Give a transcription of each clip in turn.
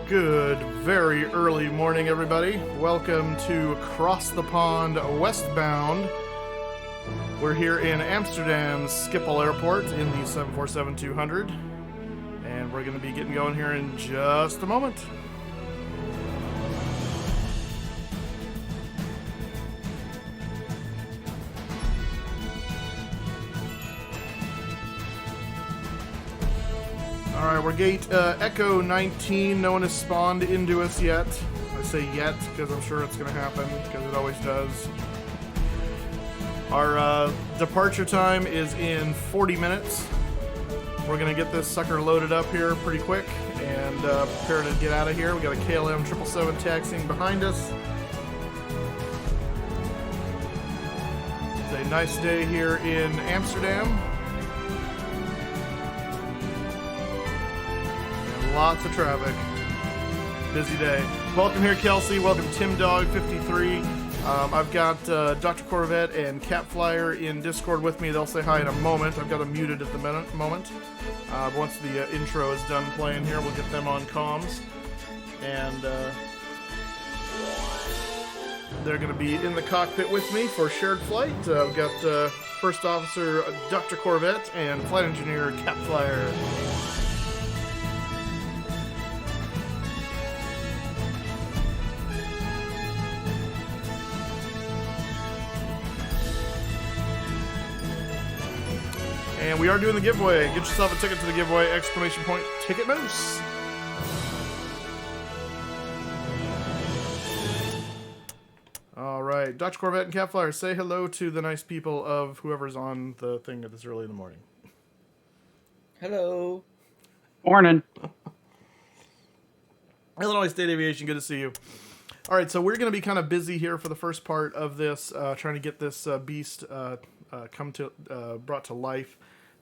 Good, very early morning, everybody. Welcome to Across the Pond Westbound. We're here in Amsterdam's Schiphol Airport in the 747-200, and we're going to be getting going here in just a moment. Alright, we're gate Echo 19. No one has spawned into us yet. I say yet because I'm sure it's going to happen, because it always does. Our departure time is in 40 minutes. We're going to get this sucker loaded up here pretty quick and prepare to get out of here. We got a KLM 777 taxiing behind us. It's a nice day here in Amsterdam. Lots of traffic. Busy day. Welcome here, Kelsey. Welcome, Tim Dog 53. I've got Dr. Corvette and Catflyer in Discord with me. They'll say hi in a moment. I've got them muted at the moment. Once the intro is done playing here, we'll get them on comms. And they're going to be in the cockpit with me for shared flight. We've got First Officer Dr. Corvette and Flight Engineer Catflyer. And we are doing the giveaway. Get yourself a ticket to the giveaway! Exclamation point, Ticket Moose. All right, Dr. Corvette and Catflyer, say hello to the nice people of whoever's on the thing at this early in the morning. Hello. Morning. Illinois State Aviation, good to see you. All right, so we're going to be kind of busy here for the first part of this, trying to get this beast brought to life.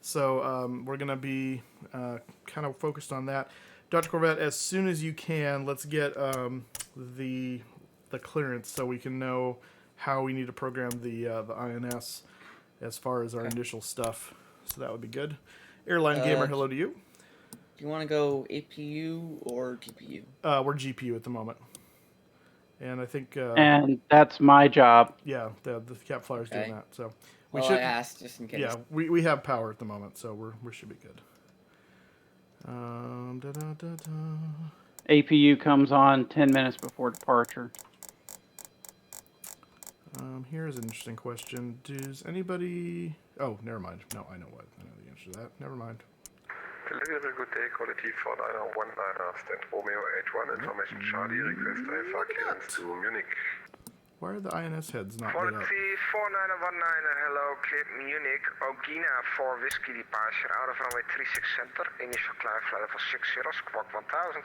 So we're going to be kind of focused on that. Dr. Corvette, as soon as you can, let's get the clearance so we can know how we need to program the INS as far as our initial stuff. So that would be good. Airline Gamer, hello to you. Do you want to go APU or GPU? We're GPU at the moment. And I think... and that's my job. Yeah, the Catflyer's doing that. So I asked just in case. Yeah, we have power at the moment, so we should be good. APU comes on 10 minutes before departure. Here's an interesting question. Does anybody... Oh, never mind. No, I know the answer to that. Never mind. Delivery, good day, quality 4919, stand Romeo H1, information Charlie, request IFA clearance to Munich. Why are the INS heads not lit up? Quality 4919, hello, Cape Munich, Ogina for Whiskey departure, out of runway 36 center, initial climb flight level 60, squawk 1000.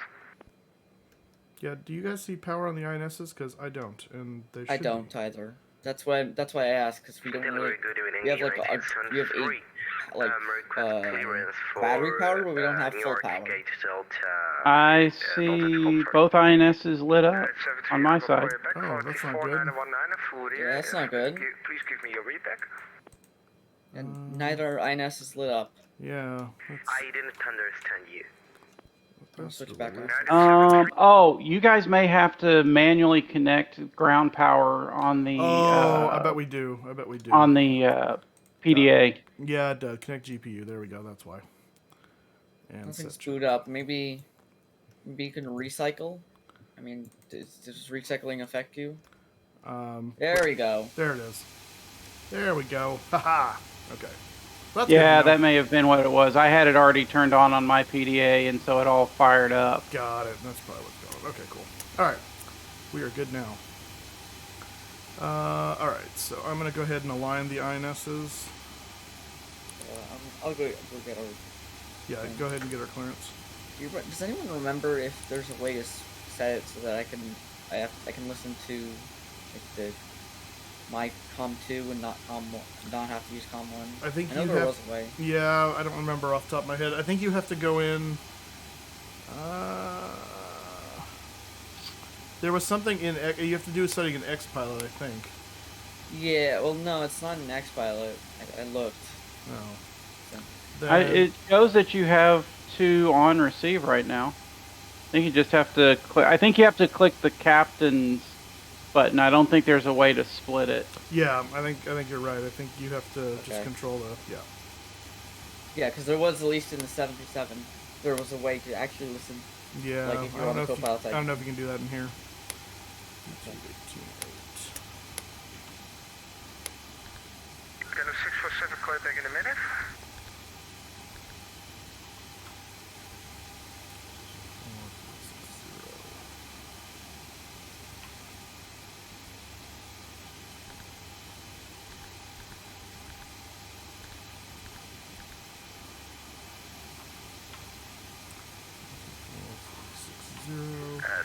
Yeah, do you guys see power on the INSs? Because I don't, and they should I don't either. That's why I asked, because we don't really... We have battery power, but we don't have full power. I see both INSs lit up on my side. Oh, that's not good. Yeah, that's not good. Please give me your readback. And neither INS is lit up. Yeah. I didn't understand you. I'll switch back on. Oh, you guys may have to manually connect ground power on the... I bet we do. On the PDA. Yeah, it does. Connect GPU. There we go. That's why. And Nothing's boot up. Maybe you can recycle? I mean, does recycling affect you? There we go. There it is. There we go. Haha. Okay. That's yeah, that may have been what it was. I had it already turned on my PDA, and so it all fired up. Got it. That's probably what's going on. Okay, cool. All right. We are good now. All right. So I'm going to go ahead and align the INSs. I'll go get our... Yeah, go ahead and get our clearance. Does anyone remember if there's a way to set it so that I can listen to like my COM 2 and not have to use COM 1? I know there was a way. Yeah, I don't remember off the top of my head. I think you have to go in. There was something in you have to do a setting in XPilot, I think. Yeah, well, no, it's not in XPilot. I looked. No. It shows that you have 2 on receive right now. think you just have to click. I think you have to click the captain's button. I don't think there's a way to split it. Yeah, I think you're right. I think you have to just Okay. control the Yeah, because there was, at least in the 737, there was a way to actually listen. Yeah, Like if I you're don't on know the if you, co-pilot I side. don't know if you can do that in here. Can a 647 clear back in a minute?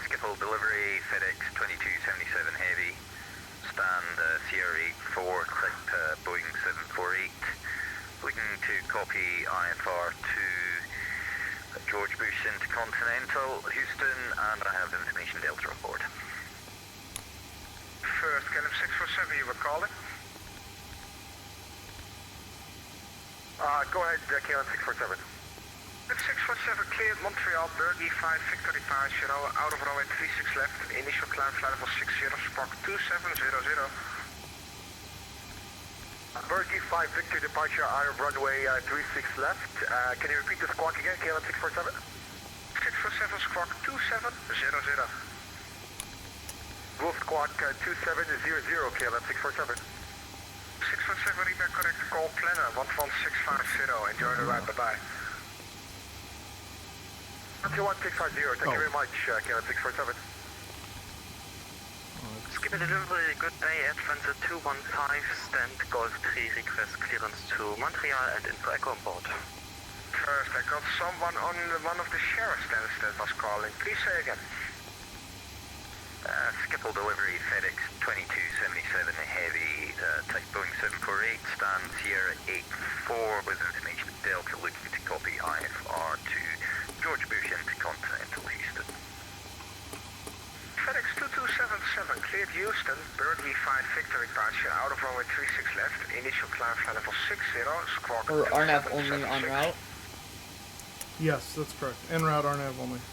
Skiffle delivery, FedEx 2277 Heavy, stand Sierra 84, clip Boeing 748, looking to copy IFR to George Bush Intercontinental, Houston, and I have information Delta on board. First, can 647 you were calling? Go ahead, KLM 647. 647 cleared Montreal, Bergy 5 Victor departure, out of runway 36 left, initial climb flight level 60, squawk 2700. Bergy 5 Victor departure, out of runway 36 left, can you repeat the squawk again, KLM 647? 647 squawk 2700. Wolf squawk 2700, KLM 647. 647 reback correct, call planner 11650, enjoy the ride, bye-bye. 21650, thank you very much, KLM 647. Skipper delivery, good day, Adventure 215, stand Golf 3, request clearance to Montreal and info echo on board. First, I got someone on one of the sheriff stands that was calling, please say again. Skiffle delivery, FedEx 2277 Heavy, type Boeing 748, stand Sierra 84 with information Delta, looking to copy IFR to George Bush Intercontinental, Houston. FedEx 2277 cleared Houston, Bergy 5 Victor departure, out of runway 36 left, initial climb flight level 60, squawk Or RNAV only on 2776. route. Yes, that's correct. En route RNAV only.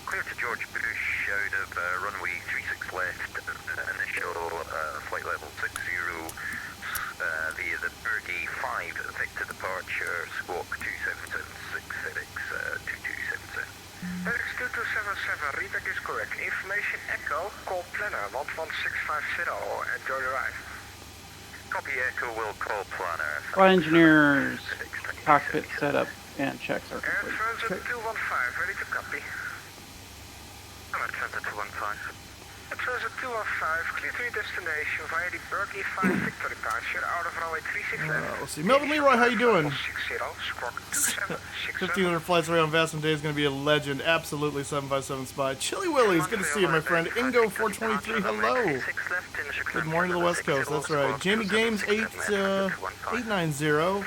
Clear to George Bush out of runway 36 left, initial flight level 60 via the Bergy 5 Victor departure, squawk 2776, FedEx 2277. FedEx 2277, readback is correct. Information echo, call planner 11650, enjoy the ride. Copy echo, will call planner. Flight engineers, cockpit setup, and checks are complete. Adventure 215, ready to copy. I'm Adventure 215. Adventure 215, clear to your destination via the Bergy 5 Victor departure, out of runway 36 left. Let's see. Melvin Leroy, how you doing? 60, squawk 2760. 1,500 flights away on VATSIM Day is going to be a legend. Absolutely, 757 Spy. Chili Willy's good to see you, my friend. Ingo 423, hello. Good morning to the West Coast. That's right. Jamie Games 890.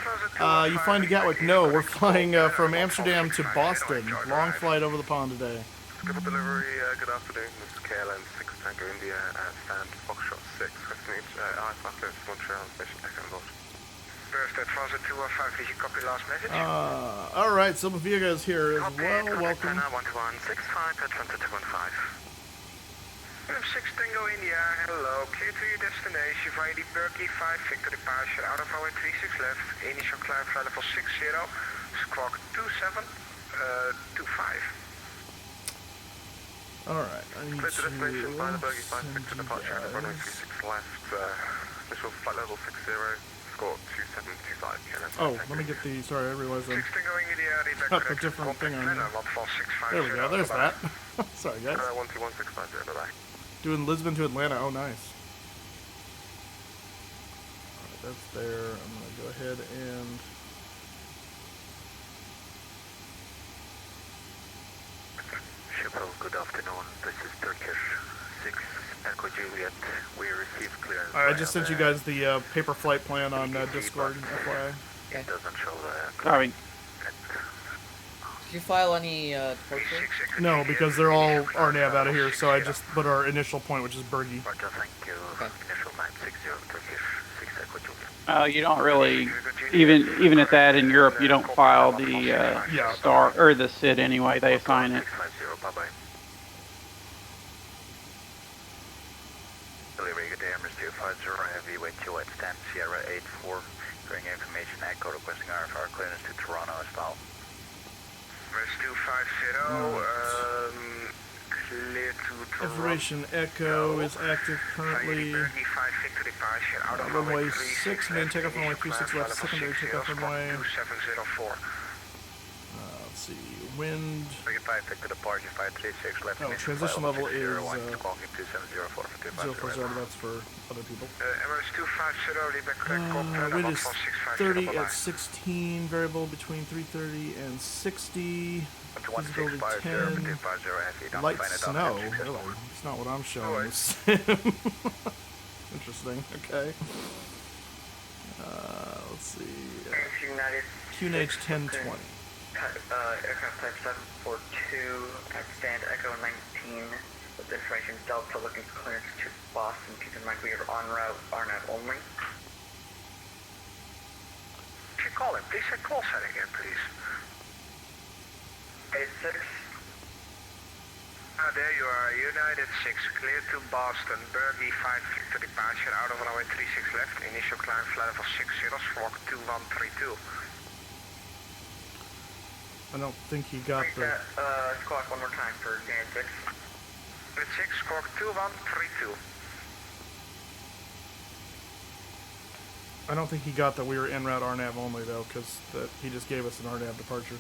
You flying to Gatwick? No, we're flying from Amsterdam to Boston. Long flight over the pond today. Skiffle delivery, good afternoon. This is KLM 6 Tango India, stand Foxtrot 6, Westbound, IFR clear to Montreal, station echo on board. First, Adventure 215, did you copy last message? All right, Silva Viega is here as well. Welcome. 1165, Adventure 215. KLM 6 Tango India, hello, clear to your destination via the Bergy 5 Victor departure, out of runway 36 left, initial climb flight level 60, squawk 2725. All right, I need Clear to destination by the Bergy 5 send Victor you departure, out of runway guys. 36 left, initial flight level 60, squawk 2725. KLM 6 Oh, Tango let me get India. the. Sorry, I realized I 6 Tango India, reback got a correct, different contact thing on planner here. 14650. There we go. There's that. Sorry, guys. 12165, bye-bye. Doing Lisbon to Atlanta. Oh, nice. All right, that's there. I'm gonna go ahead and. Shippo, good afternoon. This is Turkish 6 Echo Juliet. We received clearance. All right, I just sent you guys the paper flight plan on Discord. FYI. It doesn't show the. Sorry. Did you file any departure? No, because they're all RNAV out of here, so I just put our initial point, which is Bergy. Roger, thank you. Okay. Initial 960 Turkish 6 Echo Juliet. You don't really, even at that in Europe, you don't file the Yeah. star or the SID anyway. They assign it. 650, bye-bye. good day, Emirates 250, heavy weight 28 stand, Sierra 84, bringing information echo, requesting RFR clearance to Toronto as well. Emirates 250, clear to Toronto. Information Echo is active currently. Runway 6, main takeoff runway 36 left, secondary takeoff runway. 2704. Let's see, wind. 35 departure 536 left. Oh, transition level is 2704 for 040, that's for other people. Emirates 250, back correct. Wind is 30 at 16, variable between 330 and 60. Visibility 10. Light snow, really. It's not what I'm showing. Interesting, okay. Let's see. QNH 1020. Aircraft type 742 at stand Echo 19 with information Delta looking for clearance to Boston. Keep in mind we are en route, RNAV only. If you call him, please say call sign again, please. 86. There you are, United 6, clear to Boston, Bergie 5 Victor departure, out of runway 36 left, initial climb flight level 60, squawk 2132. I don't think he got the... Squawk one more time for United 6. Unit 6, squawk 2132. I don't think he got that we were en route RNAV only, though, because he just gave us an RNAV departure.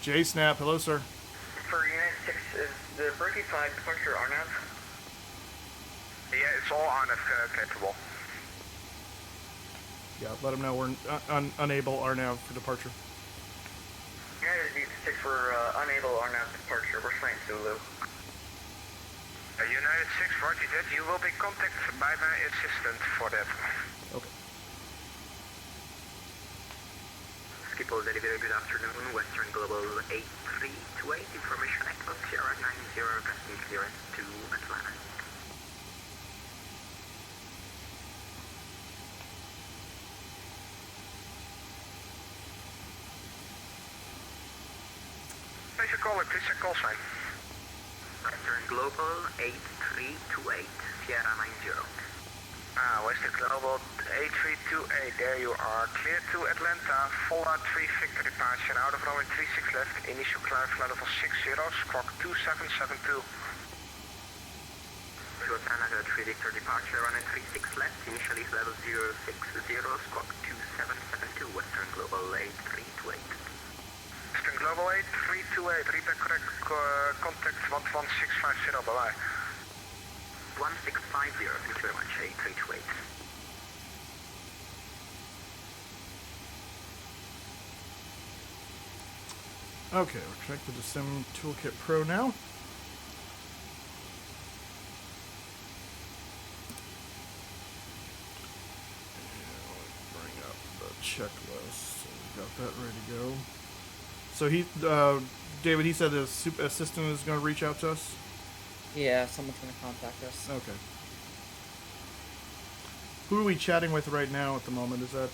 J-Snap, hello, sir. For United 6, is the Bergie 5 departure RNAV? Yeah, it's all RNAV capable. Yeah, let him know we're unable RNAV for departure. United 6, we're unable RNAV departure. We're flying Zulu. United 6, roger that. You will be contacted by my assistant for that. Okay. Skipper, very good afternoon. Western Global 8328, information echo Sierra 90, requesting clearance to Atlanta. Please call it, please call sign. Western Global 8328, Sierra 90. Western Global 8328, there you are. Clear to Atlanta, Volta 3 Victor departure, out of runway 36 left, initial climb flight level 60, squawk 2772. To Atlanta, 3 Victor departure, runway 36 left, initially level 060, squawk 2772, Western Global 8328. Western Global 8328, read back correct, contact 11650, bye-bye. 1650, thank you very much, 8328. Okay, we're connected to Sim Toolkit Pro now. And bring up the checklist. So we got that ready to go. So David, he said his assistant is going to reach out to us? Yeah, someone's gonna contact us. Okay. Who are we chatting with right now at the moment? Is that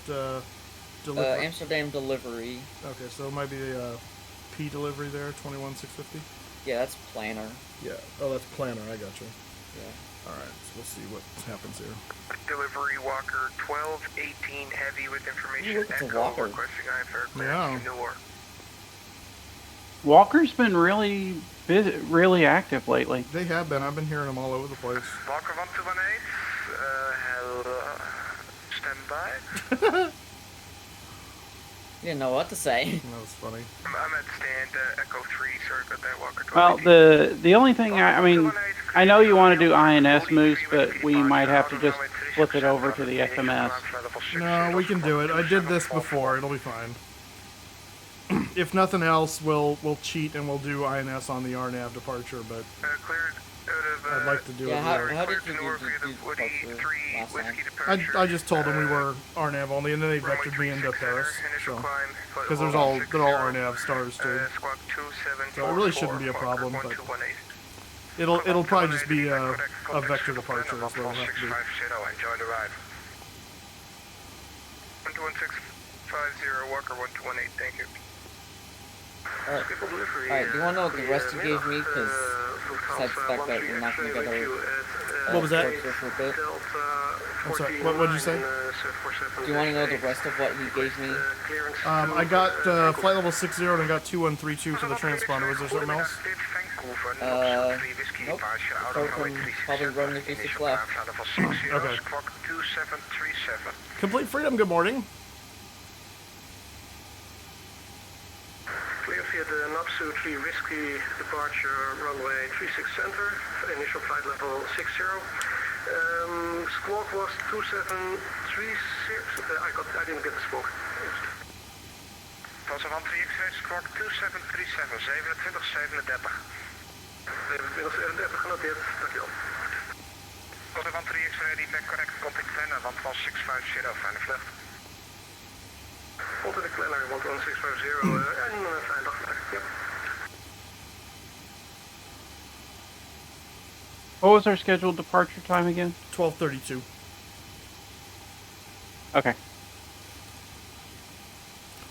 delivery? Amsterdam delivery. Okay, so it might be a P delivery there, 21650. Yeah, that's planner. Yeah. Oh, that's planner. I got you. Yeah. All right. So we'll see what happens here. Delivery Walker 1218 heavy with information. Ooh, it's a Echo Walker. requesting IFR Yeah. clearance to Newark. Walker's been really busy, really active lately. They have been. I've been hearing them all over the place. Walker 1218, hello, stand by. You didn't know what to say. That was funny. I'm at stand Echo 3, sorry about that, Walker 1218. Well, the only thing I know you want to do INS moves, but we might have to just flip it over to the FMS. No, we can do it. I did this before. It'll be fine. If nothing else, we'll cheat and we'll do INS on the RNAV departure, but Cleared out of, I'd like to do Yeah, it. how There. did you do departure last time? I just told them we were RNAV only, and then they vectored me into Paris. So, because they're all RNAV stars too. So it really shouldn't be a problem, but it'll probably just be a vector departure. That's what it'll have to be. Enjoy the ride. 11650 Walker 1218, thank you. Alright, do you want to know what the rest you gave me? Because besides the fact that we're not going to get our What was that? here for a bit. I'm sorry, what did you say? Do you want to know the rest of what he gave me? I got flight level 60 and I got 2132 for the transponder. Was there something else? Nope. Apart from probably running a 36 left. Okay. Complete freedom, good morning. Clear via an absolutely risky departure, runway 36 center, initial flight level 60. Squawk was 2736. I didn't get the squawk. Van 3 X-ray, squawk 2737, 2737. 2737, genoteerd, dankjewel. Van 3 X-ray, die back correct, contact planner, 11650, fijne vlucht. Contact planner, 11650, en fijne dag. Yep. What was our scheduled departure time again? 12:32. Okay.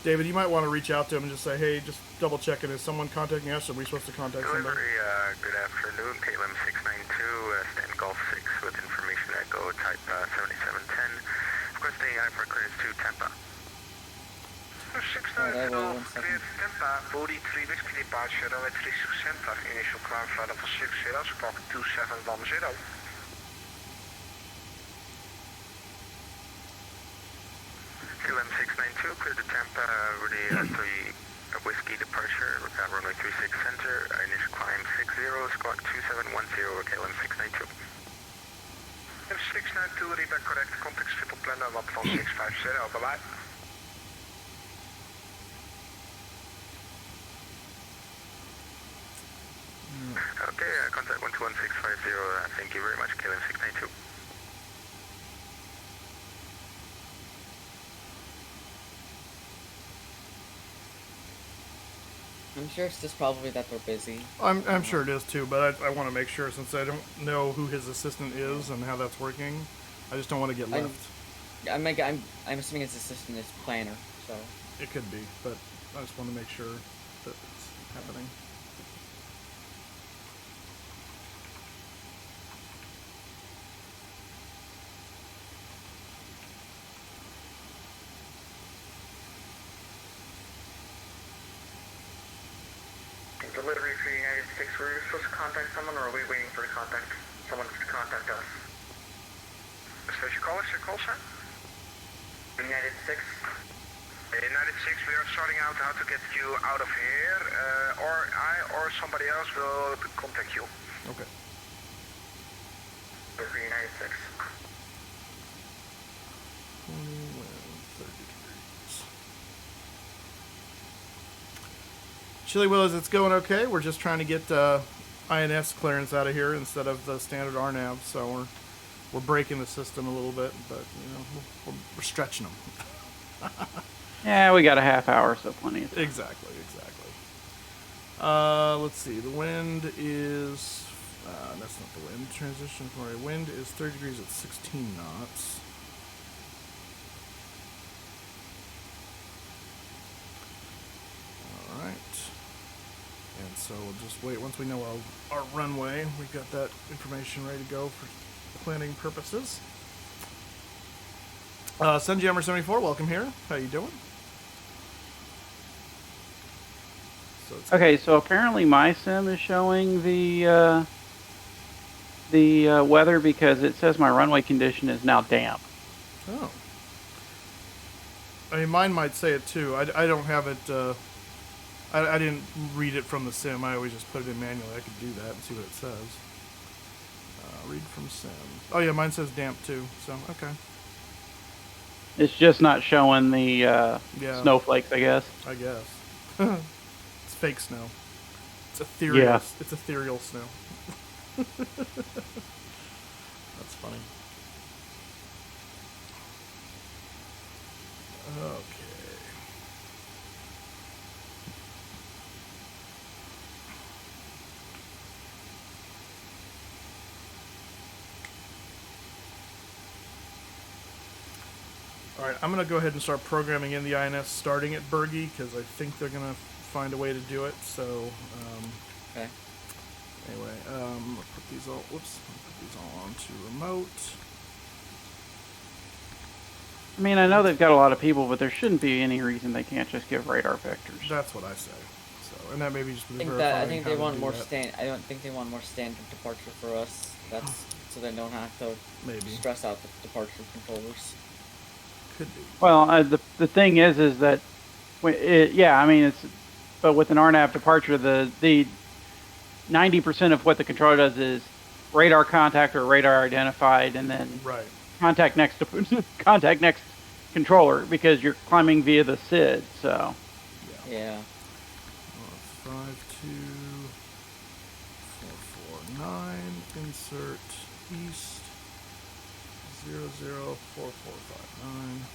David, you might want to reach out to him and just say, hey, just double checking. Is someone contacting us or are we supposed to contact somebody? Delivery, good afternoon, KLM 692, stand Golf 6 with information echo type 7710. Requesting for clearance to Tampa. 692, cleared Tampa, body 3 whiskey departure, runway 36 center, initial climb flight level 60, squawk 2710. KLM 692, clear to Tampa, ready 3 whiskey departure, runway 36 center, initial climb 60, squawk 2710, KLM 692. 692, read back correct, contact triple planner, 11650, bye-bye. Okay, contact 11650, thank you very much, KLM 692. I'm sure it's just probably that they're busy. I'm sure it is too, but I want to make sure since I don't know who his assistant is and how that's working. I just don't want to get left. I'm assuming his assistant is planner, so. It could be, but I just want to make sure that it's happening. Delivery for United States, were you supposed to contact someone, or are we waiting for someone to contact us? Station call, is your call, sir? United 6? United 6, we are sorting out how to get you out of here, or I or somebody else will contact you. Okay. For United 6. 30 degrees. Chili Willows, it's going okay. We're just trying to get INS clearance out of here instead of the standard RNAV, so we're breaking the system a little bit, but you know we're stretching them. Yeah, we got a half hour, so plenty of time. Exactly. Let's see. The wind is that's not the wind. Transition for a wind is 30 degrees at 16 knots. All right. And so we'll just wait. Once we know our runway, we've got that information ready to go for planning purposes. Sunjammer 74, welcome here. How you doing? Okay, so apparently my sim is showing the weather because it says my runway condition is now damp. Oh. I mean, mine might say it too. I don't have it. I didn't read it from the sim. I always just put it in manually. I could do that and see what it says. Read from sim. Oh yeah, mine says damp too. So okay. It's just not showing the snowflakes, I guess. I guess. It's fake snow. It's ethereal. Yeah. It's ethereal snow. That's funny. Okay. Alright, I'm going to go ahead and start programming in the INS starting at Bergie, because I think they're going to find a way to do it, so... Okay. Anyway, I'll put these all. Whoops. I'll put these all onto remote. I mean, I know they've got a lot of people, but there shouldn't be any reason they can't just give radar vectors. That's what I say. So, and that maybe just I think they want more I don't think they want more standard departure for us. That's so they don't have to stress out the departure controllers. Could be. Well, the thing is that, I mean, it's, but with an RNAV departure, the 90% of what the controller does is radar contact or radar identified, and then contact next controller, because you're climbing via the SID. So. Yeah. 52449, insert east 004459,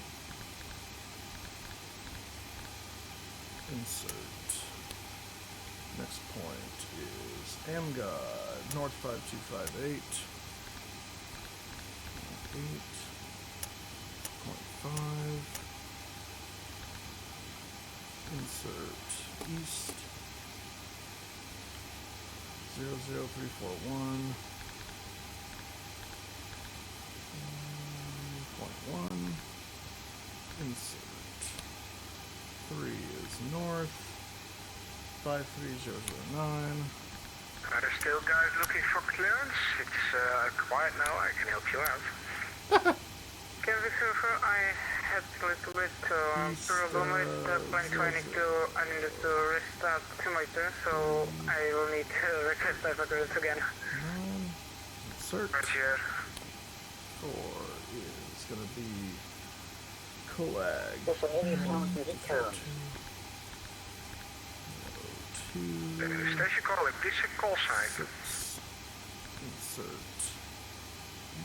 insert, next point is AMGOD, north 5258, 8.5, insert east 00341, 0.1, insert 3 is north 53009. Are there still guys looking for clearance? It's quiet now, I can help you out. Can we surfer? I had a little bit problem with the plane training I needed to restart the simulator, so I will need to request divergence again. Insert 4 is going to be coag. Station calling, please check call sign. Insert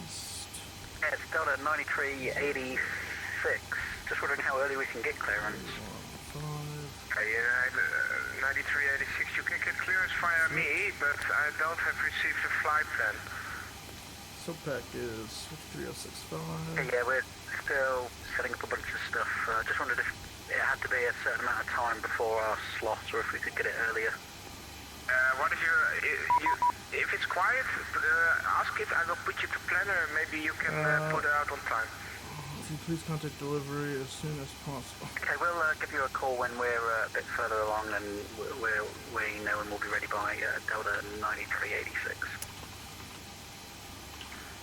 east. Yeah, it's Delta 9386. Just wondering how early we can get clearance. 9386, you can get clearance via me, but I don't have received a flight plan. SOPAC is 53065. Yeah, we're still setting up a bunch of stuff. Just wondered if it had to be a certain amount of time before our slots, or if we could get it earlier. What is your... if it's quiet, ask it, I will put you to planner, maybe you can put it out on time. Please contact delivery as soon as possible. Okay, we'll give you a call when we're a bit further along, and we know when we'll be ready by Delta 9386.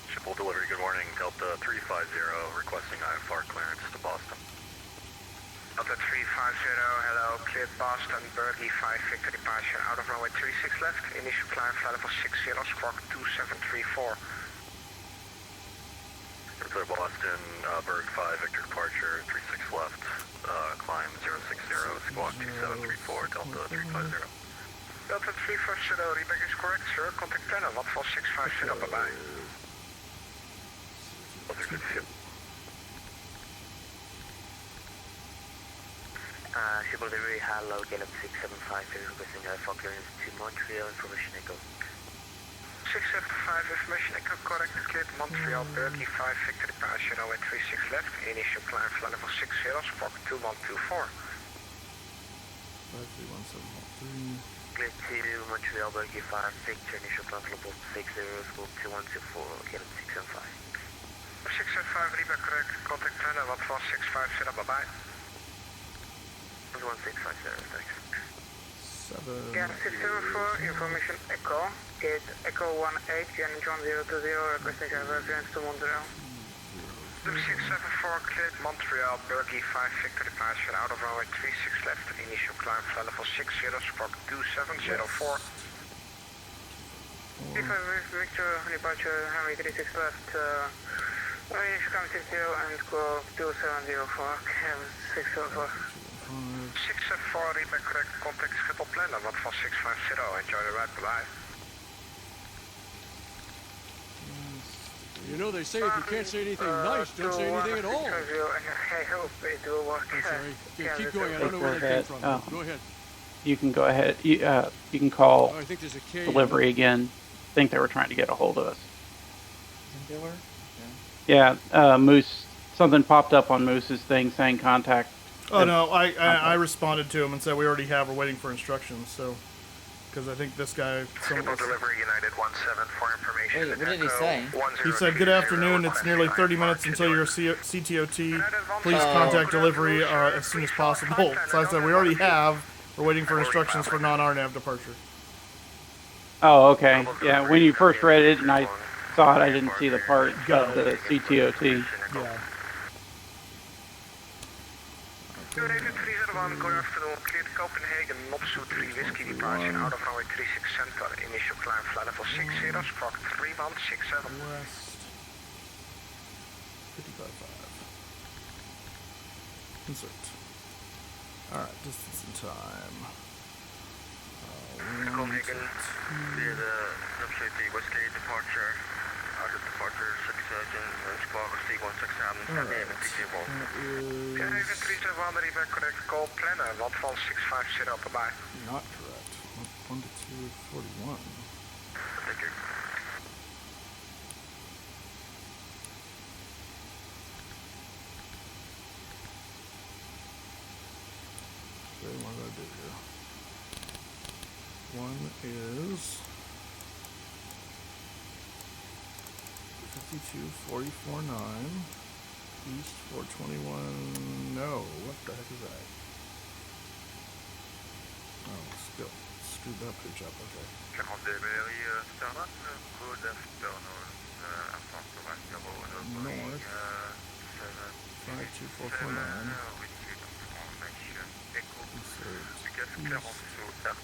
Shipple delivery, good morning. Delta 350 requesting IFR clearance to Boston. Delta 350, hello, cleared Boston, Berkeley 5, Victor departure, out of runway 36 left, initial climb flight level 60, squawk 2734. Clear Boston, Berg 5, Victor departure, 36 left, climb 060, squawk 2734, Delta 350. Delta 350, reback is correct, sir. Contact planner, Watfall 650, bye-bye. Shipple delivery, hello, Gallop 675, requesting IFR clearance to Montreal, information echo. 675, information echo, correct, cleared Montreal, Berkeley 5, Victor departure, runway 36 left, initial climb flight level 60, squawk 2124. 53173. Cleared to Montreal, Berkeley 5, Victor, initial climb flight level 60, squawk 2124, Gallop 675. 675, reback correct, contact planner, Watfall 650, bye-bye. 1650, thanks. 7. Gap 674, information echo, gate echo 18, unit 1020, requesting divergence to Montreal. 674, cleared Montreal, Berkeley 5, Victor departure, out of runway 36 left, initial climb flight level 60, squawk 2704. 35 Victor departure, runway 36 left, initial climb 60 and squawk 2704, cab 674. 674, reback correct, contact Schiphol planner, Watfall 650, enjoy the ride, bye-bye. You know they say if you can't say anything nice, don't say anything at all. I hope it will work. I'm sorry. Yeah, keep going. I don't know where that came from. Oh. Go ahead. You can go ahead. You can call I think there's a K. delivery again. I think they were trying to get a hold of us. They were? Yeah, Moose. Something popped up on Moose's thing saying contact. Oh no, I responded to him and said we already have. We're waiting for instructions. So because I think this guy. Skipper delivery United 17 for information. Wait, what did he say? He said, "Good afternoon. It's nearly 30 minutes until your CTOT. Please contact delivery as soon as possible." So I said, "We already have. We're waiting for instructions for non-RNAV departure." Oh, okay. Yeah, when you first read it and I saw it, I didn't see the part of the CTOT. Yeah. Good afternoon, clear to Copenhagen, Nopsu 3 Whiskey departure out of runway 36 center, initial climb flight level 60, squawk 3167. West 55.5. Insert. Alright, distance and time. Copenhagen, clear the Nopsu 3 Whiskey departure. Out of departure 6 squawk 3167. Ja, even 371, reback correct, call planner, wat van 650, bye. Not correct. 12241. Thank you. Okay, what did I do here? One is 52.449 east 421. No, what the heck is that? Oh, still screwed that page up. Okay. North 52449.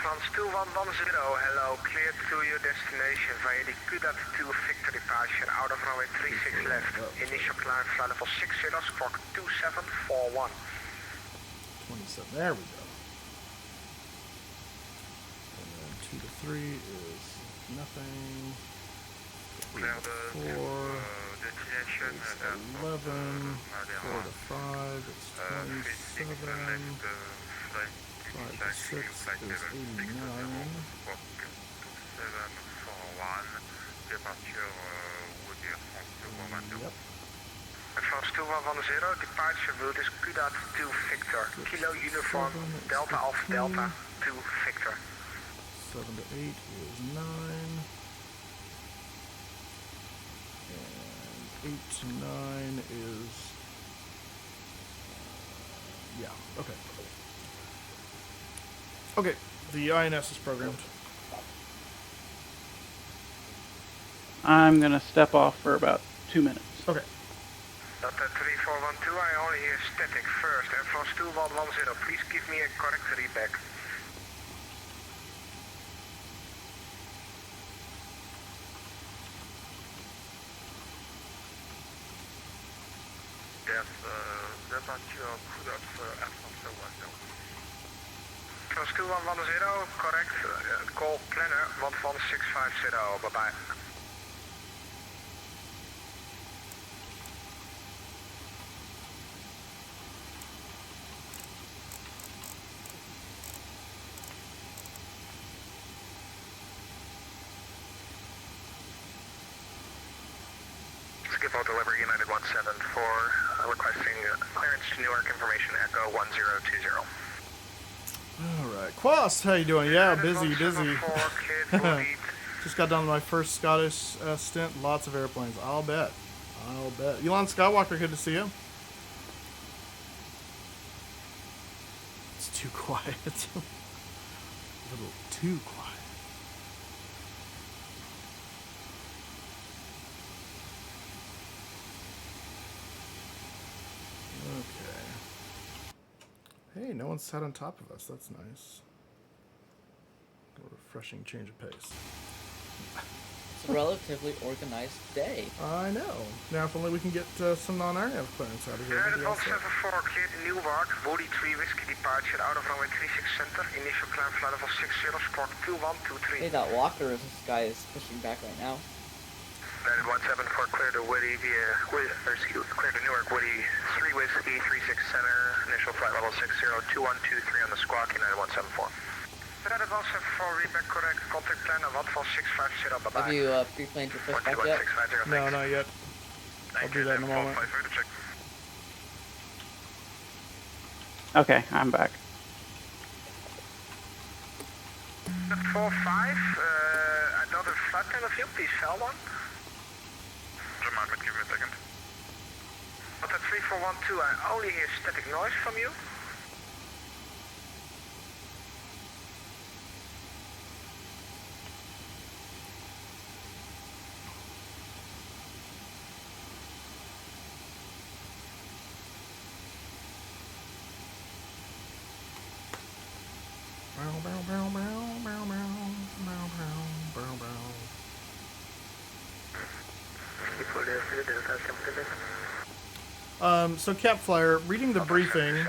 France 2110, hello, clear to your destination via the Kudat 2 Victor departure out of runway 36 left, initial climb flight level 60, squawk 2741. 27, there we go. And then 2 to 3 is nothing. 3 to 4 is 11. 4 to 5 is 27. 5 to 6 is 89. Yep. France 2110, departure route is Kudat 2 Victor, Kilo Uniform, Delta Alpha Delta 2 Victor. 7 to 8 is 9. And 8 to 9 is... yeah, okay. Okay, the INS is programmed. I'm going to step off for about 2 minutes. Okay. Delta 3412, I only hear static first. Air France 2110, please give me a correct readback. Yes, departure Kudat Air France 110. France 2110, correct. Call planner 11650, bye-bye. Skipper delivery United 174, requesting clearance to Newark, information echo 1020. Alright. Quast, how you doing? Yeah, busy. Just got done with my first Scottish stint. Lots of airplanes. I'll bet. Elon Skywalker, good to see you. It's too quiet. A little too quiet. Okay. Hey, no one sat on top of us. That's nice. A refreshing change of pace. It's a relatively organized day. I know. Now, if only we can get some non-RNAV clearance out of here. United 174, clear to Newark, Woody 3 Whiskey departure out of runway 36 center, initial climb flight level 60, squawk 2123. Hey, that walker this guy is pushing back right now. United 174, clear to Woody clear to Newark, Woody 3 Whiskey 36 center, initial flight level 60, 2123 on the squawk, United 174. United 174, readback correct, contact planner 14650, bye-bye. Have you pre-planned your pushback yet? No, not yet. I'll do that in a moment. Okay, I'm back. 45, I don't have a flat plan of you, please fell one. Don't mind, give me a second. Delta 3412, I only hear static noise from you. So Cap Flyer, reading the briefing,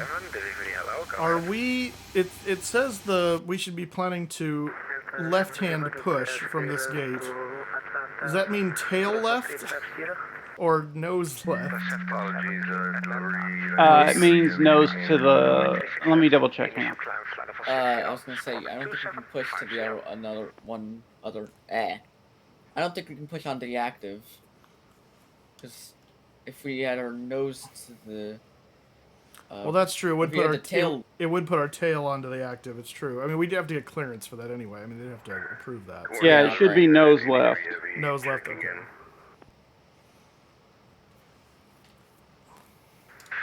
are we? It says we should be planning to left-hand push from this gate. Does that mean tail left or nose left? It means nose to the. Let me double check. Hang on. I was gonna say, I don't think we can push to the I don't think we can push onto the active. Because if we had our nose to the... well, that's true. It would if we put had our the tail... It would put our tail onto the active. It's true. I mean, we'd have to get clearance for that anyway. I mean, they'd have to approve that. So. Yeah, it should be nose left. Nose left. Okay.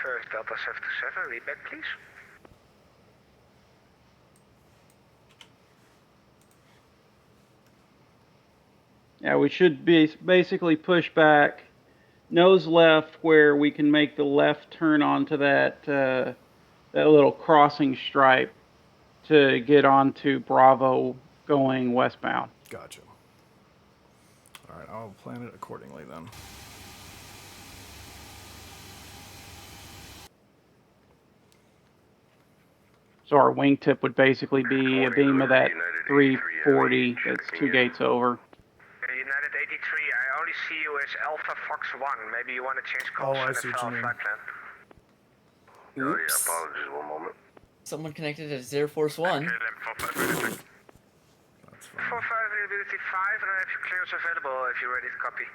First Delta 727, read back, please. Yeah, we should be basically push back, nose left, where we can make the left turn onto that that little crossing stripe to get onto Bravo going westbound. Gotcha. All right, I'll plan it accordingly then. So our wingtip would basically be a beam of that 340 that's 2 gates over. United 83, I only see you as Alpha Fox 1. Maybe you want to change course I and see what file you mean. flight plan. Oops. Apologies, one moment. Someone connected as Air Force One. That's 45 fine. availability 5, and I have your clearance available if you're ready to copy.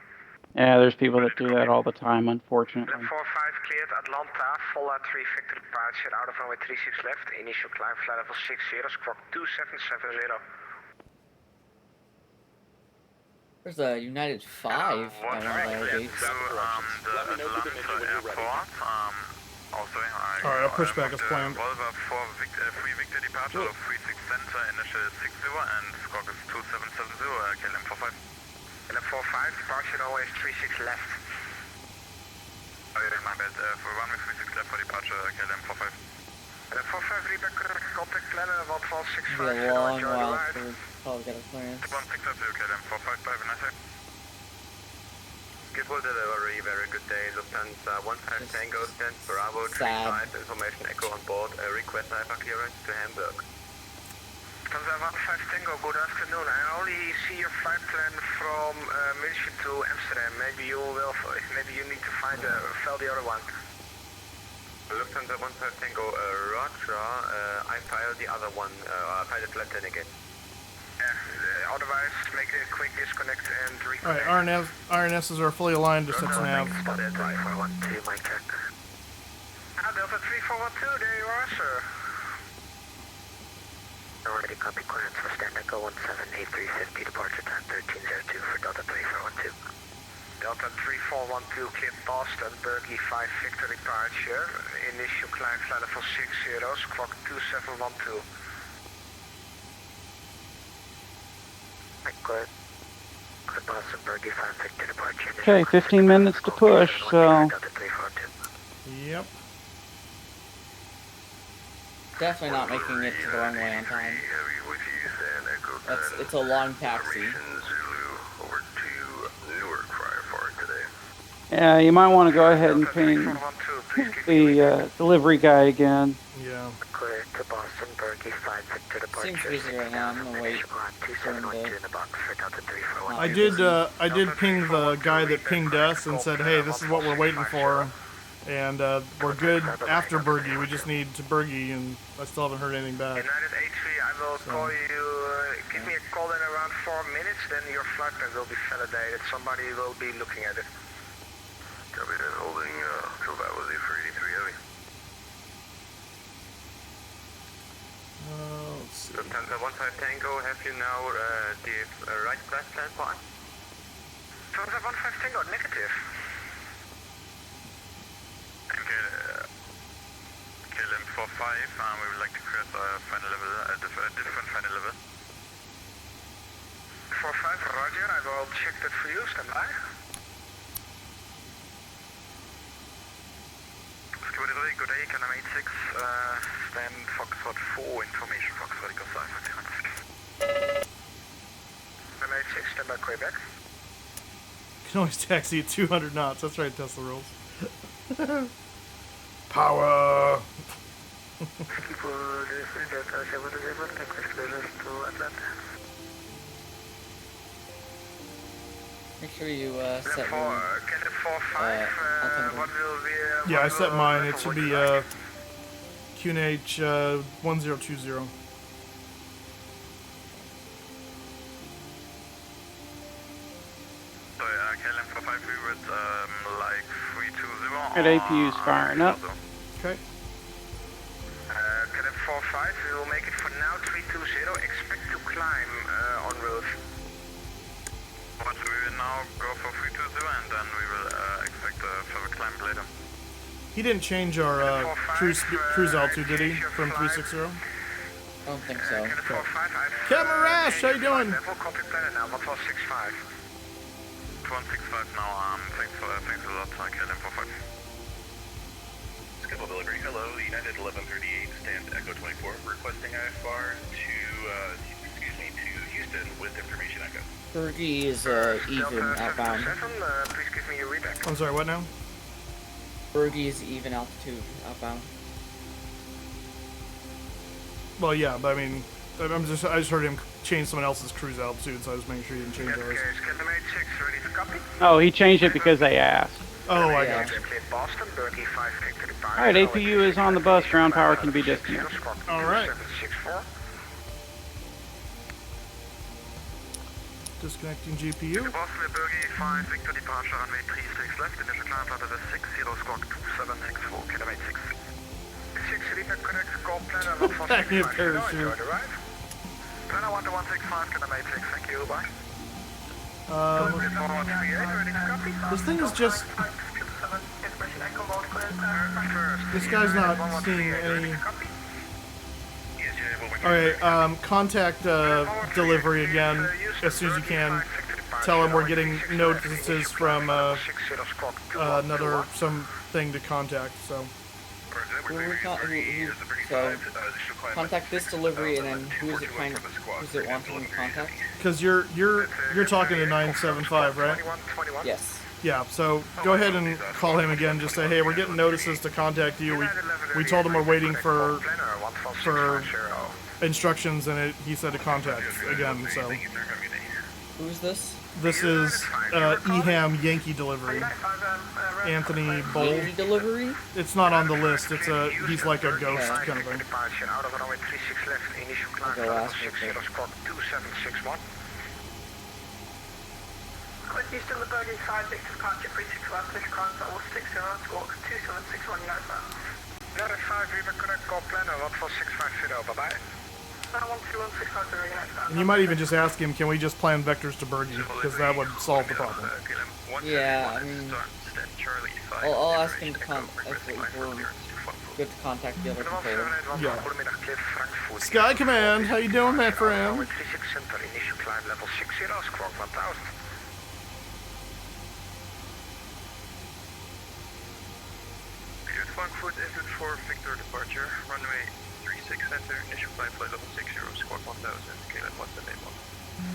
Yeah, there's people that do that all the time, unfortunately. 45 cleared Atlanta, Vola 3 Victor departure out of runway 36 left, initial climb flight level 60, squawk 2770. There's a United 5 at one of our gates. The Atlanta airport, also, All right, I'll push back as planned. Volvo 3 Victor departure of 36 center, initial 60 and squawk is 2770, KLM 45. KLM 45, departure always 36 left. Oh yeah, my bad, for runway 36 left for departure, KLM 45. KLM 45, read back contact plan and about 1265. It'll be a long while for probably get a clearance. 1670, KLM 45, have a nice day. Good delivery, very good day. Lufthansa 15 Tango, stand Bravo, 35, information echo on board, request hyper clearance to Hamburg. Lufthansa 15 Tango, good afternoon. I only see your flight plan from München to Amsterdam. Maybe you need to find the other one. Lufthansa 15 Tango, Roger, I filed the other one, I filed it left in again. Yeah, otherwise make a quick disconnect and reconnect. All right, RNSs are fully aligned to sets nav. Spotted 3412, my check. Delta 3412, there you are, sir. Already copy clearance for stand echo 178350, departure time 1302 for Delta 3412. Delta 3412, cleared Boston, Berkeley 5 Victor departure. Initial climb flight level 60, squawk 2712. Okay, 15 minutes to push, so... Yep. Definitely not making it to the runway on time. It's a long taxi. Yeah, you might want to go ahead and ping the delivery guy again. Yeah. Clear to Boston, Berkeley 5 Victor departure. Seems busy right now. I'm gonna wait for him to... I did ping the guy that pinged us and said, hey, this is what we're waiting for. And we're good after Bergie. We just need to Bergie, and I still haven't heard anything back. United 83, I will call you. Give me a call in around 4 minutes, then your flight plan will be validated. Somebody will be looking at it. Copy that, holding, so that was it for 83 heavy. Lufthansa 15 Tango, have you now the right flight plan point? Lufthansa 15 Tango, negative. KLM 45, we would like to cross a final level, a different final level. 45, roger, I will check that for you, stand by. Good day, KLM 86, stand Foxtrot 4, information Foxtrot Echo 5, KLM 86, stand by Quebec. You can always taxi at 200 knots. That's right, Tesla rules. Power! Make sure you set For, your, what will be... Yeah, I set mine. It should be QNH 1020. So KLM 45, we would like 320. That APU's firing up. Okay. KLM 45, we will make it for now 320. Expect to climb en route. But we will now go for 320 and then we will expect a further climb later. He didn't change our cruise altitude, did he? From 360? I don't think so. Camarash, how you doing? Level copy planner now, 165. 165 now, thanks a lot, KLM 45. Schedule delivery. Hello, United 1138, stand Echo 24, requesting IFR to Houston with information Echo. Bergie is even outbound. Please give me your readback. I'm sorry, what now? Bergie is even altitude outbound. Well, yeah, but I mean, I just heard him change someone else's cruise altitude, so I was making sure he didn't change ours. KLM 86, ready to copy? Oh, he changed it because they asked. Oh, I Yeah. got you. Boston, Bergie 5, Victor departure. All right, APU is on the bus. Ground power can be disconnected. All right. 764. Disconnecting GPU. Boston, Bergie 5, Victor departure, runway 36 left, initial climb flight level 60, squawk 2764, KLM 86. 6, repeat correct, call planner, Back me a parachute. enjoy the ride. Planner 12165, KLM 86, thank you, bye. This thing is just... This guy's not seeing any... Alright, contact delivery again as soon as you can. Tell him we're getting notices from something to contact, so... So, contact this delivery and then who's it wanting to contact? Because you're talking to 975, right? Yes. Yeah, so go ahead and call him again. Just say, hey, we're getting notices to contact you. We told him we're waiting for instructions, and he said to contact again. So Who's this? this is EHAM Yankee delivery. Anthony Bowl. Yankee delivery? It's not on the list. He's like a ghost kind of thing. I'll go ask her. Houston, the Bergen 5, Victor departure, 36 left, this climb level 60, squawk 2761, United 5. United 5, repeat correct, call planner, 14650, bye-bye. 12165, United 5. And you might even just ask him, can we just plan vectors to Bergen? Because that would solve the problem. Yeah, I mean, I'll ask him to good to contact the other controller. Yeah. Sky Command, how you doing, my friend? Initial climb level 60, squawk 1000. Frankfurt is it for Victor departure, runway 36 center, initial climb flight level 60, squawk 1000, KLM 1781.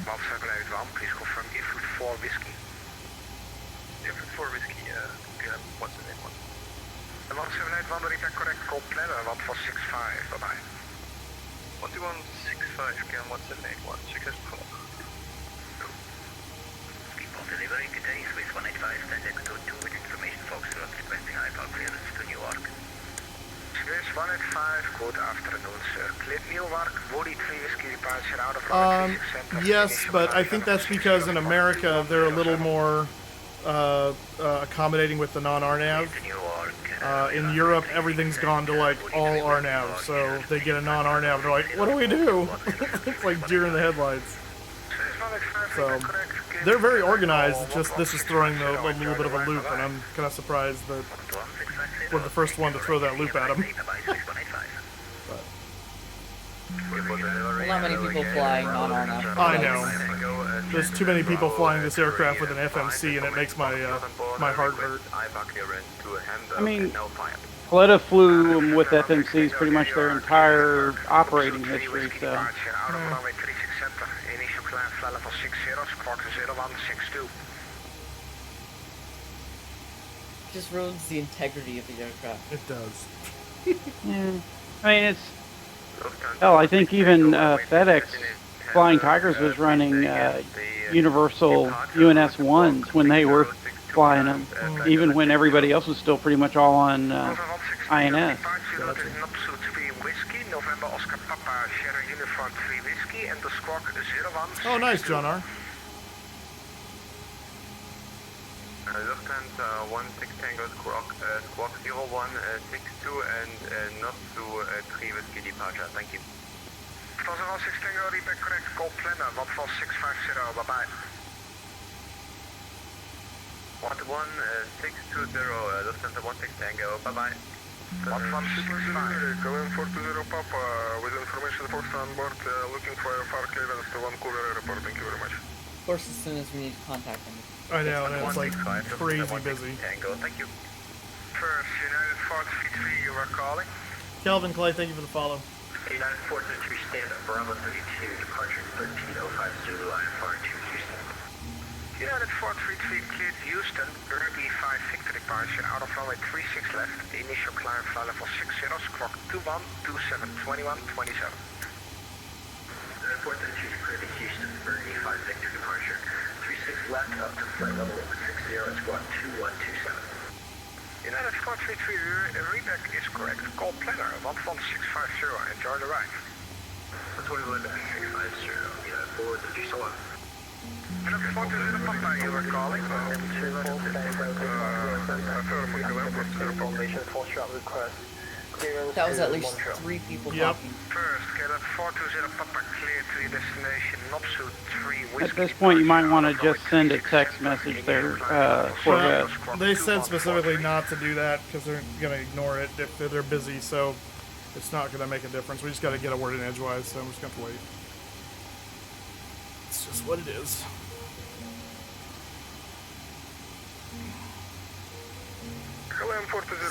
1781, please confirm input 4 whiskey. Input 4 whiskey, KLM 1781. 1781, repeat correct, call planner, 14665, bye-bye. 12165, KLM 1781, successful. People delivery, good day, Swiss 185, stand Echo 2 with information, Foxtrot, requesting IFR clearance to Newark. Swiss 185, good afternoon, sir. Clear Newark, Woody 3 whiskey departure out of runway 36 center. Yes, but I think that's because in America they're a little more accommodating with the non-RNAV. Newark, In Europe, everything's gone to like all RNAV, so they get a non-RNAV, they're like, what do we do? It's like deer in the headlights. So they're very organized. It's just this is throwing a little bit of a loop, and I'm kind of surprised that we're the first one to throw that loop at them. Well, not many people flying non-RNAV. I know. There's too many people flying this aircraft with an FMC, and it makes my my heart hurt. I mean, Paletta flew with FMCs pretty much their entire operating history, so. Just ruins the integrity of the aircraft. It does. Yeah. I mean, it's. Hell, I think even FedEx Flying Tigers was running universal UNS-1s when they were flying them, even when everybody else was still pretty much all on INS. Oh, nice, John R. Lufthansa 16 Tango Squawk 0162 and not to 3 Whiskey departure, thank you. Lufthansa 16 Tango, repeat correct, call planner, 14650, bye bye. 11620, Lufthansa 16 Tango, bye bye. 1165. Go in 420 Papa, with information the folks on board, looking for a far clearance to Vancouver Airport, thank you very much. Of course, as soon as we need to contact them. I know, and it's like crazy busy. Tango, thank you. First, United 433, you are calling. Kelvin Clay, thank you for the follow. United 433, stand up, Bravo 32, departure 1305 Zulu, IFR 2 Houston. United 433, cleared Houston, Ruby 5 Victor departure, out of runway 36 left, initial climb, flight level 60, squawk 2127, 2127. 433, cleared Houston, Ruby 5 Victor departure, 36 left, up to flight level 60, squawk 2127. United 433, reback is correct. Call planner 11650, enjoy the ride. 21 650, United 433, so on. United 420 Papa, you are calling. That was at least 3 people talking. First, get a 420 Papa clear to your destination, Nopsu 3 Whiskey. At this point, you might want to just send a text message there for that. They said specifically not to do that because they're going to ignore it if they're busy, so it's not going to make a difference. We just got to get a word in edgewise, so I'm just going to have to wait. It's just what it is.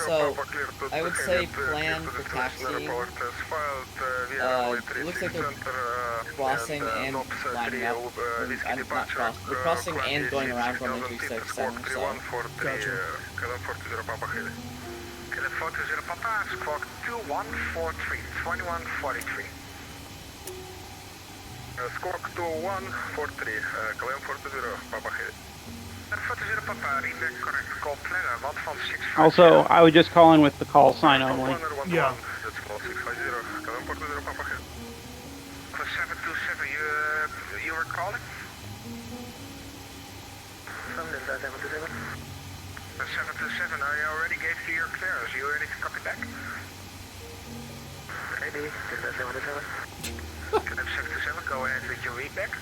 So, I would say plan for taxiing. It looks like they're crossing and lining up. Not crossing. They're crossing and going around runway 367, so. Gotcha. Papa, squawk 2143, 2143. Squawk 2143, Clam 40, Papa Hill. Also, I would just call in with the call sign only. Yeah. 727, you were calling? 727, I already gave you your clearance. You ready to copy back? Ready, 727, go ahead with your readback.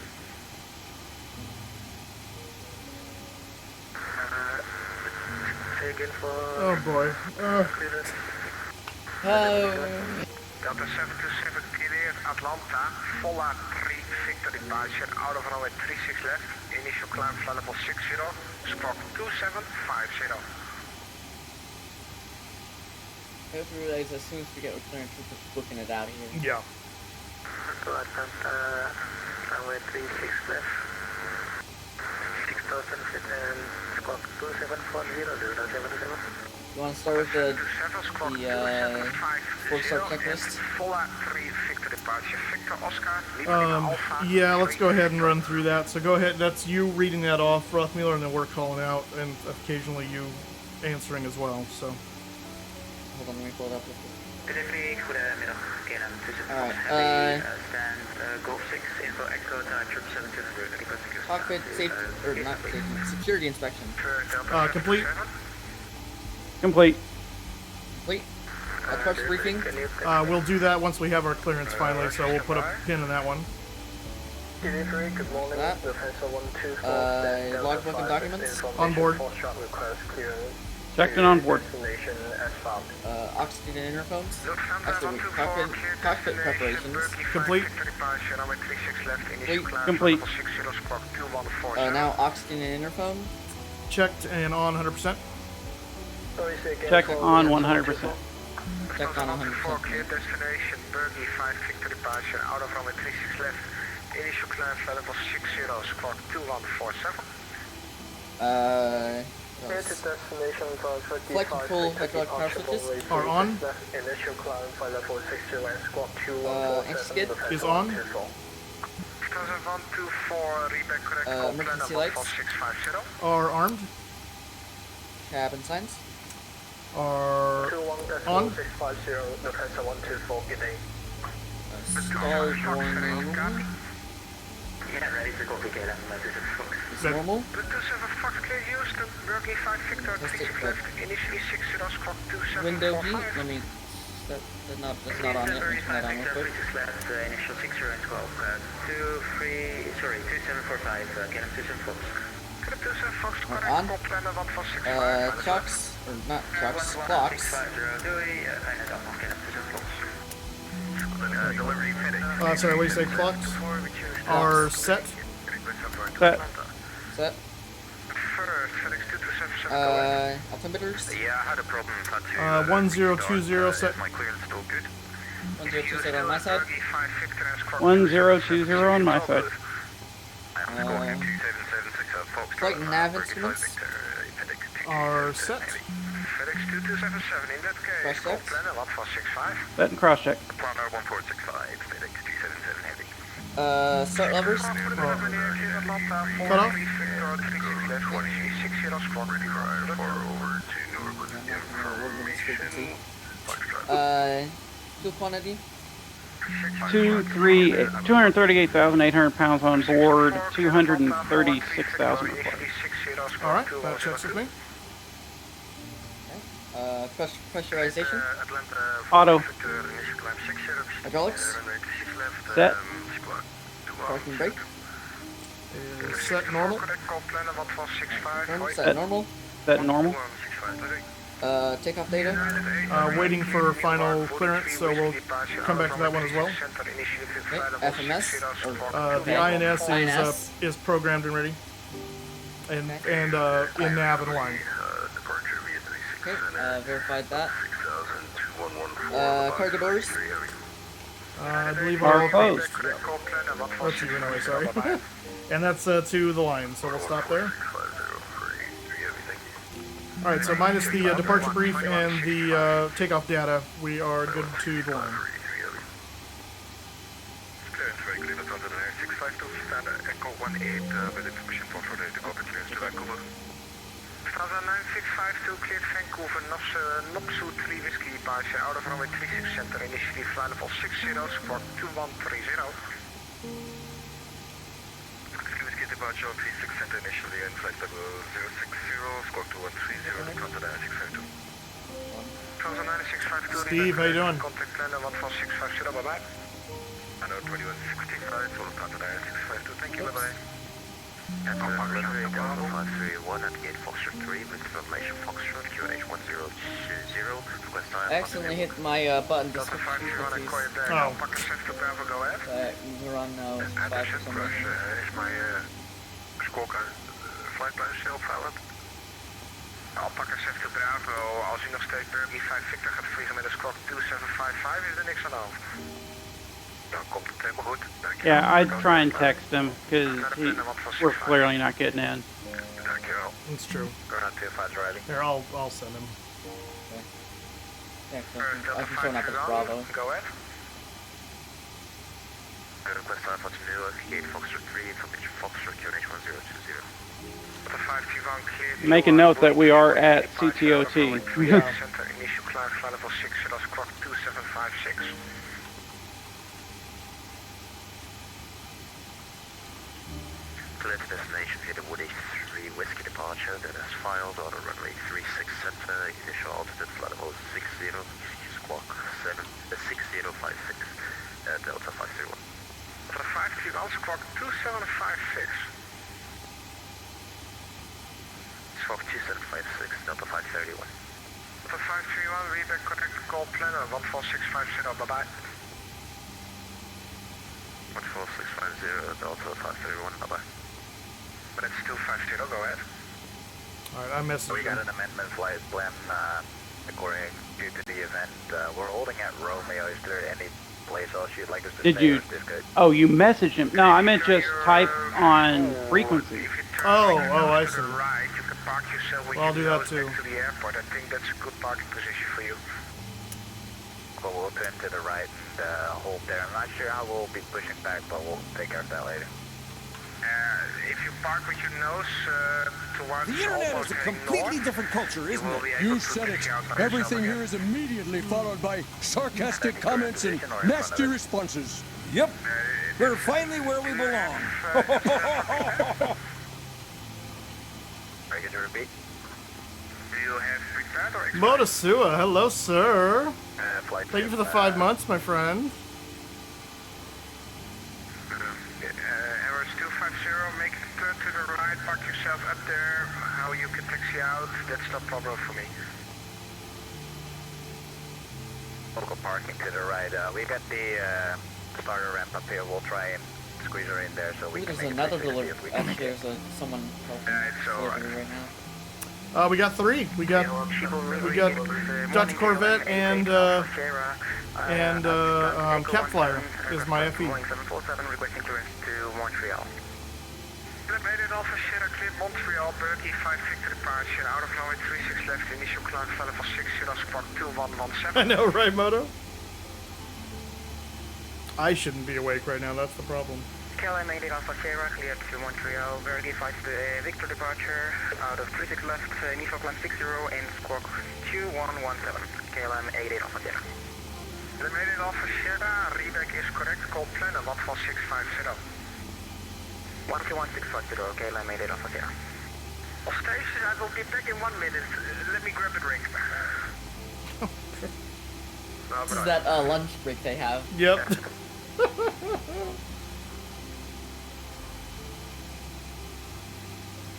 Oh boy. Delta 727 cleared Atlanta, Vola 3 Victor departure, out of runway 36 left, initial climb flight level 60, squawk 2750. I hope you realize as soon as we get our clearance, we're just booking it out of here. Yeah. Runway 36 left, 6000 feet and squawk 2740, You want to start with the 4-star checklist? Yeah, let's go ahead and run through that. So go ahead, that's you reading that off, Rothmuller, and then we're calling out, and occasionally you answering as well, so. Hold on, let me pull it up real quick. Alright, cockpit safety, or not safety, security inspection. Complete? Complete. Wait. Departure briefing. We'll do that once we have our clearance finally, so we'll put a pin in that one. Delivery, good morning. That. Logbook and documents. On board. Checked and on board. Oxygen and interphones. Actually, cockpit preparations. Complete. Complete. Now oxygen and interphone. Checked and on 100%. Check on 100%. Checked on 100%. Clear destination, Berkeley 5 Victor departure, out of runway 36 left. Initial climb flight level 60, squawk 2147. Flight control hydraulic power switches. Are on. Initial climb flight level 60 and squawk Anti-skid. 2147. Is on. 124, reback correct, emergency lights. 650. Are armed. Cabin signs. Are on. 650, Lufthansa 124, good day. Stall warning. Yeah, ready to copy KLM, this is Fox. Is normal. The 27 Fox clear Houston, Berkeley 5 Victor, Let's 36 take left, initially 60, squawk Window heat. 2745. Let me. That's not on yet. Let me turn that on real quick. left, initial 60 and 12, 2745, KLM 27 Fox. Good 27 Fox, correct, On. call plan 146. Clocks or not clocks. Clocks. 650, einde dag nog KLM 27 Fox. Delivery FedEx. Sorry, what do you say? Clocks are set. Set. Set. First, FedEx 2277. Altimeters. Yeah, I had a problem. Had to, 1020 set. Is my clearance still good? 1027 on my side. Berkeley 5 Victor and squawk 1020 on my side. Squawk 2776 Fox. Flight nav instruments. Are set. FedEx 2277 in that case. Cross Call check. planner 1465. Set and cross check. Planner 1465, FedEx 277 heavy. Start levers. Cut off. Fuel quantity. 238,800 pounds on board. 236,000 required. All right, that checks with me. Pressurization. Auto. Hydraulics. Set. Parking brake. Is set normal. Normal. Set normal. Set normal. Takeoff data. Waiting for final clearance, so we'll come back to that one as well. Okay. FMS. The INS is programmed and ready, and in nav and line. Okay. Verified that. Cargo doors. I believe Are all closed. Let's see, anyway, sorry. And that's to the line, so we'll stop there. All right, so minus the departure brief and the takeoff data, we are good to the line. Clearance very clear, that's under the air 652, standard Echo 18 with information for the takeoff and clearance to Vancouver. Strada 9652, cleared Vancouver, Nopsu 3 Whiskey departure, out of runway 36 center, initially flight level 60, squawk 2130. Whiskey departure, 36 center initially, and flight level 060, squawk 2130, Strada 9652. Strada 9652, Steve, how you doing? contact planner 14650, bye-bye. I know 2165, so Strada 9652, thank you, bye-bye. Echo runway 531 at gate Foxtrot 3 with information Foxtrot QNH 1020. Request time. I accidentally hit my button to Delta switch 5 you want to quiet there. Oh. Alpaca 7 to Bravo, go ahead. We're on now 5 for Attention, some crush reason. is my squawk flight plan still valid. Alpaca 7 to Bravo, als u nog steeds Berkeley 5 Victor gaat vliegen met een squawk 2755 is er niks aan de hand. Dan komt het helemaal goed. Dankjewel. Yeah, I'd try and text him because we're clearly not getting in. Dankjewel. It's true. Go ahead, 25 driving. Here, I'll send him. Yeah, I can show up as Bravo. Go ahead. Request time for New York, gate Foxtrot 3, information Foxtrot QNH 1020. Make a note that we are at CTOT. Yeah. Initial climb flight level 6, that's squawk 2756. Clear to destination, hit the Woody 3 Whiskey departure that is filed on a runway 36 center, initial altitude flight level 60, squawk 6056, Delta 531. For the 531, squawk 2756. Squawk 2756, Delta 531. For 531, reback correct, call planner 14650, bye-bye. 14650, Delta 531, bye-bye. But it's 250, go ahead. Alright, I messaged We got him. an amendment flight plan according due to the event. We're holding at Romeo. Is there any place else you'd like us to Did stay? you? Or is this good? Oh, you messaged him. No, I meant just type on frequency. If you turn Oh, next I to see. the right, you can park yourself with Well, I'll do your that nose too. next to the airport. I think that's a good parking position for you. But we'll turn to the right and hold there. I'm not sure how we'll be pushing back, but we'll take care of that later. If you park with your nose towards The internet almost is a heading completely north, different culture, isn't will it? be able You to said pick it. you out by Everything yourself here is immediately followed by sarcastic comments and Position or in front nasty of it? responses. Yep. We're finally where we belong. Are you good to repeat? Do you have prepared or expired? Motasua, hello, sir. Flight Thank you for the 5 months, my friend. Errors 250, make a turn to the right, park yourself up there. How you can taxi out, that's no problem for me. Local parking to the right. We got the starter ramp up here. We'll try and squeeze her in there so we can There's make another it 360 delivery. if we can Actually, make it. there's someone helping It's alright. delivery right now. We got 3. We got Dutch Corvette and Cat Flyer is my FE. 747 requesting clearance to Montreal. Elevated Alpha Sierra cleared Montreal, Berkey 5 Victor departure, out of runway 36 left, initial climb flight level 60, squawk 2117. I know, right, Moto? I shouldn't be awake right now, that's the problem. KLM 88 Alpha Sierra cleared to Montreal, Berkey 5 Victor departure, out of 36 left, initial climb 60 and squawk 2117. KLM 88 Alpha Sierra. Elevated Alpha Sierra, reback is correct, call planner 14650. 121-650, KLM 88 Alpha Sierra. All stations, I will be back in 1 minute. Let me grab a drink. This is that lunch break they have. Yep.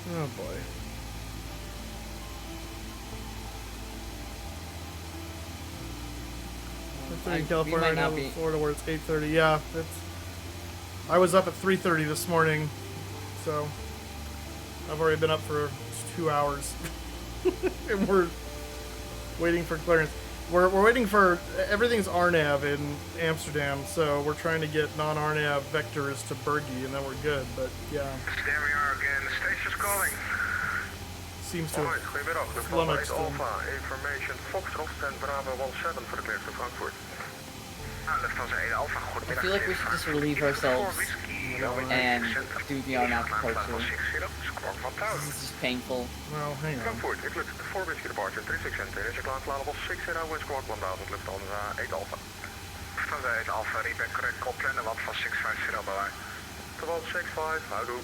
Oh boy. In We California might right now, not be. Florida where it's 8:30. Yeah, it's. I was up at 3:30 this morning, so I've already been up for 2 hours, and we're waiting for clearance. We're waiting for everything's RNAV in Amsterdam, so we're trying to get non-RNAV vectors to Bergy, and then we're good. But yeah, There we are again. The station's calling. seems to have Goedemiddag, de flummoxed them. Alpha, information Foxtrot stand Bravo 17 voor de clearance to Frankfurt. Lufthansa 1 Alpha, I goedemiddag. feel like we should just relieve ourselves and do the on-out departure. This is just painful. Well, hang on. Frankfurt, eclipse 4 Whiskey departure, 36 center, initial climb flight level 60, wind squawk 1000, Lufthansa 8 Alpha. Lufthansa 1 Alpha, reback correct, call planner 14650, bye-bye. 1265, houdoe.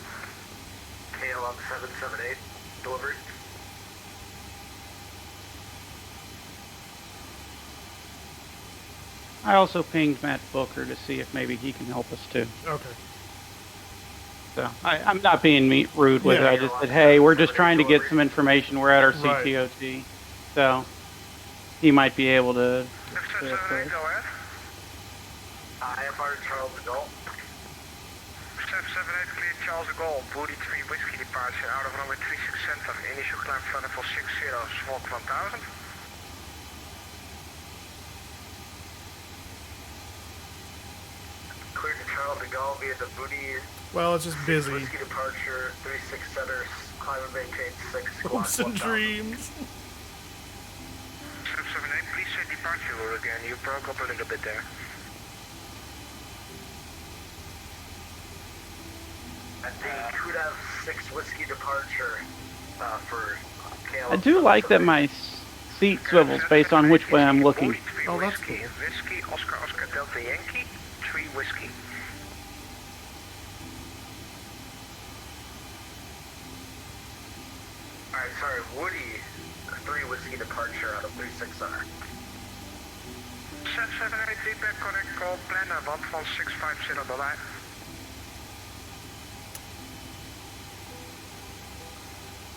KLM 778, delivery. I also pinged Matt Booker to see if maybe he can help us too. Okay. So I'm not being rude with Yeah. it. I just said, hey, we're just trying to get some information. We're at our Right. CTOT, so he might be able to. Lufthansa 1 go ahead. I am part of Charles de Gaulle. 778 clear Charles de Gaulle, Booty 3 Whiskey departure, out of runway 36 center, initial climb flight level 60, squawk 1000. Clear to Charles de Gaulle via the Booty Well, it's just busy. Whiskey departure, 36 center, climb and maintain 6, squawk Hopes and 1000. dreams. 778, please say departure rule again. You broke up a little bit there. And the could have 6 Whiskey departure for KLM. I do like that my seat swivels based on which way I'm looking. Oh, that's Whiskey, Whiskey, Oscar, Oscar, Delta, Yankee, 3 Whiskey. sorry, Woody, 3 Whiskey departure out of 36 center. 778 feedback, correct call, planner 11650 the line.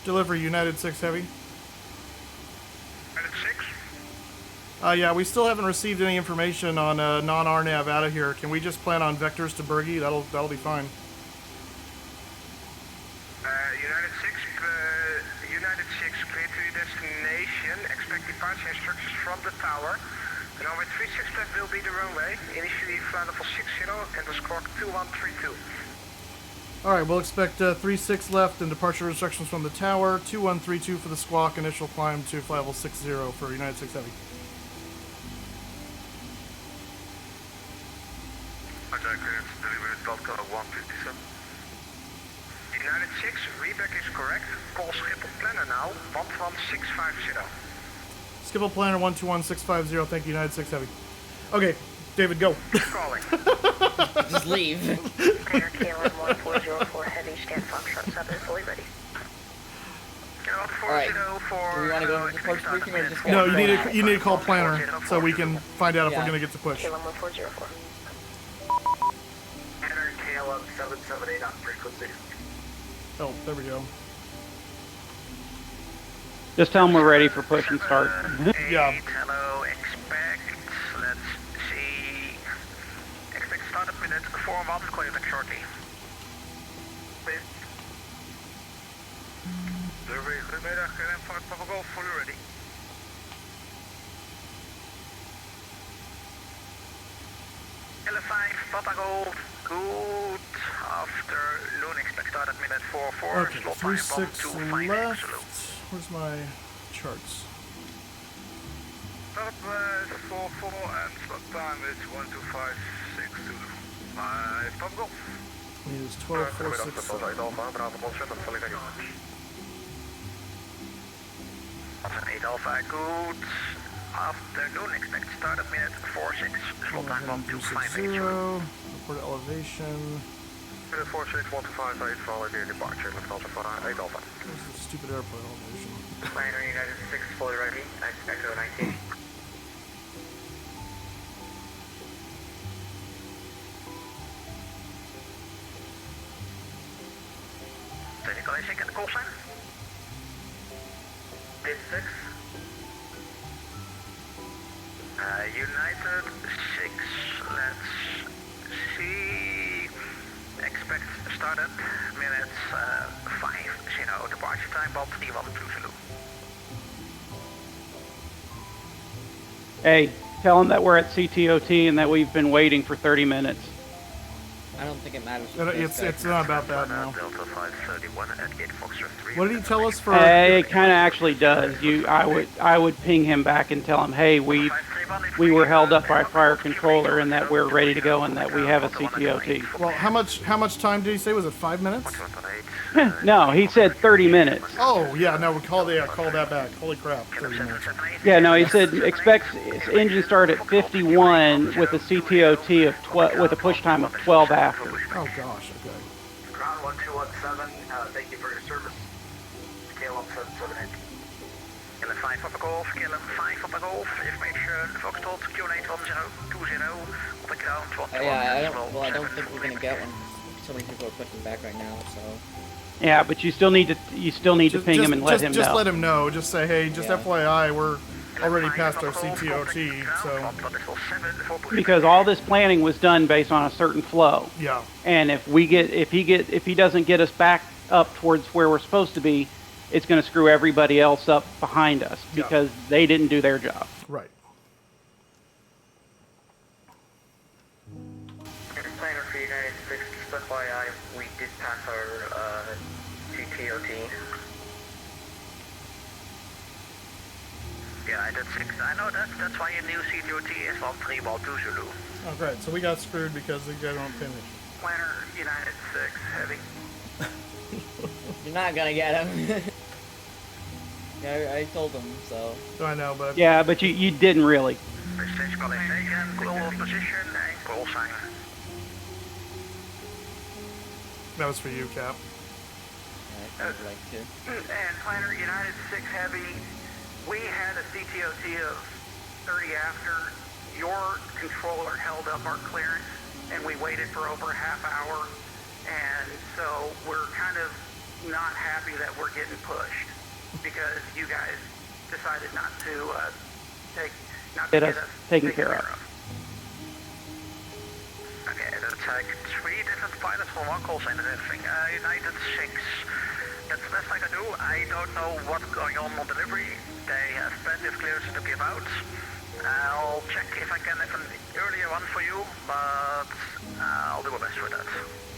Delivery, United 6 Heavy. United 6? Yeah, we still haven't received any information on non-RNAV out of here. Can we just plan on vectors to Bergie? That'll be fine. United 6, clear to your destination. Expect departure instructions from the tower. The runway 36 left will be the runway. Initially flight level 60 and the squawk 2132. Alright, we'll expect 36 left and departure instructions from the tower. 2132 for the squawk. Initial climb to flight level 60 for United 6 Heavy. Hijack clearance, delivery Delta 157. United 6, reback is correct. Call Schiphol planner now, 11650. Schiphol planner 121650. Thank you, United 6 Heavy. Okay, David, go. Calling. Just leave. Planner KLM 1404 Heavy, stand Foxtrot 7, fully ready. Alright. Do we want to go into the parts briefing or just go? No, you need to call planner so we can find out if we're going to get to push. KLM 1404. Enter KLM 778 on frequency. Oh, there we go. Just tell them we're ready for push and start. Yeah. Hello, expect, let's see. Expect startup minute 4-1, call you back shortly. Delivery, goedemiddag, KLM van het Papa Golf, fully ready. L5, Papa Golf, good afternoon, expect start at minute 4-4, Okay, slot 36 time 125, left. absolute. Where's my charts? Start 4-4 and slot time is 125.625, Papa Golf. It is 12.467. After 8 Alpha, good afternoon, expect start at minute 46, slot time 125.8. Report elevation. 46, 125.8, follow the departure, lift also for 8 Alpha. Where's the stupid airport elevation? Planner United 6, fully ready, Echo 19. Technical ASIC and the call sign. Bid 6. United 6, let's see. Expect start at minutes 5-0, departure time, Bob 312 Zulu. Hey, tell them that we're at CTOT and that we've been waiting for 30 minutes. I don't think it matters. It's not about that now. Delta 531 at Gate Foxtrot 3. What did he tell us for? It kind of actually does. I would ping him back and tell him, hey, we were held up by a fire controller and that we're ready to go and that we have a CTOT. Well, how much time did he say? Was it 5 minutes? No, he said 30 minutes. Oh yeah, no, call that back. Holy crap, 30 minutes. Yeah, no, he said expect engine start at 51 with a CTOT of 12 with a push time of 12 after. Oh gosh, okay. Ground 1217, thank you for your service. KLM 778. KLM 5 Papa Golf, KLM 5 Papa Golf, information Foxtrot Q81020 on the ground 1217. I don't think we're gonna get one. So many people are pushing back right now, so. Yeah, but you still need to ping him and let him know. Just let him know. Just say, hey, just Yeah. FYI, we're already past our CTOT, so Because all this planning was done based on a certain flow. yeah. And if he doesn't get us back up towards where we're supposed to be, it's going to screw everybody else up behind us because they didn't do their job. Right. Planner for United 6, just FYI, we did pass our CTOT. United 6, I know that's why your new CTOT is 1312 Zulu. Oh great, so we got screwed because the guy don't finish. Planner United 6, heavy. You're not gonna get him. Yeah, I told him, so. I know, but Yeah, but you didn't really. Stage calling taken, call of position, and call sign. that was for you, Cap. Alright. I would like to. And Planner United 6 Heavy, we had a CTOT of 30 after. Your controller held up our clearance, and we waited for over a half hour, and so we're kind of not happy that we're getting pushed because you guys decided not to Get us taken care of. Okay, that's like 3 different pilots for one call sign and everything. United 6, that's the best I can do. I don't know what's going on delivery. They have plenty of clearances to give out. I'll check if I can have an earlier one for you, but I'll do my best with that.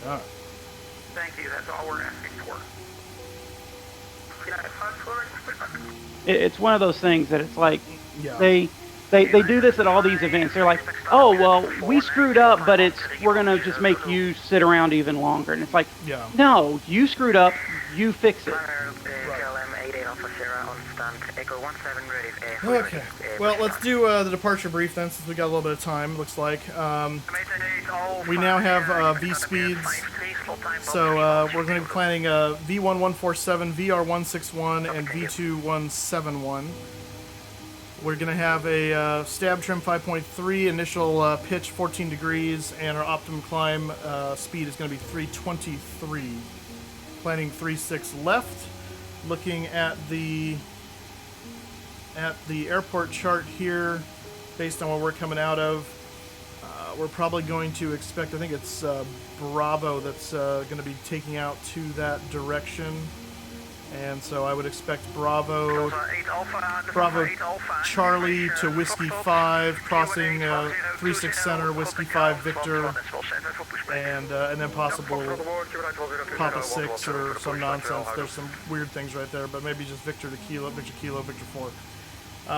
Ah. Thank you, that's all we're asking for. It's one of those things that it's like Yeah. they do this at all these events. They're like, oh well, we screwed up, but we're gonna just make you sit around even longer. And it's like, Yeah. no, you screwed up, you fix it. Okay. Well, let's do the departure brief then, since we got a little bit of time. Looks like we now have V speeds. So we're going to be planning V1147, VR161, and V2171. We're going to have a stab trim 5.3, initial pitch 14 degrees, and our optimum climb speed is going to be 323. Planning 36 left. Looking at the airport chart here, based on where we're coming out of, we're probably going to expect, I think it's Bravo that's going to be taking out to that direction. And so I would expect Bravo Charlie to Whiskey 5, crossing 36 Center, Whiskey 5 Victor, and then possible Papa 6 or some nonsense. There's some weird things right there, but maybe just Victor to Kilo, Victor Kilo, Victor 4.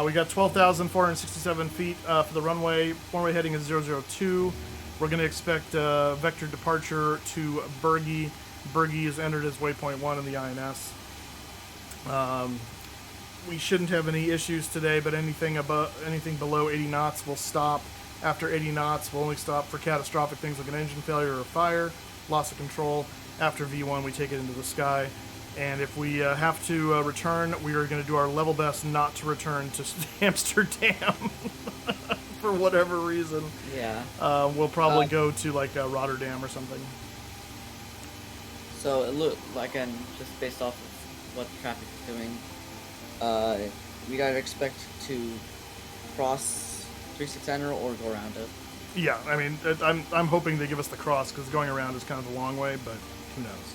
We got 12,467 feet for the runway. Runway heading is 002. We're going to expect vector departure to Bergie. Bergie is entered as waypoint 1 in the INS. We shouldn't have any issues today, but anything below 80 knots will stop. After 80 knots, we'll only stop for catastrophic things like an engine failure or fire, loss of control. After V1, we take it into the sky. And if we have to return, we are going to do our level best not to return to Amsterdam for whatever reason. Yeah. We'll probably go to like Rotterdam or something. So it looked like, and just based off of what the traffic is doing, we'd either expect to cross 36 Center or go around it. Yeah, I mean, I'm hoping they give us the cross because going around is kind of a long way, but who knows?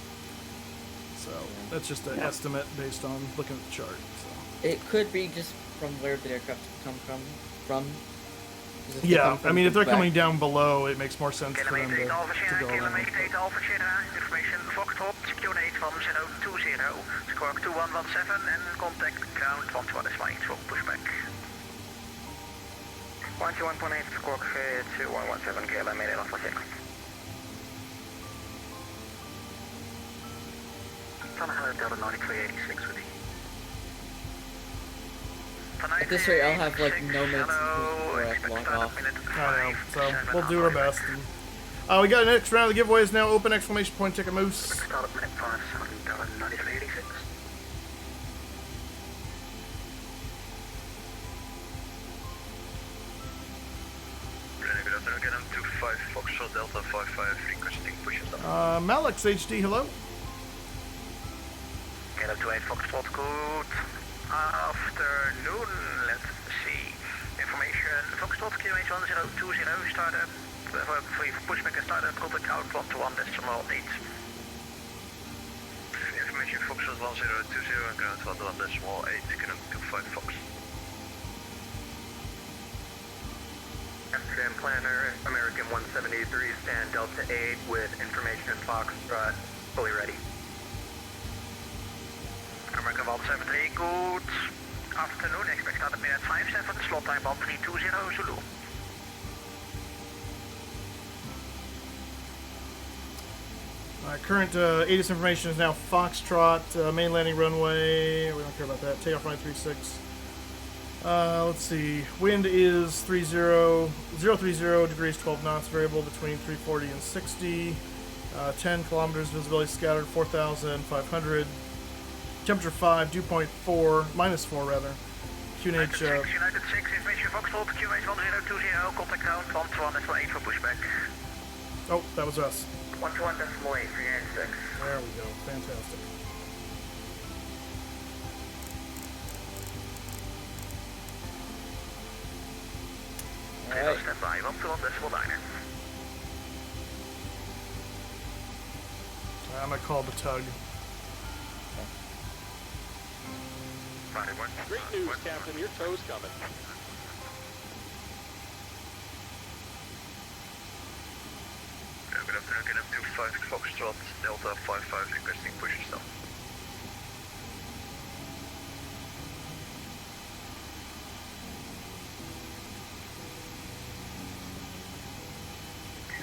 So that's just an estimate based on looking at the chart. So. It could be just from where the aircraft come from. Yeah, I mean, if they're coming down below, it makes more sense for them to go around. Information Foxtrot, Q8 from 020, squawk 2117, and contact ground 11 is flight for pushback. 121.8, squawk 2117, KLM 8 Alpha 6. Delta 9386 with you. At this rate, I'll have like no minutes before I have to log off. I know, so we'll do our best. And, we got an next round of the giveaways now. Open exclamation point, take a moose. Start at minute 5, 7, Delta 9386. Good afternoon, get them 25 Foxtrot Delta 55 requesting pushes up. Malix HD, hello. Get up to 8 Foxtrot, good afternoon, let's see. Information, Foxtrot, QH1020, start up, for pushback and start up, contact count 121, decimal 8. Information, Foxtrot 1020 and ground 121, decimal 8, get them 25 Fox. Amsterdam Planner, American 173, stand Delta 8 with information Foxtrot, fully ready. American 173, good afternoon, expect start at minute 57, slot time 1320, Zulu. Current ATIS information is now Foxtrot, main landing runway, we don't care about that, takeoff runway 36. Let's see, wind is 030 degrees 12 knots, variable between 340 and 60, 10 kilometers, visibility scattered 4,500, Temperature 5, dew point 4, minus 4 rather. QNH, United 6, information Foxtrot, QH 1020, contact ground, 121.8 for pushback. oh, that was us. 121.8 for United 6. There we go, fantastic. Alright. Stand by, 121.9. I'm gonna call the tug. Great news, Captain. Your tow's coming. Good afternoon, get up to 5 Foxtrot, Delta 55, requesting push stop.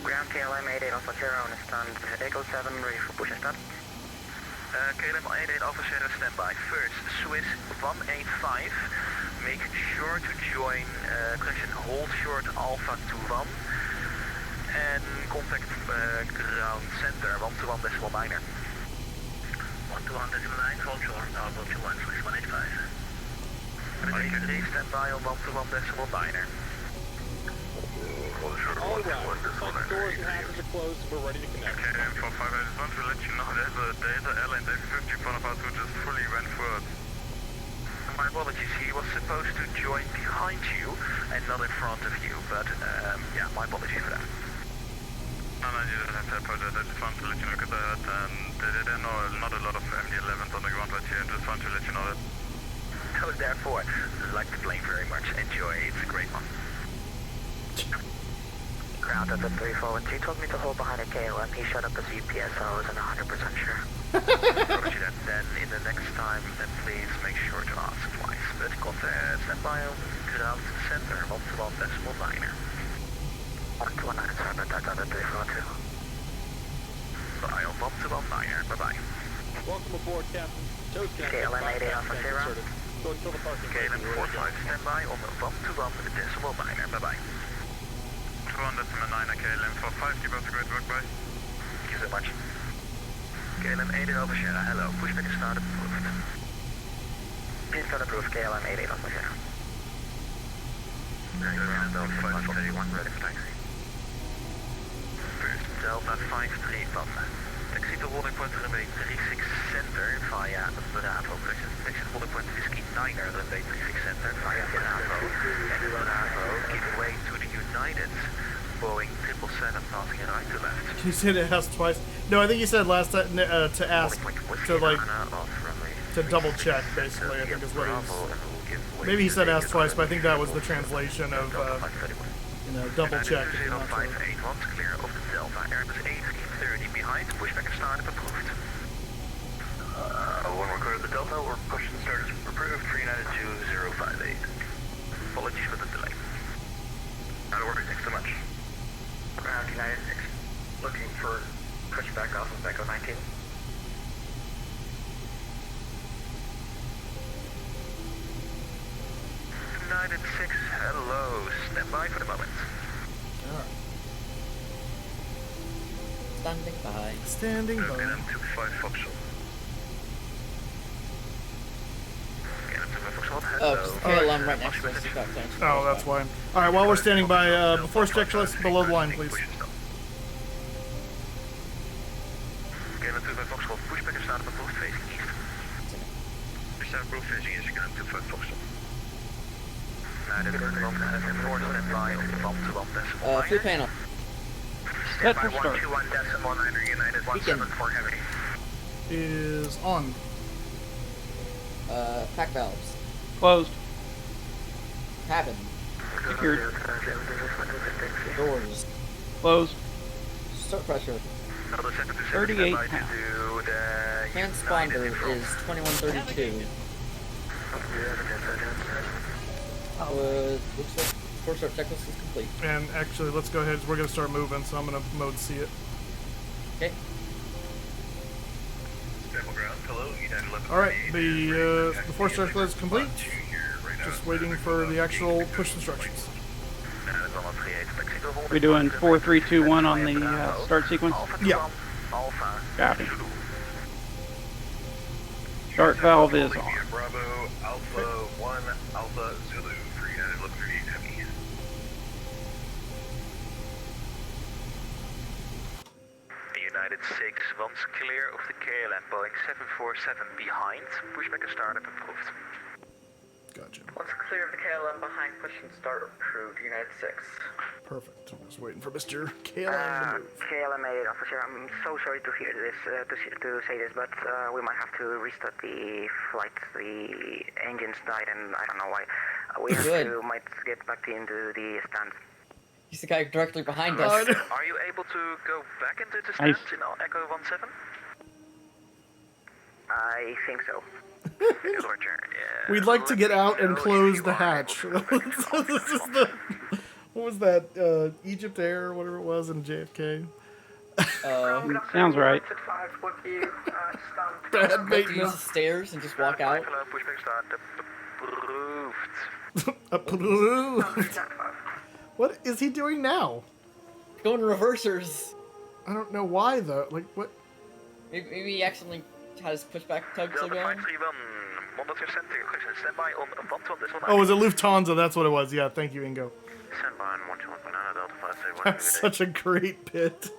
Ground KLM 88 Alpha Sierra on stand Echo 7, ready for push and start. KLM 88 Alpha Sierra standby. First, Swiss 185. Make sure to join connection hold short Alpha 21. And contact ground center 121.9. 121.9, hold short Alpha 21, Swiss 185. Ready, standby on 121.9. All right. Like the doors and hatches are closed. We're ready to connect. Okay, for 5, I just want to let you know there's a Delta Airlines A50 in front of us who just fully went forward. My apologies, he was supposed to join behind you and not in front of you, but yeah, my apologies for that. No, you don't have to apologize. I just want to let you know because I heard there are not a lot of MD-11s on the ground right here. I just want to let you know that. So therefore, like the plane very much. Enjoy, it's a great one. Ground at the 341. He told me to hold behind a KLM. He shut up his UPS, so I wasn't 100% sure. Roger that. Then in the next time, then please make sure to ask twice. But contact standby on ground center 121.9. 121.9, sorry about that, other 342. Bye on 121.9, bye-bye. Welcome aboard, Captain. Tow's connected. KLM 88 Alpha Sierra. Go until the parking lot. KLM 45 standby on 121.9, bye-bye. 121.9, KLM 45, keep up the great work, bye. Thank you so much. KLM 88 Alpha Sierra, hello. Pushback is start approved. Please start approved, KLM 88 Alpha Sierra. Ground Delta 531, ready for taxi. First Delta 531. Taxi to holding point runway 36 center via Bravo. Taxi to holding point Whiskey 9er, runway 36 center via Bravo. And Bravo, giving way to the United Boeing 777 passing right to left. You said it has twice. No, I think you said last time to ask, to like, to double check, basically, I think is what he's... Maybe he said ask twice, but I think that was the translation of, you know, double check. If you're not sure. 058 clear of the Delta, Airbus 1830 behind, pushback is started approved. When we're clear of the Delta, we're pushing starters approved for United 2058. Apologies for the delay. Not a worry, thanks so much. Ground United 6, looking for pushback off of Echo 19. United 6, hello, stand by for the moment. Standing by. Standing by. KLM 25 Foxtrot. Oh, KLM right next to us. Got clearance. Oh, that's why. Alright, while we're standing by, before checklist, below the line, please. KLM 25 Foxtrot, pushback is started approved, facing east. Stand approved facing east, KLM 25 Foxtrot. United 1 has enforced standby on 121.9. Free panel. Set for start. 121.9, United 17 for heavy. Is on. Pack valves. Closed. Cabin. Secured. Doors. Closed. Start pressure. 38 pounds. Transponder is 2132. Looks like first start checklist is complete. And actually, let's go ahead. We're going to start moving, so I'm going to mode see it. Okay. Stable ground, hello, United 11. Alright, the force checklist is complete. Just waiting for the actual push instructions. We doing 4, 3, 2, 1 on the start sequence? Yeah. Copy. start valve is on. Bravo, Alpha 1, Alpha Zulu for United 1138 Heavy. United 6, once clear of the KLM Boeing 747 behind, pushback and startup approved. Gotcha. Once clear of the KLM behind, push and start approved. United 6. Perfect. I was waiting for Mr. KLM to move. KLM officer, I'm so sorry to hear this, to say this, but we might have to restart the flight. The engines died, and I don't know why. We might get back into the stand. He's the guy directly behind us. Are you able to go back into the stand in Echo 17? I think so. We'd like to get out and close the hatch. This is the... What was that? Egypt Air or whatever it was in JFK? Sounds right. Bad Use the maintenance. stairs and just walk out. Pushback start approved. Approved. What is he doing now? Going reversers. I don't know why though. Like what? Maybe he accidentally had his pushback tug still Delta going. 531, 100% standby on 121. Oh, was it Lufthansa? That's what it was. Yeah, thank you, Ingo. Standby on 121, Delta 531. That's such a great bit. To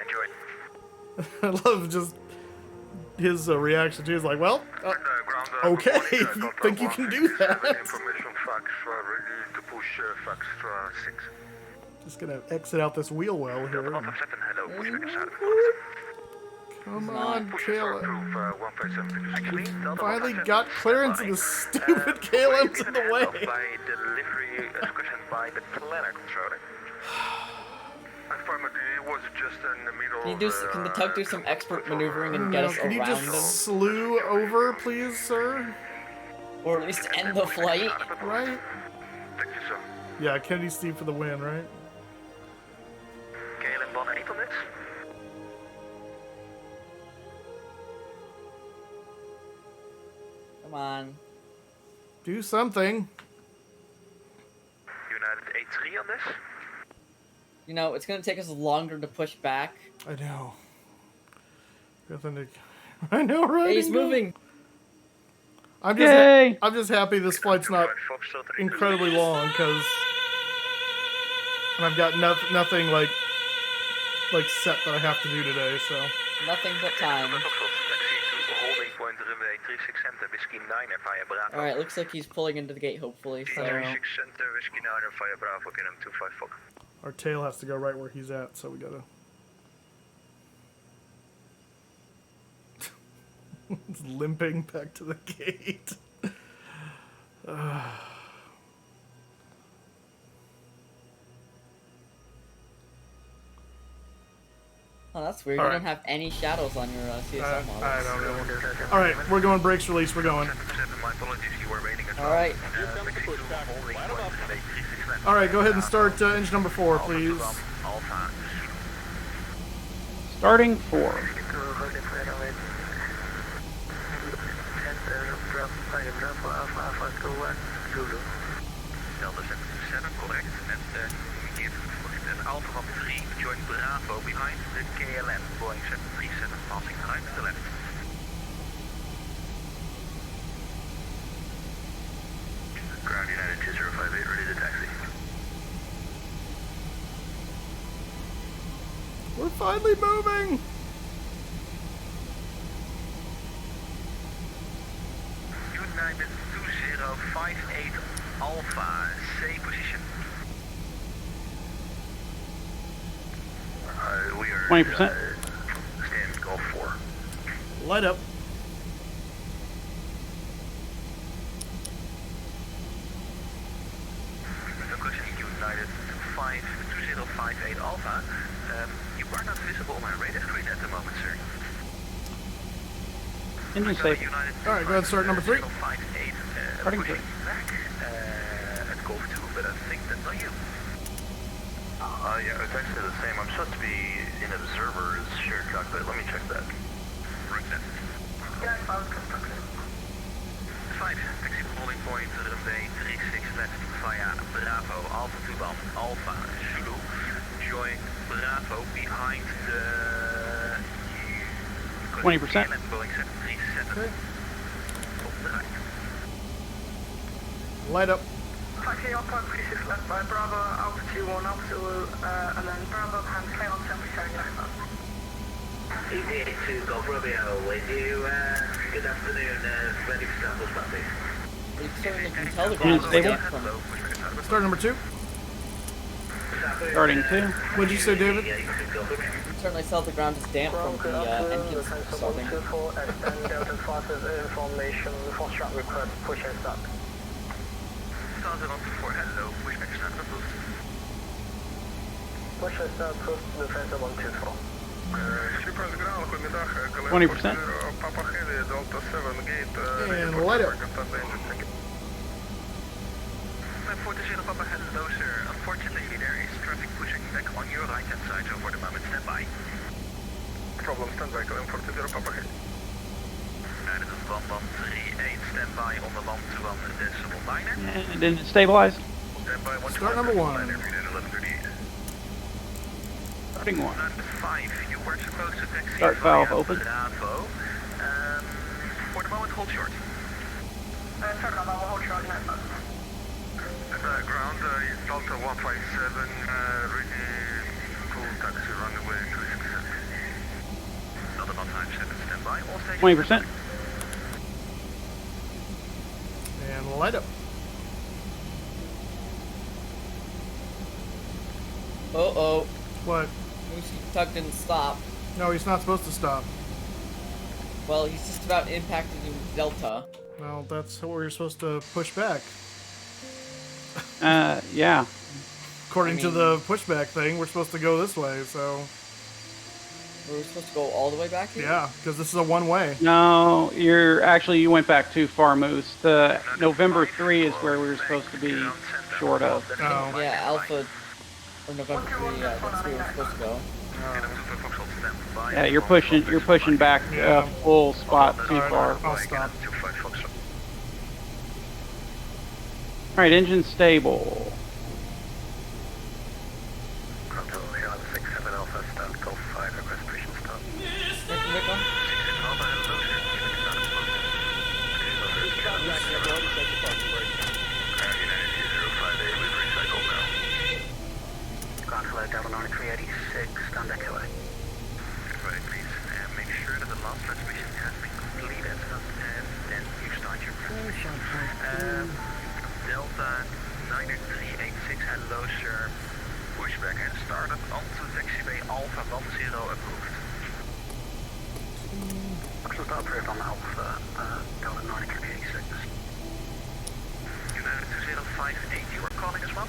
enjoy. I love just his reaction to it. He's like, well, okay, if you think you can do that. Information fax ready to push fax 6. Just gonna exit out this wheel well here. Delta 157, hello, pushback and startup. Come on, KLM. 157. Finally got clearance and the stupid KLM's in the way. By delivery discussion by the planner controller. Affirmative, it was just in the middle Can the tug do some expert maneuvering and get us Can you around just him? slew over, please, sir? Or at least end the flight? Right? Thank you, sir. Yeah, Kennedy Steve for the win, right? KLM Bonn 8 on this. Come on. Do something. United 83 on this. You know, it's gonna take us longer to push back. I know. Nothing to... I know, right? Hey, he's moving! I'm Yay! I'm just happy this flight's not incredibly long, because... And I've got nothing, like set that I have to do today, so... Nothing but time. Alright, looks like he's pulling into the gate, hopefully, so... Our tail has to go right where he's at, so we gotta... It's limping back to the gate. Oh, that's weird. All You right. don't have any shadows on your CSL model. I don't know. Alright, we're going brakes release, we're going. Alright. Here comes the pushback. Line 'em up. Alright, go ahead and start engine number 4, please. Starting 4. Delta 727, correct. And give Alpha 3, join Bravo behind the KLM, Boeing 737, passing right to the left. Ground United 2058, ready to taxi. We're finally moving! United 2058 Alpha, say position. We are 20%. stand Gulf 4. Light up. Conclusion United 2058 Alpha. You are not visible on my radar screen at the moment, sir. Engine safe. Alright, go ahead and start number 3. Starting 3. Back at Golf 2, but I think that's not you. Yeah, it's actually the same. I'm supposed to be in observer's shared cockpit. Let me check that. Right then. Flight, taxi holding point, runway 36 left via Bravo, Alpha 2 Bam, Alpha Zulu. Join Bravo behind the... 20%. Boeing 737. Okay. Light up. Taxi up on 36 left by Bravo, Alpha 21, Alpha Zulu, and then Bravo and stay on 70 showing left. ETA2 Golf Romeo with you. Good afternoon. Ready for sample start, please. You can tell the ground is Stable. damp from. Start number 2. Starting 2. What'd you say, David? You can certainly tell the ground is damp from the engines starting. Extend Delta Forces information, full start request, push and start. Started on 4, hello, pushback start, approved. Push and start, approved, defense 124. 20%. And light up. 40 Papa, hello sir. Unfortunately there is traffic pushing back on your right hand side, so for the moment stand by. Problem, stand by, 40 Papa. And it is 1138, stand by on the 121.9. And then stabilize. Stand by 121. Start number 1. 1138. Starting 1. 5, you were supposed to taxi Start valve open. Bravo. For the moment hold short. Start Bravo, hold short, Ground, Delta 157, ready full taxi runway 367. Delta 157, stand by, all stations. 20%. And light up. Uh-oh. What? Moosey Tug didn't stop. No, he's not supposed to stop. Well, he's just about impacted in Delta. Well, that's what we're supposed to push back. Yeah. According to the pushback thing, we're supposed to go this way, so... We're supposed to go all the way back here? Yeah, because this is a one-way. No, you went back too far, Moose. The November 3 is where we were supposed to be short of. Oh. Yeah, Alpha, or November 3, yeah, that's where we're supposed to go. Yeah, you're pushing back a full spot too far. I'll stop. All right, engine stable. Control 067 Alpha, start Golf 5, request push and start. Control Delta 9386, stand echo. Everybody please, make sure that the last transmission has been completed, and then you start your transmission. Delta 9386, hello sir. Pushback and startup onto taxiway Alpha 10 approved. Actual start approved on Alpha, Delta 9386. United 2058, you are calling as well?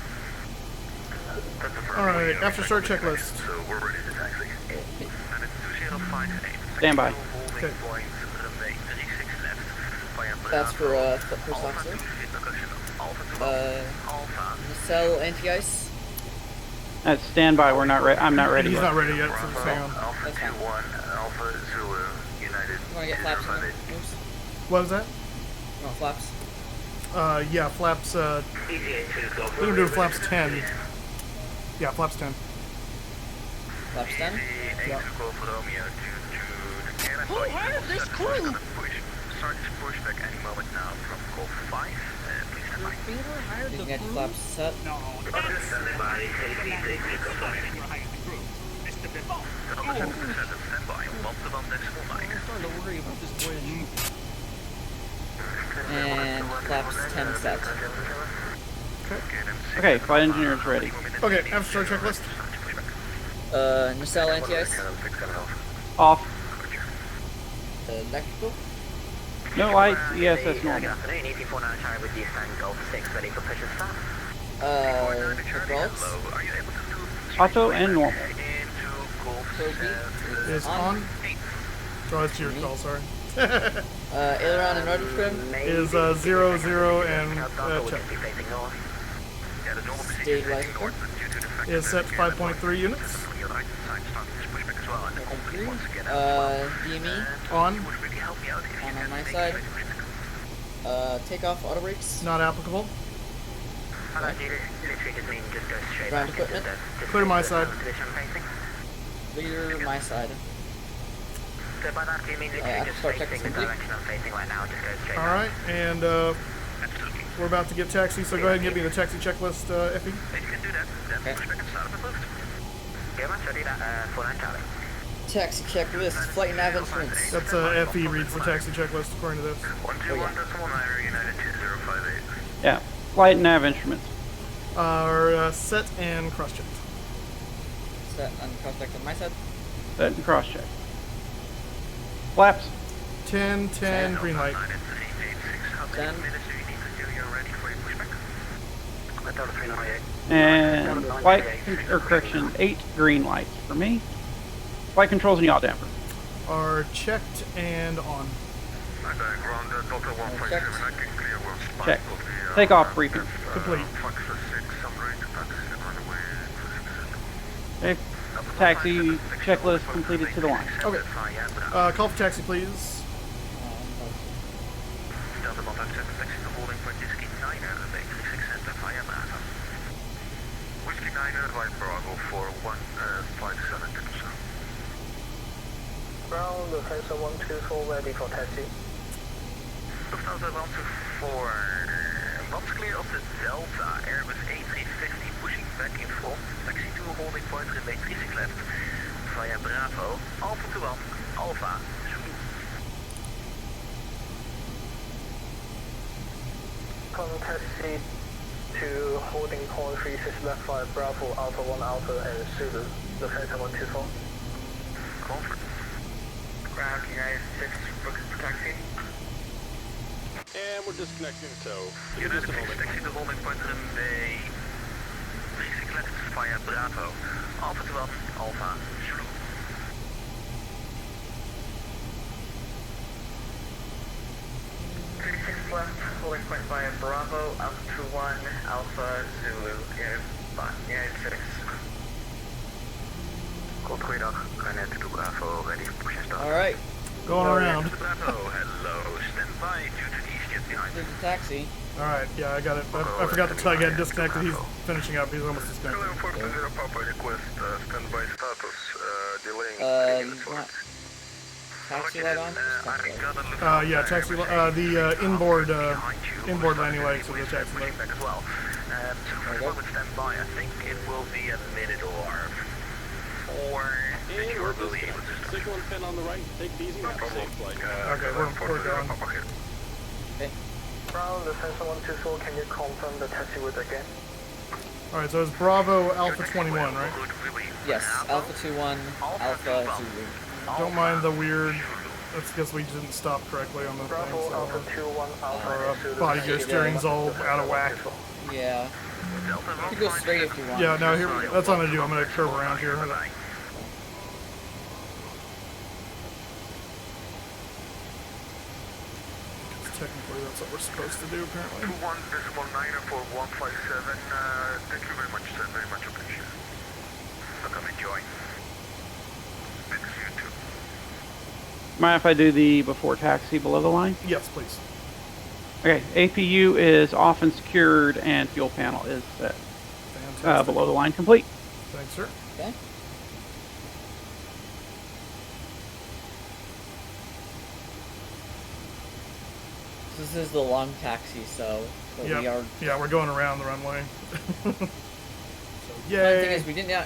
Alright, after start checklist. So we're ready to taxi. United 2058. Stand by. Okay. Point, runway 36 left. Via That's for, Bravo, first Alpha officer. 2 location Alpha 12. Alpha. Nacelle anti-ice. Stand by. I'm not ready He's yet. not ready yet, so just hang on. Alpha That's fine. 21, Alpha Zulu, United. You wanna get flaps in there, Moose? What was that? You want flaps? Yeah, flaps, we can do flaps 10. Yeah, flaps 10. Flaps 10? Yeah. Who hired this crew? Start this pushback any moment now from Golf 5. Please stand by. You can get flaps set. Stand by. Stand by. 121.9. And flaps 10 set. Okay, flight engineer is ready. Okay, after start checklist. Nacelle anti-ice. Off. Electrical. No lights. Yes, that's normal. Hydraulics. Auto and normal. Is on. Oh, that's your call, sorry. Aileron and rudder trim. Is 0, 0, and check. Stabilizer. Is set 5.3 units. DME. On. On my side. Takeoff auto brakes. Not applicable. Ground equipment. Clear my side. Clear my side. After start checklist complete. Alright, and Absolutely. We're about to get taxi, so go ahead and give me the taxi checklist, Effie. If you can do that, then Okay. pushback and start up boost. Okay, man, ready for Charlie. Taxi checklist, flight nav instruments. That's Effie reads the taxi checklist according to this. 121.19 United 2058. Yeah. Flight and nav instruments. Set and cross checked. Set on prospect on my side. Set and cross check. Flaps. 10, green light. 10. Minutes do you need until you're ready for your pushback? Let out 398. And flight, or correction, 8 green lights for me. Flight controls and yaw damper. Are checked and on. Ground Delta 157, I can clear one spot. Check. Takeoff briefing. Complete. Fox 6, some range attacks and runway 267. Okay. Taxi checklist completed to the line. Okay. Call for taxi, please. Delta 157, taxi to holding point Whiskey 9er, Bay 36 Center via Bravo. Whiskey 9er via Bravo for 157 to the south. Ground Lufthansa 124 ready for taxi. Lufthansa 124, once clear of the Delta, Airbus A350 pushing back in front, taxi to a holding point, runway 36 left, via Bravo, Alpha to 1, Alpha, Zulu. Come taxi to holding point 36 left via Bravo, Alpha 1 Alpha and Zulu. Lufthansa 124. Comfort. Ground United 6 booked for taxi. And we're disconnecting, so give United us a 6, moment. taxi to holding point, runway 36 left, via Bravo, Alpha to 1, Alpha, Zulu. Left, holding point via Bravo, Alpha 21, Alpha, Zulu, United 6. Goed, goeiedag. Net to Bravo, ready for push and start. Alright, Going around. Bravo, hello, stand by due to these jet behind. did the taxi. Alright, yeah, I got it. I forgot to tell you I got disconnected. He's finishing up. He's almost disconnected. Hello, 420 Papa, request standby status, delaying 3 minutes for Not taxi light on? Yeah, taxi. The inboard landing lights of the taxi light. Back as well. So There we go. with standby, I think it will be a minute or 4 that And you we're will be able to disconnected. start. Signal and pin on the right. Take it easy. Have a safe flight. Okay, we're going. Okay. Ground Lufthansa 124, can you confirm the taxi route again? Alright, so it's Bravo Alpha 21, right? Yes, Alpha 21, Alpha Zulu. Don't mind the weird. That's because we didn't stop correctly on the thing. Bravo, Alpha So 21, Alpha our and Zulu. body gear steering's all out of whack. Yeah. You can go straight if you want. Yeah, no, here. That's what I'm gonna do. I'm gonna curve around here. Technically, that's what we're supposed to do, apparently. 21.9 for 157. Thank you very much, sir. Very much appreciated. Welcome, enjoy. Good to see you too. Mind if I do the before taxi below the line? Yes, please. Okay, APU is off and secured, and fuel panel is set. Fantastic. Below the line complete. Thanks, sir. Okay. This is the long taxi, so but we are. Yeah, we're going around the runway. So, The yay. only thing is, we did not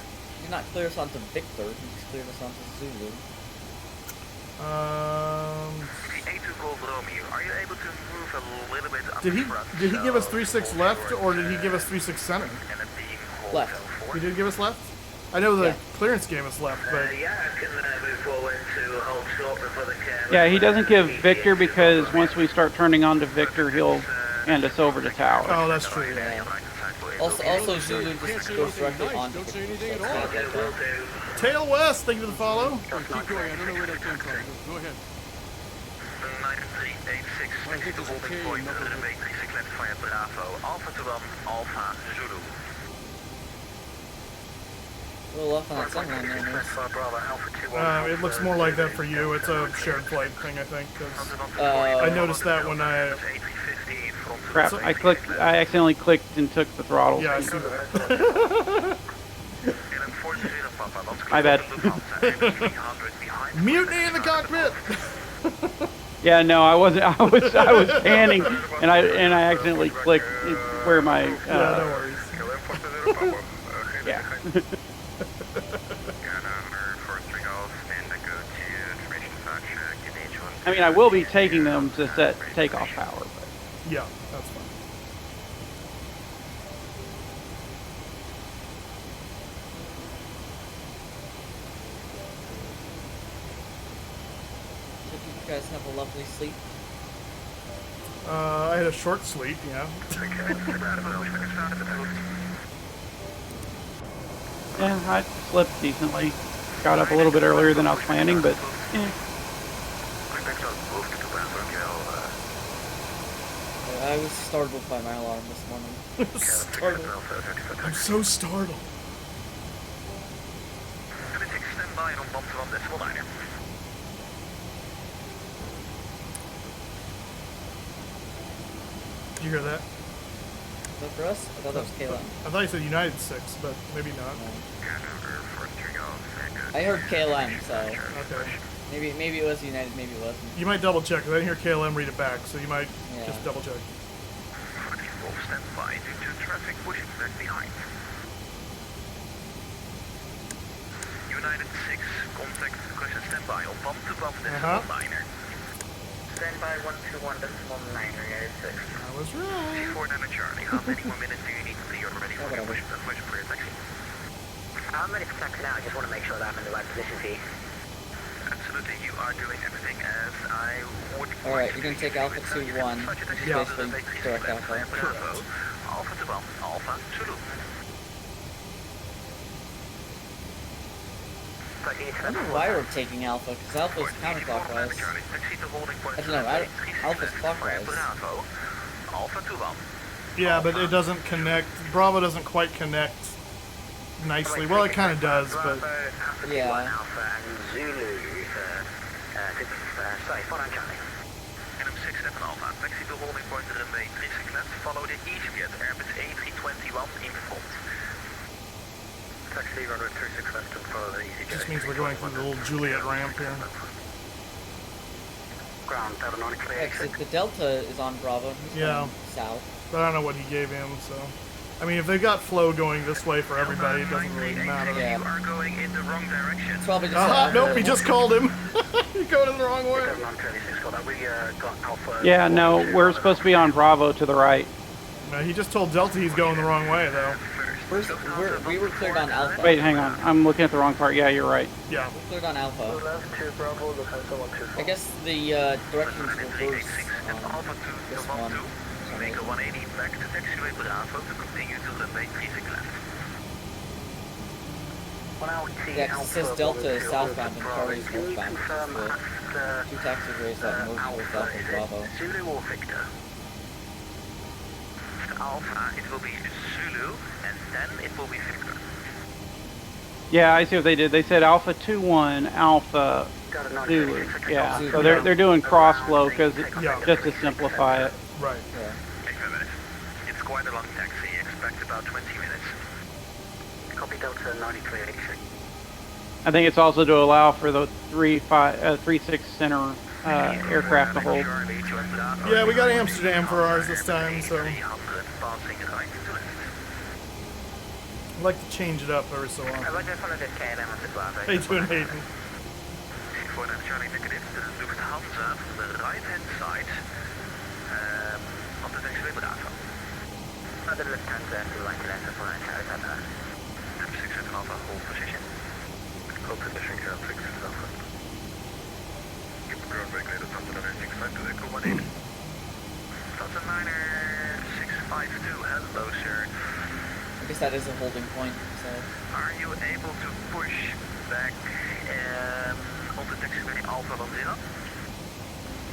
clear us onto Victor. We just cleared us onto Zulu. A2 Golf Romeo, are you able to move a little bit up Did he front? did he give us so 3-6 left, or did he give us 3-6 center? And it being hold Left. L4? He did give us left. I know the Yeah. clearance gave us left, but Yeah, I can move forward to hold short before the camera. Yeah, he doesn't give Victor because once we start turning on to Victor, he'll hand us over to tower. oh, that's true. Yeah. Also Zulu just goes directly onto Don't say Victor. anything at So all. it's not like that. Tail west. Thank you for the follow. Keep going. I don't know where that came from. Go ahead. 9386, I think to it's holding okay, point, knuckle. runway 36 left via Bravo, Alpha to 1, Alpha, Zulu. A little off on that second line there, man. Bravo, Alpha 21. It looks more like that for you. It's a shared flight thing, I think. 'Cause I I noticed that when I. A350 front to Crap, I accidentally clicked and took the throttle. Yeah, I see that. My bad. Mutiny in the cockpit. Yeah, no, I wasn't. I was panning, and I accidentally clicked where my. Yeah, no worries. Yeah. I mean, I will be taking them to set takeoff power, but. Yeah, that's fine. Did you guys have a lovely sleep? I had a short sleep, yeah. Yeah, I slept decently. Got up a little bit earlier than I was planning, but. I was startled by my alarm this morning. Startled. I'm so startled. Did you hear that? Is that for us? I thought that was KLM. I thought you said United 6, but maybe not. I heard KLM, so Okay. maybe it was United, maybe it wasn't. You might double check, because I didn't hear KLM read it back, so you might Yeah. just double check. Stand by due to traffic pushing back behind. United 6, contact question standby on 121.9er. Standby 121.9, United 6. I was right. C4 Charlie, how many more minutes do you need until you're ready for the push for your taxi? I'm ready for taxi now. I just want to make sure that I'm in the right position for you. Absolutely, you are doing everything as I would. Alright, you're gonna take Alpha 2-1, Yeah. basically direct Alpha. Bravo, Alpha to 1, Alpha, Zulu. I don't know why we're taking Alpha, because Alpha is counterclockwise. I don't know, Alpha's clockwise. Bravo, Alpha to 1. Yeah, but it doesn't connect. Bravo doesn't quite connect nicely. Well, it kind of does, but Yeah. Alpha and Zulu. Sorry, 4 Charlie. NM67 Alpha, taxi to holding point runway 36 left, follow the EasyJet Airbus A321 in front. Taxi runway 36 left and follow the EasyJet. just means we're going through the little Juliet ramp here. Ground, Delta 9 clear. Exit, the Delta is on Bravo, he's Yeah. going south. But I don't know what he gave him, so. I mean, if they've got flow going this way for everybody, it doesn't really matter. Yeah. You are going in the wrong direction. It's probably just Uh-huh, Alpha. nope, he just called him. You're going in the wrong way. Delta 9 36, got that. We got Alpha. Yeah, no, we're supposed to be on Bravo to the right. No, he just told Delta he's going the wrong way, though. We were cleared on Alpha. Wait, hang on. I'm looking at the wrong part. Yeah, you're right. Yeah. We're cleared on Alpha. Left to Bravo, look at someone to. I guess the directions reverse Alpha on to this the one. 12, make a 180 back to taxiway Bravo to continue to runway 36 left. Yeah, 'cause it says Delta is southbound and Charlie's northbound. The two taxiways that move towards Alpha and Bravo. Zulu or Victor? Alpha, it will be Zulu, and then it will be Victor. Yeah, I see what they did. They said Alpha 2-1, Alpha Zulu. Yeah, so they're doing cross flow because just to simplify it. Right. Yeah. It's quite a long taxi, expect about 20 minutes. Copy Delta 93 86. I think it's also to allow for the 3-6 center aircraft to hold. Yeah, we got Amsterdam for ours this time, so I like to change it up every so often. I just want to get KLM on the Bravo. How you doing, Hayden? For Charlie negative, the Lufthansa from the right hand side of the taxiway Bravo. Other Lufthansa to the right left of 4 Charlie Papa. M6 Alpha, hold position. Hold position, ground 6 Alpha. Keep ground regulated from the 65 to Echo 18. Delta 9er 652, hello sir. I guess that is a holding point, so. Are you able to push back on the taxiway Alpha 10?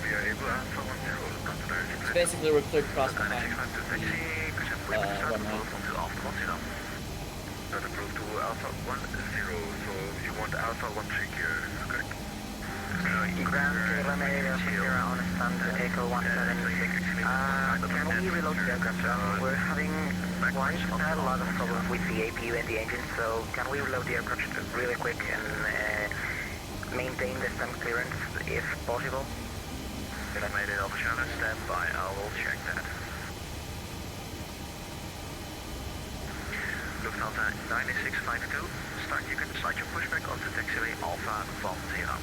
We are able Alpha 10. So basically we're cleared across behind runway. runway. That approved to Alpha 10, so you want Alpha 13 here, correct? Ground KLM area 0 on a standard Echo 176. Can we reload the aircraft? We're having quite a lot of problems with the APU and the engine, so can we reload the aircraft really quick and maintain the stem clearance if possible? Mayday Oceanic, stand by, I will check that. Lufthansa 9652, you can start your pushback onto taxiway Alpha van 0.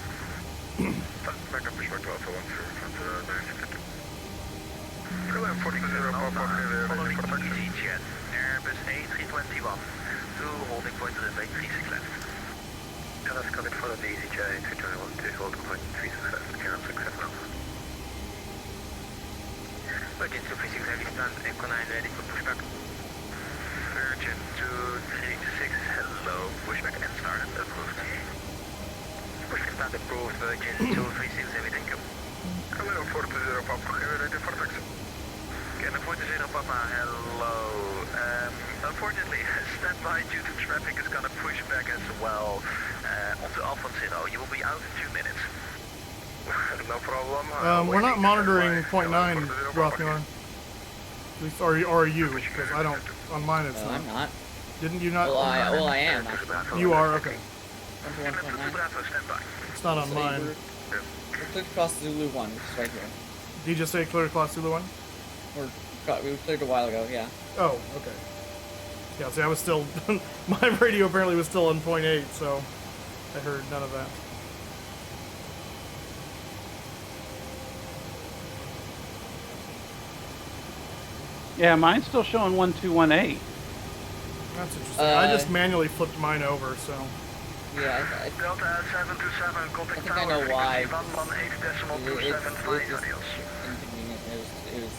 Back up pushback to Alpha 10 from the 9652. Hello, 40 following EasyJet, Airbus A321, to holding point runway 36 left. And that's coming for the EasyJet A321 to holding point 36 left, clear up 67 now. Virgin 236 heavy stand, Echo 9 ready for pushback. Virgin 236, hello, pushback and start approved. Pushback start approved, Virgin 236 heavy, thank you. Hello, 420 Papa, ready for taxi. Canada 420 Papa, hello. Unfortunately, standby due to traffic is gonna push back as well onto Alpha 0. You will be out in 2 minutes. No problem. We're not monitoring point 9, Rothmiller. At least, or are you? Because I don't. On mine, it's not. I'm not. Didn't you not? Well, I am. Actually. You are okay. 1.9. Standby. It's not on mine. We're cleared across Zulu 1, which is right here. Did you just say clear across Zulu 1? We were cleared a while ago, yeah. Oh, okay. Yeah, see, I was still. My radio apparently was still on point 8, so I heard none of that. Yeah, mine's still showing 1218. That's interesting. I just manually flipped mine over, so. Yeah, Delta 727, contact I think I know tower, why. frequency 118.275 It's adios. inconvenient. It was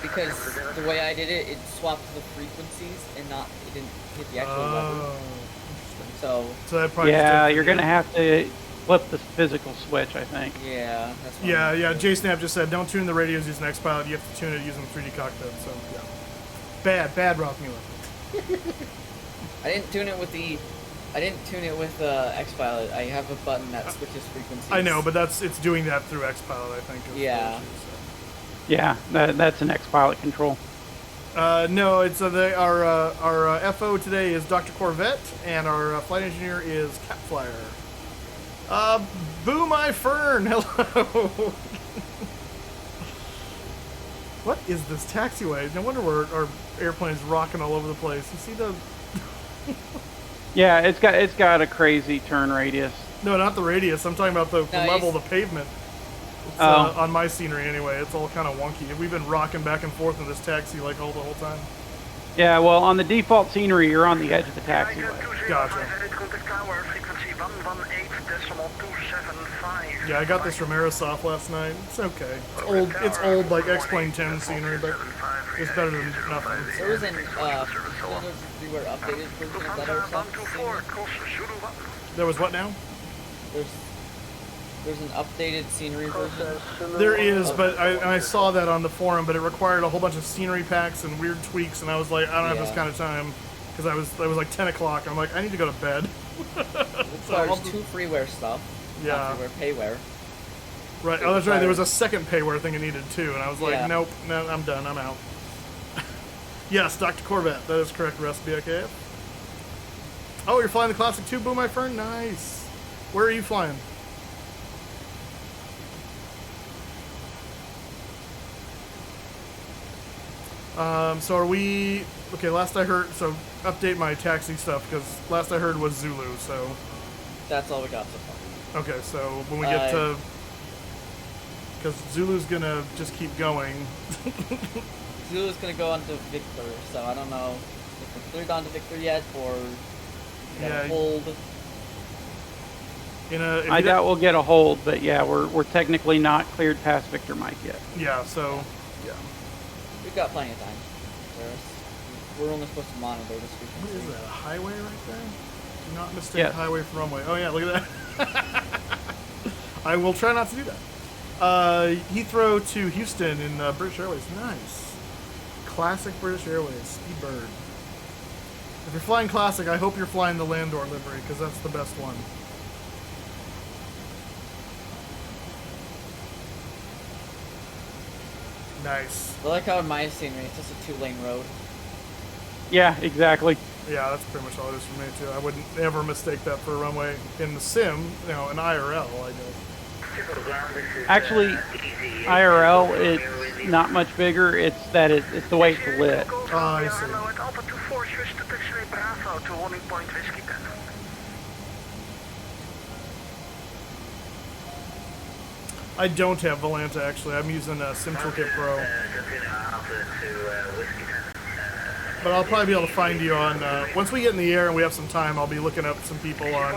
because the way I did it, it swapped the frequencies and it didn't hit the actual level. Interesting. So that probably Yeah, you're gonna have to flip the physical switch, I think. yeah, that's what Yeah. JSnap just said don't tune the radios using XPilot. You have to tune it using 3D Cockpit. So yeah, bad Rothmiller. I didn't tune it with XPilot. I have a button that switches frequencies. I know, but it's doing that through XPilot, I think. Yeah. Yeah, that's an X-Pilot control. No, it's our FO today is Dr. Corvette, and our flight engineer is Catflyer. Boo my fern! Hello! What is this taxiway? No wonder our airplane's rocking all over the place. You see the... Yeah, it's got a crazy turn radius. No, not the radius. I'm talking about the level of the pavement. It's, on my scenery anyway. It's all kind of wonky. We've been rocking back and forth in this taxi like the whole time. Yeah, well, on the default scenery, you're on the edge of the taxiway. Gotcha. Yeah, I got this from Aerosoft last night. It's okay. It's old like X-Plane 10 scenery, but it's better than nothing. There was an freeware updated version of that Aerosoft. There was what now? There's an updated scenery version. There is, but I saw that on the forum, but it required a whole bunch of scenery packs and weird tweaks, and I was like, I don't have this kind of time, because it was like 10 o'clock. I'm like, I need to go to bed. There's two freeware stuff. Yeah. Not freeware, payware. Right. Oh, that's right. There was a second payware thing it needed too, and I was like, nope, no, I'm done. I'm out. Yes, Dr. Corvette. That is correct, Recipe AKF. Oh, you're flying the Classic 2, Boo, my friend? Nice. Where are you flying? So are we... Okay, last I heard... So, update my taxi stuff, because last I heard was Zulu, so... That's all we got so far. Okay, so when we get to... Because Zulu's gonna just keep going. Zulu's gonna go on to Victor, so I don't know if we're cleared on to Victor yet, or hold. I doubt we'll get a hold, but yeah, we're technically not cleared past Victor Mike yet. Yeah, so... Yeah. We've got plenty of time. We're only supposed to monitor this frequency. What is that, a highway right there? Do not mistake highway for runway. Oh yeah, look at that. I will try not to do that. Heathrow to Houston in British Airways. Nice. Classic British Airways. Bird. If you're flying Classic, I hope you're flying the Landor livery, because that's the best one. Nice. I like how in my scenery it's just a 2-lane road. Yeah, exactly. Yeah, that's pretty much all it is for me too. I wouldn't ever mistake that for a runway in the sim. You know, in IRL, I guess. Actually, IRL, it's not much bigger. It's that it's the way it's lit. Oh, I see. Hello, at Alpha 24, switch to taxiway Bravo to holding point Whiskey 10. I don't have Volanta actually. I'm using Sim Toolkit Pro. But I'll probably be able to find you on once we get in the air and we have some time. I'll be looking up some people on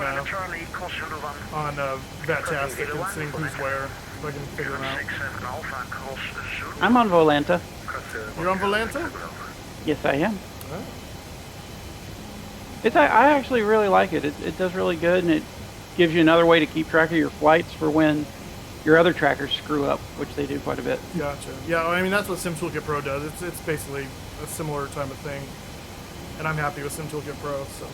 VATSIM and seeing who's where, if I can figure them out. I'm on Volanta. You're on Volanta? Yes, I am. Oh. I actually really like it. It does really good, and it gives you another way to keep track of your flights for when your other trackers screw up, which they do quite a bit. Gotcha. Yeah, I mean that's what Sim Toolkit Pro does. It's basically a similar type of thing, and I'm happy with Sim Toolkit Pro. So.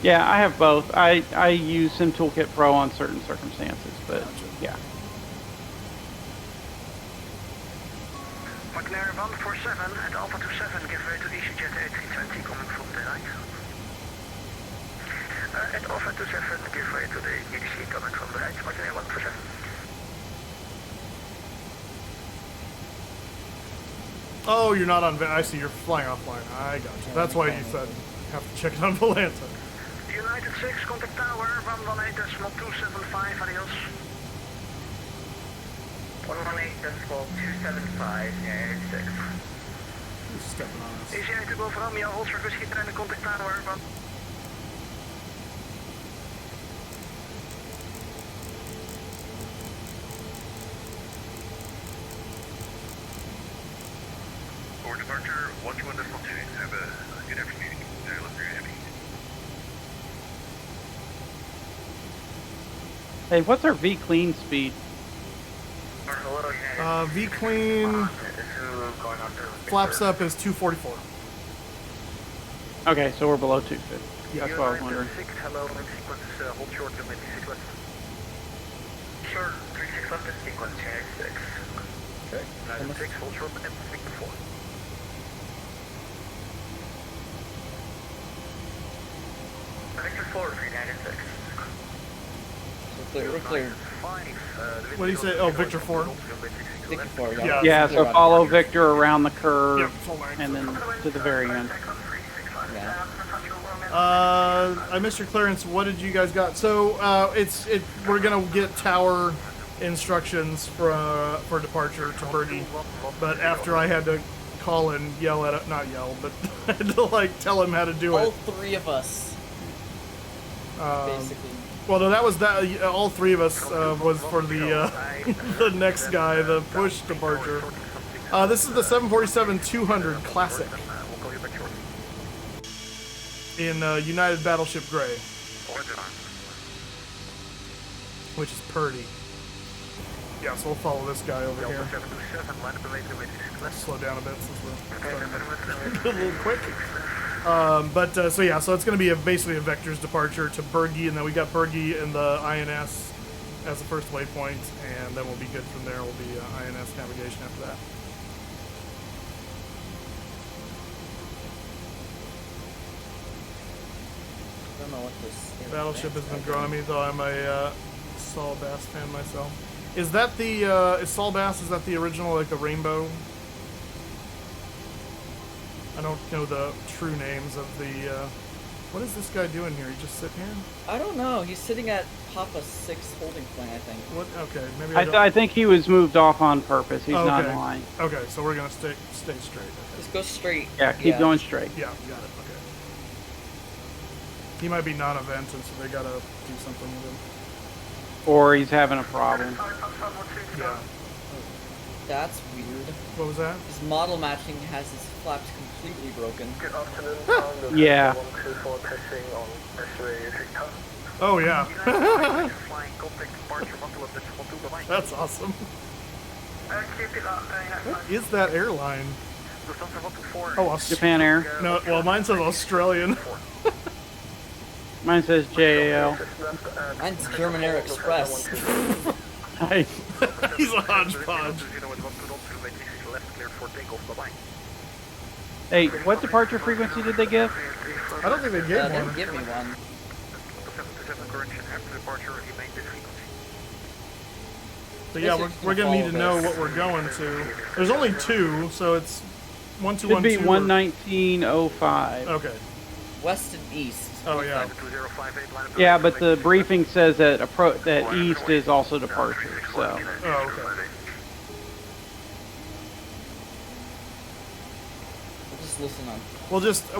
Yeah, I have both. I use Sim Toolkit Pro on certain circumstances, but Gotcha. yeah. McLaren 147 at Alpha 27, give way to EasyJet A320 coming from the right. At Alpha 27, give way to the EDC coming from the right, McLaren 147. Oh, you're not on. I see. You're flying offline. I got you. That's why you said have to check it on Volanta. United 6, contact tower, 118.275, adios. 118.275, United 6. He's stepping on us. Asiatic to go for Romeo, hold for Whiskey 10 and contact tower, For departure, 121.2, have a good afternoon. Look very happy. Hey, what's our V clean speed? V clean flaps up is 244. Okay, so we're below 250. That's what I was wondering. 6, hello, and sequence, hold short to 26 left. Short, 36 left is sequence, United 6. Okay. United 6, hold short, and Victor 4. Victor 4 for United 6. We're clear. What do you say? Oh, Victor 4. Victor 4, yeah. Yeah. Yeah, so Clear on follow Victor. Victor around the curve, Yep, full line. and then to the very end. Yeah. I missed your clearance. What did you guys got? So we're gonna get tower instructions for departure to Birdie, but after I had to call and yell at it, not yell, but I had to like tell him how to do All it. three of us, basically. Well, no, that was that. All three of us was for the the next guy, the push departure. This is the 747-200 Classic in United Battleship Gray, which is Purdy. Yeah, so we'll follow this guy over here. Let's slow down a bit since we're starting a little quick. So it's going to be basically a vector's departure to Berge, and then we got Berge and the INS as the first waypoint, and then we'll be good from there. We'll be INS navigation after that. I don't know what this is. Battleship has been growing on me, though I'm a Saul Bass fan myself. Is that the is Saul Bass? Is that the original, like the rainbow? I don't know the true names of the. What is this guy doing here? He just sitting here? I don't know. He's sitting at Papa 6 holding point, I think. What? Okay, maybe. I think he was moved off on purpose. He's not in line. Okay, so we're gonna stay straight. Okay. Just go straight. Yeah, keep going straight. Yeah, got it. Okay. He might be non-event, and so they gotta do something with him. Or he's having a problem. Yeah. That's weird. What was that? His model matching has his flaps completely broken. Good afternoon, Yeah. 124 testing on S-Ray Victor. Oh yeah. Flying contact departure, Buffalo, that's 12 line. That's awesome. Keep it up, What is that airline? Lufthansa 124. Oh, Japan Air. No, well, mine says Australian. Mine says JAL. Mine's German Air Express. Nice. He's a hodgepodge. Hey, Hey, what departure frequency did they give? I don't think they gave They one. didn't give me one. 727 correction after departure, remain this frequency. But yeah, we're gonna need to know what we're going to. There's only 2, so it's 1212. Should be 119.05. Okay. West and east. Oh yeah. 2058, line up Yeah, but the briefing says that that east is also departure. So Oh okay. We'll just listen on.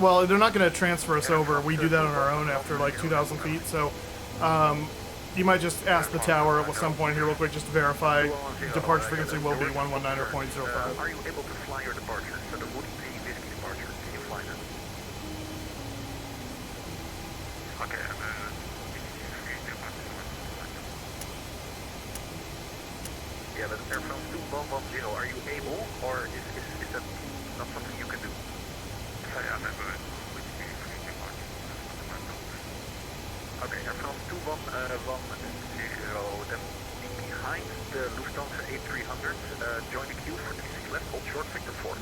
Well, they're not gonna transfer us over. We do that on our own after like 2,000 feet. So, you might just ask the tower at some point here real quick just to verify departure frequency will be 119.05. Are you able to fly your departure? So the Woody P Whiskey departure, can you fly that? Okay, yeah, but airframe 2110, are you able, or is that not something you can do? Okay, airframe 2110, then behind the Lufthansa A300, join the queue for 36 left, hold short, Victor 4.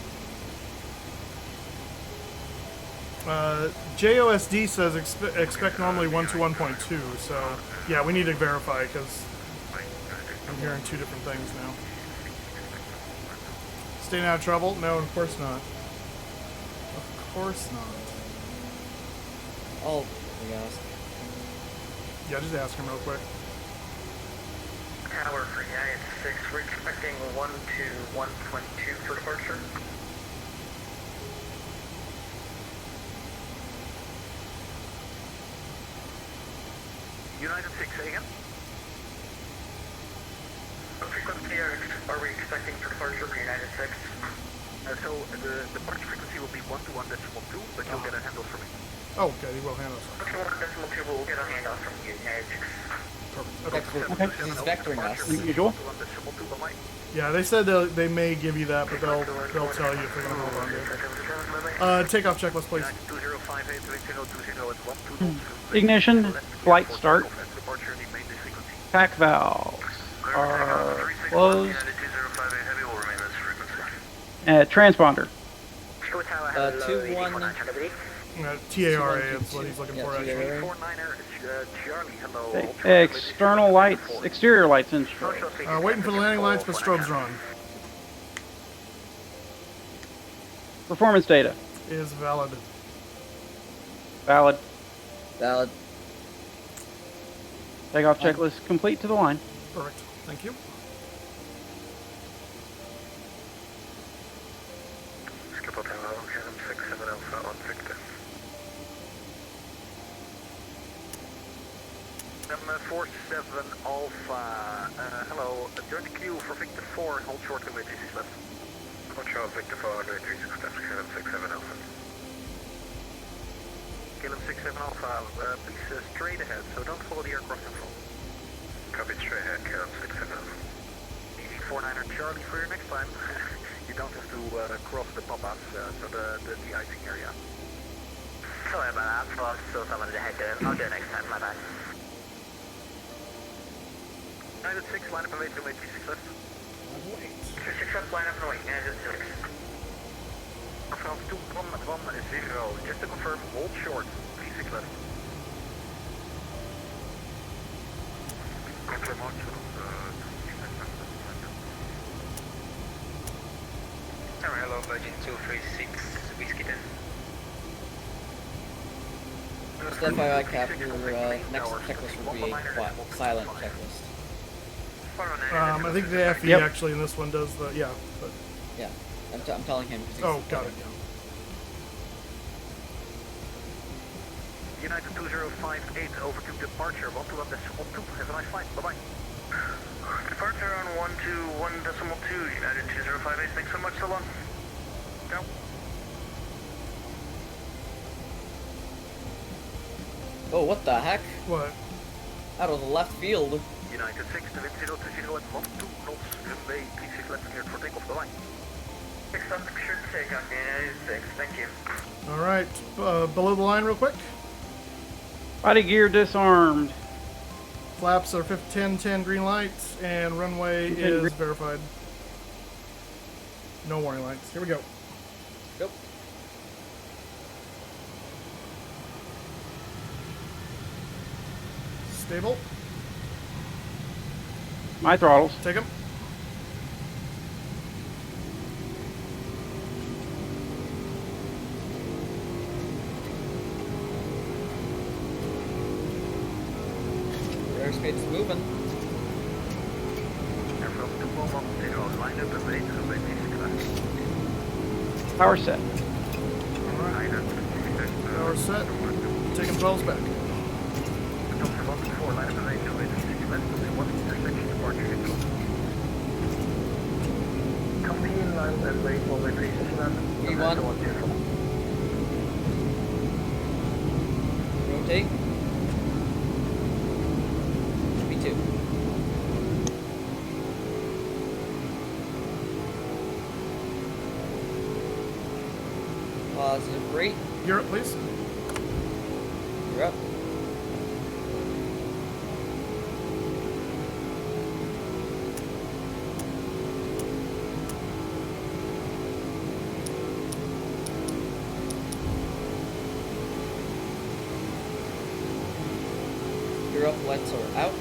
JOSD says expect normally 121.2. So yeah, we need to verify because I'm hearing 2 different things now. Staying out of trouble? No, of course not. Of course not. Oh, we ask. Yeah, just ask him real quick. Tower for United 6, we're expecting 1 to 1.2 for departure. United 6, say again? What frequency are we expecting for departure for United 6? So the departure frequency will be 121.2, but you'll get a handle from me. Oh, okay, he will handle us. 1.2 we'll get a handoff from you, United 6. Perfect. Okay. Okay. He's vectoring us. Usual. Yeah, they said they may give you that, but they'll tell you if they're gonna hold on to it. Takeoff checklist, please. Ignition, flight start. Pack valves are closed. Transponder. 2-1. TARA, that's what he's looking for actually. Okay. External lights, exterior lights in strobe. Waiting for the landing lights, but strobes are on. Performance data. Is valid. Valid. Valid. Takeoff checklist complete to the line. Perfect. Thank you. Skip Hotel, Oceanic 67 Alpha on Victor. Number 47 Alpha, hello, join the queue for Victor 4, hold short to which is left. Hold short, Victor 4, 36 left, KLM 67 Alpha. KLM 67 Alpha, please straight ahead, so don't follow the aircraft in front. Copy straight ahead, KLM 67 Alpha. Easy 49er Charlie for your next time. You don't have to cross the pop-ups, so the de-icing area. Sorry about that, so still someone to head to. I'll do it next time, my bad. United 6, line up and wait to 36 left. 36 left, line up and wait, United 6. France 2110, just to confirm, hold short, 36 left. Confirm hold short, Hello, Virgin 236, Whiskey 10. Just FYI, Cap, your next checklist will be silent checklist. I think the FE actually in this one does the, yeah. But. Yeah, I'm telling him. Oh, got it. United 2058, over to departure, 121.2, have a nice flight, bye-bye. Departure on 121.2, United 2058, thanks so much, so long. Go. Oh, what the heck? What? That was left field. United 6, the wind 020 at 12 knots, runway 36 left cleared for takeoff, bye-bye. 6 left, sure to take off, United 6, thank you. Alright, below the line real quick. Body gear disarmed. Flaps are 10 green lights, and runway is verified. No warning lights. Here we go. Yep. Stable. My throttles. Take them. Airspace is moving. Airfield 2110, line up and wait to wait Power set. Alright. Power set. Taking 12s back. Delta 124, line up and wait to wait left to one intersection departure control. Come in line and wait while we reach the land. E1. Rotate. B2. Positive rate. Europe, please. You're up. You're up, lights are out.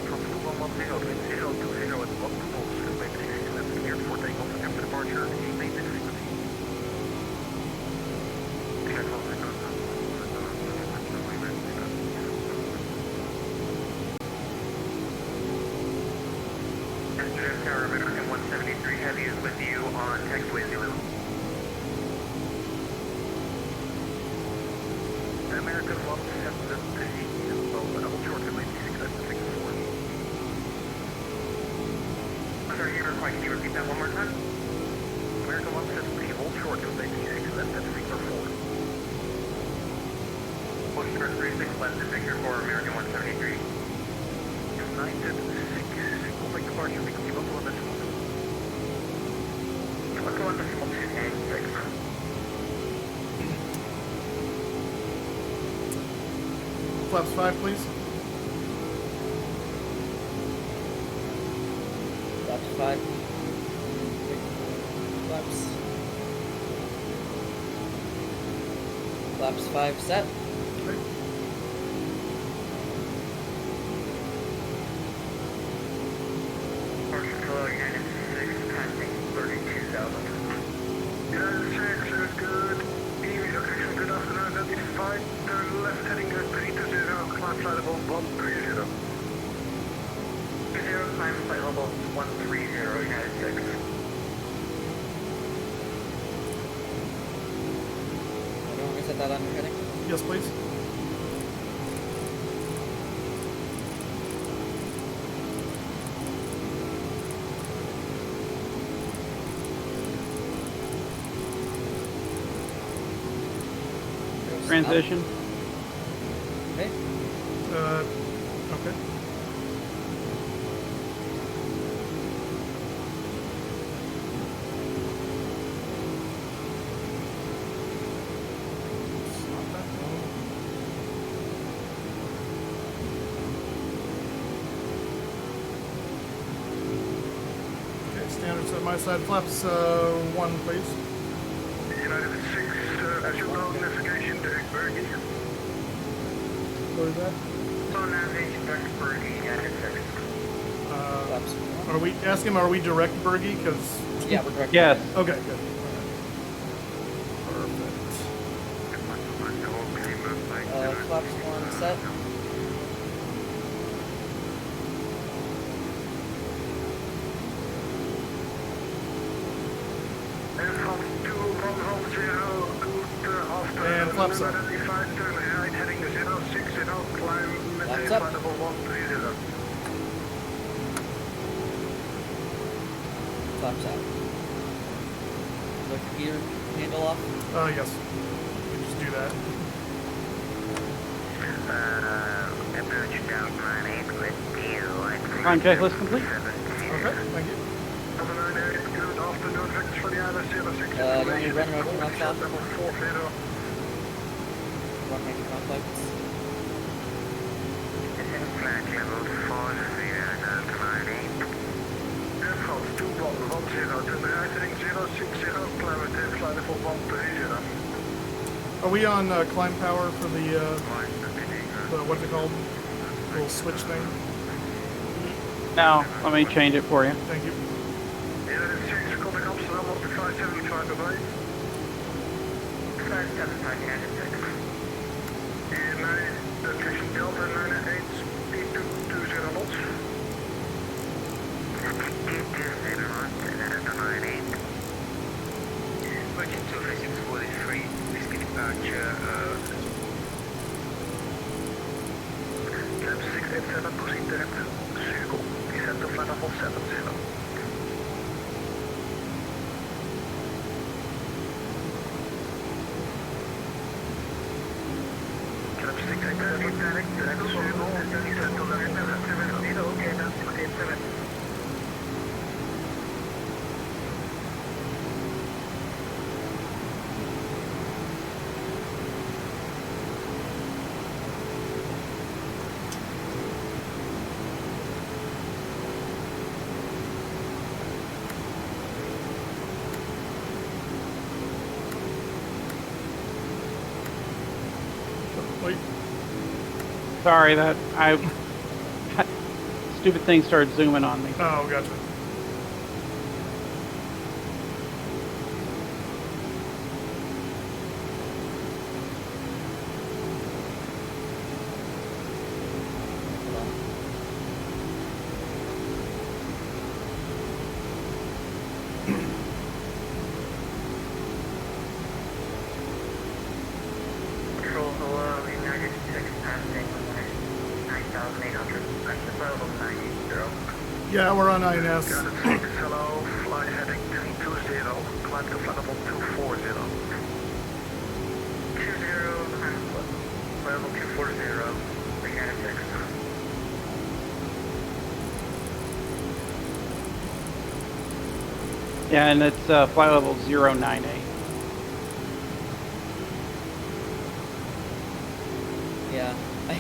From 2110, wind 020 at 1 knots, runway 36 left, cleared for takeoff and after departure, maintain frequency. Amsterdam Tower, American 173 Heavy is with you on taxiway Zulu. American 173, hold short runway 36 left, fix 4. Sorry, you were quiet. Can you repeat that one more time? American 173, hold short runway 36 left, that's Victor 4. Motion for 36 left to Victor for American 173. United 6, single make departure, frequency 1 decimal 2. 1 decimal 2 and 6. Flaps 5, please. Flaps 5. Flaps. Flaps 5 set. Okay. Departure flow United 6 passing 32,000. United 6 is good. EV location, good afternoon, identified, turn left heading at 320, climb flight level 130. 20, climb flight level 130, United 6. I don't want to set that on your heading. Yes, please. Transition. Okay. Okay. It's not that low. Okay, standards at my side. Flaps 1, please. United 6, as you know, navigation to Bergie. What is that? So navigation direct for United 6. Flaps 1. Are we ask him? Are we direct Bergie? Because Yeah, we're direct. Yes. okay, good. Perfect. Flaps 1 set. And from 2110, good afternoon. And flaps up. Identified, turn right heading 060, climb maintain up. flight level 130. Flaps out. Lift the gear handle off. Yes. We can just do that. Approach down line 8 with you. Time checklist complete. Okay, thank you. 798, good afternoon, vectors for the island 06. You want me to run over and run off? runway conflicts. Flight level 40 Delta 98. Air France 2110 to the heading 060, climate flight level 130. Are we on climb power for the what's it called? Little switch thing? No, let me change it for you. Thank you. United States, contact Amsterdam, up to 575 away. 575, United States. Location Delta 98, speed to 20 knots. Speed to 0 knots, Delta 98. Merchant 23643, whiskey departure, Climb 687, proceed direct to Circle, descend to flight level 70. Wait. Sorry that stupid thing started zooming on me. Oh, gotcha. Control, hello, United States passing 9,800. That's the level 90. Yeah, we're on INS. Hello, flight heading 320, climb to flight level 240. 20, level 240, United States. Yeah, and it's flight level 098. Yeah, I'm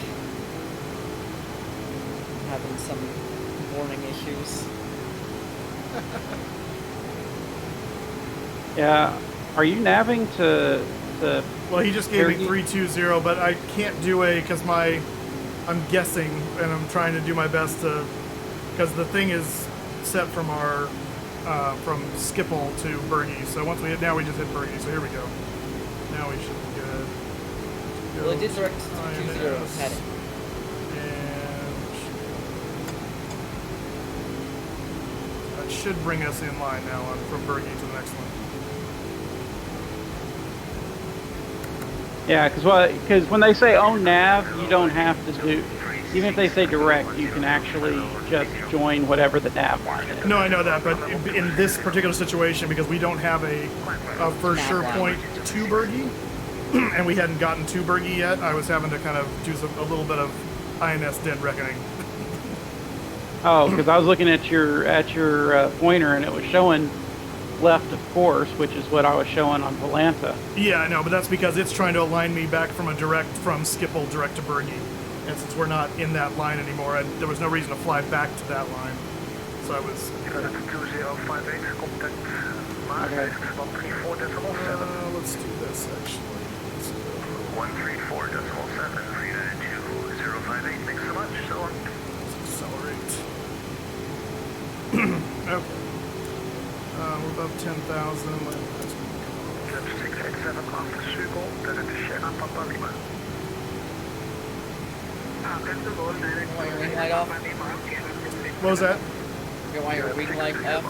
having some warning issues. Yeah, are you navving to Well, he just gave me Air- 320, but I can't do a because I'm guessing and I'm trying to do my best to because the thing is set from our from Schiphol to Bergie. So once we just hit Bergie. So here we go. Now we should be good. Well, it did direct to 20 INS. heading. And that should bring us in line now from Bergie to the next one. Yeah, because when they say own nav, you don't have to do. Even if they say direct, you can actually just join whatever the nav line is. No, I know that, but in this particular situation, because we don't have a for sure point to Bergie, and we hadn't gotten to Bergie yet, I was having to kind of do a little bit of INS dead reckoning. Oh, because I was looking at your pointer and it was showing left of course, which is what I was showing on Volanta. Yeah, I know, but that's because it's trying to align me back from Schiphol direct to Bergie. And since we're not in that line anymore, there was no reason to fly back to that line. So I was... 2058, contact Maastricht, 134.7. Let's do this, actually. 134.7 for United 2058, thanks so much, so on. Let's accelerate. Okay. We're above 10,000. Climb 687 after Circle, direct to Sierra Papa Lima. Want your wing light off? What was that? You want your wing light off?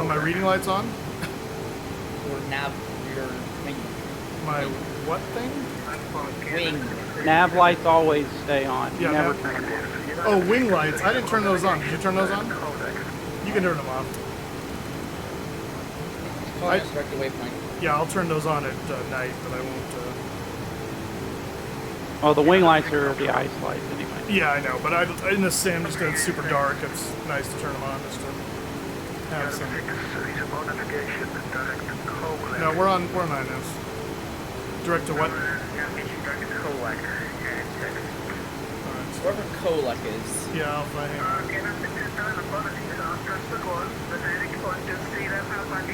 My reading light's on? Or nav, your wing. My what thing? Wing. Nav lights always stay on. You Yeah, never nav- turn them off. Oh, wing lights. I didn't turn those on. Did you turn those on? You can turn them off. Calling us direct to waypoint. Yeah, I'll turn those on at night, but I won't... Oh, the wing lights are the ice lights anyway. Yeah, I know, but in the sim, just 'cause it's super dark, it's nice to turn them on just to have some... No, we're on INS. Direct to what? Wherever Kolek is. Yeah, I'll find him.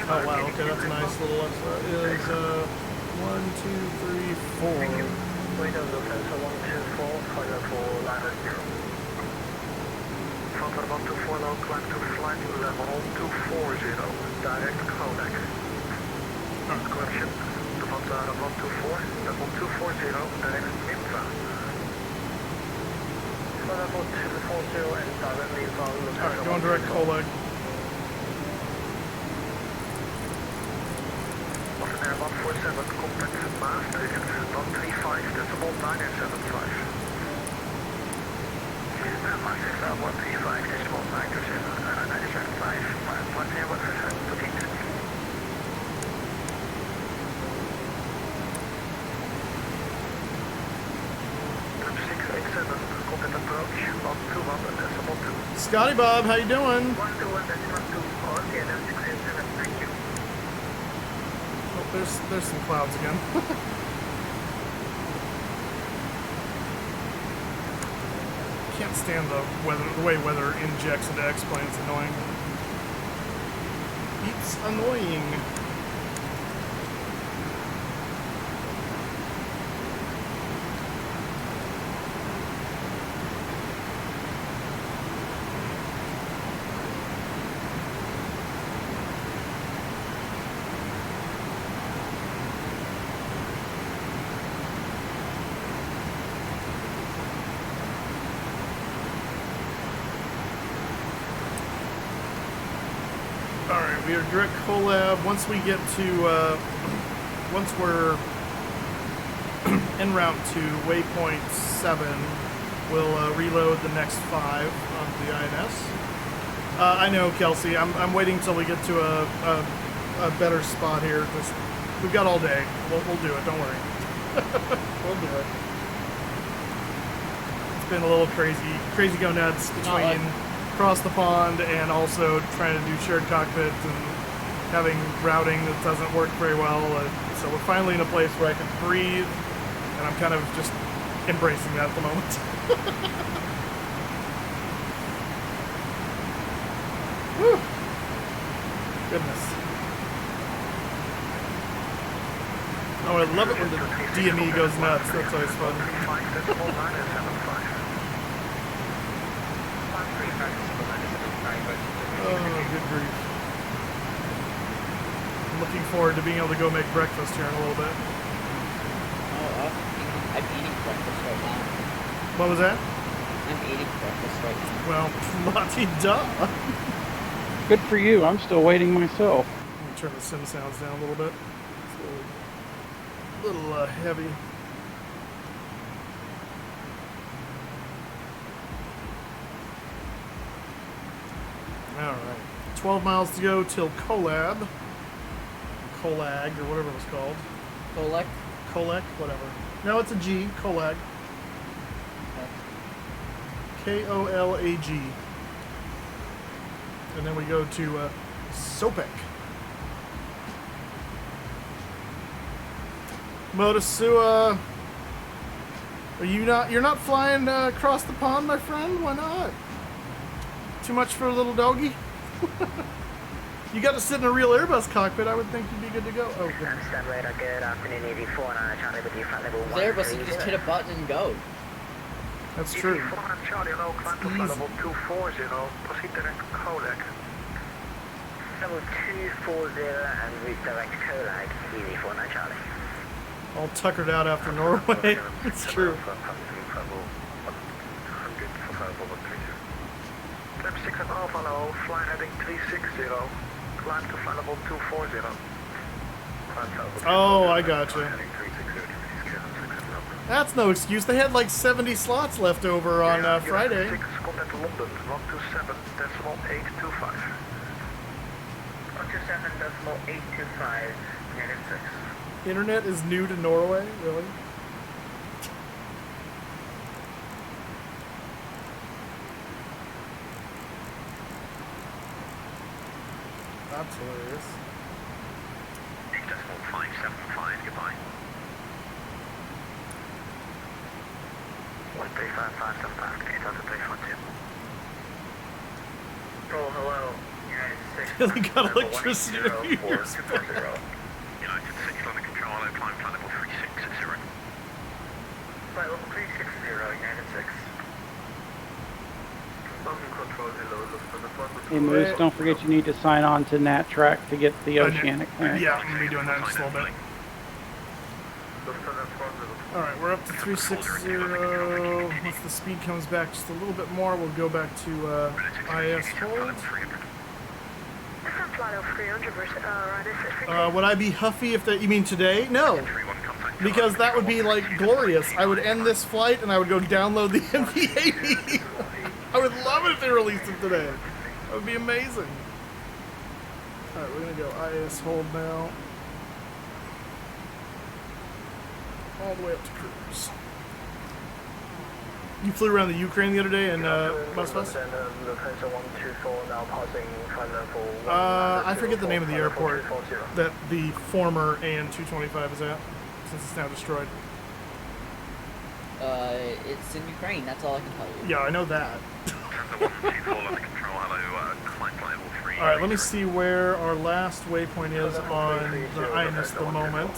Oh wow, okay, that's a nice little extra. It is 1, 2, 3, 4. Phantom 124 low, climb to flight level 240, direct Kodak. Correction, the Phantom 124, level 240, direct Nimfa. Level 240 and direct Nimfa. Alright, going direct Coleg. Air 147, contact Maastricht, 135, decimal 975. Maastricht 135, decimal 975, 1 to 8. Contact approach, 121, decimal 2. Scotty Bob, how you doing? 121, decimal 2, okay, that's 687, thank you. Oh, there's some clouds again. Can't stand the way weather injects into X-Plane. It's annoying. It's annoying. We are direct collab. Once we get to, once we're en route to waypoint 7, we'll reload the next 5 onto the INS. I know, Kelsey. I'm waiting until we get to a better spot here. We've got all day. We'll do it. Don't worry. We'll do it. It's been a little crazy go nuts between across the pond and also trying to do shared cockpit and having routing that doesn't work very well. So we're finally in a place where I can breathe, and I'm kind of just embracing that at the moment. Whew. Goodness. Oh, I love it when the DME goes nuts. That's always fun. Oh, good grief. I'm looking forward to being able to go make breakfast here in a little bit. Oh, I'm eating breakfast right now. What was that? I'm eating breakfast right now. Well, la-ti-da. Good for you. I'm still waiting myself. Let me turn the sim sounds down a little bit. It's a little heavy. Alright. 12 miles to go till Colag, or whatever it was called. Kolek, whatever. No, it's a G. Colag. Kolag. And then we go to Sopek. Motasua, you're not flying across the pond, my friend? Why not? Too much for a little doggy? You got to sit in a real Airbus cockpit, I would think you'd be good to go. Oh, goodness. Good afternoon, 84, the Airbus, you just hit a button and go. That's true. Charlie, low, climb to flight level 240, proceed direct Kodak. Level 240 and route direct Kolag, easy 49 Charlie. All tuckered out after Norway. It's true. Climb 6 and Alpha low, fly heading 360, climb to flight level 240. Oh, I gotcha. That's no excuse. They had like 70 slots left over on Friday. 6, contact London, 127.825. 127.825, negative 6. Internet is new to Norway, really? That's hilarious. 8.575, goodbye. 35575, can you talk to 312? Oh, hello. United 6. They got electricity to be here. United 6, London Control, hello, climb flight level 360. Flight level 360, United 6. London Control, hello, Lufthansa Flight level Hey, Moose, don't forget you need to sign on to Nat Track to get the Oceanic clearance. Yeah, I'm gonna be doing that in just a little bit. Lufthansa Flight level. All right, we're up to 360. Once the speed comes back just a little bit more, we'll go back to IS hold. Would I be huffy if that? You mean today? No, because that would be like glorious. I would end this flight and I would go download the MV-80. I would love it if they released it today. That would be amazing. All right, we're gonna go IS hold now. All the way up to cruise. You flew around the Ukraine the other day in Westbound? I forget the name of the airport that the former AN-225 is at, since it's now destroyed. It's in Ukraine. That's all I can tell you. Yeah, I know that. Alright, let me see where our last waypoint is on the INS at the moment.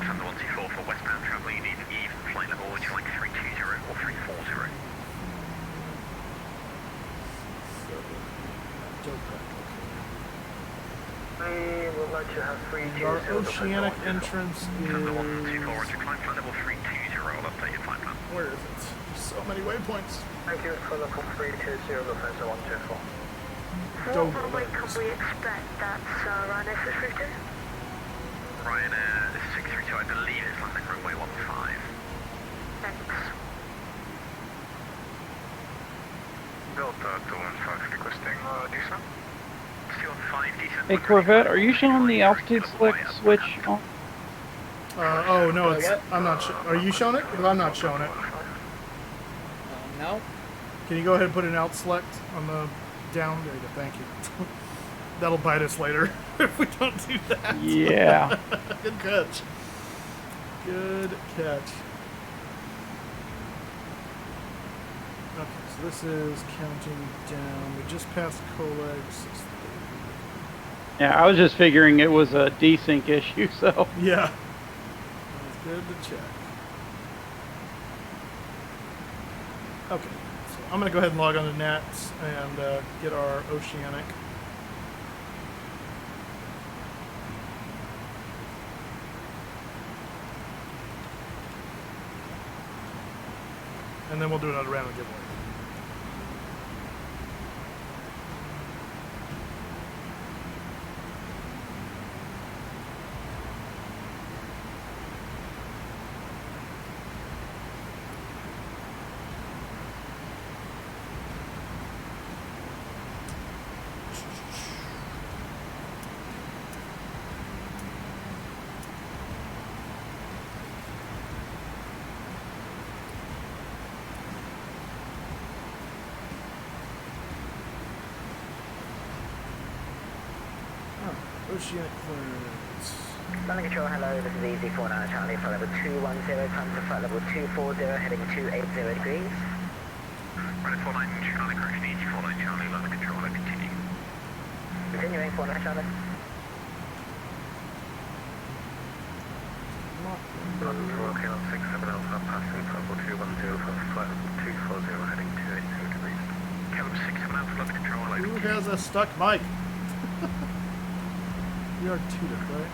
Thunder 124 for westbound travel, you need even flight level, would you like 320 or 340? We would like to have 320. Our Oceanic entrance Thunder 124, is... would you climb flight level 320, I'll update your flight plan. Where is it? There's so many waypoints. Thank you for the 320, Lufthansa 124. Dover. What runway can we expect? That's Ryanair 632? Ryanair 632, I believe it's landing runway 15. Thanks. Delta 215 requesting descent. Still on 5 descent. Hey, Corvette, are you showing the altitude switch on? Oh, no, it's... I'm not... Are you showing it? Because I'm not showing it. No. Can you go ahead and put an out select on the down? There you go, thank you. That'll bite us later if we don't do that. Yeah. Good catch. Good catch. Okay, so this is counting down. We just passed Coleg. Yeah, I was just figuring it was a desync issue, so. Yeah. That's good to check. Okay, so I'm going to go ahead and log on to NATS and get our Oceanic. And then we'll do another round of giveaway. Oceanic clearance. London Control, hello, this is Easy 49 Charlie, flight level 210, come to flight level 240, heading 280 degrees. Right, 49 Charlie, correction, Easy 49 Charlie, London Control, hello, continue. Continuing 49 Charlie. London Control, KLM 67 Alpha, passing flight level 210 for flight level 240, heading 280 degrees. KLM 67 Alpha, London Control, hello. Who has a stuck mic? We are tutored, right?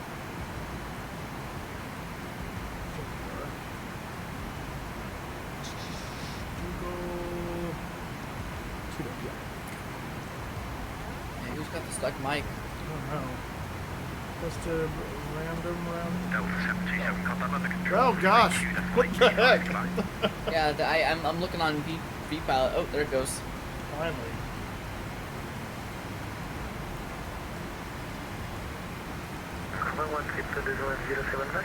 Hey, who's got the stuck mic? I don't know. Just a random round. Delta 727, contact London Control. Oh gosh! What the heck? Yeah, I'm looking on VPilot. Oh, there it goes. Finally. One skip to the 075.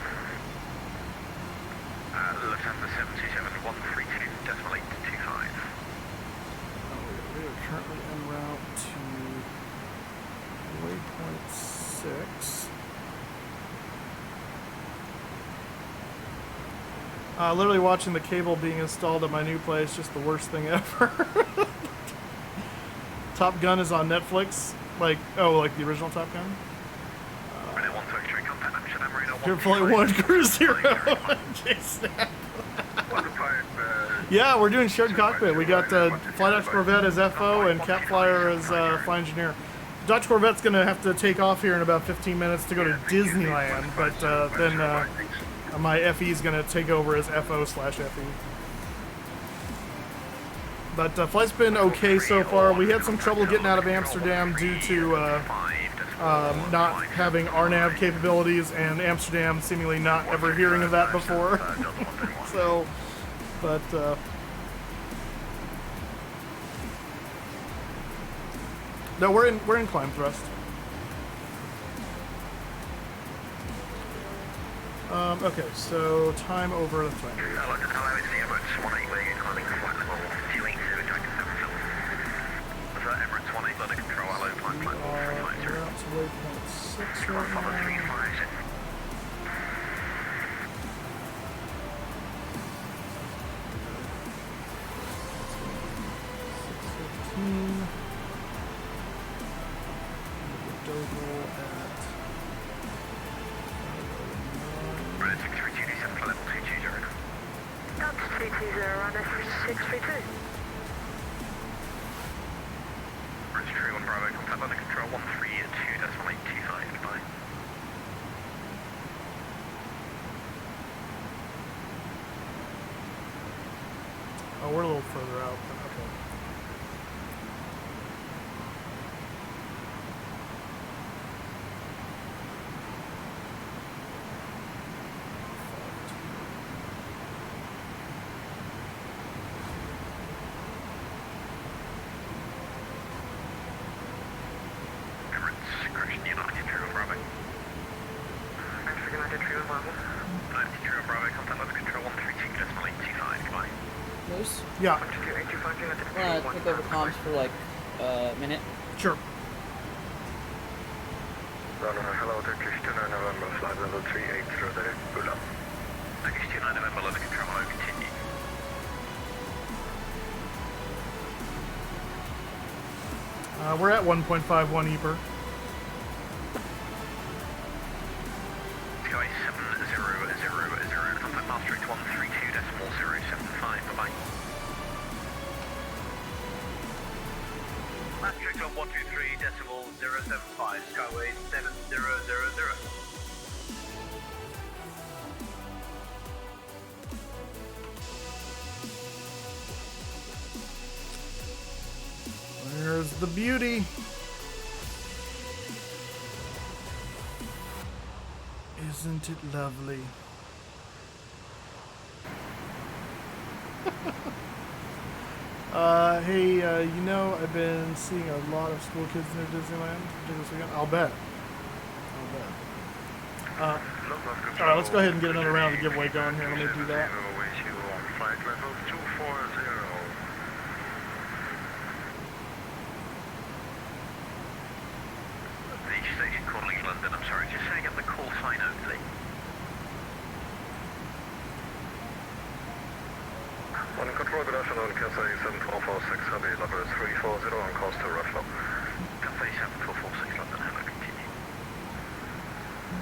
Lufthansa 727, 132, decimal 825. We are currently en route to waypoint 6. Literally watching the cable being installed at my new place, just the worst thing ever. Top Gun is on Netflix. Like the original Top Gun? Pure Flight 1, Crew 0. Yeah, we're doing shared cockpit. We got Flight Ops Corvette as FO and Cat Flyer as Flight Engineer. Dutch Corvette's going to have to take off here in about 15 minutes to go to Disneyland, but then my FE is going to take over as FO/FE. But flight's been okay so far. We had some trouble getting out of Amsterdam due to not having RNAV capabilities, and Amsterdam seemingly not ever hearing of that before. So, but no, we're in climb thrust. Okay, so time over the thing. We're out to waypoint 6 right now. 6:15. Dogle at 5:09. That's 320 on F632. Bridge 31 Bravo, contact under control 132.825, goodbye. Oh, we're a little further out, but okay. Moose? Yeah. I want to take over comms for like a minute. Sure. Hello, Turkish 29 November, flight level 380 there, good luck. Turkish 29 November, level control, hello, continue. We're at 1.51 EPR. Sky 7000, contact master at 132.075, bye-bye. Matrix on 123.075, Skyway 7000. There's the beauty. Isn't it lovely? Hey, you know, I've been seeing a lot of school kids near Disneyland this weekend. I'll bet. Alright, let's go ahead and get another round of the giveaway going here. Let me do that. Flight level 240. The station calling London, I'm sorry, just saying up the call sign only. On control, good afternoon, Cathay 7446, Heavy level 340 on course to Ruffalo. Cathay 7446 London, hello, continue.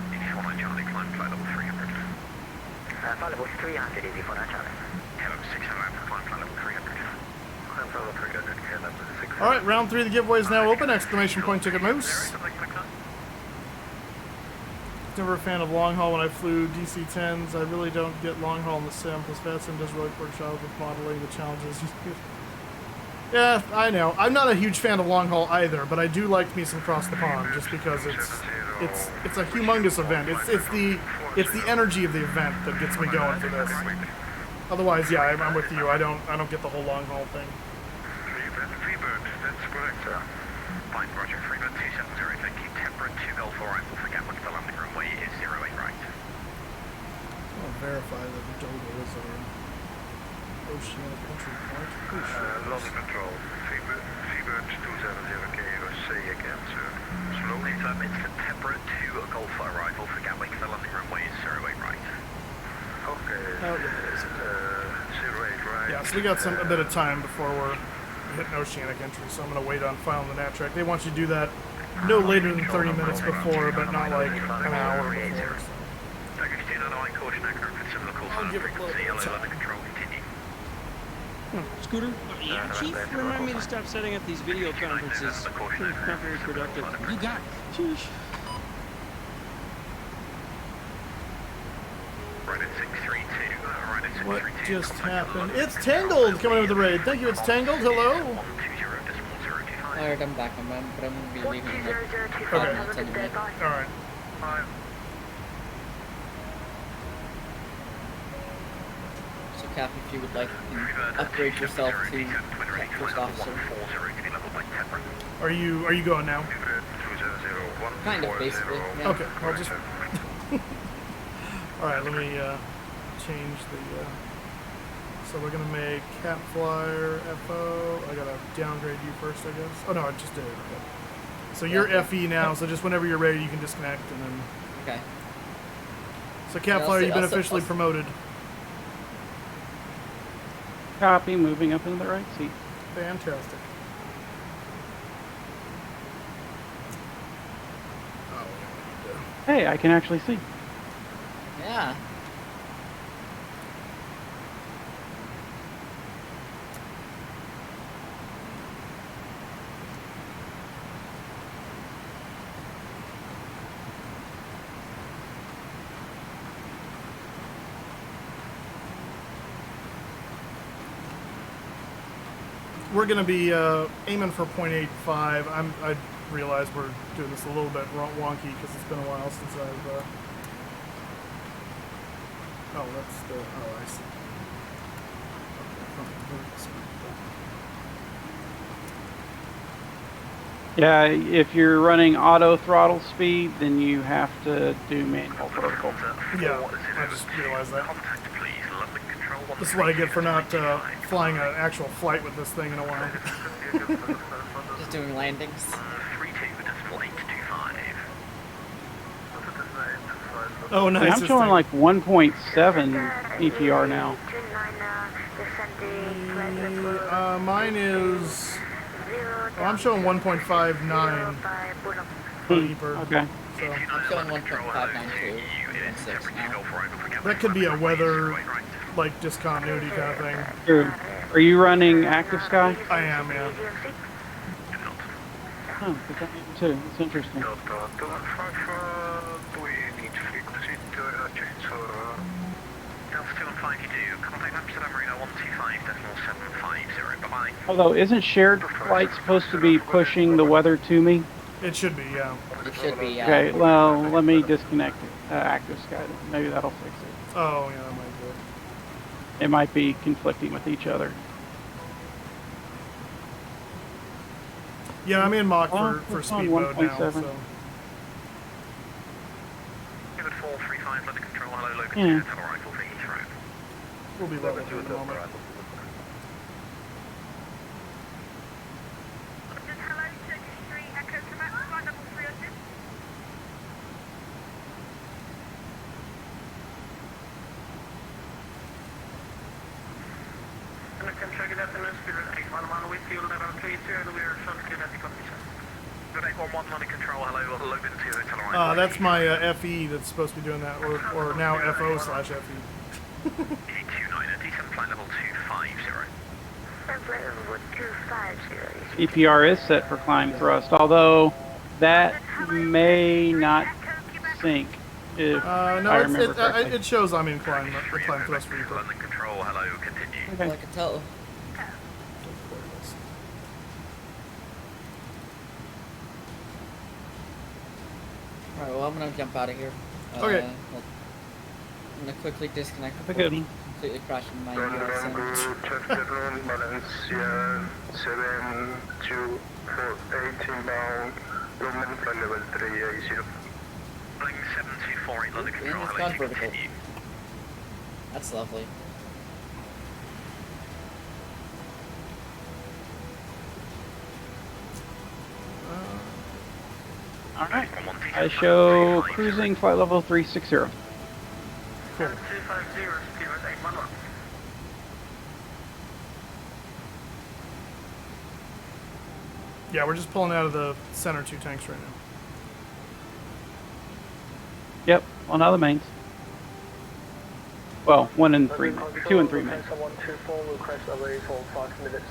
Easy 49 Charlie, climb flight level 300. Flight level 300, easy 49 Charlie. Hello, 600, climb flight level 300. Climb flight level 300, KLM 600. Alright, round 3 of the giveaway is now open! Exclamation point ticket moose! Never a fan of long haul when I flew DC-10s. I really don't get long haul in the sim, because VATSIM does really poor job with modeling the challenges. Yeah, I know. I'm not a huge fan of long haul either, but I do like me some Cross the Pond, just because it's a humongous event. It's the energy of the event that gets me going for this. Otherwise, yeah, I'm with you. I don't get the whole long haul thing. Freebird, that's correct, sir. Fine, Roger, Freebird 270, thank you. Temperate 2 Golf 4 Rifle for Gatwick, the landing runway is 08 right. I'll verify that the Dogo is our Oceanic entry point. Pretty sure. London Control, Freebird 270, KBOS, say again, sir. Slowly, it's the Temperate 2 Golf 4 Rifle for Gatwick, the landing runway is 08 right. Okay, Oh, yeah, it is. 08 right. Yeah, so we got a bit of time before we're hitting Oceanic entry, so I'm going to wait on filing the nat track. They want you to do that no later than 30 minutes before, but not like an hour before. So. I'll give it a little bit of time. Scooter? Yeah, Chief, remind me to stop setting up these video conferences. They're not very productive. You got it. Sheesh. What just happened? It's Tangled coming over the raid. Thank you, it's Tangled. Hello. Alright, I'm back. But I'm going to be leaving in like 5 Okay. minutes anyway. Alright. So, Cap, if you would like, you can upgrade yourself to first officer. Are you going now? Kind of, basically. Yeah. Okay, I'll just... Alright, let me change the... So we're going to make Cap Flyer FO. I got to downgrade you first, I guess. Oh, no, I just did it. Okay. So you're FE now, so just whenever you're ready, you can disconnect and then... Okay. So Cap Flyer, you've been officially promoted. Copy, moving up into the right seat. Fantastic. Hey, I can actually see. Yeah. We're going to be aiming for 0.85. I realize we're doing this a little bit wonky because it's been a while since I've... Oh, that's the... Oh, I see. Yeah, if you're running auto throttle speed, then you have to do manual vertical. Yeah, I just realized that. This is what I get for not flying an actual flight with this thing in a while. Just doing landings. Oh, nice. Yeah, I'm showing like 1.7 EPR now. Mine is... Oh, I'm showing 1.59 EPR. Okay. So. I'm showing 1.592 and 6 now. That could be a weather, like, discontinuity kind of thing. True. Are you running Active Sky? I am, yeah. Oh, too. It's interesting. Although, isn't shared flight supposed to be pushing the weather to me? It should be, yeah. It should be, yeah. Okay, well, let me disconnect Active Sky. Maybe that'll fix it. Oh, yeah, that might do it. It might be conflicting with each other. Yeah, I'm in Mach for it's speed on mode now, 1.7. so... Yeah. We'll be level 2 at the moment. That's my FE that's supposed to be doing that, or now FO/FE. EPR is set for climb thrust, although that may not sync if no, I remember correctly. it shows I'm in climb thrust for EPR. Okay. Well, I can tell. Alright, well, I'm gonna jump out of here. Okay. I'm gonna quickly disconnect. Have a good one. Completely crashing my USM. balance 7248 inbound, movement flight level 380. Flying 7248 London Control, it's hello, gone to vertical. continue. That's lovely. Alright. I show cruising flight level 360. Cool. 250, speed was 8 knots. Yeah, we're just pulling out of the center 2 tanks right now. Yep, on other mains. Well, 1 and 3, 2 and 3 mains. 124, request away for 5 minutes.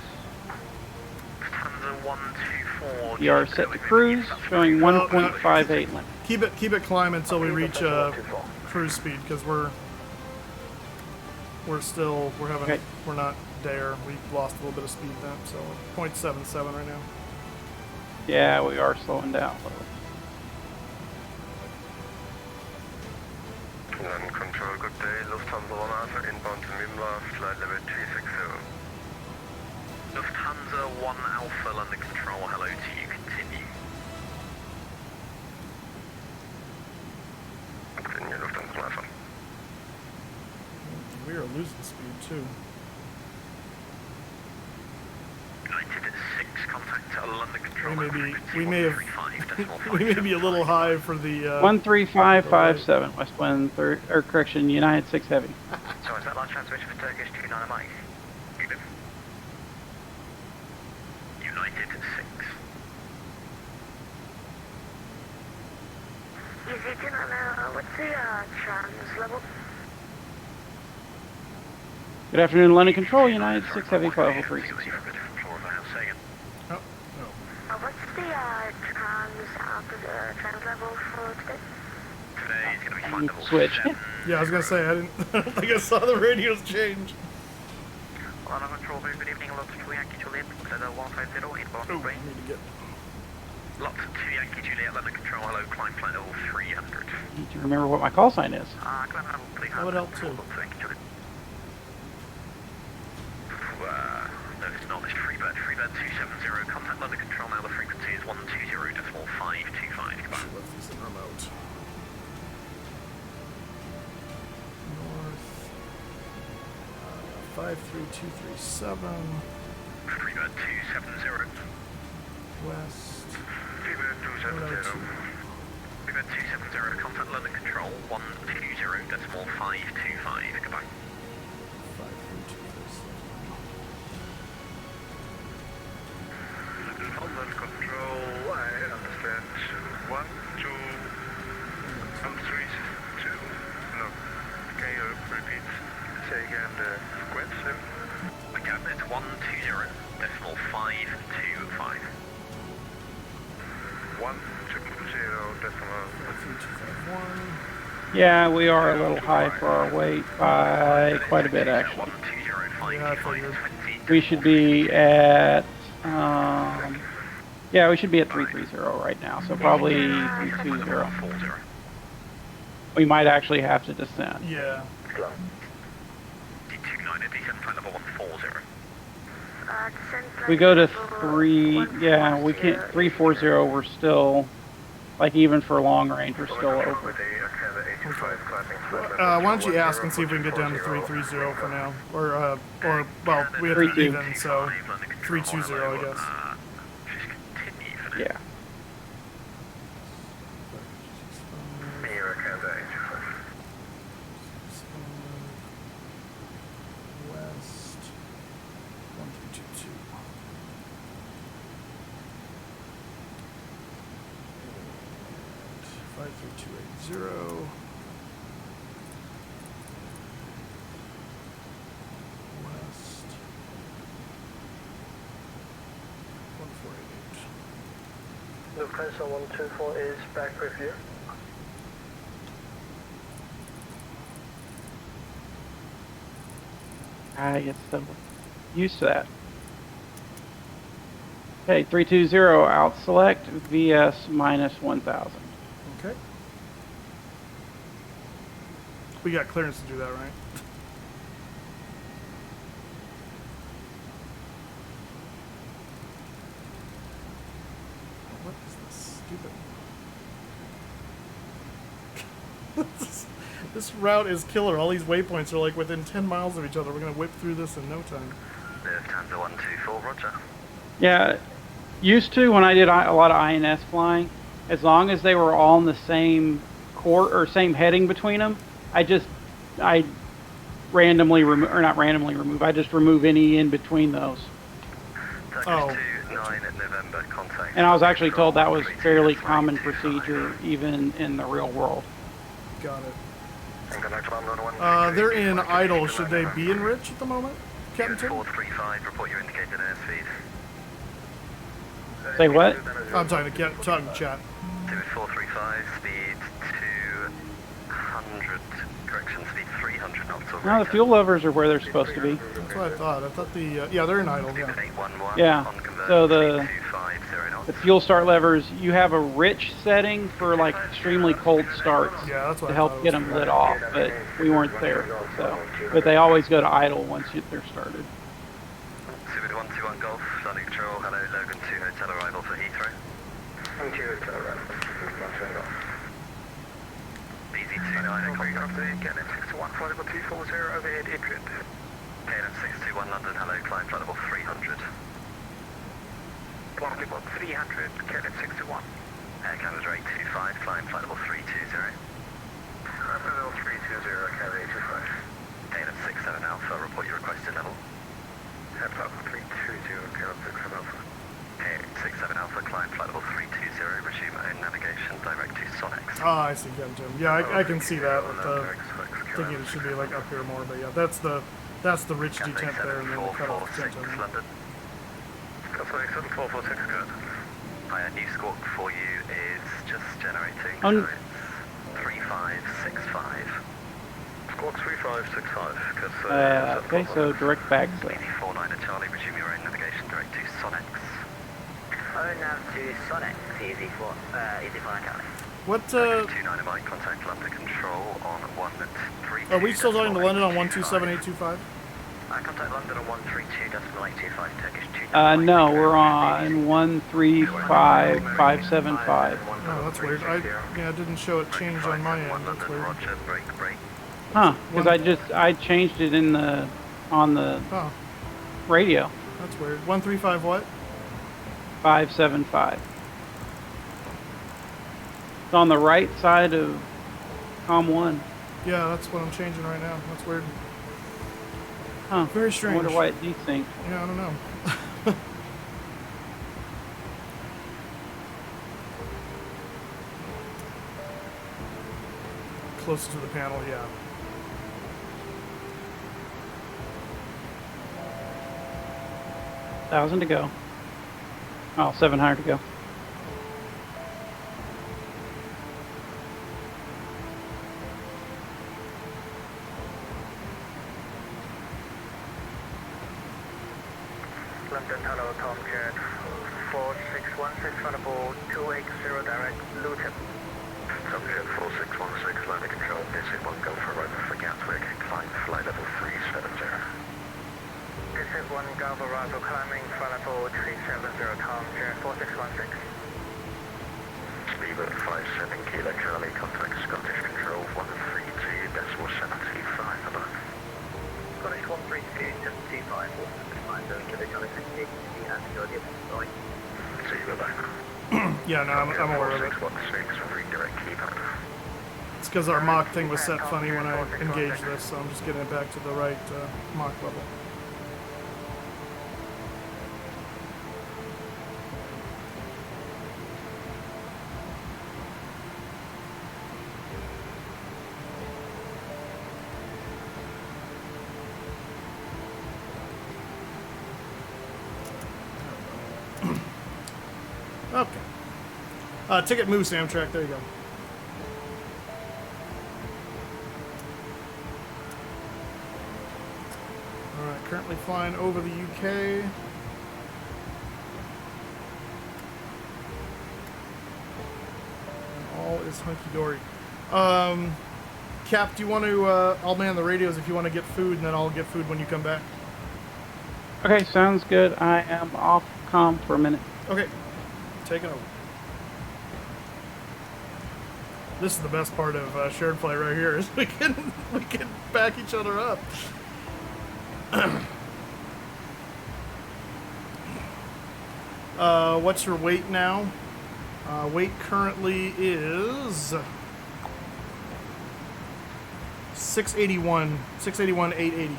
Lufthansa 124. We are set to cruise, showing 1.58 limit. Keep it climb until we reach cruise speed, because we're Okay. we're not there. We lost a little bit of speed then, so 0.77 right now. Yeah, we are slowing down a little. Land control, good day. Lufthansa 1 Alpha inbound to Mimba, flight level 360. Lufthansa 1 Alpha, London control, hello to you, continue. Continue, Lufthansa 1 Alpha. We are losing speed too. United at 6, contact London control. We may be a little high for the 13557, west wind, correction, United 6 heavy. So is that last transmission for Turkish 29 Mike? United at 6. Easy to know, what's the trans level? Good afternoon, London control, United 6 heavy, 50360. Oh, no. What's the trans level for today? Today is going to be flight level Switch. 7. Yeah, I was gonna say I don't think I saw the radios change. London control, very good evening, lots 2 Yankee Juliet, Weather 150, inbound Oh, I range. need to get. Lots 2 Yankee Juliet, London control, hello, climb flight level 300. Need to remember what my call sign is. Climb level 300. That would help too. Yankee Juliet. No, it's not, it's Freebird 270, contact London control, now the frequency is 120.525, goodbye. Left is the remote. North. 53237. Freebird 270. West. Freebird 270. Freebird 270, contact London control, 120.525, goodbye. 53237. London control, I understand. 1, 2, 3, 2. No. Can you repeat? Say again the sequence. Again, it's 120.525. 3251. Yeah, we are a little high for our weight by quite a bit, actually. Yeah, I figured. We should be at, yeah, we should be at 330 right now, so probably 320. We might actually have to descend. Yeah. We go to 3, yeah, we can't, 340, we're still, like even for long range, we're still over. Why don't you ask and see if we can get down to 330 for now, or well, we have to 3-2. even, so 320, I guess. Yeah. West 1322. 53280. West 1488. Lufthansa 124 is back with you. I get so used to that. Okay, 320 out select, VS minus 1000. Okay. We got clearance to do that, right? What is this stupid? This route is killer. All these waypoints are like within 10 miles of each other. We're going to whip through this in no time. Lufthansa 124, roger. Yeah, used to when I did a lot of INS flying, as long as they were all in the same court or same heading between them, I just I randomly remove, or not randomly remove. I just remove any in between those. Turkish 29 November, contact. And I was actually told that was fairly common procedure, even in the real world. Got it. They're in idle. Should they be in rich at the moment, Captain Tim? 435, report your indicated airspeed. Say what? I'm talking to chat. 435, speed 200, correction, speed 300 knots over. No, the fuel levers are where they're supposed to be. That's what I thought. I thought the, yeah, they're in idle, yeah. Yeah, so the fuel start levers, you have a rich setting for like extremely cold starts to help get them lit off, but we weren't there, so. But they always go to idle once they're started. Summit 121 Golf, landing control, hello, Logan 2 hotel arrival for Heathrow. Thank you, hotel arrival. BZ29, KLM 621, flight level 240, overhead Idrid. KLM 621 London, hello, climb flight level 300. Flight level 300, KLM 621. Air Canada 825, climb flight level 320. Flight level 320, Canada 825. KLM 67 Alpha, report your requested level. Flight level 320, KLM 67 Alpha. KLM 67 Alpha, climb flight level 320, resume own navigation, direct to Sonics. Ah, I see, Captain Tim. Yeah, I can see that with the, thinking it should be like up here more, but yeah, that's the rich detent there, and then the cutoff detent. London. Sonic 7446, good. Hi, a new squawk for you is just generating, Oh, so it's 3565. Squawk 3565, because... Okay, so direct back. BZ49 at Charlie, resume your own navigation, direct to Sonics. Own nav to Sonic, EZ4 Charlie. What, 29 at Mike, contact London Control on 132. are we still talking to London on 127825? Contact London on 132.825, Turkish 2. No, we're on 135575. Oh, that's weird. Yeah, it didn't show it change on my end. That's weird. Roger, break. Huh, because I changed it on the radio. That's weird. 135 what? 575. It's on the right side of COM1. Yeah, that's what I'm changing right now. That's weird. Huh. Very strange. I wonder why it desynced. Yeah, I don't know. Closer to the panel, yeah. $1,000 to go. Oh, 700 to go. London, hello, Tom Jet 4616, runnable 280 direct, Luton. Tom Jet 4616, landing control, basic 1 Golf arrival for Gatwick, climb flight level 370. This is 1 Golf arrival climbing flight level 370, Tom Jet 4616. Speedbird 57 Kilo Charlie, contact Scottish Control 132.75 above. Scottish 132.75, Kilo Charlie 68, and your dip, sorry. See you back. Yeah, no, I'm aware of it. 616, redirect keypad. It's because our mock thing was set funny when I engaged this, so I'm just getting it back to the right mock level. Okay. Ticket moves, Amtrak. There you go. Alright, currently flying over the UK. And all is hunky-dory. Cap, do you want to, I'll man the radios if you want to get food, and then I'll get food when you come back. Okay, sounds good. I am off comm for a minute. Okay. Taking over. This is the best part of shared flight right here, is we can back each other up. What's your weight now? Weight currently is 681, 880.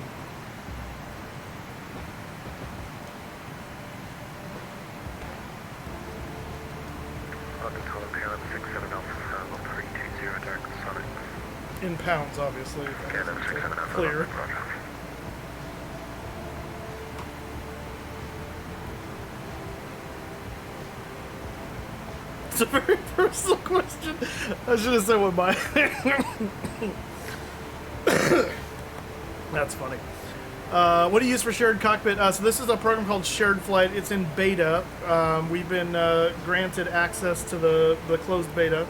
In pounds, obviously. Clear. It's a very personal question. I should have said what my. That's funny. What do you use for shared cockpit? So this is a program called Shared Flight. It's in beta. We've been granted access to the closed beta,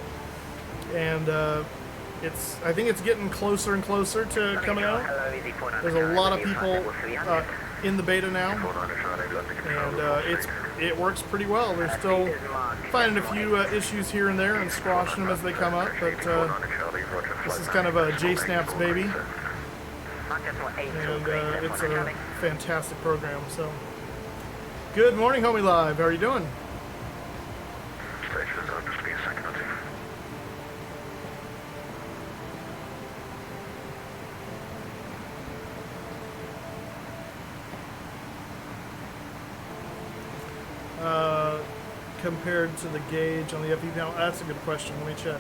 and I think it's getting closer and closer to coming out. There's a lot of people in the beta now, and it works pretty well. They're still finding a few issues here and there and squashing them as they come up, but this is kind of a J-Snaps baby, and it's a fantastic program. So, good morning, Homie Live. How are you doing? Compared to the gauge on the FE panel? That's a good question. Let me check.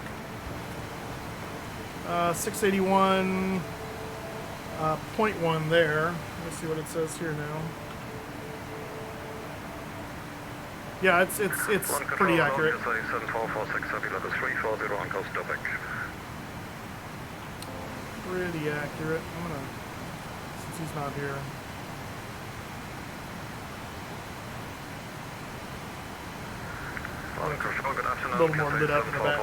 681.1 there. Let's see what it says here now. Yeah, it's pretty accurate. Pretty accurate. I'm gonna, since he's not here. A little more lit up in the back.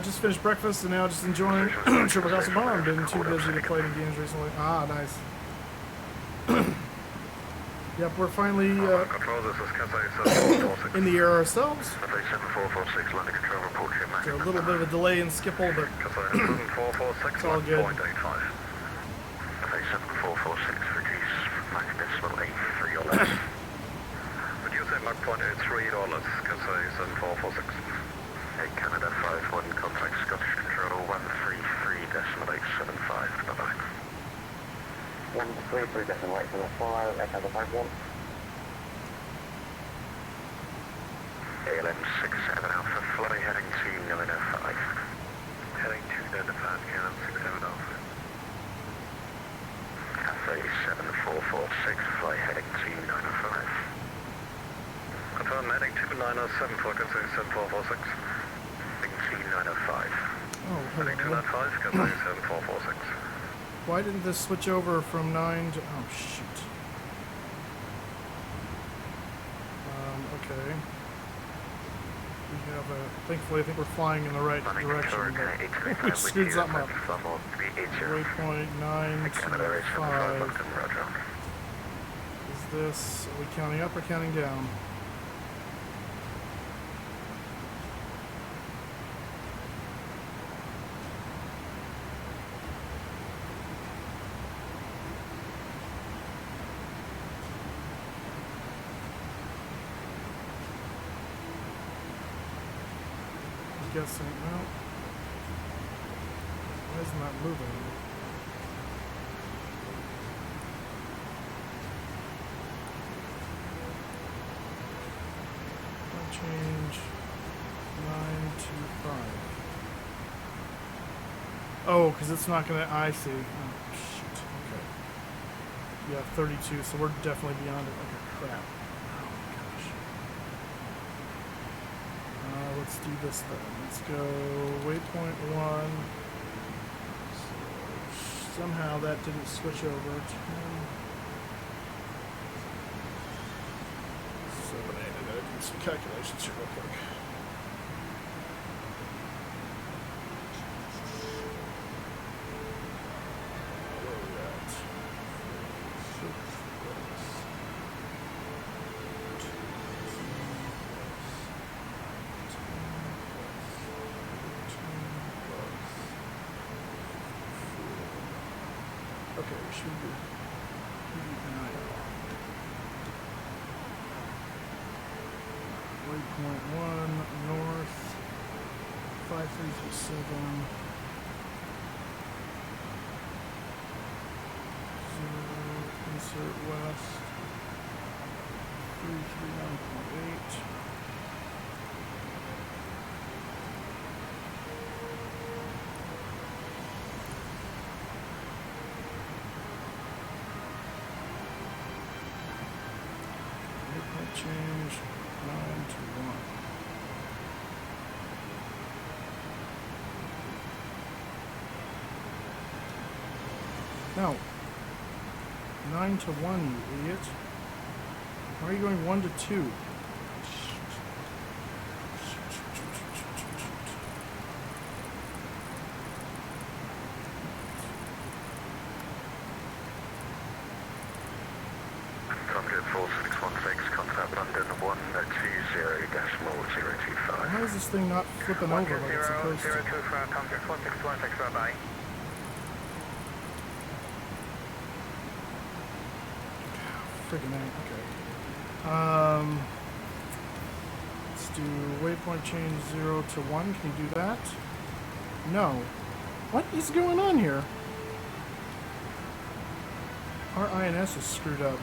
Just finished breakfast and now just enjoying Triple Castle Bomb. Been too busy to play any games recently. Ah, nice. Yep, we're finally in the air ourselves. So a little bit of a delay in Skipple, but it's all good. Would you say Mach point $3, Cathay 7446? Hey, Canada 51, contact Scottish Control 133.875, bye-bye. 133.875, echo the 51. ALM 67 Alpha, fly heading to 905. Heading to 905, KLM 67 Alpha. Cathay 7446, fly heading to 905. Confirm heading to 907 for Cathay 7446. Heading to 905. Oh, heading to 905, Cathay 7446. Why didn't this switch over from 9 to... Oh, shoot. Okay. We have a... Thankfully, I think we're flying in the right direction, but we screwed something up. Waypoint 925. Is this... Are we counting up or counting down? Guessing, well, why isn't that moving? I'll change 925. Oh, because it's not gonna. I see. Oh, shit. Okay. Yeah, 32. So we're definitely beyond it. Okay, crap. Let's do this then. Let's go waypoint 1. So somehow that didn't switch over. 10, 7, 8. I gotta do some calculations here real quick. Where are we at? 6. Okay, we should be waypoint 1 north. 5337. 0, insert west. 339.8. Waypoint change 9 to 1. No. 9 to 1, you idiot. Why are you going 1 to 2? Contact 4616, contact London 120.025. Why is this thing not flipping over like it's supposed to? 120.025, contact 4616, bye-bye. Freaking A, okay. Let's do waypoint change 0 to 1. Can you do that? No. What is going on here? Our INS is screwed up.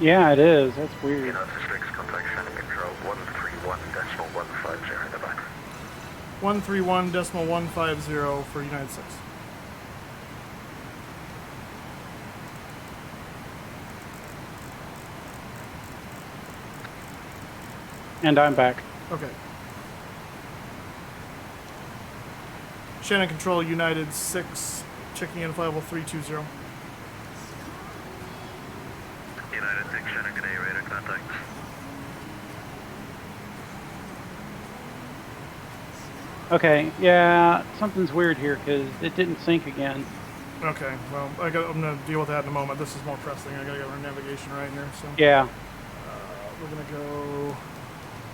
Yeah, it is. That's weird. United 6, contact Shannon Control 131.150, bye-bye. 131.150 for United 6. And I'm back. Okay. Shannon Control United 6, checking in flight level 320. United 6, Shannon, good day, radar contact. Okay, yeah, something's weird here because it didn't sync again. Okay, well, I'm going to deal with that in a moment. This is more pressing. I got to get our navigation right here. So Yeah. we're going to go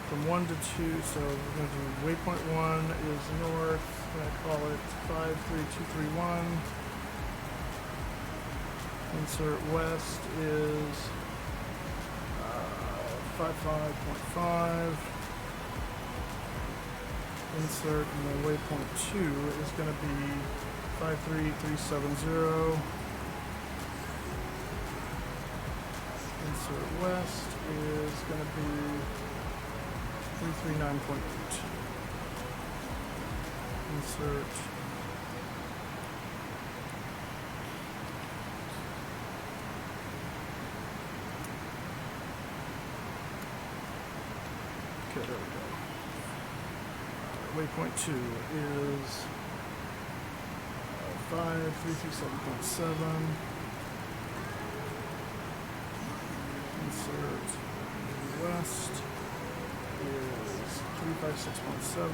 from 1 to 2. So we're going to do waypoint 1 is north. I'm going to call it 53231. Insert west is 55.5. Insert, and then waypoint 2 is going to be 53370. Insert west is going to be 339.8. Insert okay, there we go. Waypoint 2 is 5337.7. Insert west is 356.7.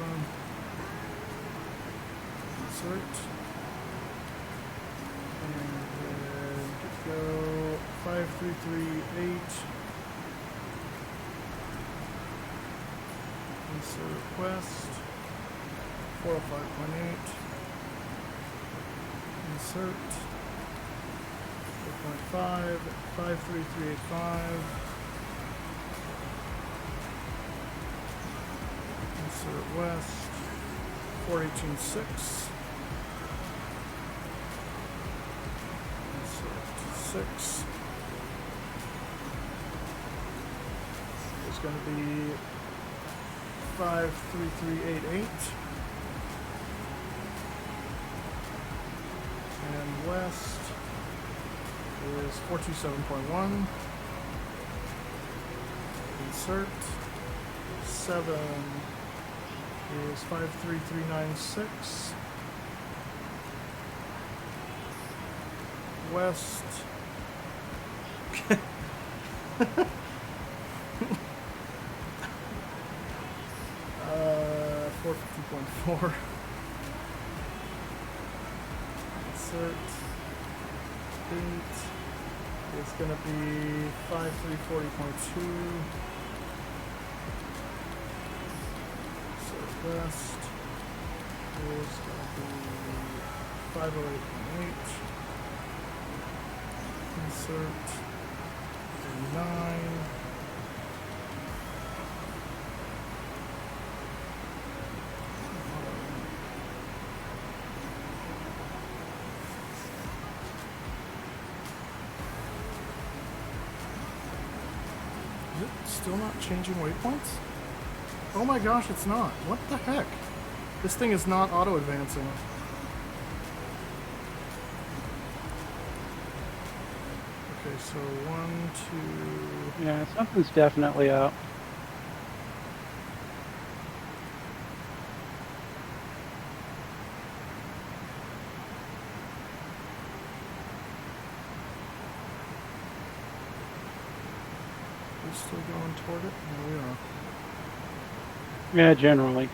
Insert. And then go 5338. Insert west 405.8. Insert 4.5, 53385. Insert west 4186. Insert 6. It's going to be 53388. And west is 427.1. Insert 7 is 53396. West 450.4. Insert 8 is going to be 5340.2. Insert west is going to be 508.8. Insert 9. still not changing waypoints? Oh my gosh, it's not. What the heck? This thing is not auto-advancing. Okay, so 1, 2... Yeah, something's definitely up. We're still going toward it? Yeah, we are. Yeah, generally.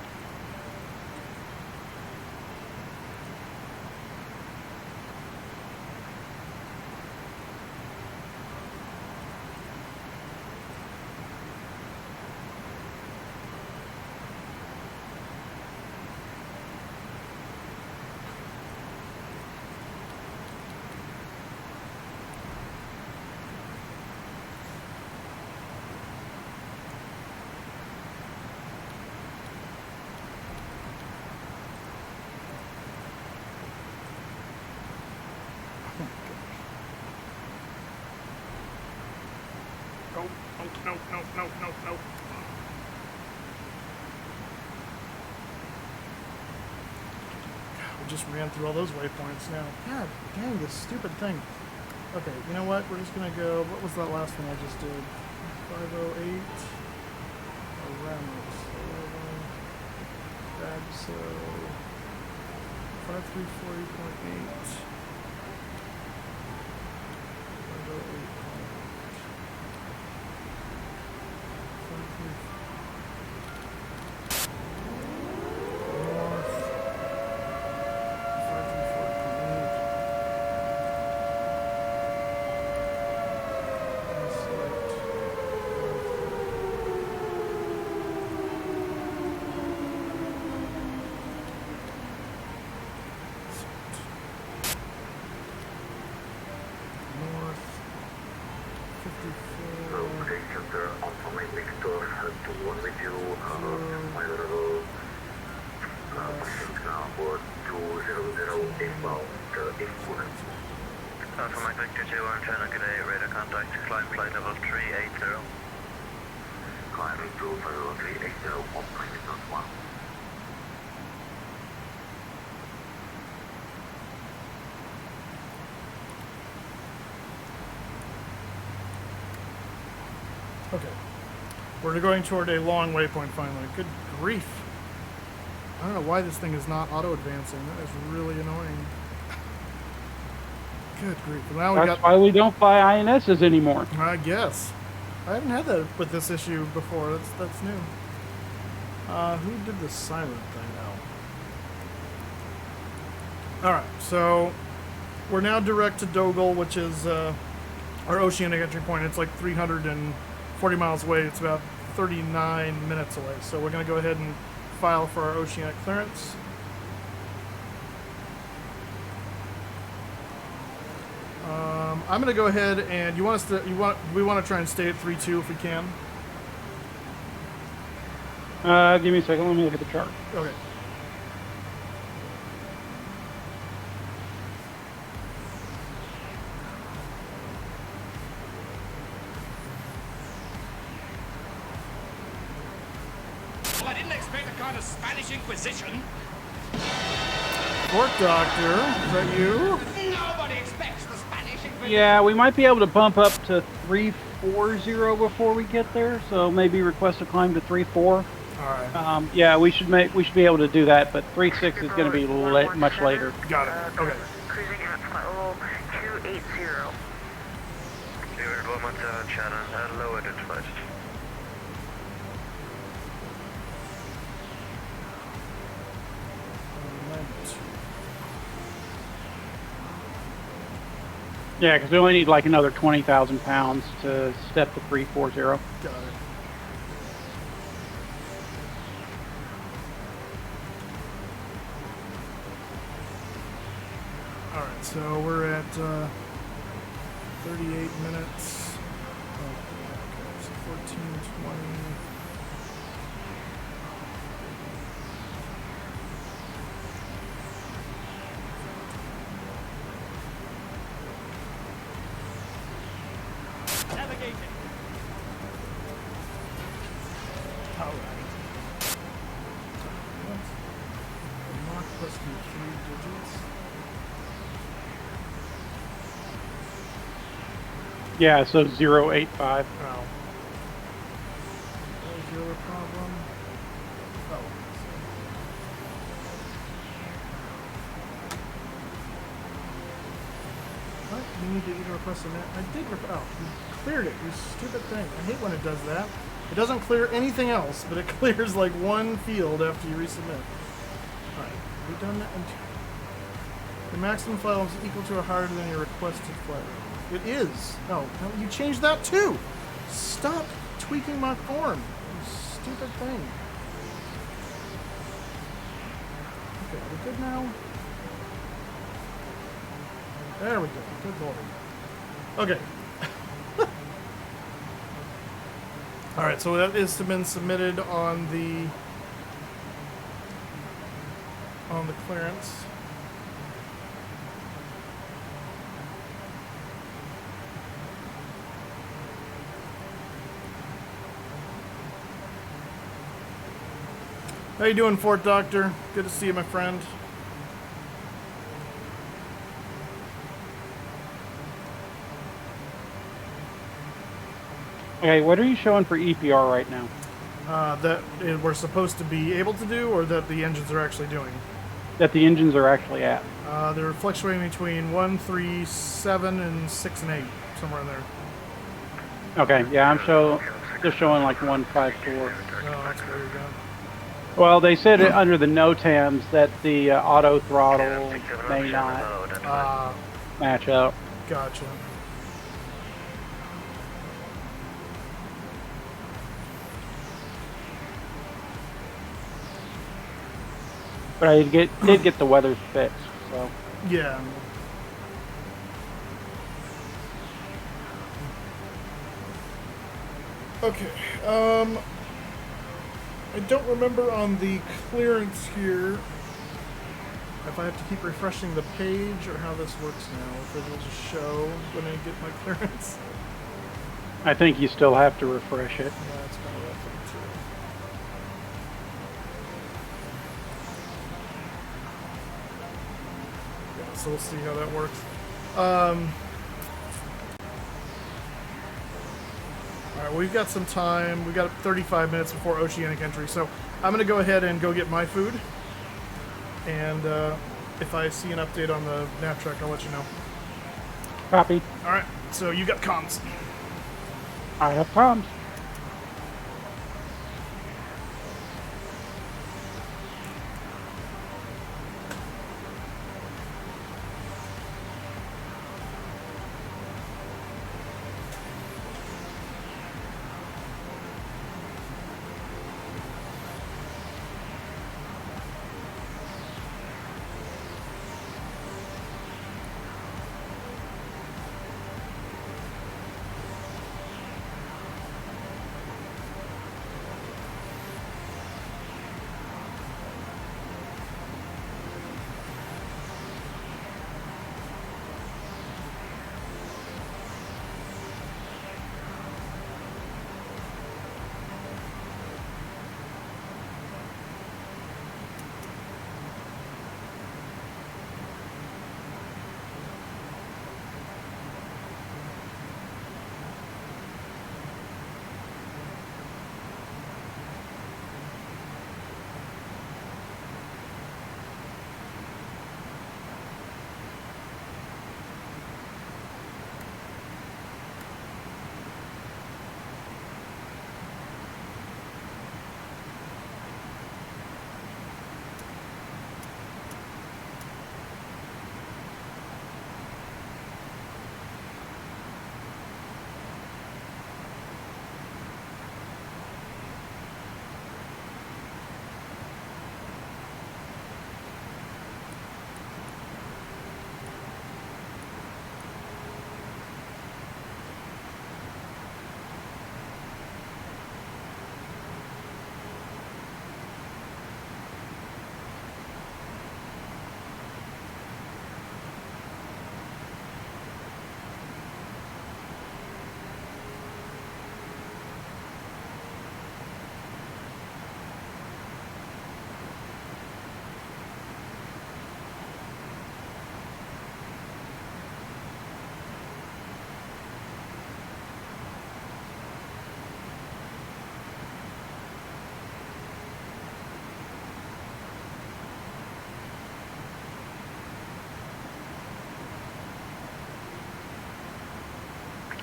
No. We just ran through all those waypoints now. God dang, this stupid thing. Okay, you know what? We're just gonna go. What was that last one I just did? 508. Around this. So 5340.8. 508. Alpha Mike Victor 2, Oceanic, good day, radar contact, climb flight level 380. Climbing to flight level 380, 1.1. Okay. We're going toward a long waypoint finally. Good grief. I don't know why this thing is not auto-advancing. That is really annoying. Good grief. Now That's why we don't fly INSs anymore. I guess. I haven't had that with this issue before. That's new. Who did the silent thing now? Alright, so we're now direct to Dogal, which is our Oceanic entry point. It's like 340 miles away. It's about 39 minutes away. So we're going to go ahead and file for our Oceanic clearance. I'm going to go ahead and we want to try and stay at 3-2 if we can. Give me a second. Let me look at the chart. Okay. Well, I didn't expect a kind of Spanish Inquisition. Court Doctor, is that you? Nobody expects the Spanish Inquisition. Yeah, we might be able to bump up to 340 before we get there. So maybe request a climb to 34. All right. Yeah, we should be able to do that, but 36 is going to be much later. Got it. Okay. Cruising at flight level 280. You heard one month channel, low identified. Yeah, because we only need like another 20,000 pounds to step to 340. Got it. Alright, so we're at 38 minutes. Okay, so 14, 20. Navigating. just be 3 digits. Yeah, so 085. Oh. That was your other problem? Oh. What? You need to either request a net. I did oh, you cleared it, you stupid thing. I hate when it does that. It doesn't clear anything else, but it clears like one field after you resubmit. Alright, we've done that. The maximum file is equal to or higher than your requested file. It is. Oh, no, you changed that too. Stop tweaking my form. You stupid thing. Okay, are we good now? There we go. Good lord. Okay. Alright, so that is been submitted on the clearance. How you doing, Fort Doctor? Good to see you, my friend. Okay, what are you showing for EPR right now? That we're supposed to be able to do, or that the engines are actually doing? That the engines are actually at? They're fluctuating between 137 and 6 and 8, somewhere in there. Okay, yeah, I'm just showing like 154. Oh, that's where you're going. Well, they said it under the NOTAMs that the auto throttle may not match up. Gotcha. But I did get the weather fixed, so. Yeah. Okay. I don't remember on the clearance here if I have to keep refreshing the page or how this works now. If it'll just show when I get my clearance. I think you still have to refresh it. Yeah, that's kind of what I think too. Yeah, so we'll see how that works. Alright, we've got some time. We've got 35 minutes before Oceanic entry, so I'm going to go ahead and go get my food. And if I see an update on the nav track, I'll let you know. Copy. Alright, so you got comms. I have comms.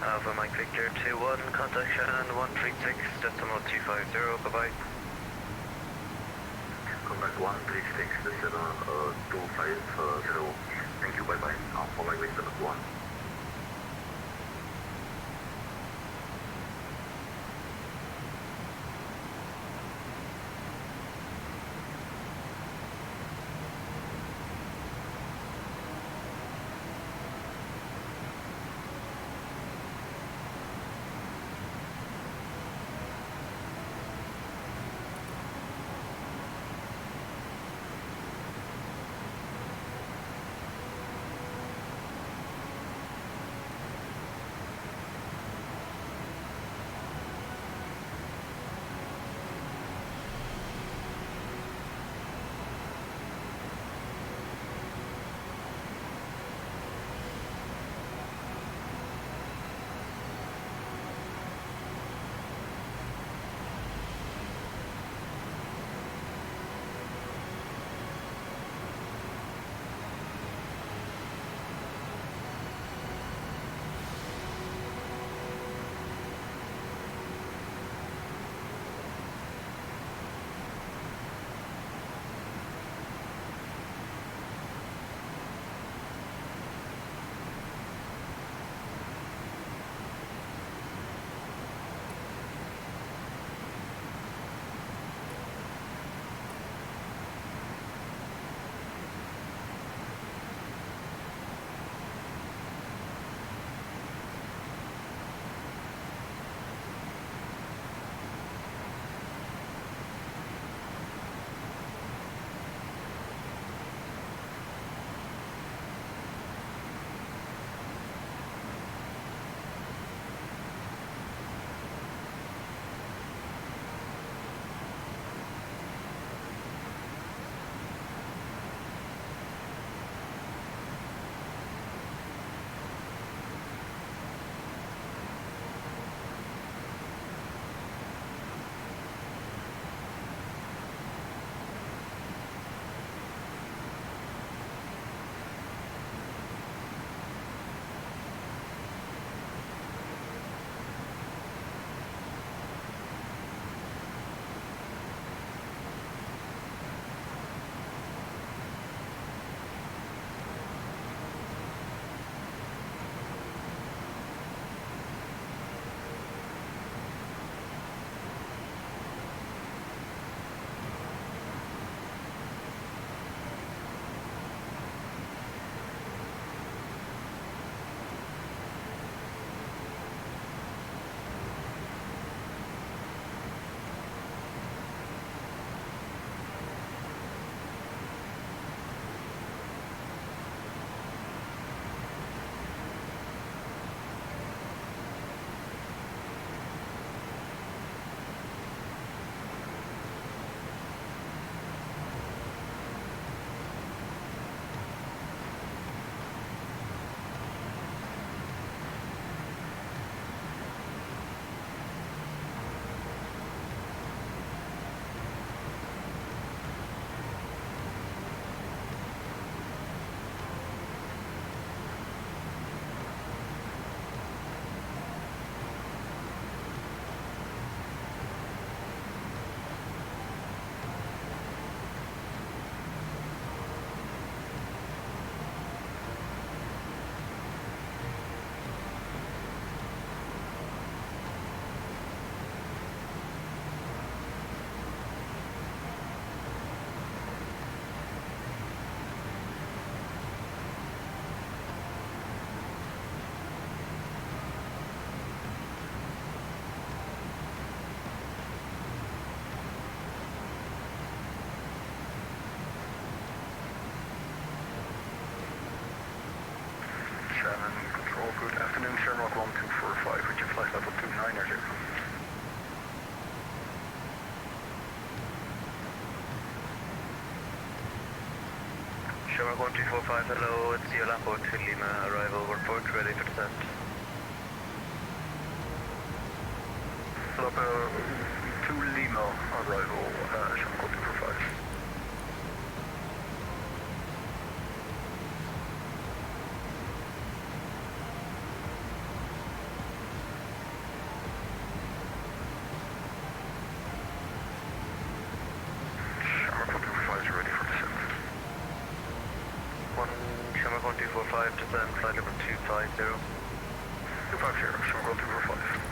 Alpha Mike Victor 2-1, contact Shannon 136, decimal 250, bye-bye. Contact 136, decimal 250, thank you, bye-bye. Alpha Mike Victor 1. Shamrock 1245 with your flight level 290. Shamrock 1245, hello, it's Yolanda to Lima, arrival, report ready for descent. Yolanda to Lima, arrival, Shamrock 1245. 1245, descend flight level 250. 250, Shark 1245.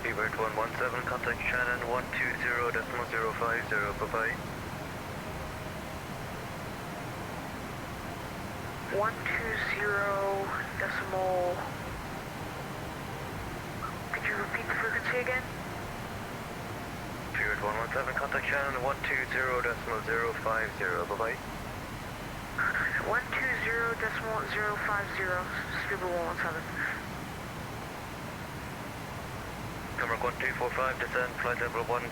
Speedbird 117, contact Shannon 120.050, bye-bye. 120 decimal. Could you repeat the frequency again? Speedbird 117, contact Shannon 120.050, bye-bye. 120.050, Speedbird 117. Number 1245, descend, flight level 170.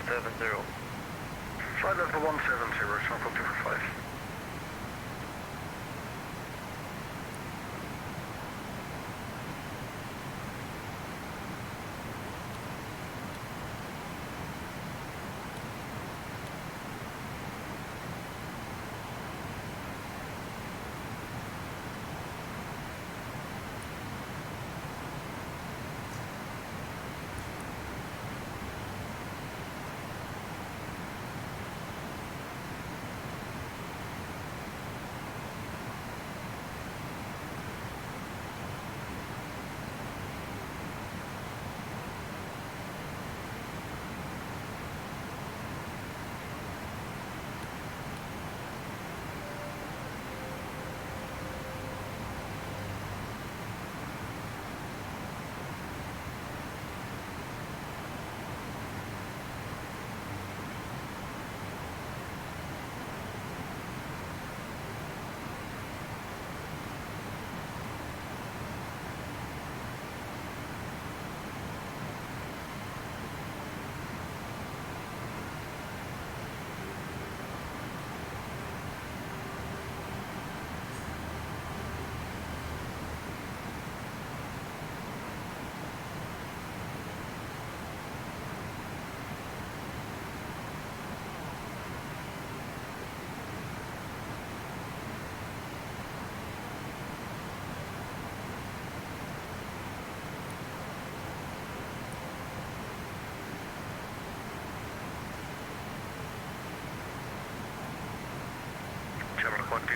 Flight level 170, Shark 1245.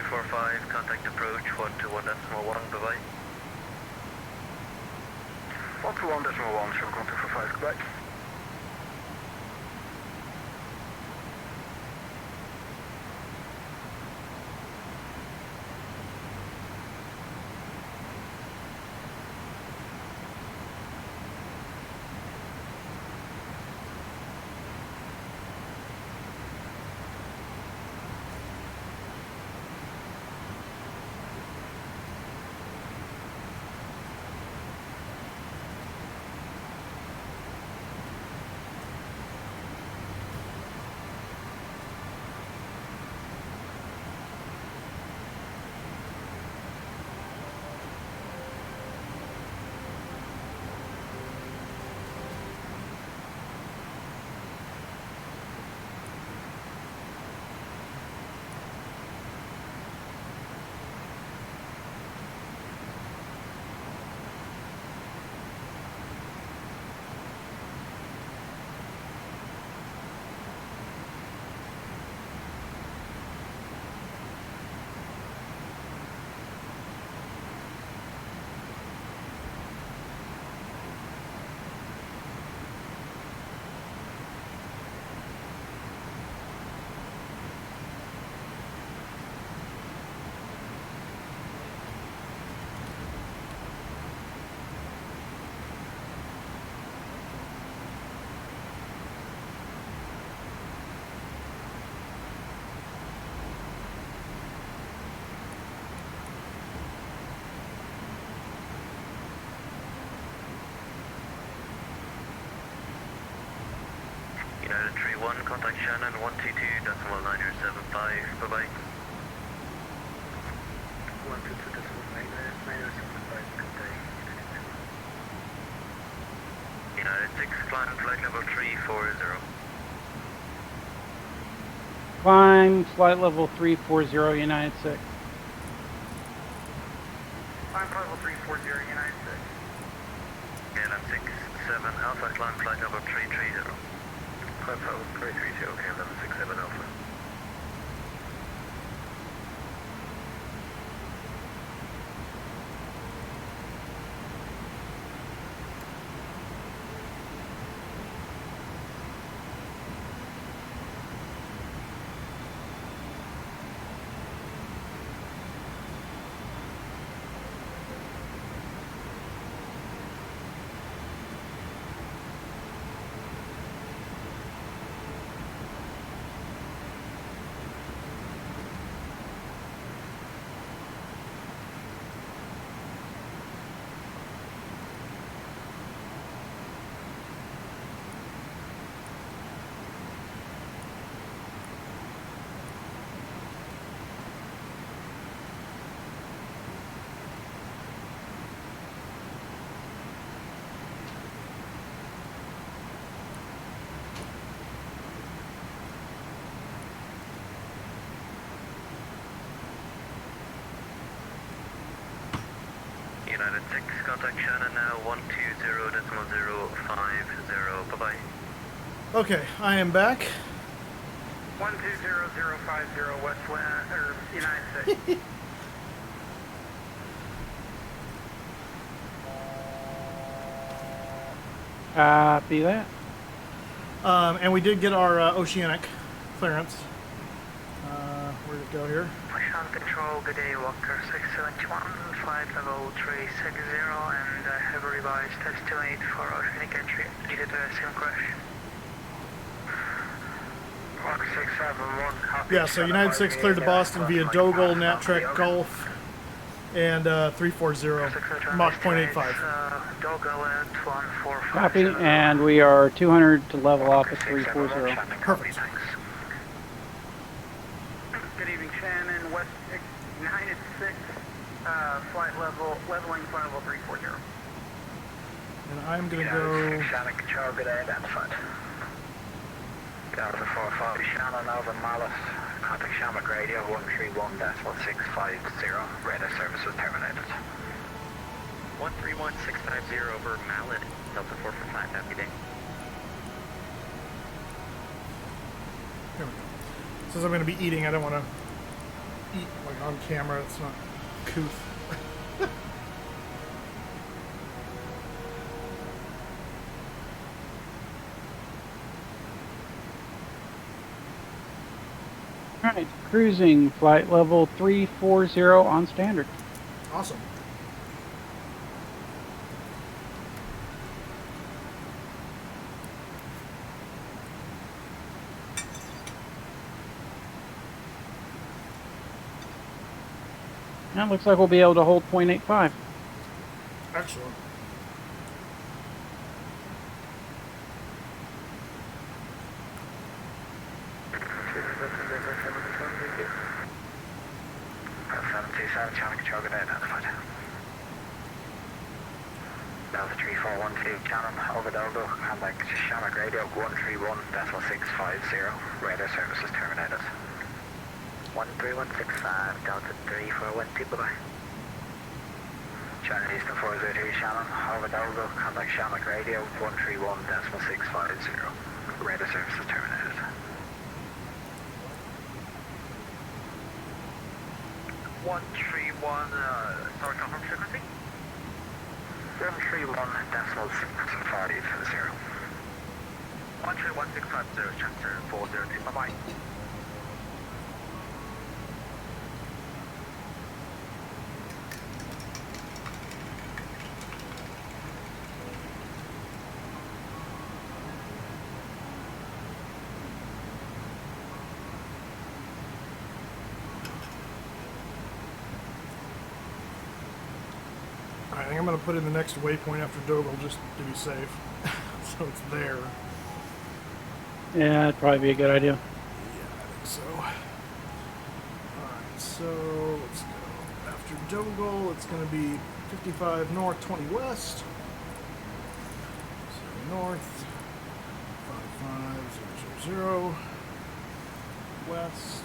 245, contact approach 121.1, bye-bye. 121.1, show 1245, goodbye. United 31, contact Shannon 122.975, bye-bye. 122.975, good day. United 6, climb flight level 340. Climb flight level 340, United 6. Climb level 340, United 6. KLM 67, Alpha, climb flight level 330. Climb level 330, okay, 1167 Alpha. United 6, contact Shannon now 120.050, bye-bye. Okay, I am back. 120050 Westland, or United 6. Copy that. And we did get our Oceanic clearance. Where'd it go here? Ocean Control, good day, Walker 671, flight level 360, and I have a revised estimate for Oceanic entry. Needed a sim crash. Walker 671, copy. Yeah, so United 6 cleared to Boston via Dogal, Natrek, Gulf, and 340, Mach 0.85. Dogal at 145. Copy, and we are 200 to level off at 340. Perfect. Good evening, Shannon. West United 6, leveling flight level 340. And I'm going to go... Shannon Control, good day, identified. Delta 45, Shannon over Mallet. Contact Shamrock Radio 131.650. Radar service was terminated. 131650 over Mallet, Delta 445, happy day. Here we go. Since I'm going to be eating, I don't want to eat like on camera. It's not couth. All right, cruising flight level 340 on standard. Awesome. Now it looks like we'll be able to hold 0.85. Excellent. Delta 3412, Shannon, over Dogo, contact Shamrock Radio 131.650, radar services terminated. 13165, Delta 3412, bye-bye. Channel Eastern 402, Shannon, over Dogo, contact Shamrock Radio 131.650, radar services terminated. 131, sorry, confirm frequency? 731.650. 131.650, chapter 402, bye-bye. I think I'm going to put in the next waypoint after Dogle just to be safe. So it's there. Yeah, that'd probably be a good idea. Yeah, I think so. Alright, so let's go. After Dogle, it's going to be 55 north, 20 west. So north, 55000. West,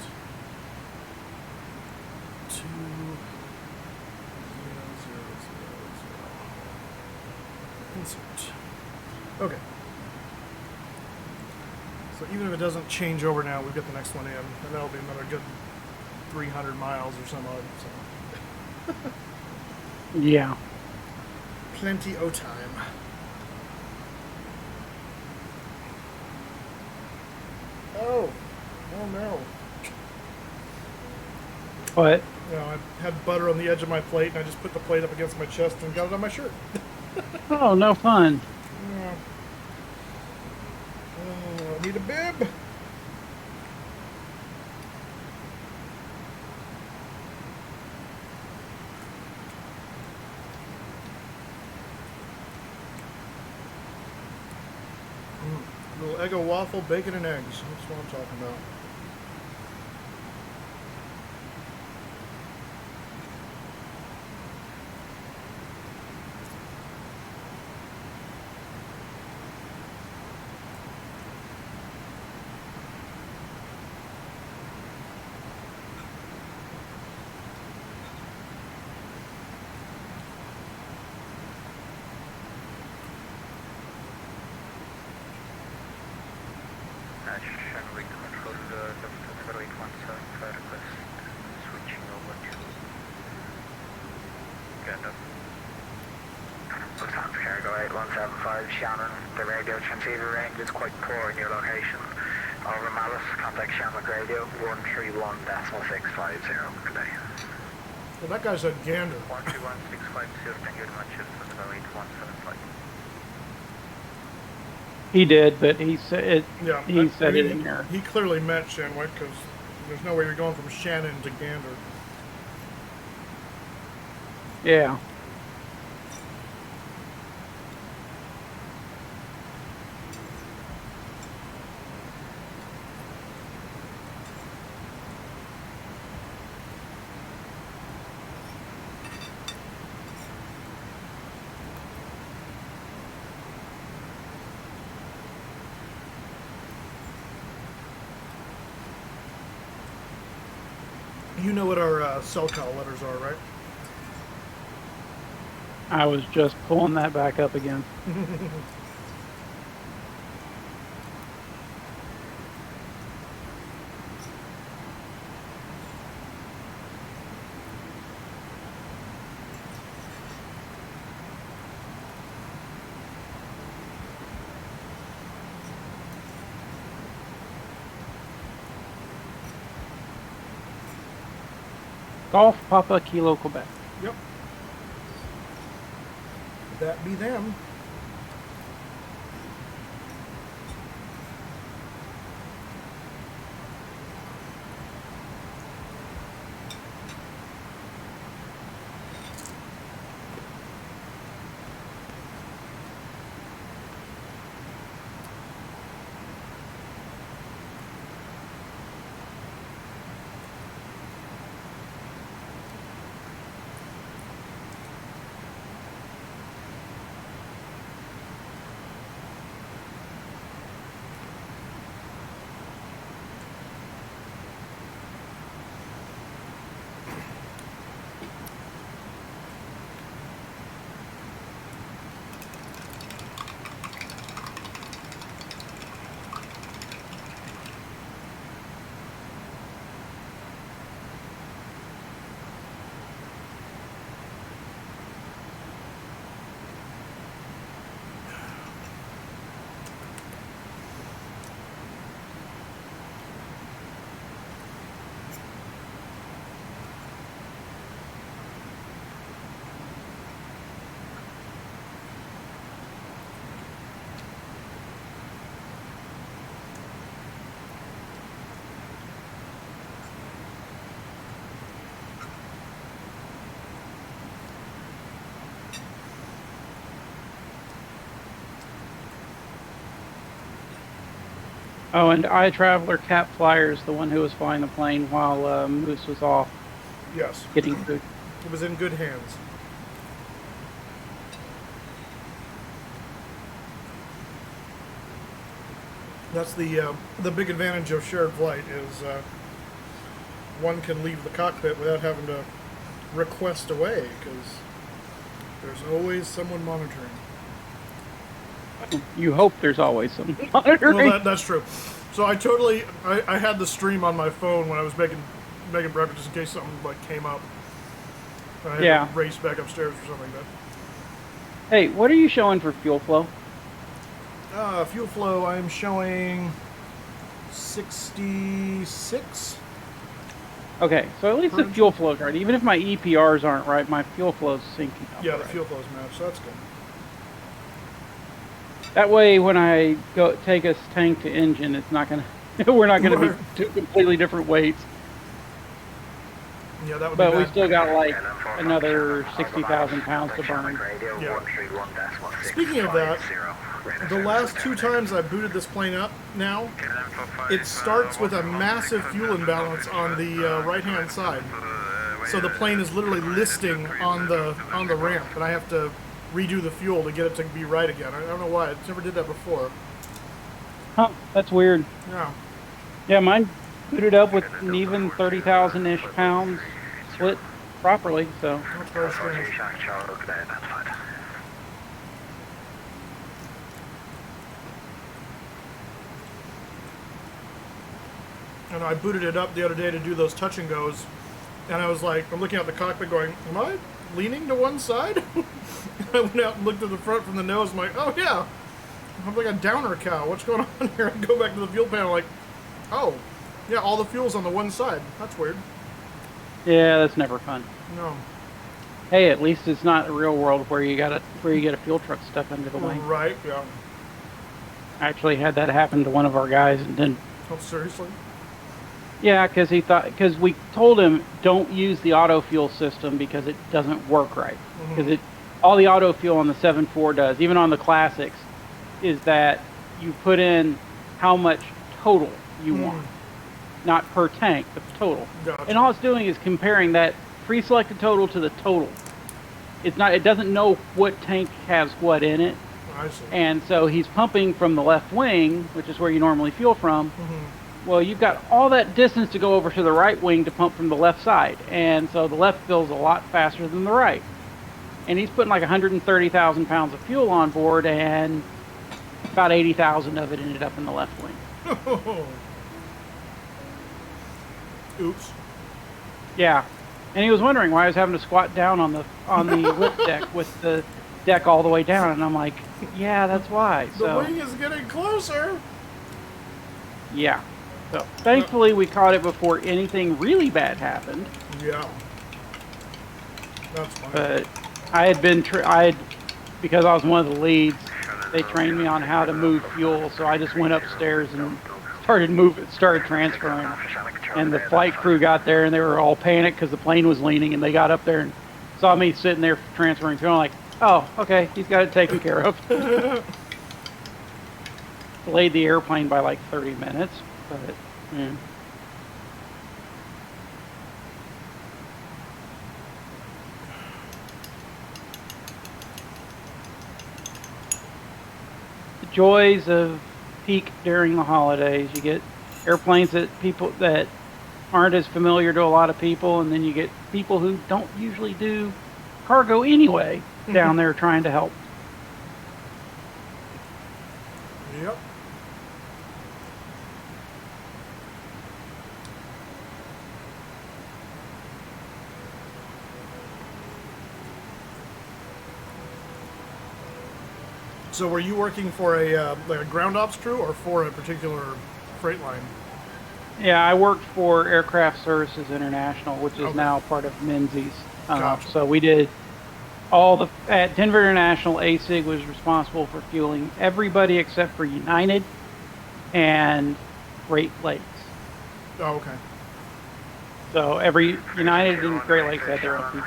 2. Insert. Okay. So even if it doesn't change over now, we've got the next one in, and that'll be another good 300 miles or some odd. So. Yeah. Plenty of time. Oh no. What? You know, I had butter on the edge of my plate, and I just put the plate up against my chest and got it on my shirt. Oh, no fun. Yeah. Oh, I need a bib. Little Eggo waffle, bacon and eggs. That's what I'm talking about. Shanghai Control, November 8175 request, switching over to Uganda. Lufthansa Cargo 8175, Shannon, the radio transceiver range is quite poor in your location. Over Malice, contact Shamrock Radio 131.650, good day. Well, that guy's a gander. 131.650, thank you very much, November 8175. He did, but he said it. Yeah, he said it in there. He clearly meant Shanwick because there's no way you're going from Shannon to Gander. Yeah. You know what our cell call letters are, right? I was just pulling that back up again. Golf Papa Kilo Quebec. Yep. That be them. Oh, and iTraveler Cap Flyer is the one who was flying the plane while Moose was off Yes. getting food. It was in good hands. That's the big advantage of shared flight is one can leave the cockpit without having to request away because there's always someone monitoring. You hope there's always some monitoring. Well, that's true. So I had the stream on my phone when I was making breakfast just in case something like came up. I had to race back upstairs or something like that. Hey, what are you showing for fuel flow? Fuel flow, I'm showing 66. Okay, so at least the fuel flow's right. Even if my EPRs aren't right, my fuel flow's syncing up. Yeah, the fuel flow's matched, so that's good. That way, when I go take us tank to engine, it's not gonna. We're not gonna be two completely different weights. Yeah, that would but be we bad. still got like another 60,000 pounds to burn. Yeah. Speaking of that, the last 2 times I booted this plane up now, it starts with a massive fuel imbalance on the right-hand side. So the plane is literally listing on the ramp, and I have to redo the fuel to get it to be right again. I don't know why. It never did that before. Huh, that's weird. Yeah. Yeah, mine booted up with an even 30,000-ish pounds split properly, so. That's very strange. And I booted it up the other day to do those touch and goes, and I was like, I'm looking out the cockpit going, am I leaning to one side? I went out and looked at the front from the nose, I'm like, oh yeah, I'm like a downer cow, what's going on here? I go back to the fuel panel like, oh, yeah, all the fuel's on the one side. That's weird. Yeah, that's never fun. No. Hey, at least it's not the real world where you get a fuel truck stuck under the wing. Right, yeah. I actually had that happen to one of our guys and then. Oh, seriously? Yeah, because we told him don't use the auto fuel system because it doesn't work right. Because all the auto fuel on the 7.4 does, even on the classics, is that you put in how much total you want, not per tank, but total. Gotcha. And all it's doing is comparing that pre-selected total to the total. It's not. It doesn't know what tank has what in it. I see. And so he's pumping from the left wing, which is where you normally fuel from. Well, you've got all that distance to go over to the right wing to pump from the left side. And so the left fills a lot faster than the right. And he's putting like 130,000 pounds of fuel on board, and about 80,000 of it ended up in the left wing. Oops. Yeah. And he was wondering why I was having to squat down on the lift deck with the deck all the way down. And I'm like, yeah, that's why. The wing is getting closer. Yeah. So thankfully we caught it before anything really bad happened. Yeah. That's fine. But I had been, because I was one of the leads, they trained me on how to move fuel, so I just went upstairs and started transferring. And the flight crew got there and they were all panicked because the plane was leaning, and they got up there and saw me sitting there transferring fuel. I'm like, oh, okay, he's got it taken care of. Delayed the airplane by like 30 minutes, but yeah. The joys of peak during the holidays. You get airplanes that aren't as familiar to a lot of people, and then you get people who don't usually do cargo anyway down there trying to help. Yep. So were you working for like a ground ops crew or for a particular freight line? Yeah, I worked for Aircraft Services International, which is now part of Menzies. Gotcha. So we did at Denver International, ASIG was responsible for fueling everybody except for United and Great Lakes. Oh, okay. So every United and Great Lakes had their own people.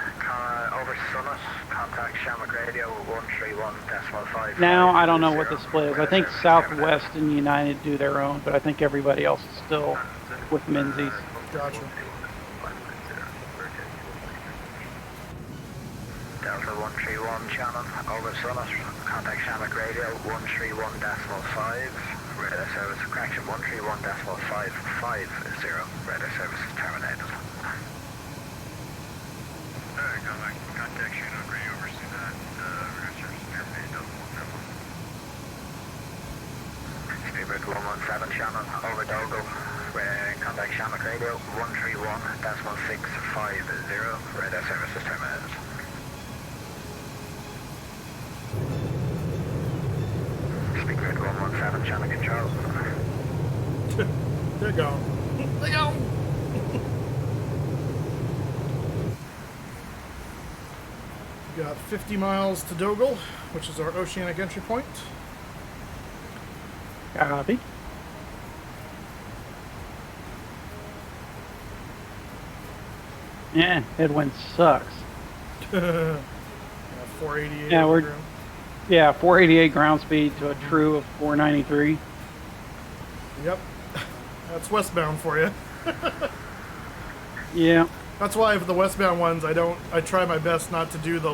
Over Summit, contact Shamrock Radio 131.5. Now I don't know what the split is. I think Southwest and United do their own, but I think everybody else is still with Menzies. Gotcha. Delta 131 Shannon, over Summit, contact Shamrock Radio 131.5. Radar service, correction 131.550. Radar service is terminated. Contact Shamrock Radio, oversee that. Radar service terminated. Speedbird 117 Shannon, over Dogle. Contact Shamrock Radio 131.1650. Radar service is terminated. Speedbird 117 Shannon control. There you go. There you go. We got 50 miles to Dogle, which is our Oceanic entry point. Copy. Yeah, headwind sucks. 488. Yeah, we're 488 ground speed to a true of 493. Yep, that's westbound for you. Yeah. That's why for the westbound ones, I try my best not to do I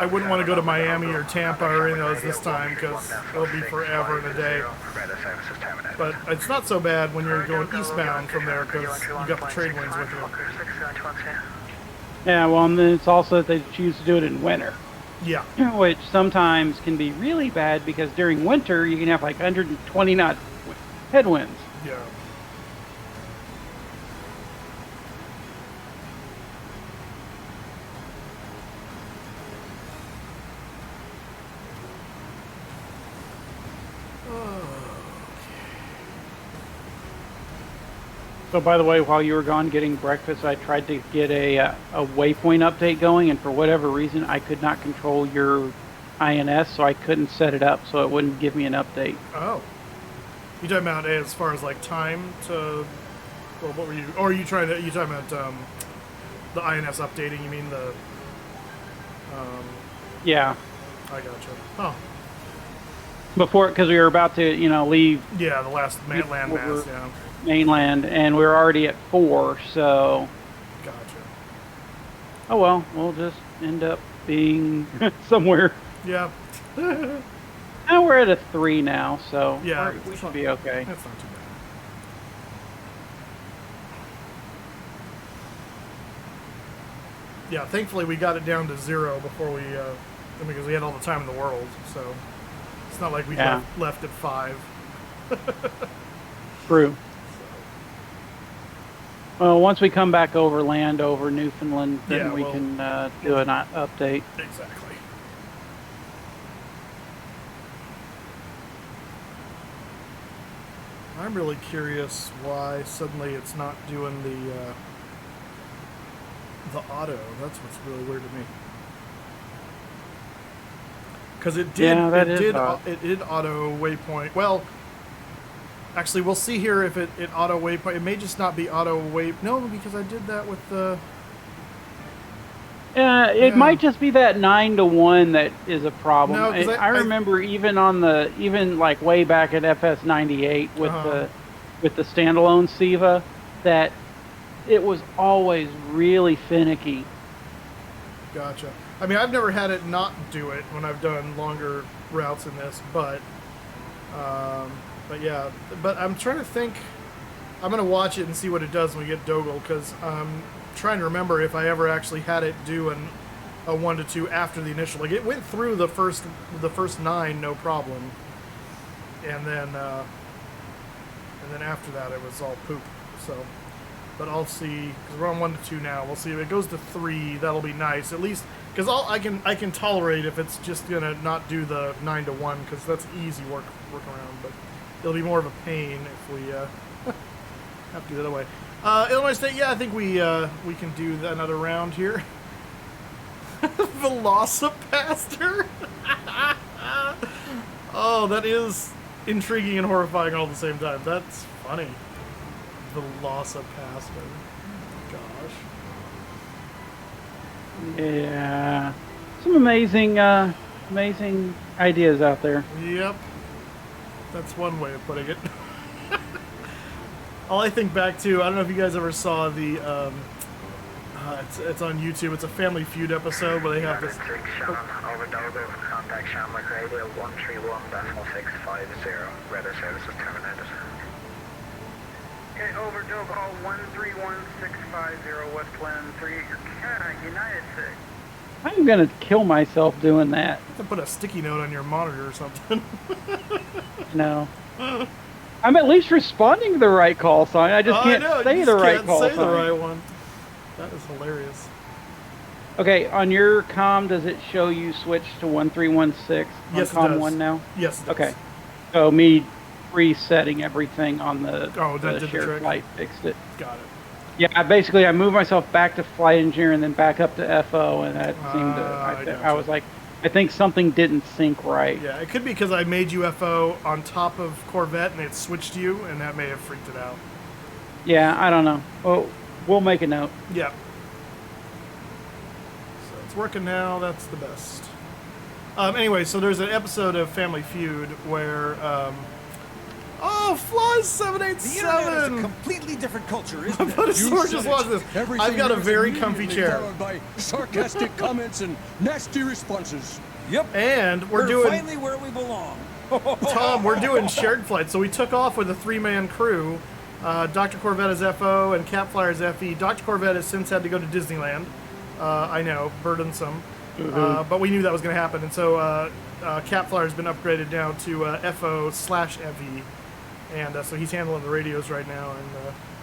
wouldn't want to go to Miami or Tampa or any of those this time because it'll be forever and a day. But it's not so bad when you're going eastbound from there because you got the trade winds with you. Yeah, well, and then it's also that they choose to do it in winter. Yeah. Which sometimes can be really bad because during winter you can have like 120 knot headwinds. Yeah. So, by the way, while you were gone getting breakfast, I tried to get a waypoint update going, and for whatever reason, I could not control your INS, so I couldn't set it up, so it wouldn't give me an update. Oh. You talking about as far as like time to? Well, what were you? Or are you talking about the INS updating? You mean the? Yeah. I gotcha. Oh. Before, because we were about to, leave. Yeah, the last land mass. Yeah. Mainland, and we were already at 4, so. Gotcha. Oh well, we'll just end up being somewhere. Yeah. Now we're at a 3 now, so yeah, we should be okay. That's not too bad. Yeah, thankfully we got it down to 0 before we, because we had all the time in the world, so it's not like we left at 5. True. Well, once we come back overland over Newfoundland, then we can do an update. Exactly. I'm really curious why suddenly it's not doing The auto, that's what's really weird to me. Because it did, it did auto waypoint. Well, actually, we'll see here if it auto waypoint. It may just not be auto way. No, because I did that with the. It might just be that 9-to-1 that is a problem. No, I remember even like way back at FS98 with the standalone SIVA that it was always really finicky. Gotcha. I mean, I've never had it not do it when I've done longer routes in this, but yeah. But I'm trying to think. I'm gonna watch it and see what it does when we get Dogal, because I'm trying to remember if I ever actually had it do a 1 to 2 after the initial. Like, it went through the first 9 no problem, and then after that it was all poop. So. But I'll see, because we're on 1 to 2 now. We'll see if it goes to 3. That'll be nice, at least, because I can tolerate if it's just gonna not do the 9 to 1, because that's easy work around. But it'll be more of a pain if we have to do the other way. Illinois State, yeah, I think we can do another round here. Velocipaster. Oh, that is intriguing and horrifying all at the same time. That's funny. Velocipaster. Gosh. Yeah. Some amazing ideas out there. Yep. That's one way of putting it. All I think back to, I don't know if you guys ever saw the, it's on YouTube, it's a Family Feud episode where they have this... Over Dogo, contact Shamrock Radio 131.650, weather services terminated. Okay, over Dogo 131.650, Westland 3, United 6. I'm gonna kill myself doing that. You have to put a sticky note on your monitor or something. No. I'm at least responding to the right call sign. I just can't say the right call sign. Say the right one. That is hilarious. Okay, on your comm, does it show you switch to 1316 yes, on it comm does. 1 now? Yes, it does. Okay. So me resetting everything on the, that did shared the trick? flight fixed it. Got it. Yeah, I moved myself back to flight engineer and then back up to FO, and that seemed to. I was like, I think something didn't sync right. Yeah, it could be because I made you FO on top of Corvette and it switched you, and that may have freaked it out. Yeah, I don't know. Well, we'll make a note. Yeah. So it's working now. That's the best. Anyway, so there's an episode of Family Feud where. Flies 787. The internet is a completely different culture, isn't it? Just watch this. I've got a very comfy chair. Followed by sarcastic comments and nasty responses. Yep. And we're finally where we belong. Tom, we're doing shared flights. So we took off with a 3-man crew. Dr. Corvette is FO and Cap Flyer is FE. Dr. Corvette has since had to go to Disneyland. I know, burdensome. But we knew that was going to happen. And so Cap Flyer has been upgraded now to FO/FE. And so he's handling the radios right now. And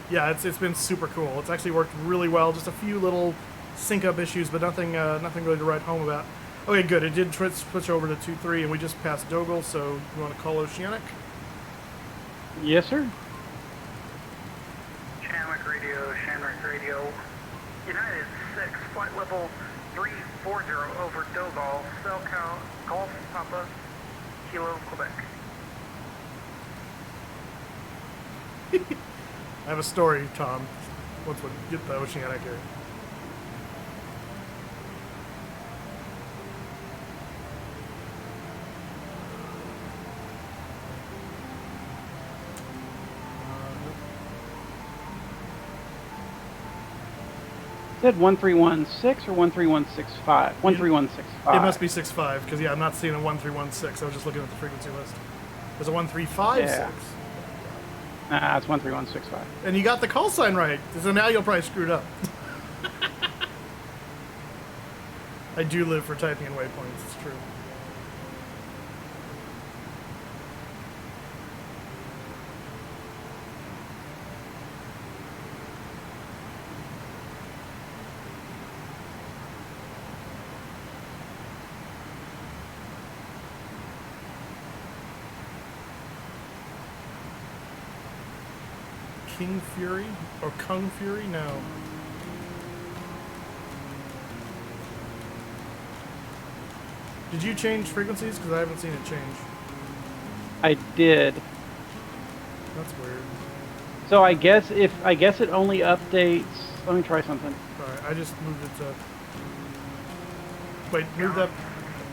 yeah, it's been super cool. It's actually worked really well. Just a few little sync-up issues, but nothing really to write home about. Okay, good. It did switch over to 2-3, and we just passed Dogal, so you want to call Oceanic? Yes, sir. Shamrock Radio, United 6, flight level 340 over Dogal, SoCal, Golf Papa, Kilo, Quebec. I have a story, Tom. Once we get the Oceanic here. Said 1316 or 13165? 13165. It must be 6.5, because yeah, I'm not seeing a 1316. I was just looking at the frequency list. There's a 1356. Yeah. Nah, it's 13165. And you got the call sign right, so now you'll probably screw it up. I do live for typing in waypoints, it's true. King Fury? Or Kung Fury? No. Did you change frequencies? Because I haven't seen it change. I did. That's weird. So I guess it only updates. Let me try something. Alright, I just moved it to... Wait, move that...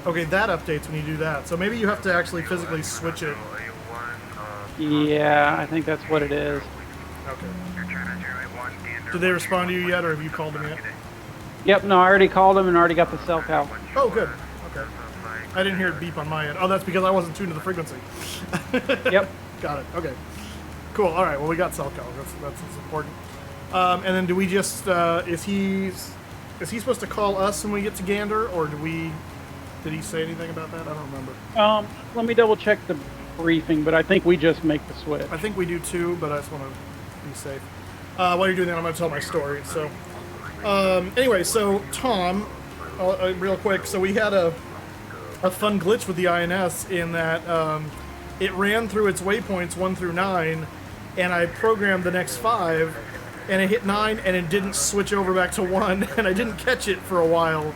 Okay, that updates when you do that. So maybe you have to actually physically switch it. Yeah, I think that's what it is. Okay. Did they respond to you yet, or have you called them yet? Yep, no, I already called them and already got the cell call. Oh, good. Okay. I didn't hear it beep on my end. Oh, that's because I wasn't tuned to the frequency. Yep. Got it. Okay. Cool. All right. Well, we got cell call. That's important. And then do we just is he supposed to call us when we get to Gander, or did he say anything about that? I don't remember. Let me double check the briefing, but I think we just make the switch. I think we do too, but I just want to be safe. While you're doing that, I'm going to tell my story. So, anyway, so Tom, real quick. So we had a fun glitch with the INS in that it ran through its waypoints 1 through 9, and I programmed the next 5, and it hit 9, and it didn't switch over back to 1, and I didn't catch it for a while.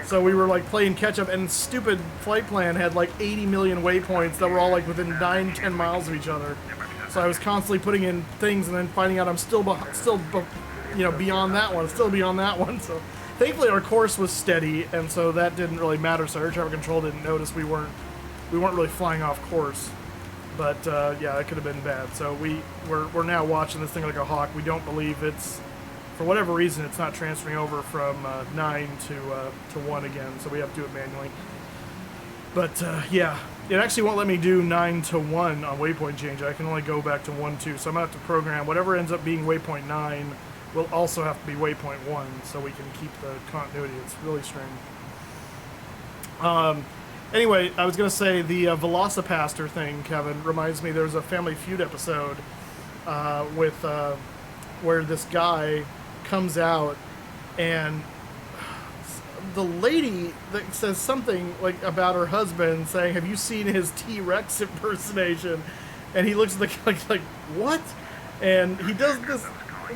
So we were like playing catch up, and stupid flight plan had like 80 million waypoints that were all like within 9-10 miles of each other. So I was constantly putting in things and then finding out I'm still beyond that one, still beyond that one. So thankfully our course was steady, and so that didn't really matter. So air traffic control didn't notice we weren't really flying off course. But yeah, it could have been bad. So we're now watching this thing like a hawk. We don't believe it's, for whatever reason, it's not transferring over from 9 to 1 again. So we have to do it manually. But yeah, it actually won't let me do 9 to 1 on waypoint change. I can only go back to 1, 2. So I'm gonna have to program whatever ends up being waypoint 9 will also have to be waypoint 1, so we can keep the continuity. It's really strange. Anyway, I was going to say the Velocipaster thing, Kevin, reminds me there's a Family Feud episode with where this guy comes out and the lady that says something like about her husband, saying, "Have you seen his T-Rex impersonation?" And he looks like what? And he does this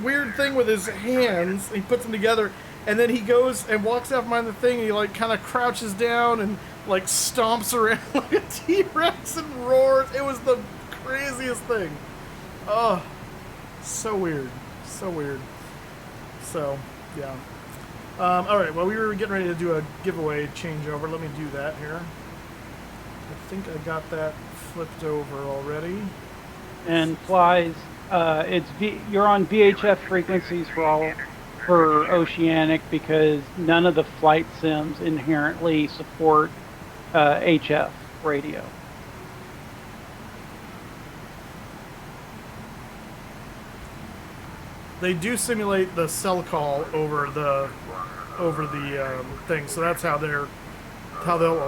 weird thing with his hands. He puts them together, and then he goes and walks out behind the thing, and he like kind of crouches down and like stomps around like a T-Rex and roars. It was the craziest thing. Oh, so weird. So weird. So, yeah. Alright, well, we were getting ready to do a giveaway changeover. Let me do that here. I think I got that flipped over already. And flies, you're on VHF frequencies for Oceanic, because none of the flight sims inherently support HF radio. They do simulate the cell call over the thing, so that's how they'll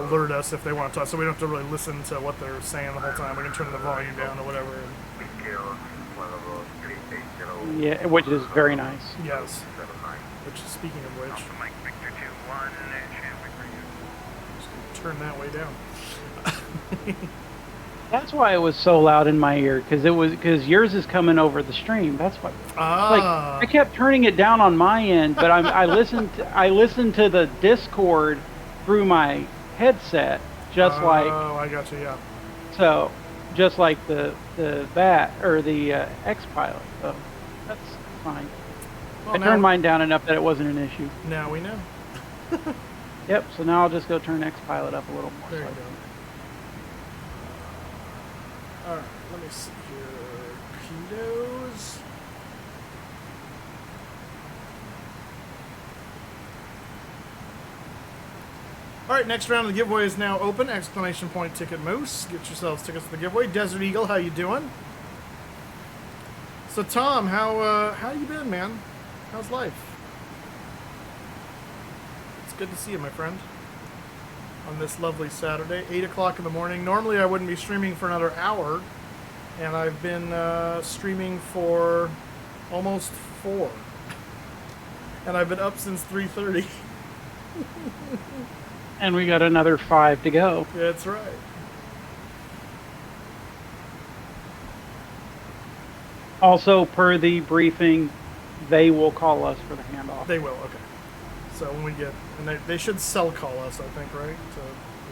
alert us if they want to talk. So we don't have to really listen to what they're saying the whole time. We can turn the volume down or whatever. Yeah, which is very nice. Yes. Which, speaking of which, just turn that way down. That's why it was so loud in my ear, because yours is coming over the stream. That's why. Like, I kept turning it down on my end, but I listened to the Discord through my headset, just like. Oh, I got you. Yeah. So, just like the VAT or the X Pilot. So that's fine. Well, I turned mine down enough that it wasn't an issue. Now we know. Yep. So now I'll just go turn X Pilot up a little more. There you go. Alright, let me see here. Pedos. Alright, next round of the giveaway is now open. Exclamation point Ticket Moose. Get yourselves tickets to the giveaway. Desert Eagle, how you doing? So Tom, how you been, man? How's life? It's good to see you, my friend. On this lovely Saturday, 8 o'clock in the morning. Normally I wouldn't be streaming for another hour, and I've been streaming for almost 4. And I've been up since 3:30. And we got another 5 to go. That's right. Also, per the briefing, they will call us for the handoff. They will, okay. So when we get, and they should cell call us, I think, right?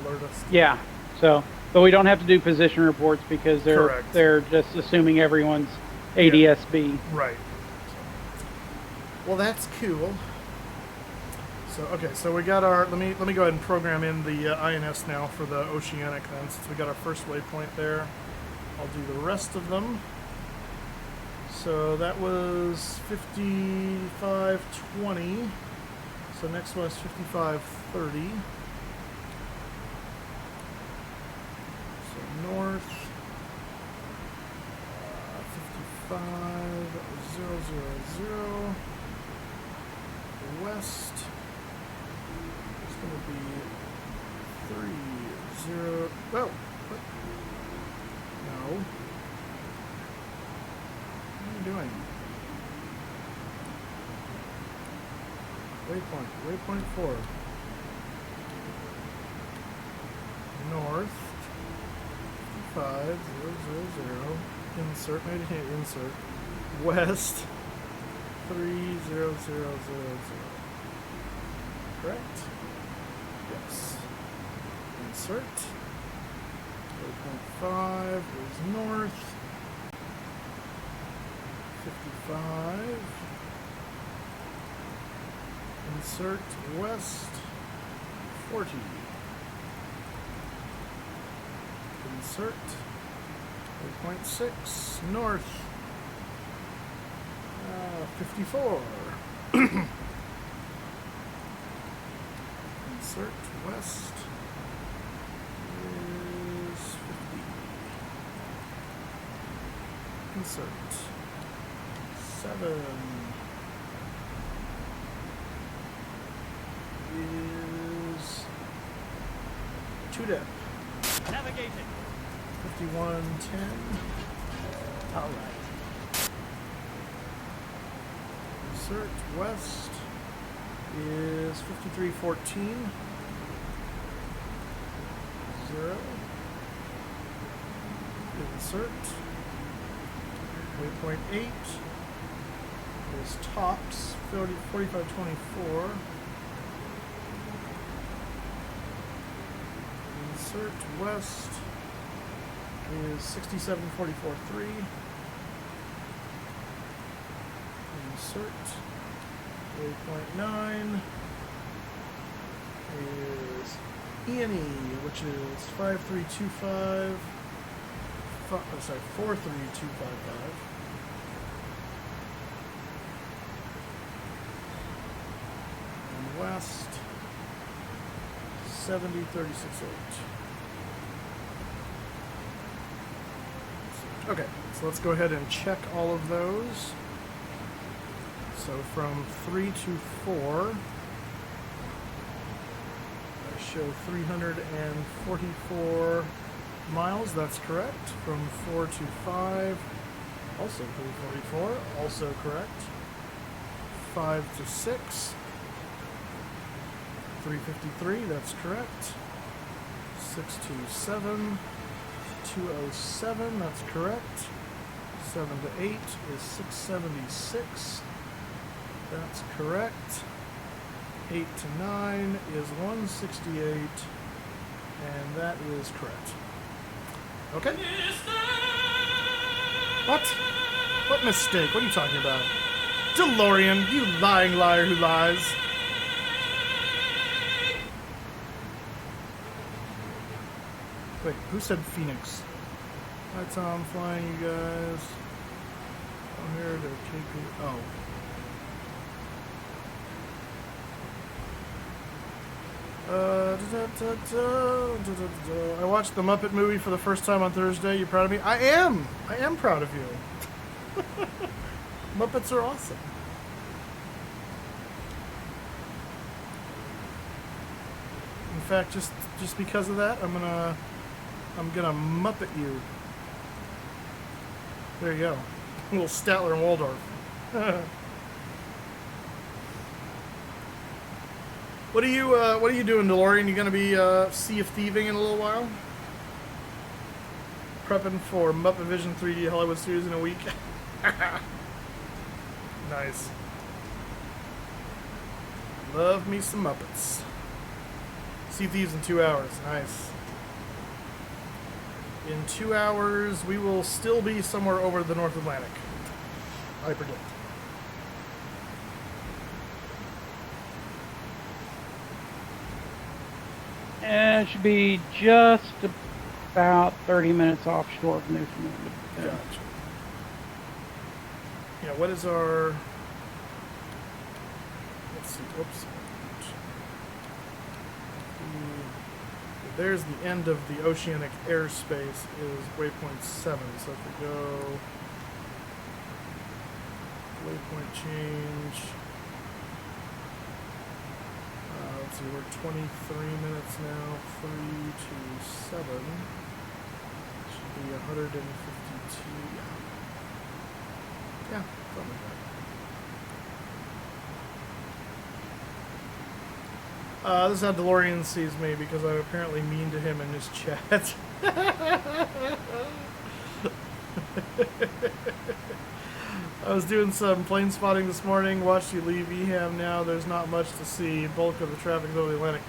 alert us. Yeah. So, but we don't have to do position reports because Correct. they're just assuming everyone's ADSB. Right. Well, that's cool. So okay, so we got our. Let me go ahead and program in the INS now for the Oceanic then, since we got our first waypoint there. I'll do the rest of them. So that was 5520. So next one is 5530. So north. 55000. West. It's going to be 30. Oh, what? No. What are you doing? Waypoint 4. North. 5000. Insert. Maybe can't insert. West. 30000. Correct? Yes. Insert. Waypoint 5 is north. 55. Insert west. 40. Insert. Waypoint 6 north. 54. Insert west is 50. Insert 7 is 2 depth. Navigating. 5110. All right. Insert west is 5314. 0. Insert. Waypoint 8 is tops 4524. Insert west is 67443. Insert. Waypoint 9 is ENE, which is 5325. 43255. And west 70368. Okay, so let's go ahead and check all of those. So from 3 to 4, I show 344 miles, that's correct. From 4 to 5, also 344, also correct. 5 to 6, 353, that's correct. 6 to 7, 207, that's correct. 7 to 8 is 676. That's correct. 8 to 9 is 168, and that is correct. Okay. What? What mistake? What are you talking about? DeLorean, you lying liar who lies. Wait, who said Phoenix? Hi Tom, flying you guys. I'm here to KP. Oh. I watched the Muppet movie for the first time on Thursday. You proud of me? I am proud of you. Muppets are awesome. In fact, just because of that, I'm gonna Muppet you. There you go. A little Statler and Waldorf. What are you doing, DeLorean? You gonna be Sea of Thieving in a little while? Prepping for Muppet Vision 3D Hollywood Studios in a week. Nice. Love me some Muppets. Sea Thieves in 2 hours. Nice. In 2 hours, we will still be somewhere over the North Atlantic. I predict. And it should be just about 30 minutes offshore of Newfoundland. Gotcha. Yeah, what is our... Let's see, whoops. There's the end of the Oceanic airspace is waypoint 7. So if we go waypoint change, let's see, we're 23 minutes now, 3 to 7. Should be 152. Yeah, something like that. This is how DeLorean sees me because I'm apparently mean to him in his chat. I was doing some plane spotting this morning, watched you leave EHAM now, there's not much to see, bulk of the traffic's over the Atlantic.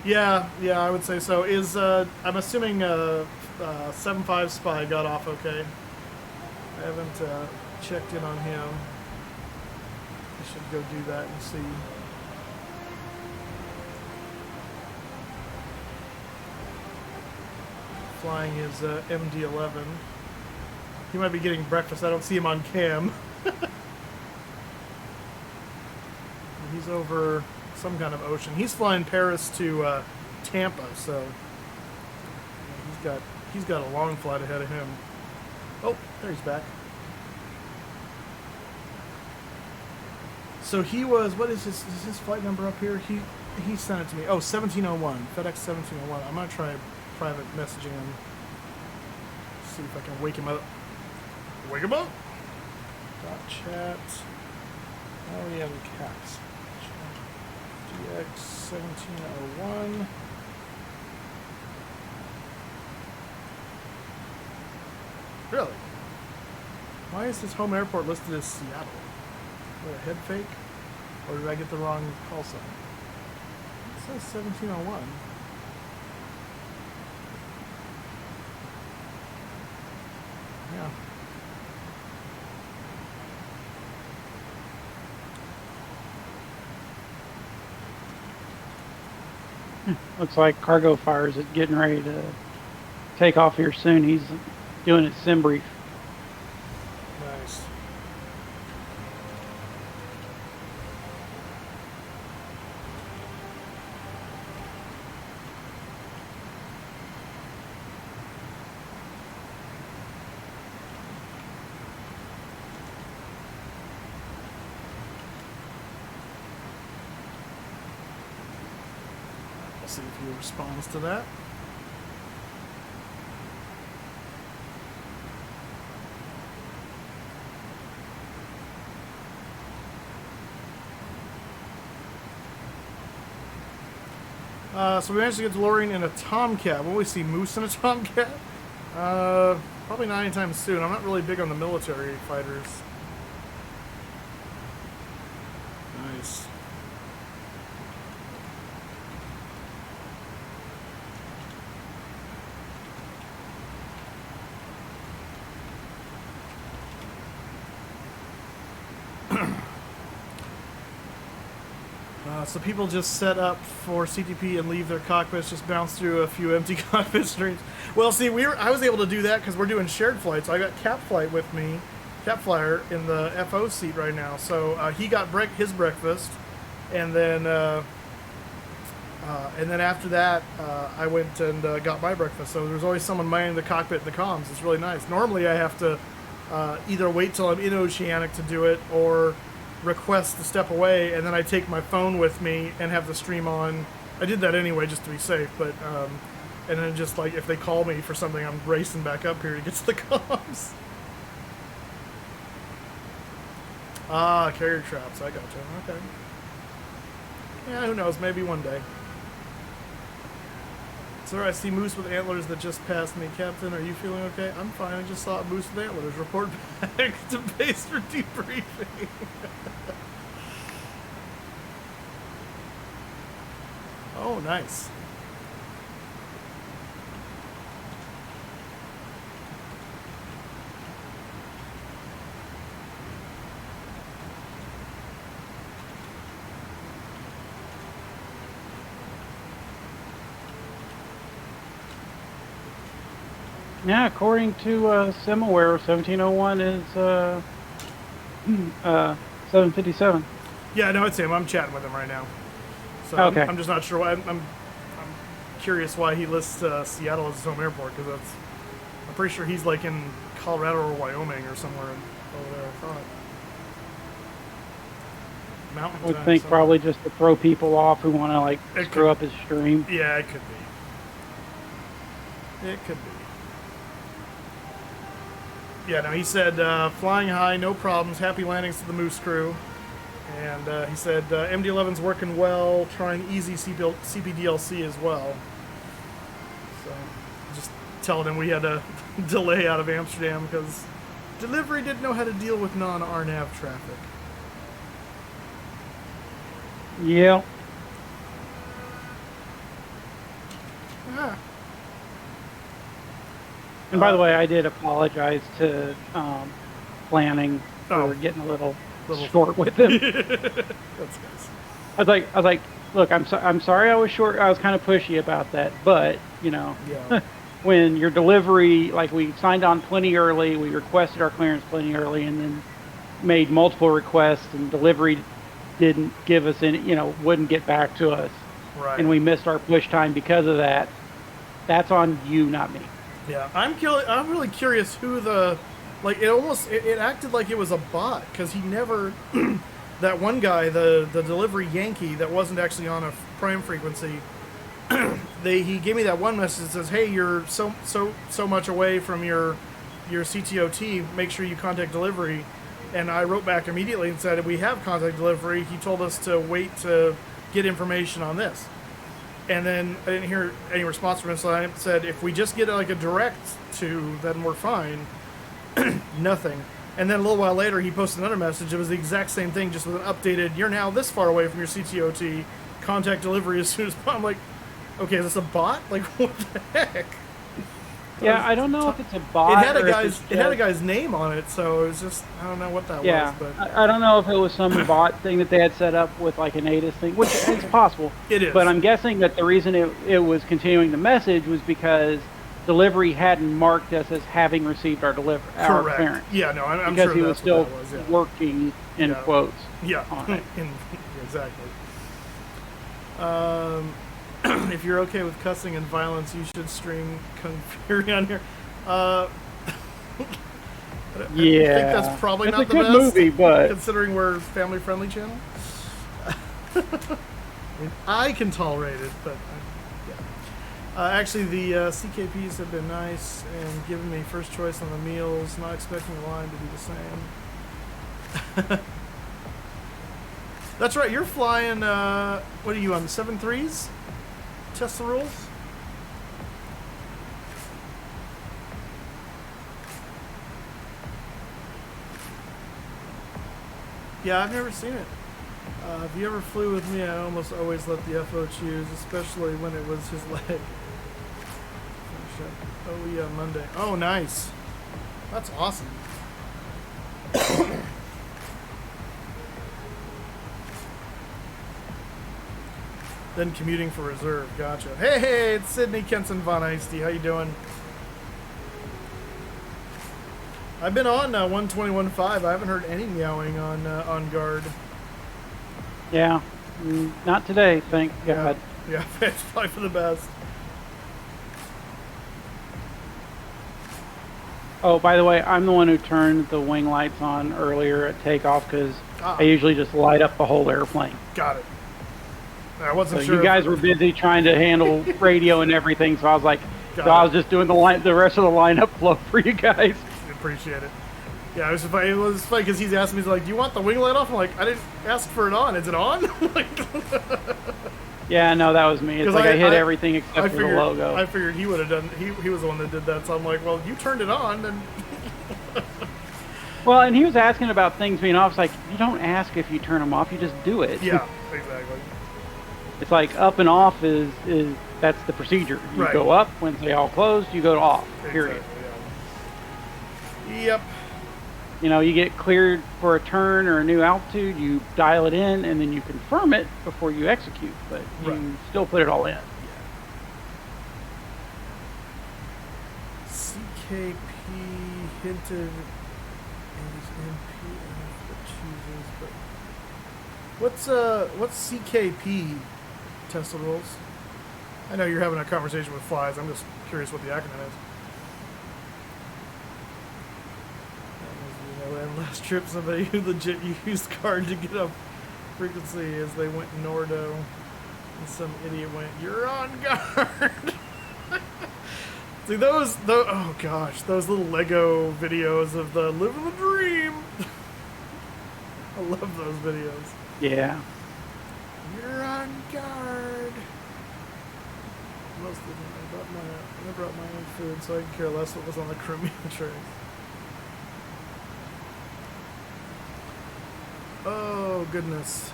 Yeah, I would say so. Is, I'm assuming 7.5 Spy got off okay. I haven't checked in on him. I should go do that and see. Flying his MD-11. He might be getting breakfast. I don't see him on cam. He's over some kind of ocean. He's flying Paris to Tampa, so he's got a long flight ahead of him. Oh, there he's back. So he was, what is his flight number up here? He sent it to me. Oh, 1701, FedEx 1701. I'm gonna try private messaging him. See if I can wake him up. Wake him up. Chat. Oh yeah, the caps. GX 1701. Really? Why is his home airport listed as Seattle? Is that a head fake? Or did I get the wrong call sign? It says 1701. Yeah. Looks like Cargo Fires is getting ready to take off here soon. He's doing his sim brief. Nice. See if he responds to that. So we managed to get DeLorean in a Tomcat. Will we see Moose in a Tomcat? Probably not anytime soon. I'm not really big on the military fighters. Nice. So people just set up for CTP and leave their cockpits, just bounce through a few empty cockpit streams. Well, see, I was able to do that because we're doing shared flights. I got Cap Flight with me, Cap Flyer, in the FO seat right now. So he got his breakfast, and then after that, I went and got my breakfast. So there's always someone minding the cockpit and the comms. It's really nice. Normally, I have to either wait till I'm in Oceanic to do it, or request to step away, and then I take my phone with me and have the stream on. I did that anyway just to be safe, but and then just like if they call me for something, I'm racing back up here to get to the comms. Ah, carrier traps. I gotcha. Okay. Yeah, who knows? Maybe one day. Sir, I see moose with antlers that just passed me. Captain, are you feeling okay? I'm fine. I just saw a moose with antlers. Report back to base for debriefing. Oh, nice. Yeah, according to SimAware, 1701 is 757. Yeah, no, it's him. I'm chatting with him right now. So Okay. I'm just not sure why. I'm curious why he lists Seattle as his home airport, because I'm pretty sure he's like in Colorado or Wyoming or somewhere over there, I thought. Mountain I would time, think so- probably just to throw people off who want to like It screw could- up his stream. Yeah, it could be. It could be. Yeah, no, he said flying high, no problems, happy landings to the Moose crew. And he said MD-11's working well, trying easy CPDLC as well. So just telling him we had a delay out of Amsterdam because delivery didn't know how to deal with non-RNAV traffic. Yeah. Ah. And by the way, I did apologize to planning for getting a little short with him. That's nice. I was like, look, I'm sorry I was short. I was kind of pushy about that, but you know, Yeah. when your delivery, like we signed on plenty early, we requested our clearance plenty early, and then made multiple requests, and delivery didn't give us any, you know, wouldn't get back to us, Right. and we missed our push time because of that. That's on you, not me. Yeah, I'm really curious who the, like, it acted like it was a bot, because he never, that one guy, the delivery Yankee that wasn't actually on a prime frequency, he gave me that one message that says, hey, you're so much away from your CTOT, make sure you contact delivery. And I wrote back immediately and said, we have contact delivery. He told us to wait to get information on this. And then I didn't hear any response from him, so I said, if we just get like a direct to, then we're fine. Nothing. And then a little while later, he posted another message. It was the exact same thing, just with an updated, you're now this far away from your CTOT, contact delivery as soon as possible. I'm like, okay, is this a bot? Like, what the heck? Yeah, I don't know if it's a bot. It had or if it's a guy's name on it, so it was just, I don't know what that Yeah, was. But I don't know if it was some bot thing that they had set up with like an ATIS thing, which is possible. It is. But I'm guessing that the reason it was continuing the message was because delivery hadn't marked us as having received our our correct. clearance. Yeah, no, I'm because sure he that's was still what that was, yeah. working in Yeah. quotes. Yeah, on it. exactly. If you're okay with cussing and violence, you should stream Kung Fury on here. I think that's probably It's not a the good best movie, but considering we're a family-friendly channel. I mean, I can tolerate it, but yeah. Actually, the CKPs have been nice and given me first choice on the meals. Not expecting the line to be the same. That's right. You're flying. What are you on? The 7.3s? Test the rules. Yeah, I've never seen it. If you ever flew with me, I almost always let the FO choose, especially when it was his leg. Oh yeah, Monday. Oh, nice. That's awesome. Then commuting for reserve. Gotcha. Hey, it's Sydney Kenson Von Eisty. How you doing? I've been on 121.5. I haven't heard any meowing on guard. yeah, not today, thank God. Yeah, it's probably for the best. Oh, by the way, I'm the one who turned the wing lights on earlier at takeoff because I usually just light up the whole airplane. Got it. I wasn't So sure. you guys were busy trying to handle radio and everything, so I was like, Got I it. was just doing the rest of the lineup flow for you guys. Appreciate it. Yeah, it was funny because he's asking me, he's like, do you want the wing light off? I'm like, I didn't ask for it on. Is it on? Like, Yeah, no, that was me. It's like I hit everything except for the logo. I figured he would have done. He was the one that did that. So I'm like, well, you turned it on, then. Well, and he was asking about things being off. It's like, you don't ask if you turn them off, you just do it. Yeah, exactly. It's like up and off is that's the procedure. You Right. go up when they all closed, you go to off, period. Exactly, yeah. Yep. You know, you get cleared for a turn or a new altitude, you dial it in, and then you confirm it before you execute, but you still put it all in. CK CKP hinted and NPF that chooses, but what's CKP, Tesla rules? I know you're having a conversation with flies. I'm just curious what the acronym is. And last trip, somebody who legit used card to get up frequency as they went Nordo, and some idiot went, "You're on guard." See those, oh gosh, those little Lego videos of the living the dream. I love those videos. Yeah. You're on guard. Most of the time, I brought my own food, so I could care less what was on the crew meal tray. Oh goodness.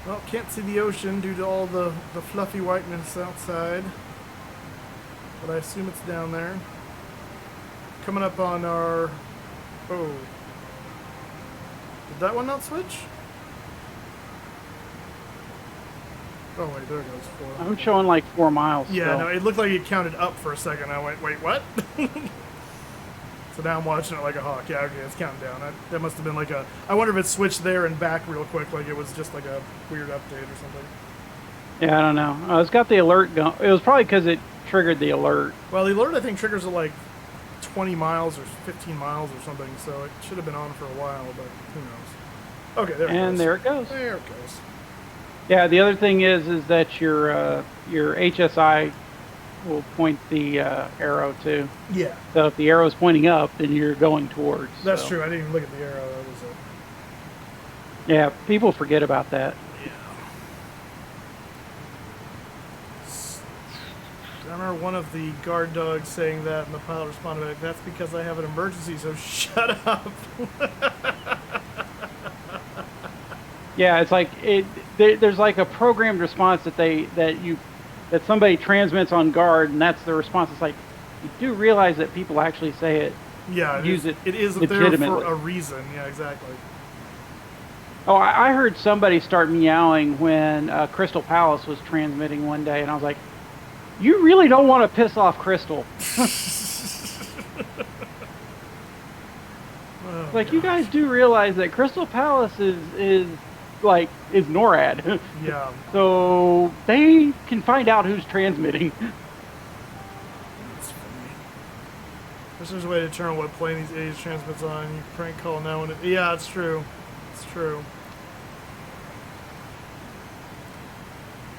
Well, can't see the ocean due to all the fluffy whiteness outside. But I assume it's down there. Coming up on our... Oh. Did that one not switch? Oh wait, there it goes. 4. I'm showing like 4 miles. Yeah, still. no, it looked like it counted up for a second. I went, wait, what? So now I'm watching it like a hawk. Yeah, okay, it's counting down. That must have been like a... I wonder if it switched there and back real quick, like it was just like a weird update or something. Yeah, I don't know. It's got the alert going. It was probably because it triggered the alert. Well, the alert, I think, triggers at like 20 miles or 15 miles or something, so it should have been on for a while, but who knows. Okay, there it goes. And there it goes. There it goes. Yeah, the other thing is that your HSI will point the arrow too. Yeah. So if the arrow is pointing up, then you're going towards. That's so. true. I didn't even look at the arrow. That was it. Yeah, people forget about that. Yeah. I remember one of the guard dogs saying that, and the pilot responded back, "That's because I have an emergency, so shut up." Yeah, it's like there's like a programmed response that somebody transmits on guard, and that's the response. It's like, you do realize that people actually say it. Yeah, use it. It is there for a reason. Yeah, exactly. Oh, I heard somebody start meowing when Crystal Palace was transmitting one day, and I was like, you really don't want to piss off Crystal. Oh, like, you guys do realize that Crystal Palace is NORAD. Yeah. So they can find out who's transmitting. That's funny. Guess there's a way to determine what plane these idiots transmits on. You prank call now and yeah, it's true. It's true.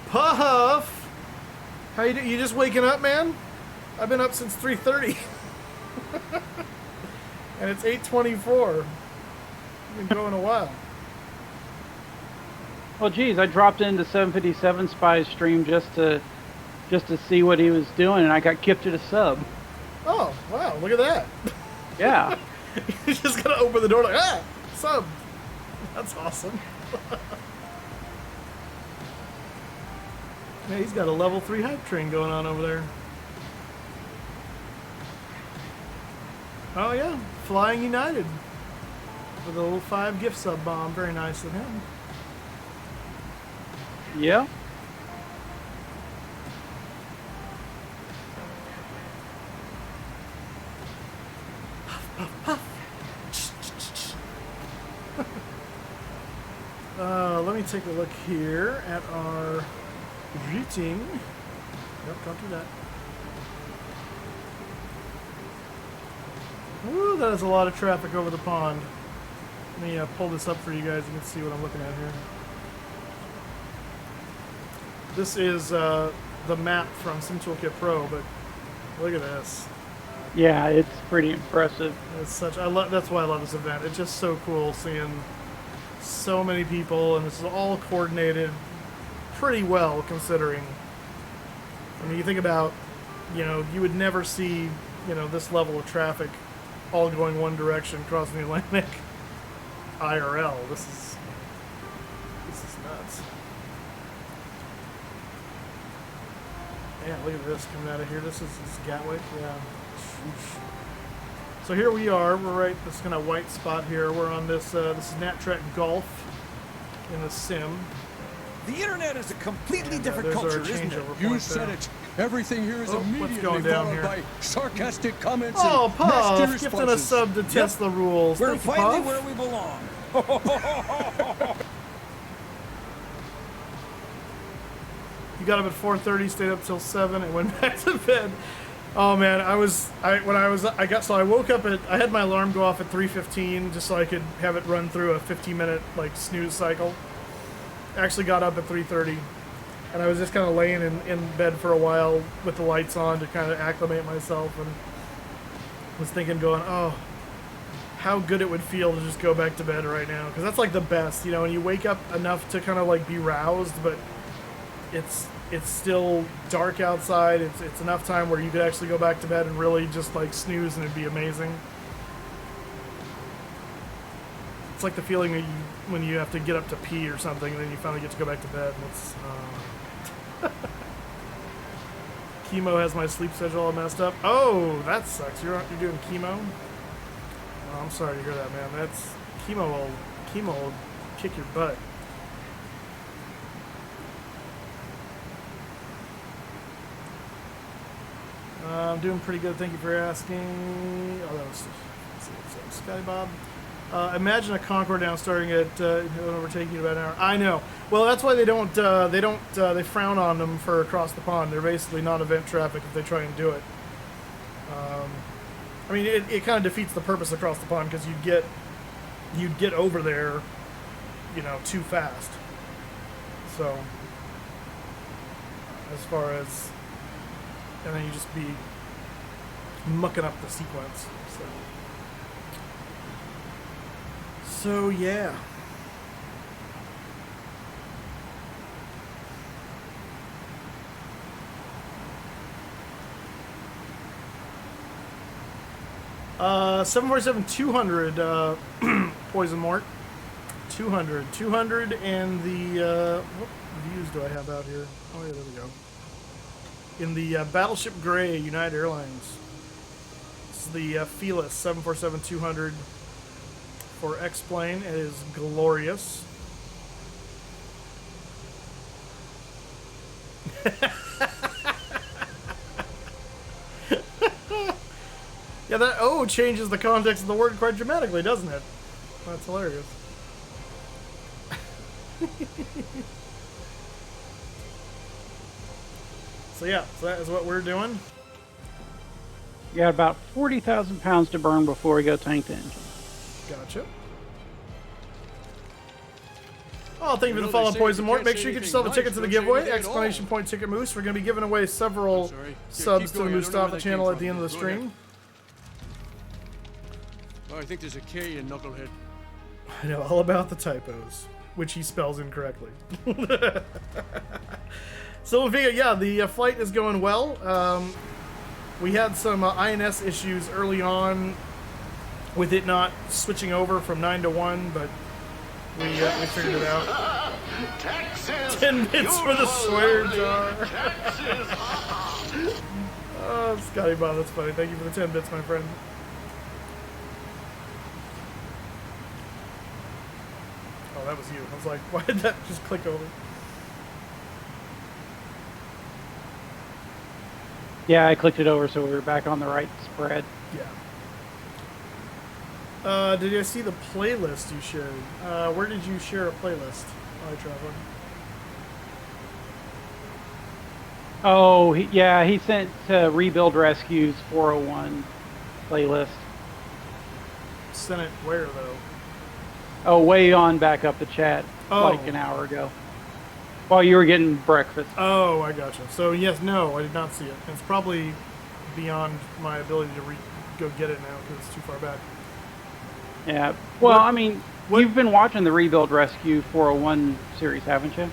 Puff! How you do? You just waking up, man? I've been up since 3:30. And it's 8:24. I've been going a while. Well, geez, I dropped into 757 Spy's stream just to see what he was doing, and I got kipped to the sub. Oh, wow, look at that. Yeah. You just gotta open the door like, sub. That's awesome. Yeah, he's got a level 3 hype train going on over there. Oh yeah, Flying United. With a little 5 gift sub bomb. Very nice of him. Yeah. Let me take a look here at our routing. Yep, don't do that. Ooh, that is a lot of traffic over the pond. Let me pull this up for you guys. You can see what I'm looking at here. This is the map from SimToolkit Pro, but look at this. Yeah, it's pretty impressive. It's such. That's why I love this event. It's just so cool seeing so many people, and this is all coordinated pretty well, considering. I mean, you think about, you would never see, this level of traffic all going one direction crossing the Atlantic. IRL. This is nuts. Yeah, look at this coming out of here. This is Gatwick. Yeah. So here we are. We're right this kind of white spot here. We're on this. This is NatTrek Golf in the sim. The internet is a completely different there's our culture, isn't it? changeover You point said there. it. Everything here is Oh, what's immediately going down followed here? by sarcastic comments Oh, and Puff, nasty gifting a responses. sub to test the rules. We're Thank you, finally Puff. where we belong. You got up at 4:30, stayed up till 7, and went back to bed. Oh man, I woke up at, I had my alarm go off at 3:15 just so I could have it run through a 15-minute like snooze cycle. Actually got up at 3:30, and I was just kind of laying in bed for a while with the lights on to kind of acclimate myself, and was thinking, going, oh, how good it would feel to just go back to bed right now, because that's like the best, you know, and you wake up enough to kind of like be roused, but it's still dark outside. It's enough time where you could actually go back to bed and really just like snooze, and it'd be amazing. It's like the feeling that when you have to get up to pee or something, and then you finally get to go back to bed. And it's chemo has my sleep schedule all messed up. Oh, that sucks. You're doing chemo. Oh, I'm sorry to hear that, man. That's chemo will kick your butt. I'm doing pretty good. Thank you for asking. Oh, that was Scotty Bob. Imagine a Concorde now starting at overtaking you about an hour. I know. Well, that's why they frown on them for across the pond. They're basically non-event traffic if they try and do it. I mean, it kind of defeats the purpose across the pond, because you'd get over there, you know, too fast. So, as far as, and then you just be mucking up the sequence. So yeah. Uh, 747-200, Poison Mort. 200, and the, what views do I have out here? Oh yeah, there we go. In the Battleship Gray, United Airlines. This is the Felis 747-200 for X-Plane. It is glorious. Yeah, that O changes the context of the word quite dramatically, doesn't it? That's hilarious. So yeah, so that is what we're doing. You got about 40,000 pounds to burn before we go tank the engine. Gotcha. Oh, thank you for the follow, Poison Mort. Make sure you get yourself a ticket to the giveaway. Exclamation point ticket Moose. We're going to be giving away several subs to the Mustafa channel at the end of the stream. Oh, I think there's a K in Knucklehead. I know all about the typos, which he spells incorrectly. So, yeah, the flight is going well. We had some INS issues early on with it not switching over from 9 to 1, but we figured it out. Texas, 10 bits for the swear jar. Oh, Scotty Bob, that's funny. Thank you for the 10 bits, my friend. Oh, that was you. I was like, why did that just click over? Yeah, I clicked it over so we were back on the right spread. Yeah. Did you see the playlist you shared? Where did you share a playlist, iTraveler? Oh, he sent Rebuild Rescue's 401 playlist. Sent it where, though? Oh, way on back up the chat, like an hour ago. While you were getting breakfast. Oh, I gotcha. So, yes, no, I did not see it. It's probably beyond my ability to go get it now because it's too far back. Yeah. Well, I mean, you've been watching the Rebuild Rescue 401 series, haven't you?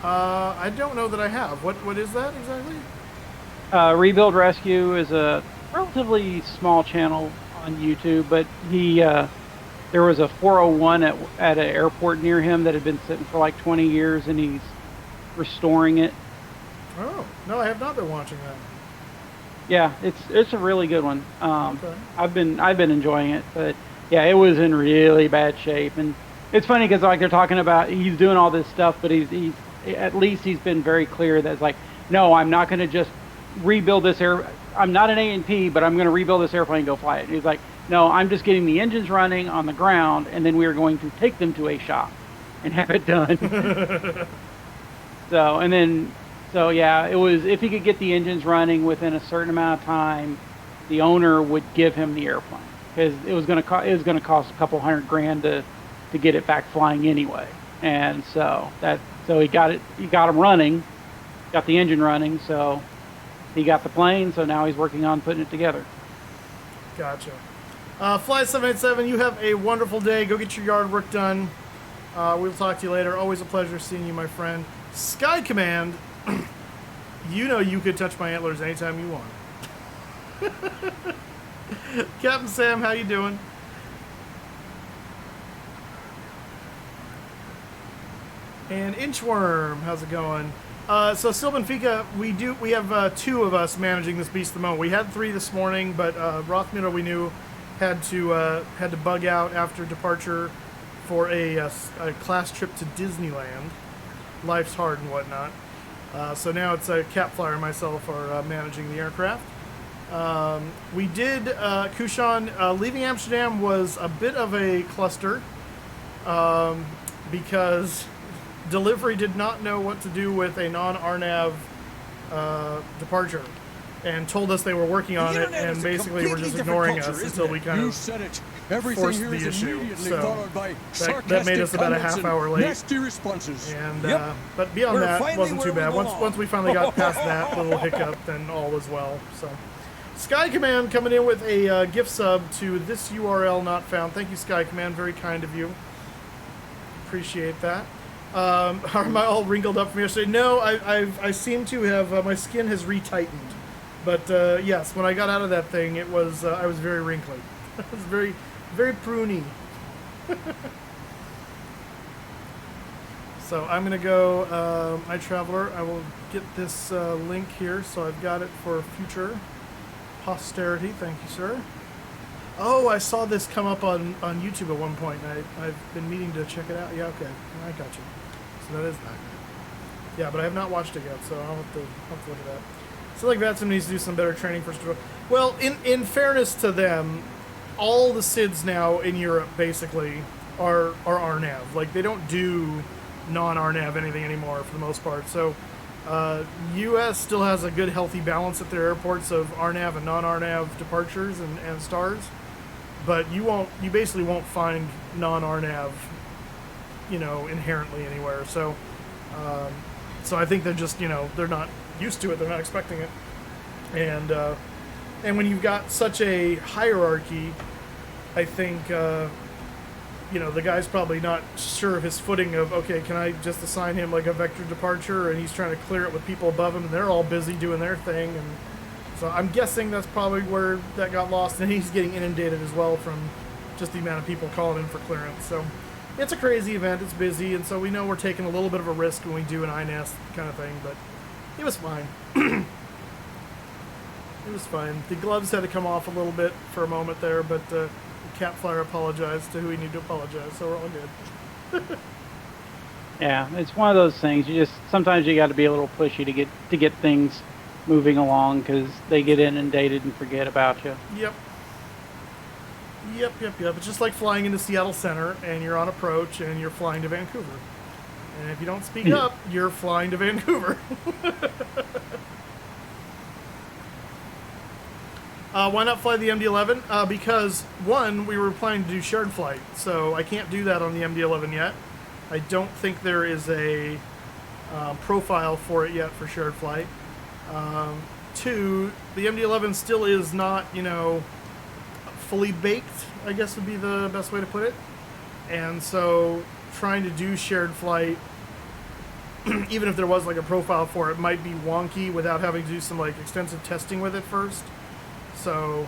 I don't know that I have. What is that exactly? Rebuild Rescue is a relatively small channel on YouTube, but there was a 401 at an airport near him that had been sitting for like 20 years, and he's restoring it. Oh, no, I have not been watching that. Yeah, it's a really good one. Okay. I've been enjoying it, but yeah, it was in really bad shape, and it's funny because like they're talking about he's doing all this stuff, but he's at least he's been very clear that it's like, no, I'm not going to just rebuild this I'm not an A&P, but I'm going to rebuild this airplane and go fly it. And he's like, no, I'm just getting the engines running on the ground, and then we are going to take them to a shop and have it done. So yeah, it was, if he could get the engines running within a certain amount of time, the owner would give him the airplane, because it was going to cost a couple $100,000 to get it back flying anyway. And so he got him running, got the engine running, so he got the plane, so now he's working on putting it together. Gotcha. Flight 787, you have a wonderful day. Go get your yard work done. We'll talk to you later. Always a pleasure seeing you, my friend. Sky Command, you know you could touch my antlers anytime you want. Captain Sam, how you doing? And Inchworm, how's it going? So still Benfica, we have 2 of us managing this beast at the moment. We had 3 this morning, but Rothmiller, we knew, had to bug out after departure for a class trip to Disneyland. Life's hard and whatnot. So now it's Cap Flyer and myself are managing the aircraft. We did Kushan leaving Amsterdam was a bit of a cluster because delivery did not know what to do with a non-RNAV departure, and told us they were working on it, and basically were just ignoring us until we kind of forced the issue. So that made us about a half hour late. And but beyond that, wasn't too bad. Once we finally got past that little hiccup, then all was well. So Sky Command coming in with a gift sub to this URL not found. Thank you, Sky Command. Very kind of you. Appreciate that. Am I all wrinkled up from yesterday? No, I seem to have, my skin has retightened. But yes, when I got out of that thing, it was, I was very wrinkly. I was very, very pruny. So I'm going to go, my traveler, I will get this link here, so I've got it for future posterity. Thank you, sir. Oh, I saw this come up on YouTube at one point, and I've been meaning to check it out. Yeah, okay, I got you. So that is that. Yeah, but I have not watched it yet, so I'll have to look at that. So like VATSIM needs to do some better training for Star. Well, in fairness to them, all the SIDs now in Europe basically are RNAV. Like, they don't do non-RNAV anything anymore for the most part. So U.S. still has a good healthy balance at their airports of RNAV and non-RNAV departures and stars. But you basically won't find non-RNAV, inherently anywhere. So I think they're just, they're not used to it. They're not expecting it. And when you've got such a hierarchy, I think, the guy's probably not sure of his footing of, okay, can I just assign him like a vector departure, and he's trying to clear it with people above him, and they're all busy doing their thing. And so I'm guessing that's probably where that got lost, and he's getting inundated as well from just the amount of people calling in for clearance. So it's a crazy event. It's busy, and so we know we're taking a little bit of a risk when we do an INAS kind of thing, but it was fine. It was fine. The gloves had to come off a little bit for a moment there, but Cap Flyer apologized to who he needed to apologize, so we're all good. Yeah, it's one of those things. Sometimes you got to be a little pushy to get things moving along, because they get inundated and forget about you. Yep. It's just like flying into Seattle Center, and you're on approach, and you're flying to Vancouver. And if you don't speak up, you're flying to Vancouver. Why not fly the MD-11? Because, one, we were planning to do shared flight, so I can't do that on the MD-11 yet. I don't think there is a profile for it yet for shared flight. Two, the MD-11 still is not, fully baked, I guess would be the best way to put it. And so trying to do shared flight, even if there was like a profile for it, might be wonky without having to do some like extensive testing with it first. So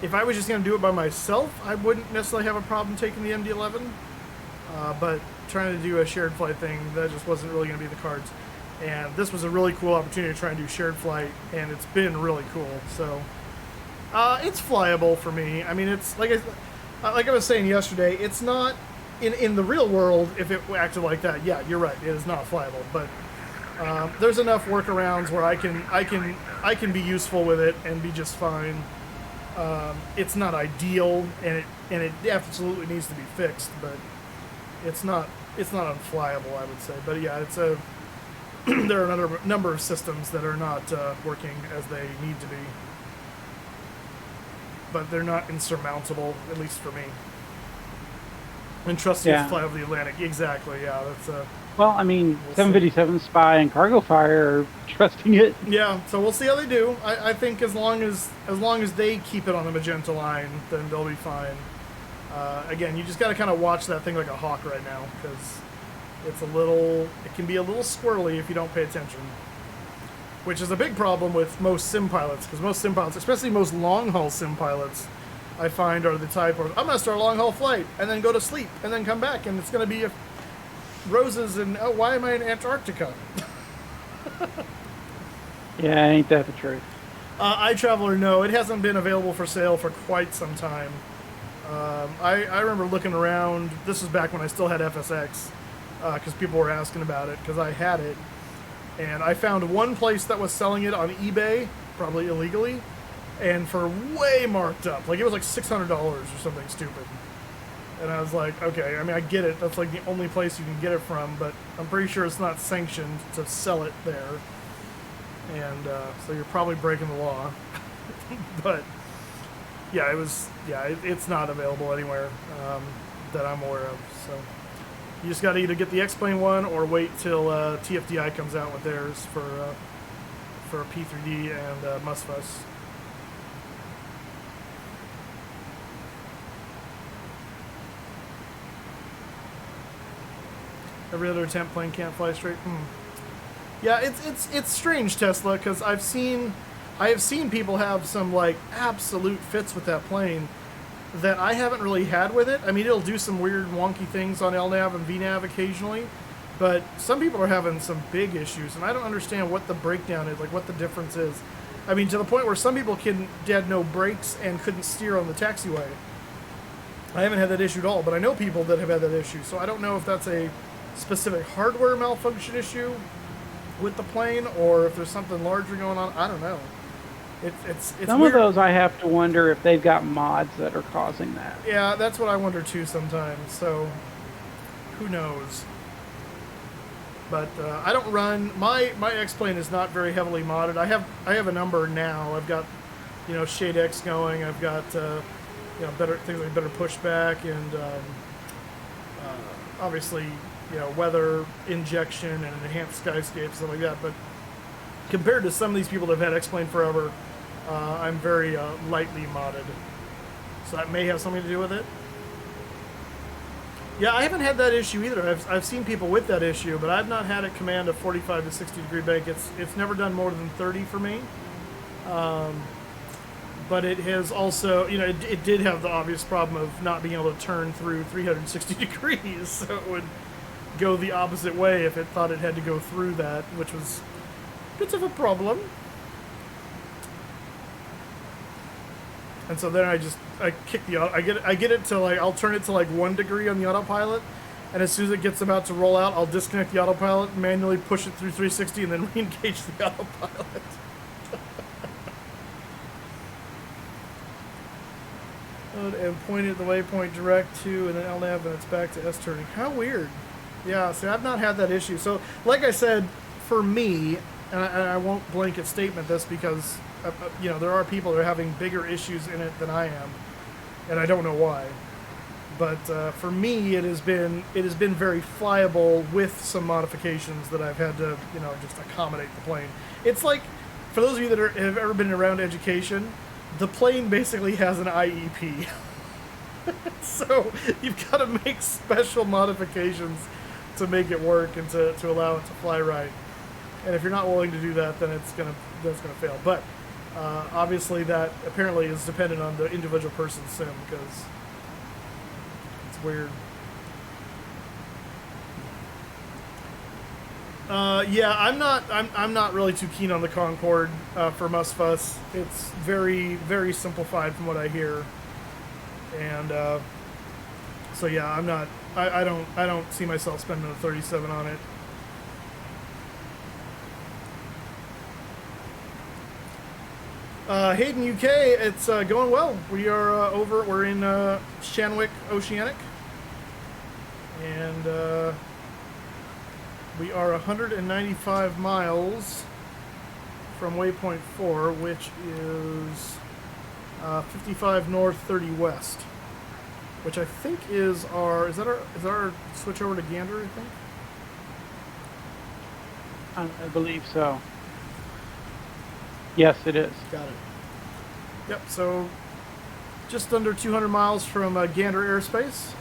if I was just going to do it by myself, I wouldn't necessarily have a problem taking the MD-11. But trying to do a shared flight thing, that just wasn't really going to be the cards. And this was a really cool opportunity to try and do shared flight, and it's been really cool. So it's flyable for me. I mean, it's like I was saying yesterday, it's not in the real world. If it acted like that, yeah, you're right, it is not flyable. But There's enough workarounds where I can be useful with it and be just fine. It's not ideal, and it absolutely needs to be fixed, but it's not unflyable, I would say. But yeah, it's a there are another number of systems that are not working as they need to be, but they're not insurmountable, at least for me. And trusting to fly over the Atlantic, exactly. Yeah, that's Well, I mean, 757 Spy and Cargo Fire are trusting it. Yeah, so we'll see how they do. I think as long as they keep it on the magenta line, then they'll be fine. Again, you just got to kind of watch that thing like a hawk right now, because it can be a little squirrely if you don't pay attention. Which is a big problem with most sim pilots, because most sim pilots, especially most long-haul sim pilots, I find are the type of, I'm going to start a long-haul flight, and then go to sleep, and then come back, and it's going to be roses and, oh, why am I in Antarctica? Yeah, ain't that the truth? iTraveler, no, it hasn't been available for sale for quite some time. I remember looking around, this was back when I still had FSX, because people were asking about it, because I had it, and I found one place that was selling it on eBay, probably illegally, and for way marked up. Like, it was like $600 or something stupid. And I was like, okay, I mean, I get it. That's like the only place you can get it from, but I'm pretty sure it's not sanctioned to sell it there. And so you're probably breaking the law. But yeah, it's not available anywhere that I'm aware of. So you just got to either get the X-Plane one or wait till TFDI comes out with theirs for P3D and Musfuss. Every other attempt plane can't fly straight. Yeah, it's strange, Tesla, because I have seen people have some like absolute fits with that plane that I haven't really had with it. I mean, it'll do some weird wonky things on LNAV and VNAV occasionally, but some people are having some big issues, and I don't understand what the breakdown is, like what the difference is. I mean, to the point where some people had no brakes and couldn't steer on the taxiway. I haven't had that issue at all, but I know people that have had that issue, so I don't know if that's a specific hardware malfunction issue with the plane, or if there's something larger going on. I don't know. It's some weird. of those I have to wonder if they've got mods that are causing that. Yeah, that's what I wonder too sometimes. So who knows? But I don't run my X-Plane is not very heavily modded. I have a number now. I've got Shade X going. I've got better things like better pushback and obviously weather injection and enhanced skyscape, stuff like that. But compared to some of these people that have had X-Plane forever, I'm very lightly modded. So that may have something to do with it. Yeah, I haven't had that issue either. I've seen people with that issue, but I've not had it command a 45 to 60 degree bank. It's never done more than 30 for me. But it has also, it did have the obvious problem of not being able to turn through 360 degrees, so it would go the opposite way if it thought it had to go through that, which was a bit of a problem. And so then I kick the auto, I get it to like, I'll turn it to like 1 degree on the autopilot, and as soon as it gets about to roll out, I'll disconnect the autopilot, manually push it through 360, and then re-engage the autopilot. And point at the waypoint direct to, and then LNAV, and it's back to S turning. How weird. Yeah, see, I've not had that issue. So, like I said, for me, and I won't blanket statement this because, there are people that are having bigger issues in it than I am, and I don't know why. But for me, it has been very flyable with some modifications that I've had to, just accommodate the plane. It's like, for those of you that have ever been around education, the plane basically has an IEP. So you've got to make special modifications to make it work and to allow it to fly right. And if you're not willing to do that, then that's gonna fail. But obviously that apparently is dependent on the individual person's sim, because it's weird. Yeah, I'm not really too keen on the Concorde for Musfuss. It's very, very simplified from what I hear, and so yeah, I'm not. I don't see myself spending a 37 on it. Hayden, UK, it's going well. We are we're in Shanwick, Oceanic. And we are 195 miles from waypoint 4, which is 55 north, 30 west. Which I think is our switch over to Gander, I think? I believe so. Yes, it is. Got it. Yep, so just under 200 miles from Gander airspace,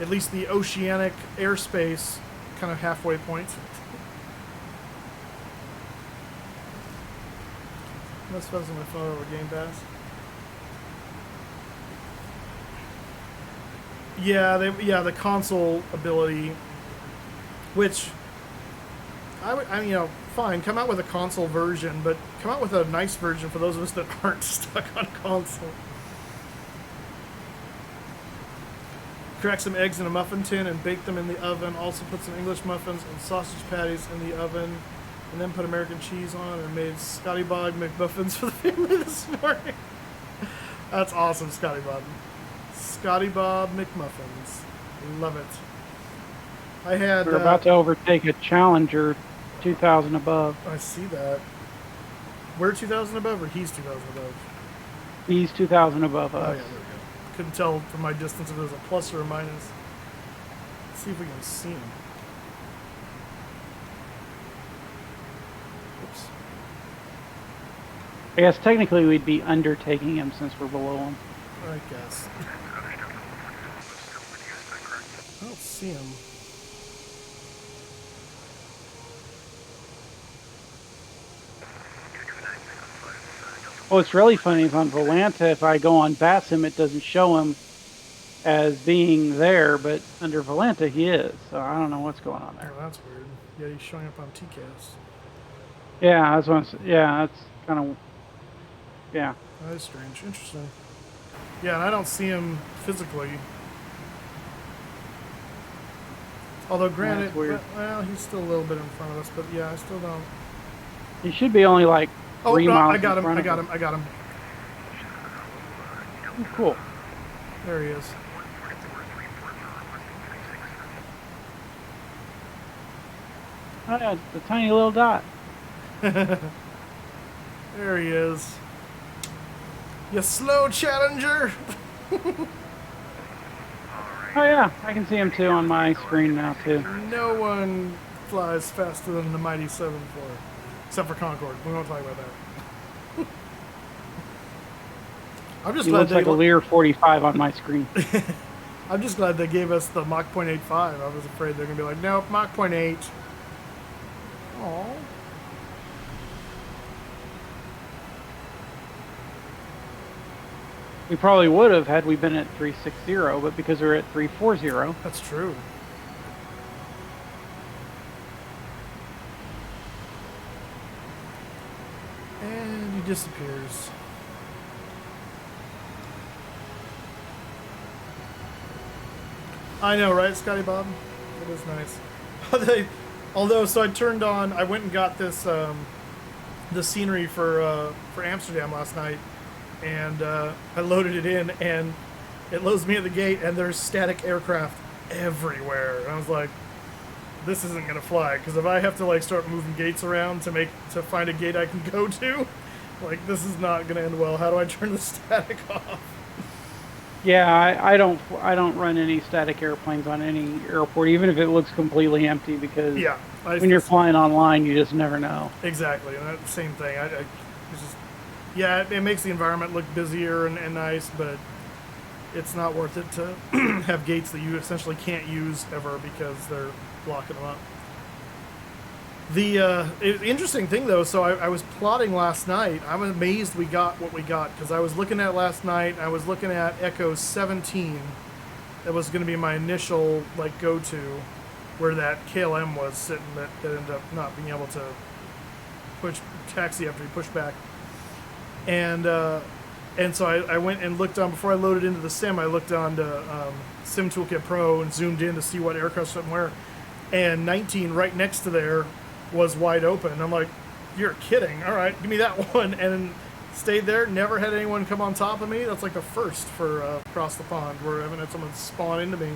at least the Oceanic airspace kind of halfway point. That's fuzzing my phone over Game Pass. Yeah, the console ability, which fine, come out with a console version, but come out with a nice version for those of us that aren't stuck on console. Crack some eggs in a muffin tin and bake them in the oven. Also put some English muffins and sausage patties in the oven, and then put American cheese on, and made Scotty Bob McMuffins for the family this morning. That's awesome, Scotty Bob. Scotty Bob McMuffins. Love it. I had... We're about to overtake a Challenger 2,000 above. I see that. We're 2,000 above, or he's 2,000 above? He's 2,000 above us. Oh, yeah, there we go. Couldn't tell from my distance if it was a plus or a minus. Let's see if we can see him. Oops. I guess technically we'd be undertaking him since we're below him. I guess. I don't see him. Well, it's really funny is on Volanta, if I go on VATSIM, it doesn't show him as being there, but under Volanta he is. So I don't know what's going on there. Oh, that's weird. Yeah, he's showing up on TCAS. Yeah, that's what that's kind of, yeah. That is strange. Interesting. Yeah, and I don't see him physically. Although, granted, well, he's still a little bit in front of us, but yeah, I still don't. He should be only like 3 miles. I got him. I got him. Oh, cool. There he is. Oh, yeah, it's a tiny little dot. There he is. You slow Challenger. Oh yeah, I can see him too on my screen now too. No one flies faster than the mighty 7-4, except for Concorde. We won't talk about that. I'm just he glad looks like a Lear 45 on my screen. I'm just glad they gave us the Mach 0.85. I was afraid they're gonna be like, nope, Mach 0.8. Aww. We probably would have had we been at 360, but because we're at 340. That's true. And he disappears. I know, right, Scotty Bob? It is nice. Although, so I turned on, I went and got this, the scenery for Amsterdam last night. And I loaded it in, and it loads me at the gate, and there's static aircraft everywhere. And I was like, this isn't gonna fly, because if I have to like start moving gates around to find a gate I can go to, like this is not gonna end well. How do I turn the static off? Yeah, I don't run any static airplanes on any airport, even if it looks completely empty, because when you're flying online, you just never know. Exactly, and that's the same thing. Yeah, it makes the environment look busier and nice, but it's not worth it to have gates that you essentially can't use ever because they're blocking them up. The interesting thing, though, so I was plotting last night. I'm amazed we got what we got, because I was looking at last night, I was looking at Echo 17. That was going to be my initial go-to, where that KLM was sitting that ended up not being able to taxi after he pushed back. And so I went and looked on, before I loaded into the sim, I looked on to Sim Toolkit Pro and zoomed in to see what aircraft sitting where. And 19 right next to there was wide open. And I'm like, you're kidding. All right, give me that one. And Stayed there, never had anyone come on top of me. That's like the first for across the pond, where I haven't had someone spawn into me.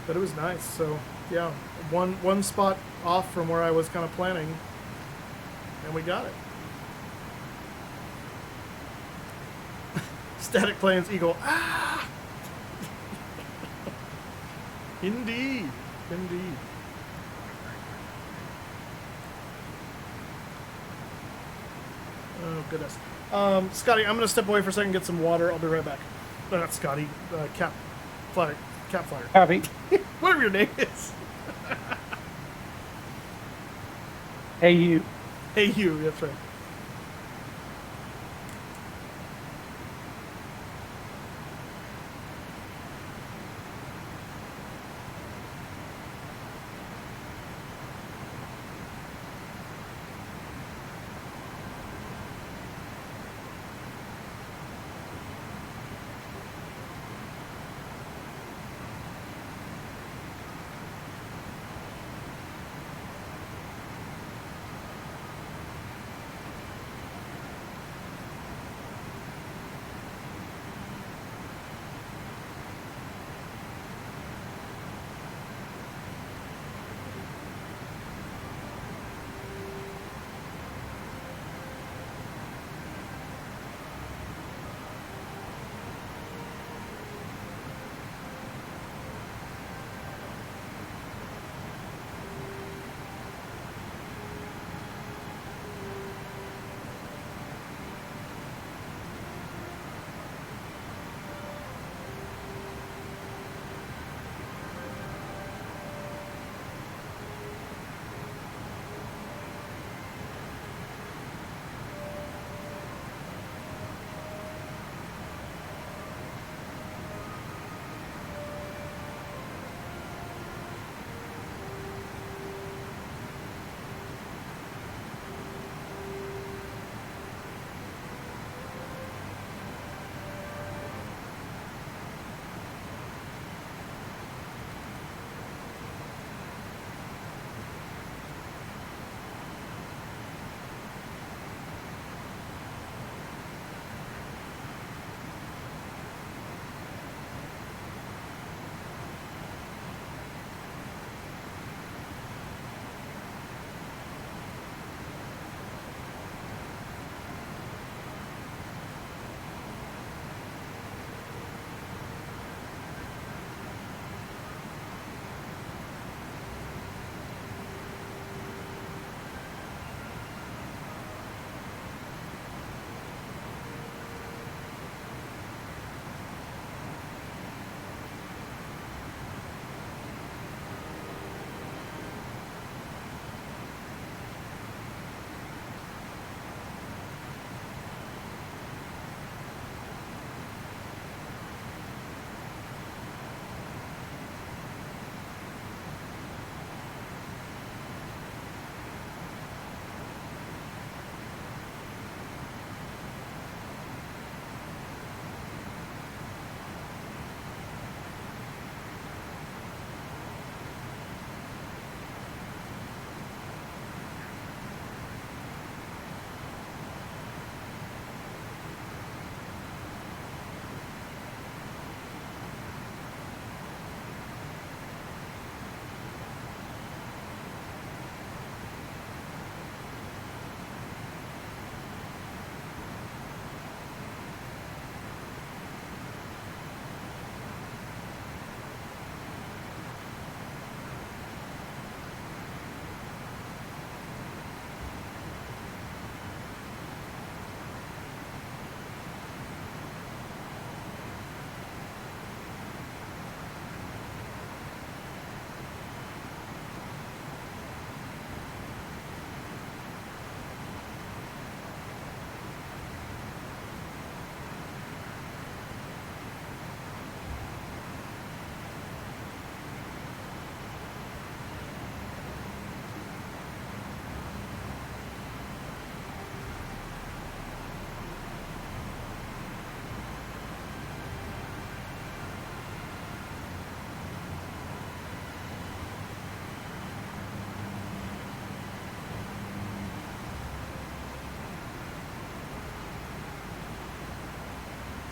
But it was nice. So yeah, one spot off from where I was kind of planning, and we got it. Static planes, Eagle. Ah! Indeed. Indeed. Oh, goodness. Scotty, I'm going to step away for a second and get some water. I'll be right back. No, not Scotty. Cap Flyer. Copy. Whatever your name is. Hey, you. Hey, you. That's right.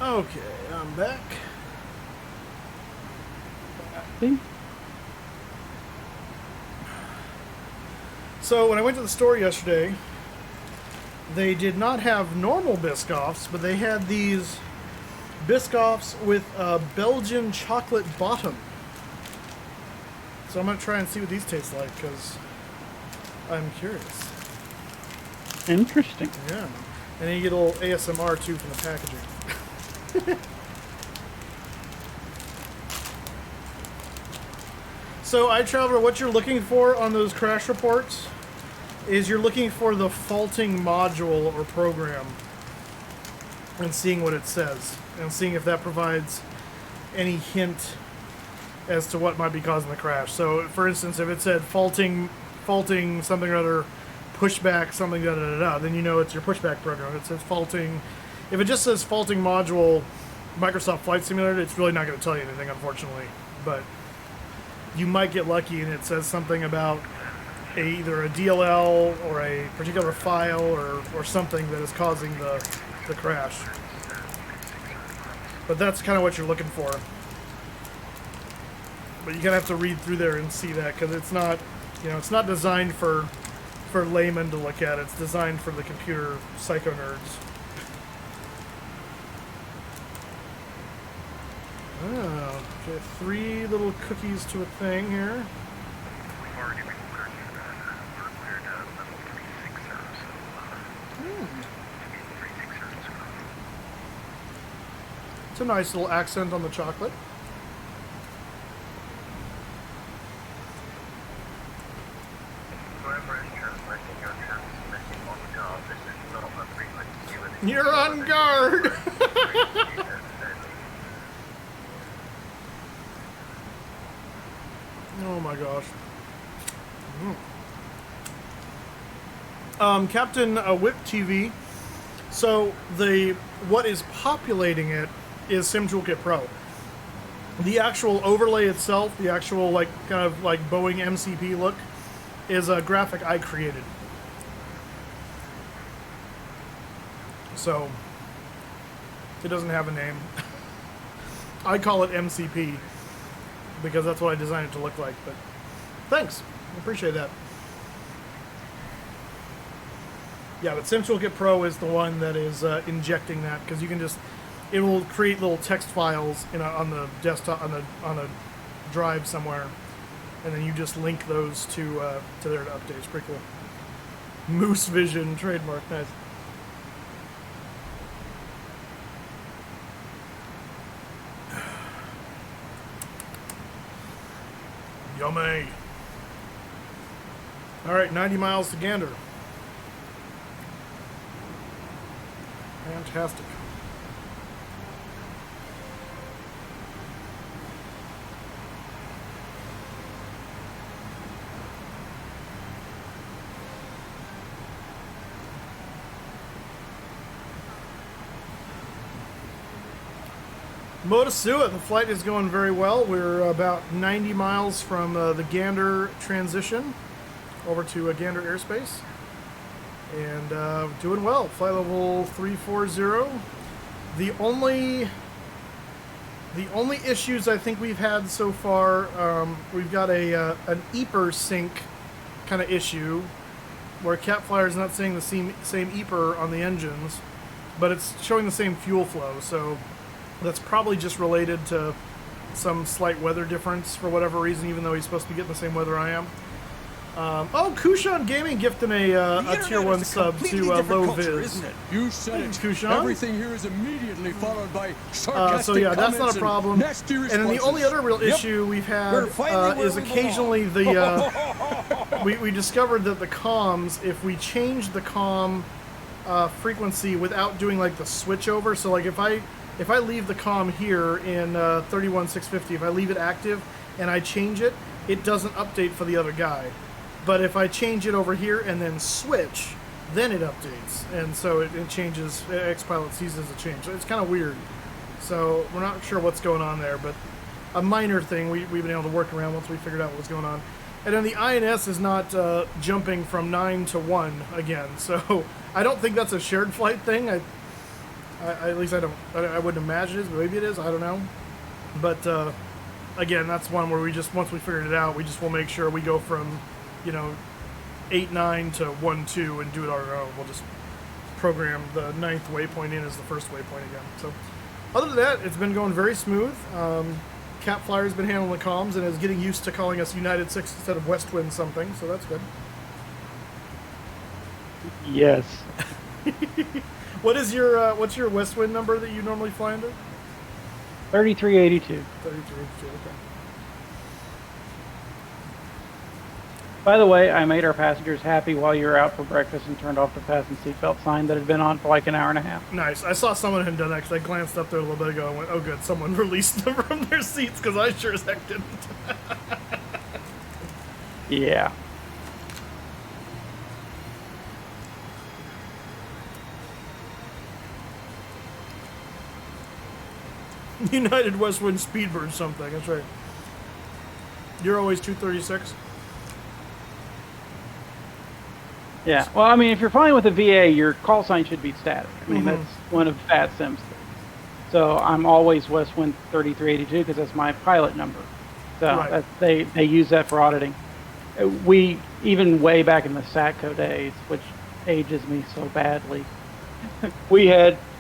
Okay, I'm back. So when I went to the store yesterday, they did not have normal Biscoffs, but they had these Biscoffs with a Belgian chocolate bottom. So I'm going to try and see what these taste like, because I'm curious. Interesting. Yeah. And then you get a little ASMR, too, from the packaging. So, iTraveler, what you're looking for on those crash reports is you're looking for the faulting module or program and seeing what it says and seeing if that provides any hint as to what might be causing the crash. So, for instance, if it said faulting something or other, pushback something da da da da, then you know it's your pushback program. It says faulting. If it just says faulting module Microsoft Flight Simulator, it's really not going to tell you anything, unfortunately. But you might get lucky and it says something about either a DLL or a particular file or something that is causing the crash. But that's kind of what you're looking for. But you're going to have to read through there and see that, because it's not, it's not designed for laymen to look at. It's designed for the computer psycho nerds. Oh, okay, 3 little cookies to a thing here. It's a nice little accent on the chocolate. You're on guard! Oh my gosh. Captain Whip TV. So what is populating it is Sim Toolkit Pro. The actual overlay itself, the actual kind of Boeing MCP look, is a graphic I created. So it doesn't have a name. I call it MCP because that's what I designed it to look like. But thanks, I appreciate that. Yeah, but Sim Toolkit Pro is the one that is injecting that, because you can it will create little text files on the desktop on a drive somewhere, and then you just link those to there to update. It's pretty cool. Moose Vision trademark, nice. Yummy. All right, 90 miles to Gander. Fantastic. Motasua, the flight is going very well. We're about 90 miles from the Gander transition over to Gander airspace. And doing well. Flight level 340. The only issues I think we've had so far, we've got an EPR sync kind of issue where Cat Flyer is not seeing the same EPR on the engines, but it's showing the same fuel flow. So that's probably just related to some slight weather difference for whatever reason, even though he's supposed to be getting the same weather I am. Kushan Gaming gifting a tier 1 sub to Low Viz. You said it. Kushan. Everything here is immediately followed by sarcastic so yeah, that's not a problem. And nasty then the only other real issue we've had is occasionally we discovered that the comms, if we change the comm frequency without doing the switch over, so if I leave the comm here in 31650, if I leave it active and I change it, it doesn't update for the other guy. But if I change it over here and then switch, then it updates. And so it changes, Xpilot sees it as a change. So it's kind of weird. So we're not sure what's going on there, but a minor thing we've been able to work around once we figured out what was going on. And then the INS is not jumping from 9 to 1 again. So I don't think that's a shared flight thing. At least I wouldn't imagine it is, but maybe it is. I don't know. But again, that's one where we just, once we figured it out, we just will make sure we go from, 8-9 to 1-2 and do it on our own. We'll just program the 9th waypoint in as the first waypoint again. So other than that, it's been going very smooth. Cap Flyer's been handling the comms and is getting used to calling us United 6 instead of Westwind something, so that's good. Yes. What's your Westwind number that you normally fly under? 3382. 3382, okay. By the way, I made our passengers happy while you were out for breakfast and turned off the fasten seatbelt sign that had been on for like an hour and a half. Nice. I saw someone had done that because I glanced up there a little bit ago and went, oh good, someone released them from their seats because I sure as heck didn't. Yeah. United Westwind Speedbird something, that's right. You're always 236? Yeah. Well, I mean, if you're flying with a VA, your call sign should be static. I mean, Mhm. that's one of VATSIM's things. So I'm always Westwind 3382 because that's my pilot number. So Right. they use that for auditing. We, even way back in the SATCO days, which ages me so badly,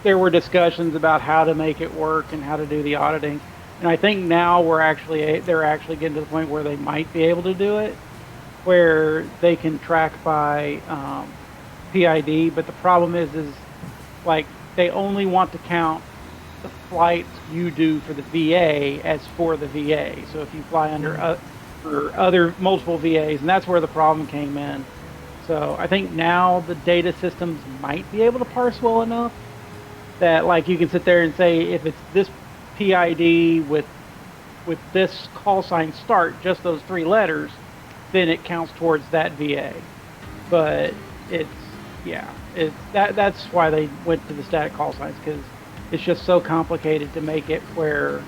there were discussions about how to make it work and how to do the auditing. And I think now they're actually getting to the point where they might be able to do it, where they can track by PID, but the problem is like they only want to count the flights you do for the VA as for the VA. So if you fly under for other multiple VAs, and that's where the problem came in. So I think now the data systems might be able to parse well enough that like you can sit there and say if it's this PID with this call sign start, just those 3 letters, then it counts towards that VA. But that's why they went to the static call signs, because it's just so complicated to make it where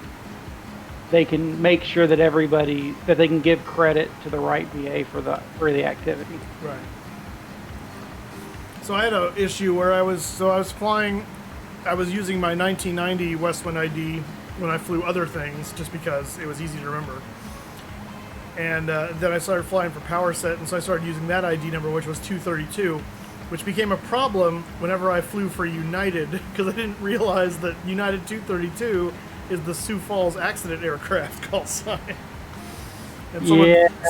they can make sure that that they can give credit to the right VA for the activity. Right. So I had an issue where I was flying, I was using my 1990 Westwind ID when I flew other things, just because it was easy to remember. And then I started flying for PowerSet, and so I started using that ID number, which was 232, which became a problem whenever I flew for United, because I didn't realize that United 232 is the Sioux Falls accident aircraft call sign. And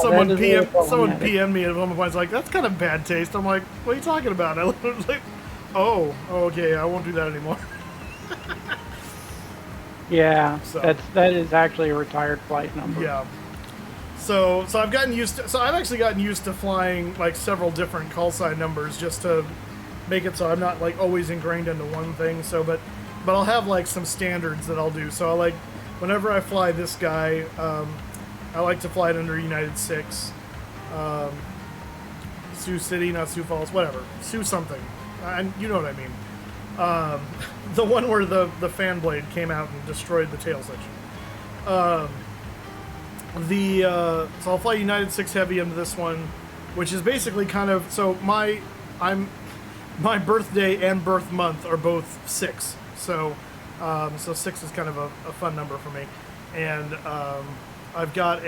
someone PM'd me at one point, like, that's kind of bad taste. I'm like, what are you talking about? I was like, oh, okay, I won't do that anymore. Yeah, that is actually a retired flight number. Yeah. So I've actually gotten used to flying like several different call sign numbers just to make it so I'm not like always ingrained into one thing. So but I'll have like some standards that I'll do. So I like, whenever I fly this guy, I like to fly it under United 6. Sioux City, not Sioux Falls, whatever. Sioux something. You know what I mean. The one where the fan blade came out and destroyed the tail section. So I'll fly United 6 Heavy into this one, which is basically kind of, so my birthday and birth month are both 6. So 6 is kind of a fun number for me. And I've got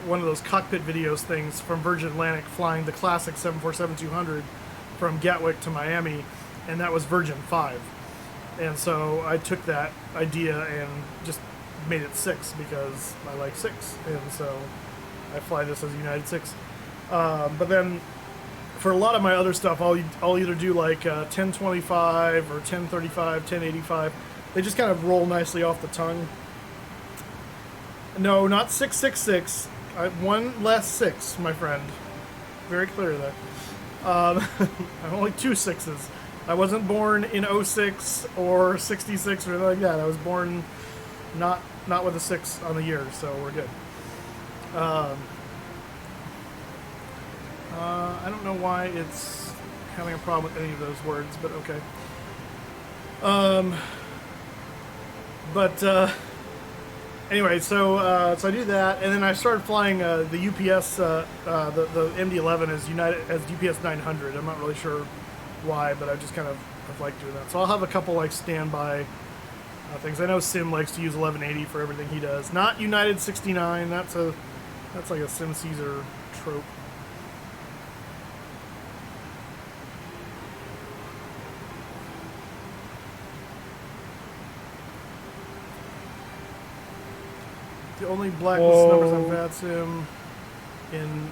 one of those cockpit videos things from Virgin Atlantic flying the classic 747-200 from Gatwick to Miami, and that was Virgin 5. And so I took that idea and just made it 6 because I like 6, and so I fly this as United 6. But then for a lot of my other stuff, I'll either do like 1025 or 1035, 1085. They just kind of roll nicely off the tongue. No, not 666. One less 6, my friend. Very clear there. I'm only 2 6s. I wasn't born in 06 or 66 or anything like that. I was born not with a 6 on the year, so we're good. I don't know why it's having a problem with any of those words, but okay. Anyway, so I do that, and then I started flying the UPS, the MD-11 as UPS 900. I'm not really sure why, but I just kind of of like doing that. So I'll have a couple like standby things. I know Sim likes to use 1180 for everything he does. Not United 69. That's like a Sim Caesar trope. The only blacklist numbers on VATSIM in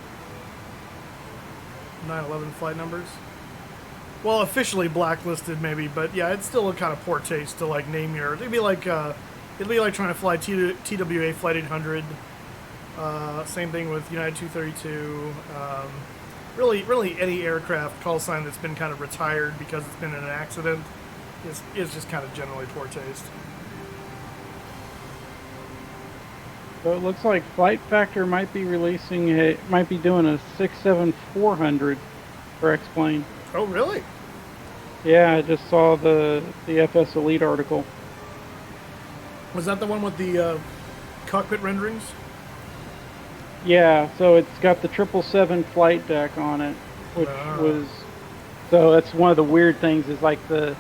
9/11 flight numbers. Well, officially blacklisted maybe, but yeah, it's still a kind of poor taste to like name your. It'd be like trying to fly TWA Flight 800. Same thing with United 232. Really any aircraft call sign that's been kind of retired because it's been in an accident is just kind of generally poor taste. So it looks like Flight Factor might be doing a 67400 for X-Plane. Oh, really? Yeah, I just saw the FS Elite article. Was that the one with the cockpit renderings? Yeah, so it's got the 777 flight deck on it, which was... So that's one of the weird things is like the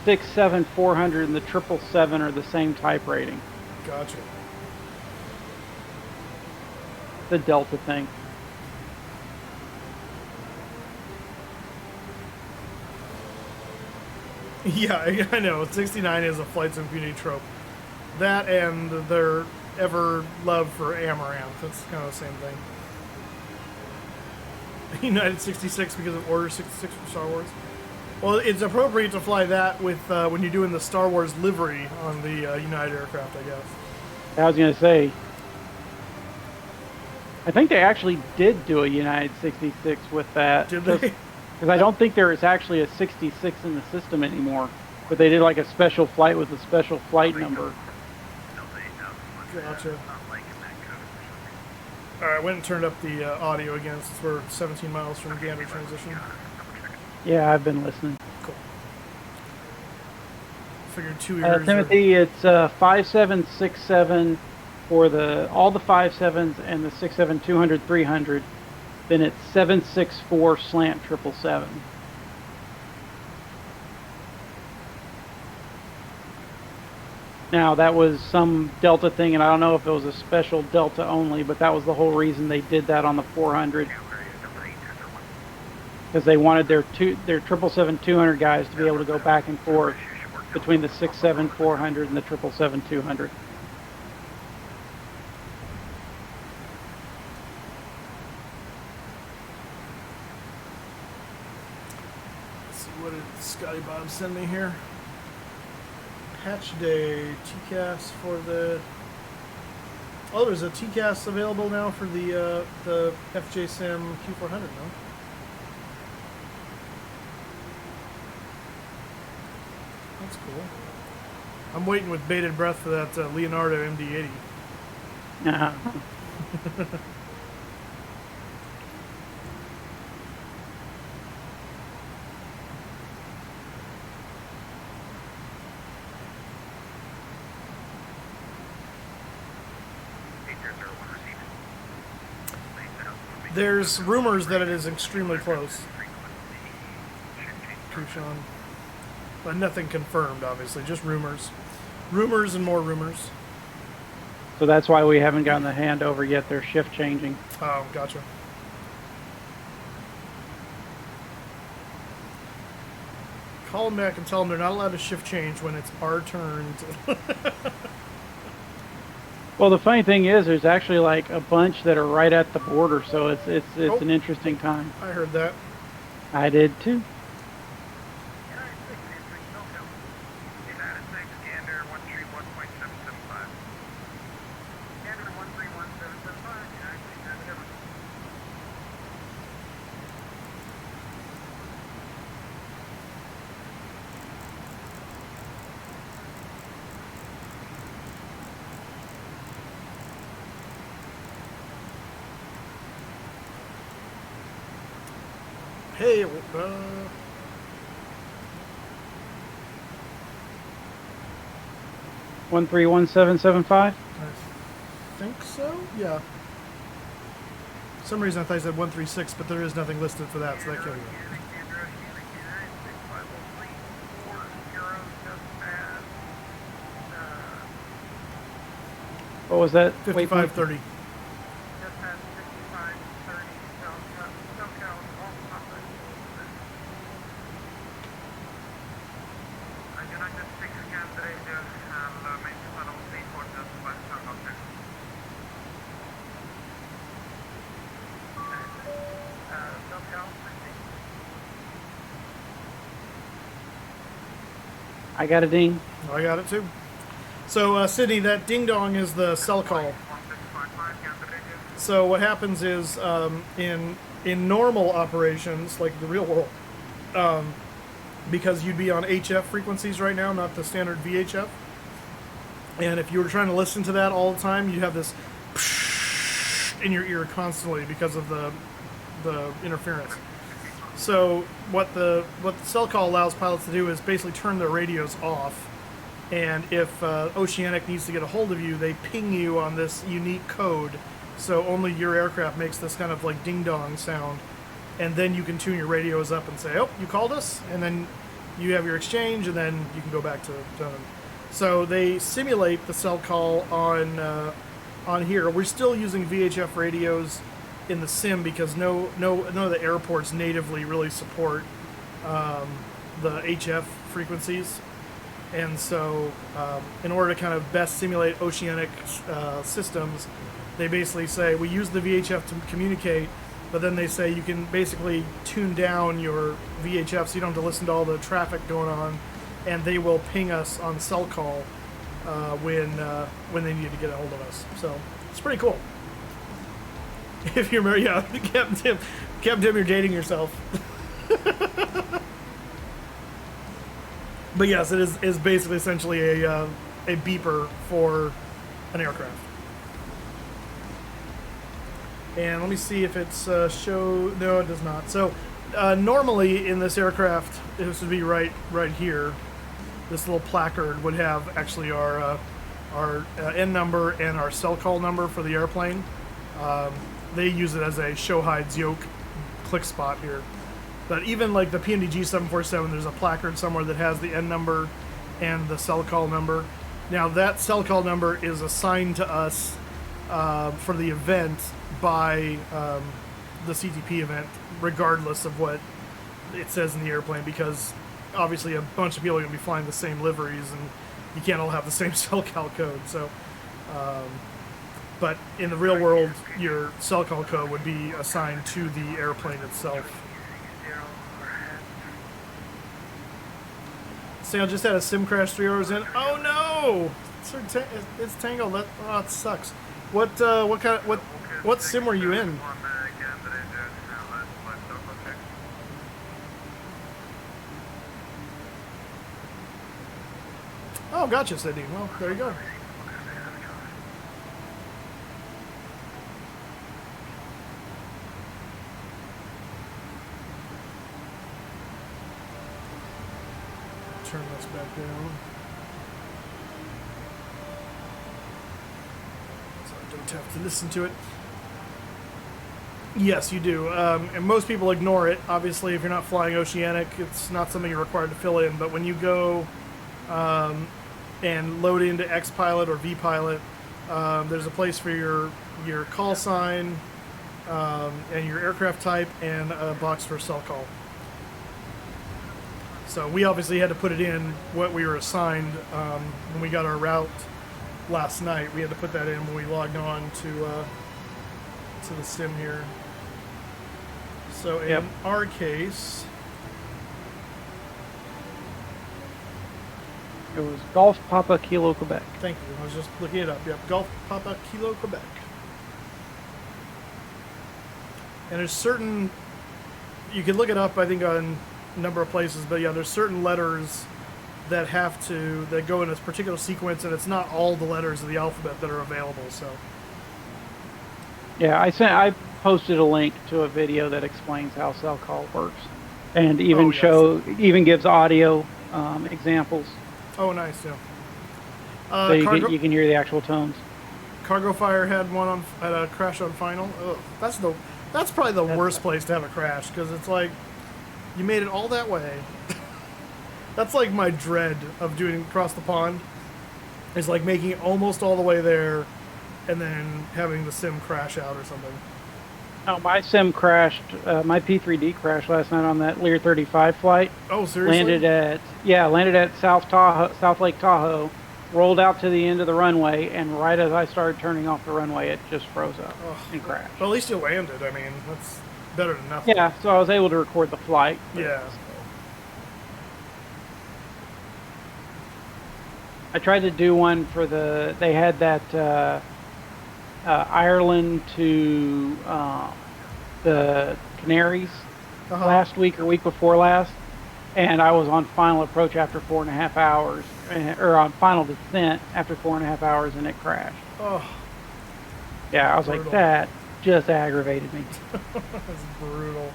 67400 and the 777 are the same type rating. Gotcha. The Delta thing. Yeah, I know. 69 is a flight sim community trope. That and their ever love for Amaranth. That's kind of the same thing. United 66 because of Order 66 for Star Wars. Well, it's appropriate to fly that with when you're doing the Star Wars livery on the United aircraft, I guess. I was going to say, I think they actually did do a United 66 with that. Did they? Because I don't think there is actually a 66 in the system anymore. But they did like a special flight with a special flight number. Gotcha. Alright, I went and turned up the audio again since we're 17 miles from Gander transition. Yeah, I've been listening. Cool. Figured 2 years. Timothy, it's 5767 for all the 57s and the 67 200 300. Then it's 764 slant 777. Now that was some Delta thing, and I don't know if it was a special Delta only, but that was the whole reason they did that on the 400, because they wanted their 777 200 guys to be able to go back and forth between the 67 400 and the 777 200. Let's see, what did Scotty Bob send me here? Patch day TCAS for the. Oh, there's a TCAS available now for the FJ Sim Q400, no? That's cool. I'm waiting with bated breath for that Leonardo MD-80. There's rumors that it is extremely close. Kushan. But nothing confirmed, obviously. Just rumors. Rumors and more rumors. So that's why we haven't gotten the handover yet. They're shift changing. Oh, gotcha. Call them back and tell them they're not allowed to shift change when it's our turn to... Well, the funny thing is, there's actually like a bunch that are right at the border, so it's an interesting time. I heard that. I did too. Hey, 131775. I think so. Yeah. For some reason I thought I said 136, but there is nothing listed for that, so that killed me. What was that? 5530. Just had 5530 SoCal all Papa. United 6 scan the radio and make tunnel 34 just west of object. SoCal 60. I got a ding. I got it too. So, Sydney, that ding dong is the cell call. So what happens is in normal operations, like the real world, because you'd be on HF frequencies right now, not the standard VHF, and if you were trying to listen to that all the time, you'd have this in your ear constantly because of the interference. So what the cell call allows pilots to do is basically turn their radios off, and if Oceanic needs to get a hold of you, they ping you on this unique code, so only your aircraft makes this kind of like ding-dong sound, and then you can tune your radios up and say, oh, you called us, and then you have your exchange, and then you can go back to them. So they simulate the cell call on here. We're still using VHF radios in the sim because none of the airports natively really support the HF frequencies, and so in order to kind of best simulate Oceanic systems, they basically say we use the VHF to communicate, but then they say you can basically tune down your VHF so you don't have to listen to all the traffic going on, and they will ping us on cell call when they need to get a hold of us. So it's pretty cool. If you remember, yeah, Captain Tim, you're dating yourself. But yes, it is basically essentially a beeper for an aircraft. And let me see if it's show. No, it does not. So normally in this aircraft, this would be right here. This little placard would have actually our N number and our cell call number for the airplane. They use it as a show hides yoke click spot here. But even like the PNDG 747, there's a placard somewhere that has the N number and the cell call number. Now that cell call number is assigned to us for the event by the CTP event, regardless of what it says in the airplane, because obviously a bunch of people are going to be flying the same liveries and you can't all have the same cell call code. So, but in the real world, your cell call code would be assigned to the airplane itself. Sam just had a sim crash 3 hours in. Oh no! It's tangled. That sucks. What sim were you in? Oh, gotcha, Sydney. Well, there you go. Turn this back down. So I don't have to listen to it. Yes, you do. And most people ignore it. Obviously, if you're not flying Oceanic, it's not something you're required to fill in. But when you go and load into XPilot or VPilot, there's a place for your call sign and your aircraft type and a box for cell call. So we obviously had to put it in what we were assigned when we got our route last night. We had to put that in when we logged on to the sim here. So in our case, it was Golf Papa Kilo Quebec. Thank you. I was just looking it up. Yep, Golf Papa Kilo Quebec. And there's certain, you can look it up, I think, on a number of places, but yeah, there's certain letters that go in a particular sequence, and it's not all the letters of the alphabet that are available. So yeah, I posted a link to a video that explains how cell call works, and even even gives audio examples. Oh, nice, yeah. So you can hear the actual tones. Cargo Fire had a crash on final. Ugh, that's probably the worst place to have a crash, because it's like you made it all that way. That's like my dread of doing across the pond. Is like making it almost all the way there, and then having the sim crash out or something. No, my sim crashed. My P3D crashed last night on that Lear 35 flight. Oh, seriously? Landed at South Lake Tahoe, rolled out to the end of the runway, and right as I started turning off the runway, it just froze up and crashed. Well, at least you landed. I mean, that's better than nothing. Yeah, so I was able to record the flight. Yeah. I tried to do one for they had that Ireland to the Canaries last week or week before last, and I was on final approach after 4.5 hours, or on final descent after 4.5 hours, and it crashed. Oh. Yeah, I was brutal. Like, that just aggravated me. That's brutal.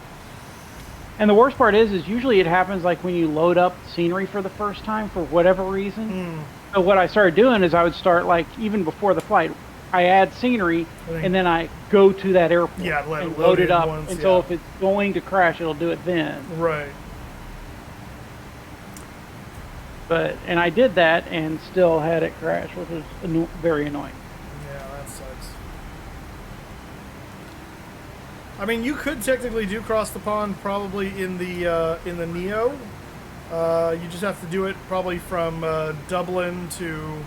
And the worst part is usually it happens like when you load up scenery for the first time for whatever reason. So what I started doing is I would start, like, even before the flight, I add scenery, and then I go to that airport and load it up. Once, and so if it's going to crash, it'll do it then. Right. And I did that and still had it crash, which was very annoying. Yeah, that sucks. I mean, you could technically do cross the pond probably in the Neo. You just have to do it probably from Dublin to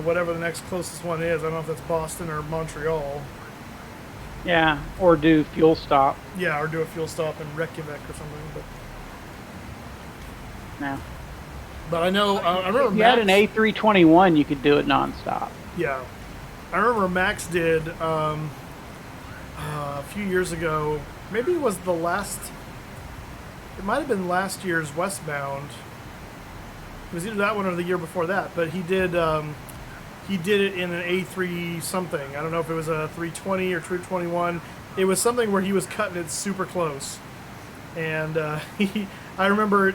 whatever the next closest one is. I don't know if that's Boston or Montreal. Yeah, or do fuel stop. Yeah, or do a fuel stop in Reykjavik or something. But yeah. But I know, I remember if you had an A321, you could do it nonstop. Yeah. I remember Max did a few years ago, maybe it was it might have been last year's Westbound. It was either that one or the year before that, but he did it in an A3 something. I don't know if it was a 320 or 321. It was something where he was cutting it super close. And I remember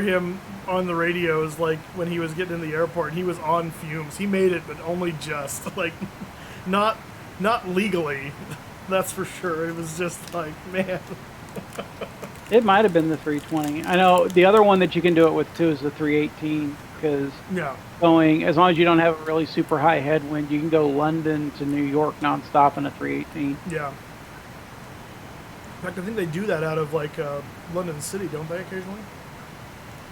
him on the radios, like when he was getting in the airport, and he was on fumes. He made it, but only just, like, not legally. That's for sure. It was just like, man. It might have been the 320. I know the other one that you can do it with too is the 318, because going, as long as you don't have a really super high headwind, you can go London to New York nonstop in a 318. Yeah. In fact, I think they do that out of, like, London City, don't they, occasionally?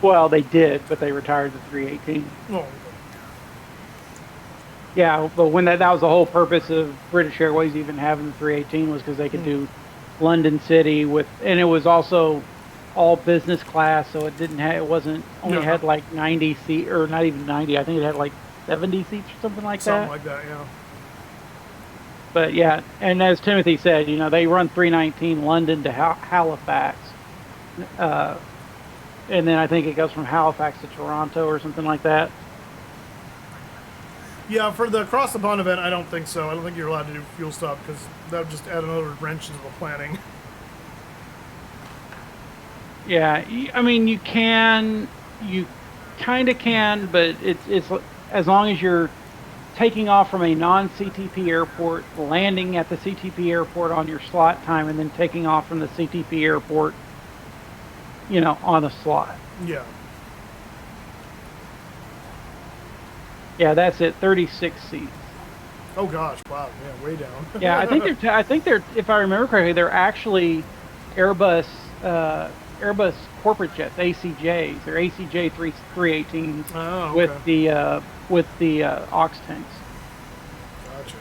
Well, they did, but they retired the 318. Oh. Yeah, but when that was the whole purpose of British Airways even having the 318 was because they could do London City and it was also all business class, so it had like 90 seats, or not even 90. I think it had like 70 seats or something like that. Something like that, yeah. But yeah, and as Timothy said, they run 319 London to Halifax, and then I think it goes from Halifax to Toronto or something like that. Yeah, for the Cross the Pond event, I don't think so. I don't think you're allowed to do fuel stop, because that would just add another wrench into the planning. Yeah, I mean, you kind of can, but it's as long as you're taking off from a non-CTP airport, landing at the CTP airport on your slot time, and then taking off from the CTP airport, on a slot. Yeah. Yeah, that's it. 36 seats. Oh gosh! Wow. Yeah, way down. Yeah, I think they're. If I remember correctly, they're actually Airbus corporate jets, ACJs. They're ACJ 318s with the aux tanks. Gotcha.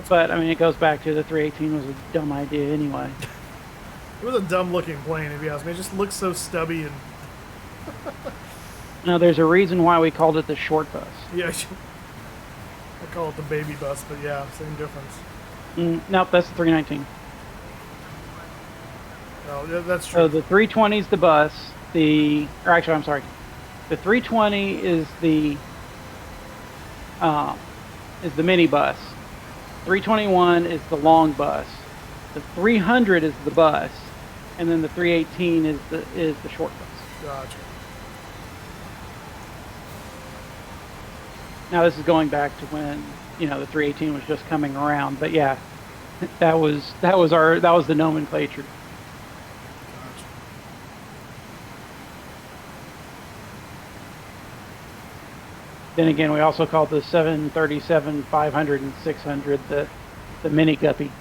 But I mean, it goes back to the 318 was a dumb idea anyway. It was a dumb-looking plane, if you ask me. It just looks so stubby and. No, there's a reason why we called it the short bus. Yeah, I call it the baby bus, but yeah, same difference. Nope, that's the 319. Oh, yeah, that's true. So the 320 is the bus. The 320 is the mini bus. 321 is the long bus. The 300 is the bus, and then the 318 is the short bus. Gotcha. Now this is going back to when the 318 was just coming around, but yeah, that was the nomenclature. Gotcha. Then again, we also call the 737 500 and 600 the mini guppy.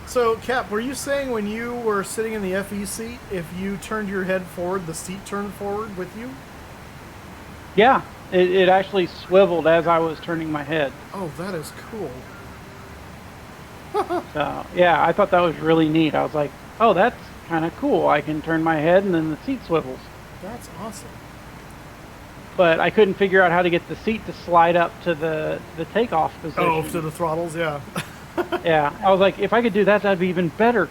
So, Cap, were you saying when you were sitting in the FE seat, if you turned your head forward, the seat turned forward with you? Yeah, it actually swiveled as I was turning my head. Oh, that is cool. So, yeah, I thought that was really neat. I was like, oh, that's kind of cool. I can turn my head and then the seat swivels. That's awesome. But I couldn't figure out how to get the seat to slide up to the takeoff position. Oh, to the throttles, yeah. Yeah, I was like, if I could do that, that'd be even better.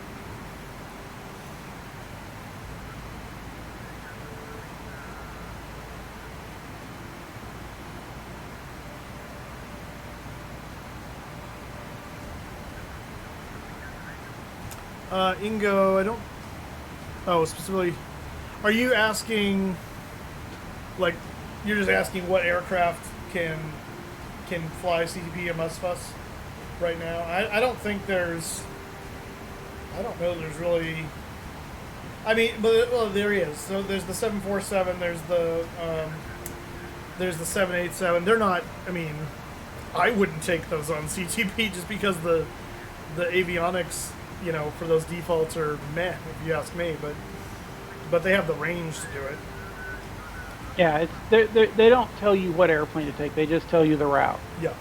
Ingo, I don't... Oh, specifically... Are you asking... Like, you're just asking what aircraft can fly CTP and MUSFUS right now? I don't think there's... I don't know there's really... I mean, but, well, there is. So there's the 747, there's the 787. They're not... I mean, I wouldn't take those on CTP just because the avionics... You know, for those defaults are meh, if you ask me, but they have the range to do it. Yeah, they don't tell you what airplane to take; they just tell you the route. Yeah,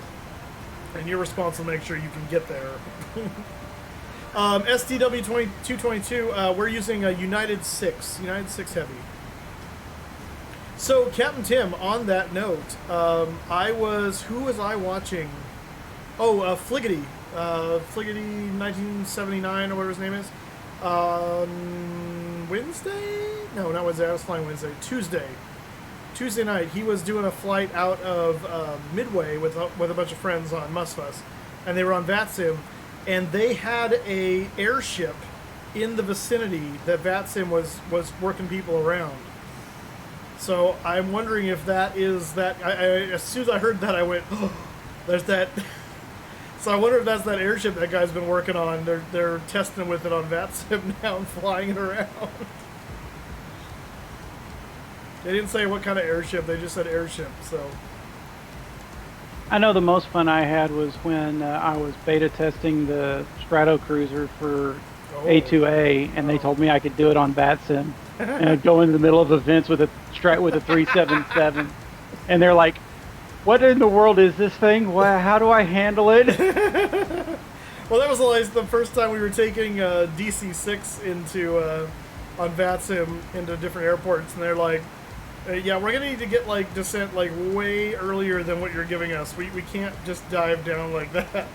and you're responsible to make sure you can get there. STW 2222, we're using a United 6 Heavy. So, Captain Tim, on that note, who was I watching? Oh, Fliggity. Fliggity 1979 or whatever his name is. Wednesday? No, not Wednesday. I was flying Wednesday. Tuesday night, he was doing a flight out of Midway with a bunch of friends on MUSFUS, and they were on VATSIM, and they had a airship in the vicinity that VATSIM was working people around. So I'm wondering if that is that. As soon as I heard that, I went, oh, "There's that." So I wonder if that's that airship that guy's been working on. They're testing with it on VATSIM now and flying it around. They didn't say what kind of airship. They just said airship. So I know the most fun I had was when I was beta testing the Strato Cruiser for A2A, and they told me I could do it on VATSIM. And I'd go into the middle of events with a 377, and they're like, "What in the world is this thing? How do I handle it?" Well, that was like the first time we were taking DC-6 into on VATSIM into different airports, and they're like, "Yeah, we're gonna need to get like descent like way earlier than what you're giving us. We can't just dive down like that."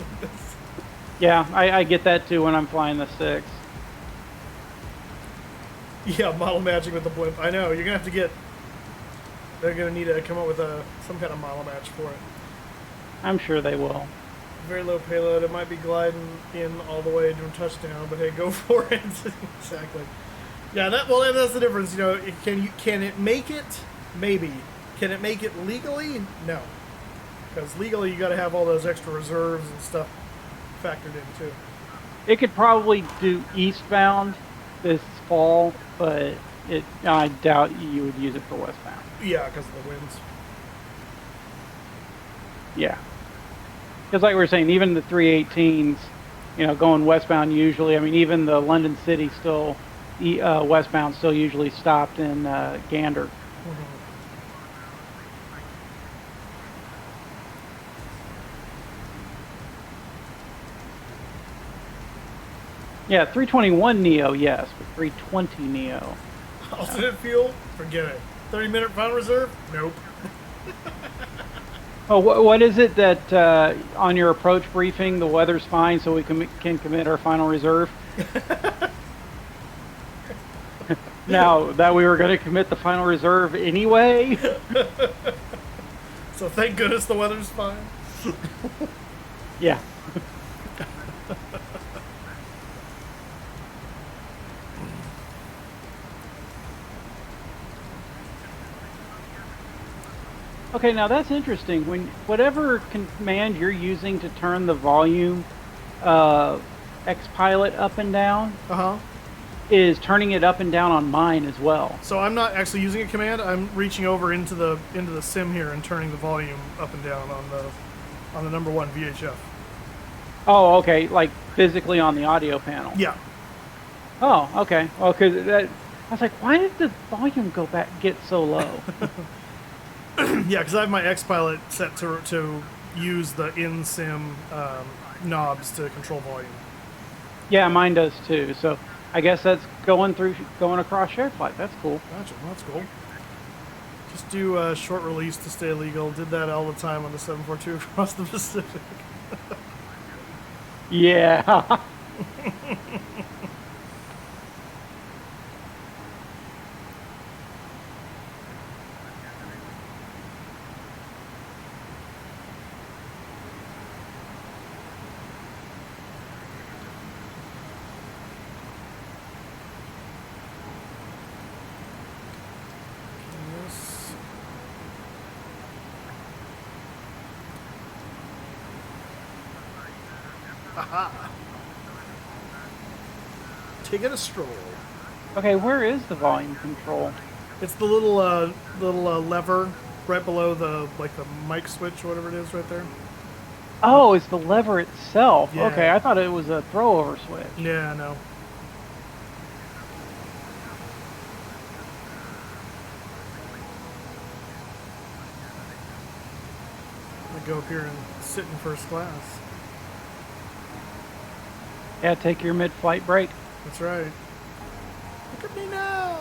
Yeah, I get that too when I'm flying the 6. Yeah, model matching with the blimp. I know you're gonna have to get. They're going to need to come up with some kind of model match for it. I'm sure they will. Very low payload. It might be gliding in all the way to a touchdown, but hey, go for it. Exactly. Yeah, that's the difference. You know, can it make it? Maybe. Can it make it legally? No. Because legally, you got to have all those extra reserves and stuff factored in too. It could probably do eastbound this fall, but I doubt you would use it for westbound. Yeah, because of the winds. Yeah. Because like we were saying, even the 318s, you know, going westbound usually, I mean, even the London City still, westbound still usually stopped in Gander. Mm-hmm. Yeah, 321 Neo, yes, but 320 Neo. Alternate fuel? Forget it. 30-minute final reserve? Nope. Oh, what is it that on your approach briefing, the weather's fine, so we can commit our final reserve? Now that we were going to commit the final reserve anyway. So thank goodness the weather's fine. Yeah. Okay, now that's interesting. When whatever command you're using to turn the volume at X-Pilot up and down Uh-huh. is turning it up and down on mine as well. So I'm not actually using a command. I'm reaching over into the sim here and turning the volume up and down on the number 1 VHF. Oh, okay, like physically on the audio panel. Yeah. Oh, okay. Well, because I was like, why did the volume get so low? Yeah, because I have my X-Pilot set to use the in-sim knobs to control volume. Yeah, mine does too. So I guess that's going across shared flight. That's cool. Gotcha. Well, that's cool. Just do a short release to stay legal. Did that all the time on the 742 across the Pacific. Yeah. Aha. Taking a stroll. Okay, where is the volume control? It's the little lever right below the mic switch or whatever it is right there. Oh, it's the lever itself. Yeah. Okay, I thought it was a throwover switch. Yeah, no. I go up here and sit in first class. Yeah, take your mid-flight break. That's right. Look at me now.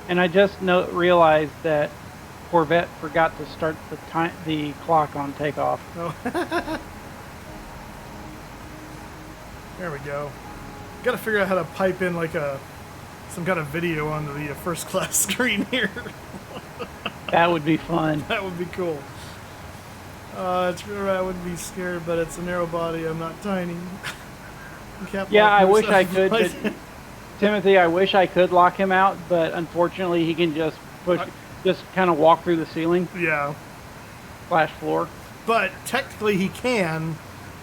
And I just realized that Corvette forgot to start the clock on takeoff. Oh. There we go. Got to figure out how to pipe in some kind of video onto the first class screen here. That would be fun. That would be cool. I wouldn't be scared, but it's a narrow body. I'm not tiny. Yeah, I wish I could. But Timothy, I wish I could lock him out, but unfortunately, he can just kind of walk through the ceiling. Yeah. / floor. But technically, he can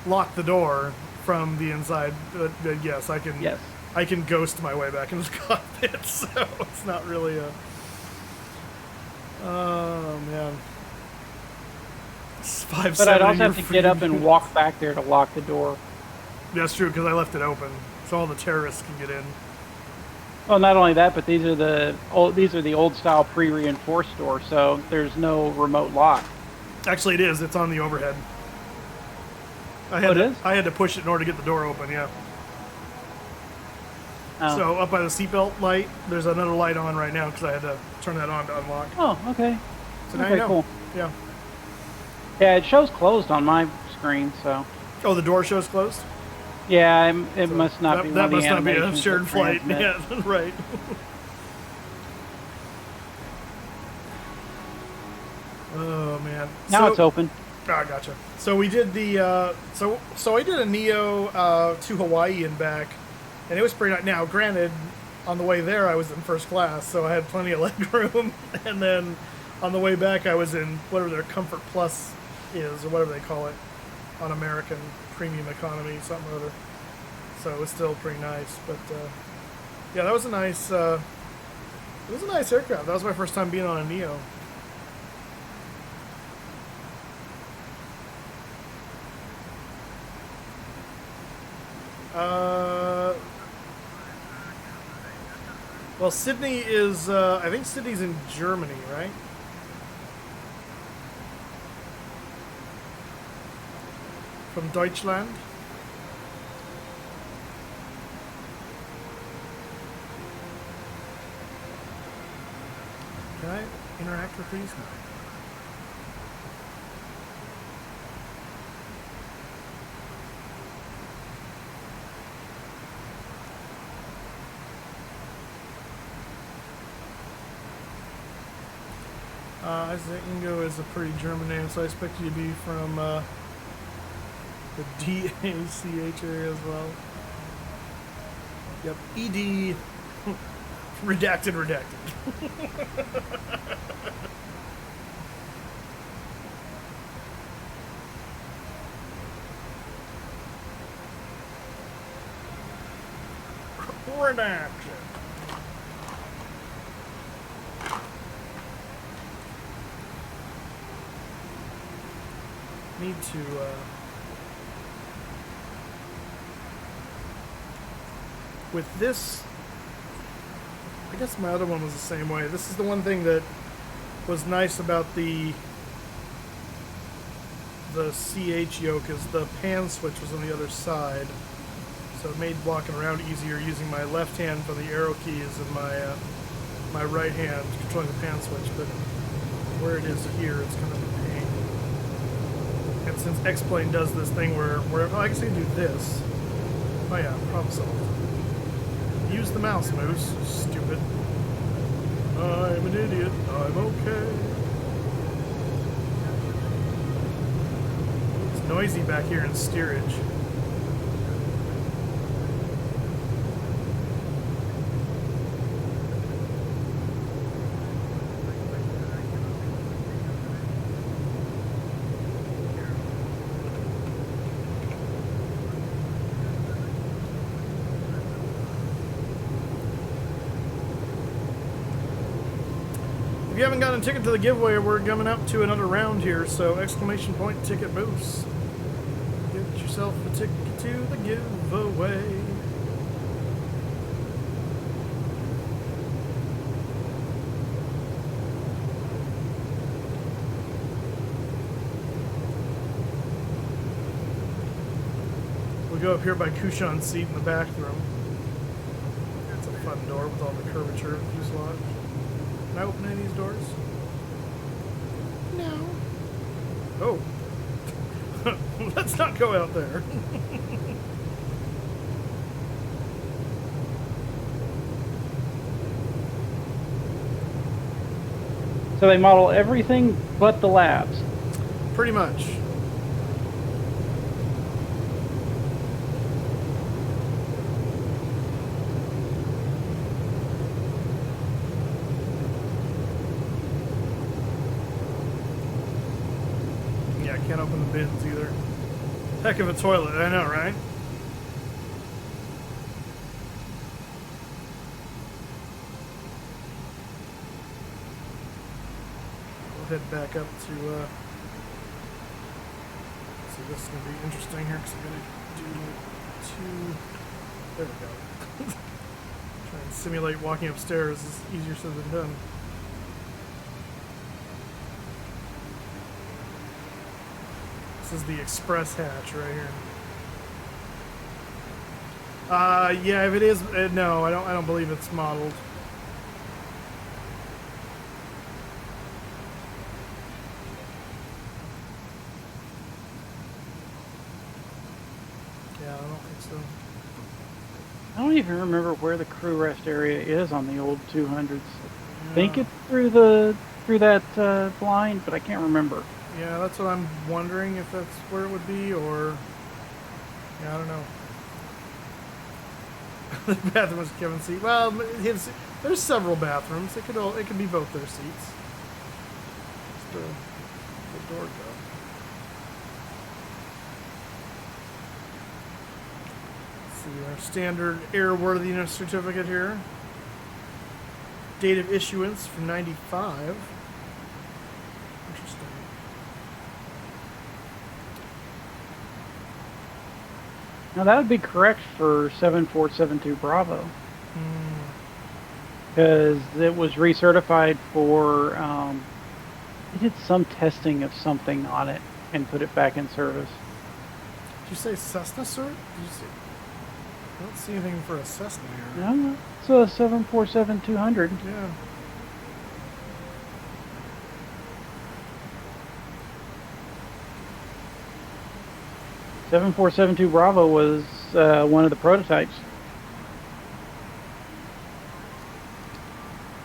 lock the door from the inside. Yes, I can. Yes. I can ghost my way back into the cockpit, so it's not really a. Oh man. But I'd also have to get up and walk back there to lock the door. That's true, because I left it open, so all the terrorists can get in. Well, not only that, but these are the old style pre-reinforced doors, so there's no remote lock. Actually, it is. It's on the overhead. I had to push it in order to get the door open. Yeah. Oh. So up by the seatbelt light, there's another light on right now because I had to turn that on to unlock. Oh, okay. So now you know. Cool. Yeah. Yeah, it shows closed on my screen, so. Oh, the door shows closed? Yeah, it must not be one of the animations. That must not be a shared that flight. transmit. Yeah, right. Oh man. Now it's open. Ah, gotcha. So we did the so I did a Neo to Hawaii and back, and it was pretty nice. Now, granted, on the way there I was in first class, so I had plenty of leg room, and then on the way back I was in whatever their Comfort Plus is, or whatever they call it, on American Premium Economy, something or other. So it was still pretty nice, but yeah, that was a nice. It was a nice aircraft. That was my first time being on a Neo. Well, Sydney is, I think Sydney's in Germany, right? From Deutschland. Can I interact with these? Isaac Ingo is a pretty German name, so I expect you to be from the DACH area as well. Yep, ED, redacted. Redaction. Need to, with this, I guess my other one was the same way. This is the one thing that was nice about the CH yoke is the pan switch was on the other side. So it made walking around easier using my left hand for the arrow keys and my right hand controlling the pan switch, but where it is here, it's kind of a pain. And since X-Plane does this thing where I can do this. Oh yeah, problem solved. Use the mouse, Moose. Stupid. I'm an idiot. I'm okay. It's noisy back here in steerage. If you haven't gotten a ticket to the giveaway, we're coming up to another round here, so exclamation point ticket moose. Get yourself a ticket to the giveaway. We'll go up here by Kushan's seat in the bathroom. That's a fun door with all the curvature of the fuselage. Can I open any of these doors? No. Oh. Let's not go out there. So they model everything but the labs. Pretty much. Can't open the bins either. Heck of a toilet, I know, right? We'll head back up to, see, this is going to be interesting here, because I'm going to do two, there we go. Try and simulate walking upstairs is easier said than done. This is the express hatch right here. Yeah, if it is, no, I don't believe it's modeled. Yeah, I don't think so. I don't even remember where the crew rest area is on the old 200s. I think it's through that blind, but I can't remember. Yeah, that's what I'm wondering, if that's where it would be, or... Yeah, I don't know. The bathroom was Kevin's seat. Well, there's several bathrooms. It could be both their seats. Just the door go. Let's see, our standard airworthiness certificate here. Date of issuance from 95. Now that would be correct for 7472 Bravo. Because it was recertified for, they did some testing of something on it and put it back in service. Did you say Cessna, sir? Did you see? I don't see anything for a Cessna here. No, it's a 747-200. Yeah. (7472 Bravo was one of the prototypes.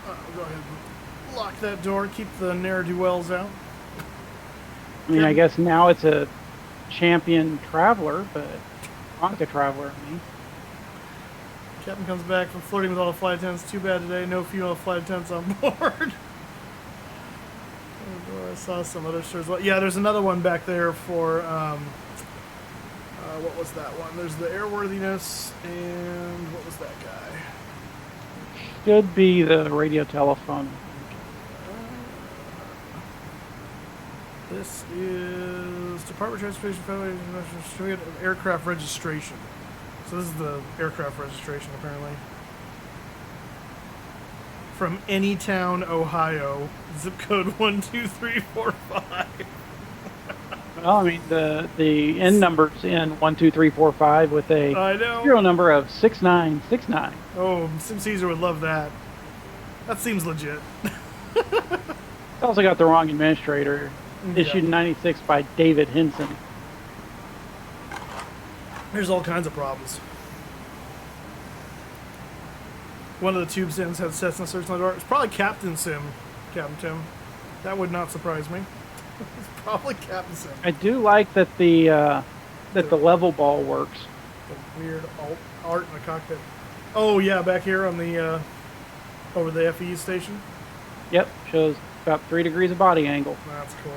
Go ahead and lock that door. Keep the ne'er-do-wells out. I mean, I guess now it's a champion traveler, but Tonka traveler, I mean. Captain comes back from flirting with all the flight attendants. Too bad today, no female flight attendants on board. Oh, I saw some other shirts. Well, yeah, there's another one back there for What was that one? There's the airworthiness, and what was that guy? Should be the radio telephone. This is Department of Transportation Federation Aircraft Registration. So this is the aircraft registration, apparently. From Anytown, Ohio, zip code 12345. Well, I mean, the end number's in 12345 with a serial number of 6969. Oh, Sim Caesar would love that. That seems legit. It's also got the wrong administrator. Issued in 96 by David Henson. There's all kinds of problems. One of the tube sims had Cessna search on the door. It's probably Captain Sim, Captain Tim. That would not surprise me. It's probably Captain Sim. I do like that the level ball works. The weird art in the cockpit. Oh yeah, back here on the over the FE station. Yep, shows about 3 degrees of body angle. That's cool.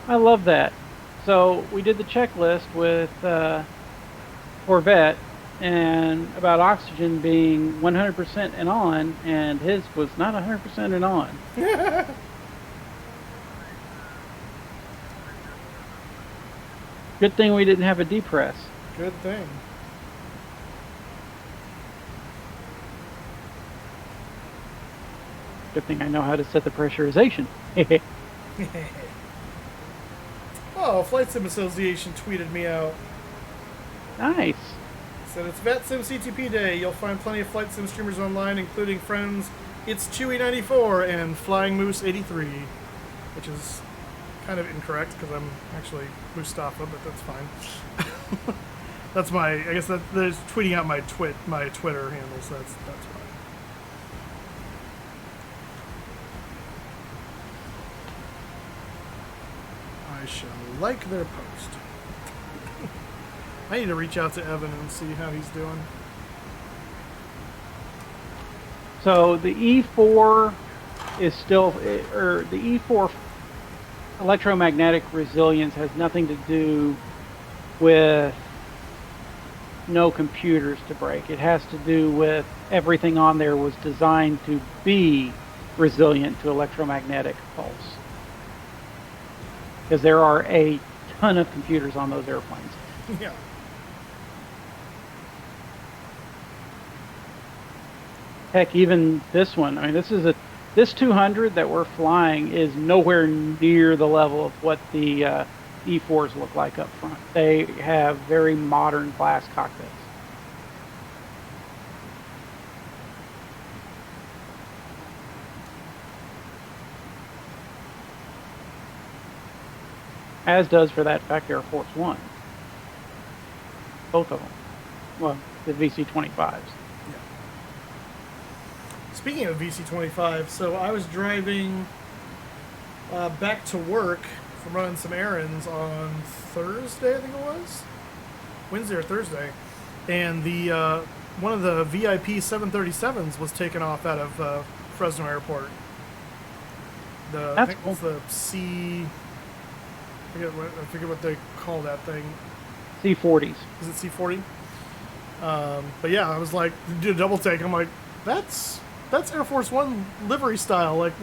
I love that. So we did the checklist with Corvette and about oxygen being 100% and on, and his was not 100% and on. Good thing we didn't have a depress. Good thing. Good thing I know how to set the pressurization. Oh, Flight Sim Association tweeted me out. Nice. Said it's VATSIM CTP Day. You'll find plenty of Flight Sim streamers online, including friends It's Chewy94 and Flying Moose 83, which is kind of incorrect because I'm actually Mustafa, but that's fine. That's my, I guess that there's tweeting out my Twitter handle, so that's fine. I shall like their post. I need to reach out to Evan and see how he's doing. So the E4 is still, or the E4 electromagnetic resilience has nothing to do with no computers to break. It has to do with everything on there was designed to be resilient to electromagnetic pulse. Because there are a ton of computers on those airplanes. Yeah. Heck, even this one. I mean, this 200 that we're flying is nowhere near the level of what the E4s look like up front. They have very modern glass cockpits. As does, for that fact, Air Force One. Both of them. Well, the VC-25s. Speaking of VC-25, so I was driving back to work from running some errands on Thursday, I think it was? Wednesday or Thursday. And the one of the VIP 737s was taken off out of Fresno Airport. I think it was the I forget what they call that thing. C-40s. Is it C-40? But yeah, I was like, did a double take. I'm like, that's Air Force One livery style. Like,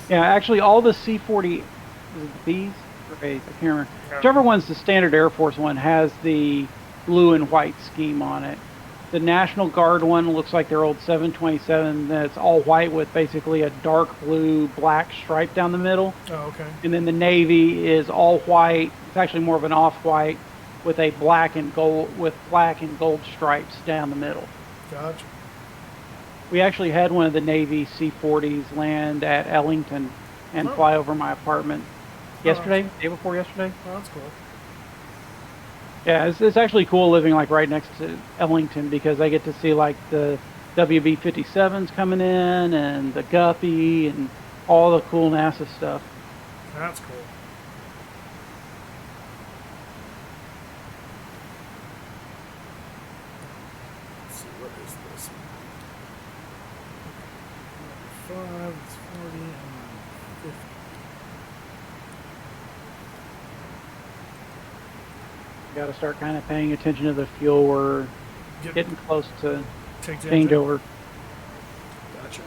yeah, actually, all the C-40, is it the Bs or A's? I can't remember. Yeah. Whichever one's the standard Air Force one has the blue and white scheme on it. The National Guard one looks like their old 727 that's all white with basically a dark blue, black stripe down the middle. oh, okay. And then the Navy is all white. It's actually more of an off-white with a black and gold stripes down the middle. Gotcha. We actually had one of the Navy C-40s land at Ellington and fly over my apartment yesterday, day before yesterday. Oh, that's cool. Yeah, it's actually cool living like right next to Ellington because I get to see like the WB-57s coming in and the Guppy and all the cool NASA stuff. That's cool. 45, it's 40, and 50. Got to start kind of paying attention to the fuel. We're getting close to changeover. Gotcha.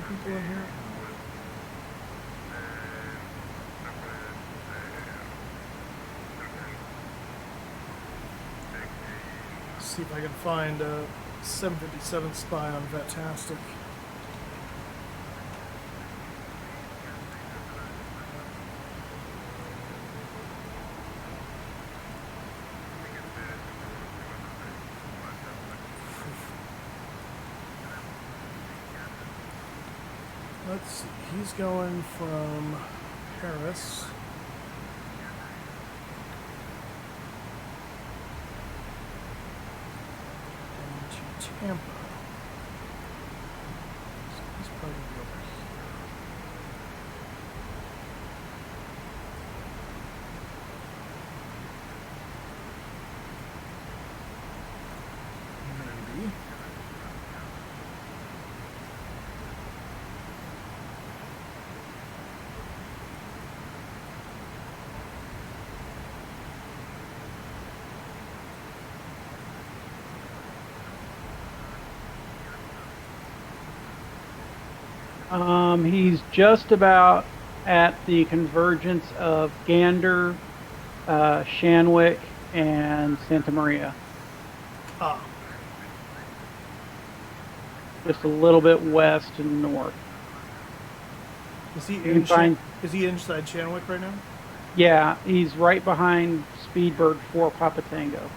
People in here. Let's see if I can find a 757 spy on VATSIM. Let's see, he's going from Paris into Tampa. So he's probably going to be over here. Maybe. He's just about at the convergence of Gander, Shanwick, and Santa Maria. Ah. Just a little bit west and north. Is he is he inside Shanwick right now? Yeah, he's right behind Speedbird 4 Papa Tango.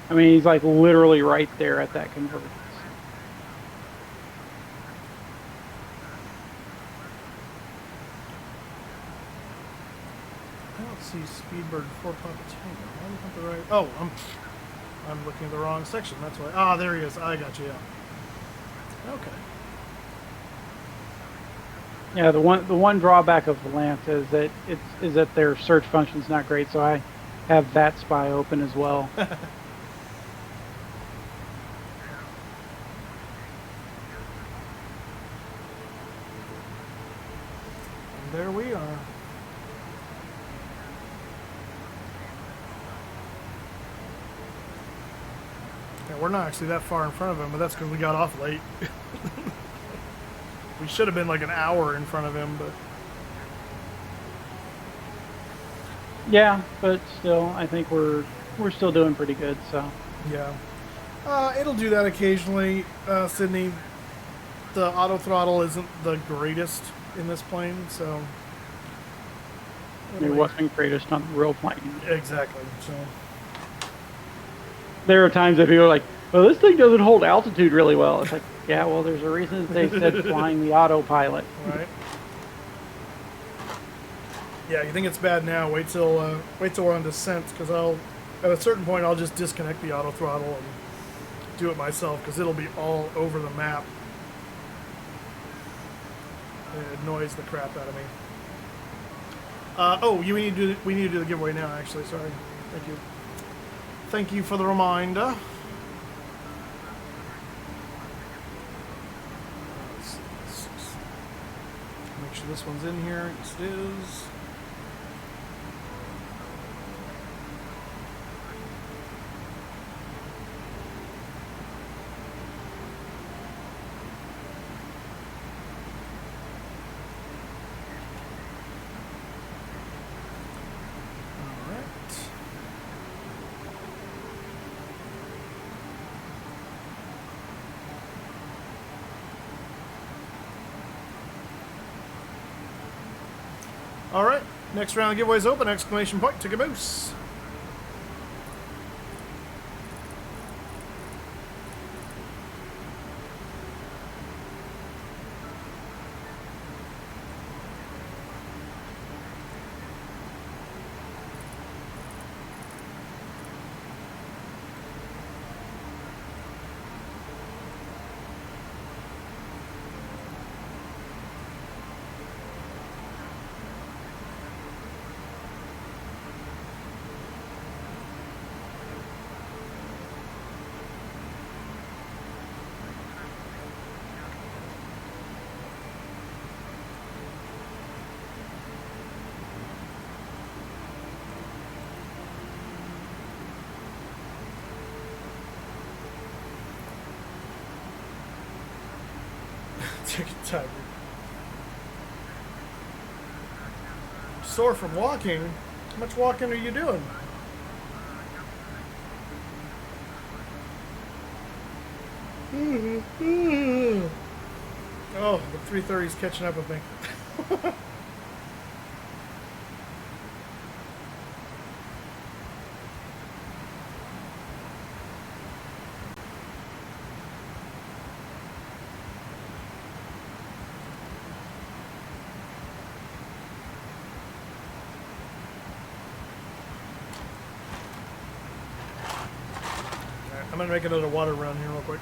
I mean, he's like literally right there at that convergence. I don't see Speedbird 4 Papa Tango. I'm looking at the right. Oh, I'm looking at the wrong section. That's why. Ah, there he is. I got you. Yeah. Okay. Yeah, the one drawback of the Lance is that their search function's not great. So I have that spy open as well. There we are. Yeah, we're not actually that far in front of him, but that's because we got off late. We should have been like an hour in front of him, but... Yeah, but still, I think we're still doing pretty good, so... Yeah. It'll do that occasionally, Sydney. The auto throttle isn't the greatest in this plane, so... It wasn't greatest on the real plane. Exactly, so... There are times that people are like, well, this thing doesn't hold altitude really well. It's like, yeah, well, there's a reason that they said flying the autopilot. Right. Yeah, you think it's bad now, wait till we're on descent, because at a certain point, I'll just disconnect the auto throttle and do it myself, because it'll be all over the map. It annoys the crap out of me. Oh, we need to do the giveaway now, actually. Sorry. Thank you. Thank you for the reminder. Make sure this one's in here. Yes, it is. All right, next round of giveaways open! Exclamation point to KBOS. Take your time. Sore from walking? How much walking are you doing? Oh, the 330's catching up with me. I'm gonna make another water run here real quick.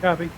Copy.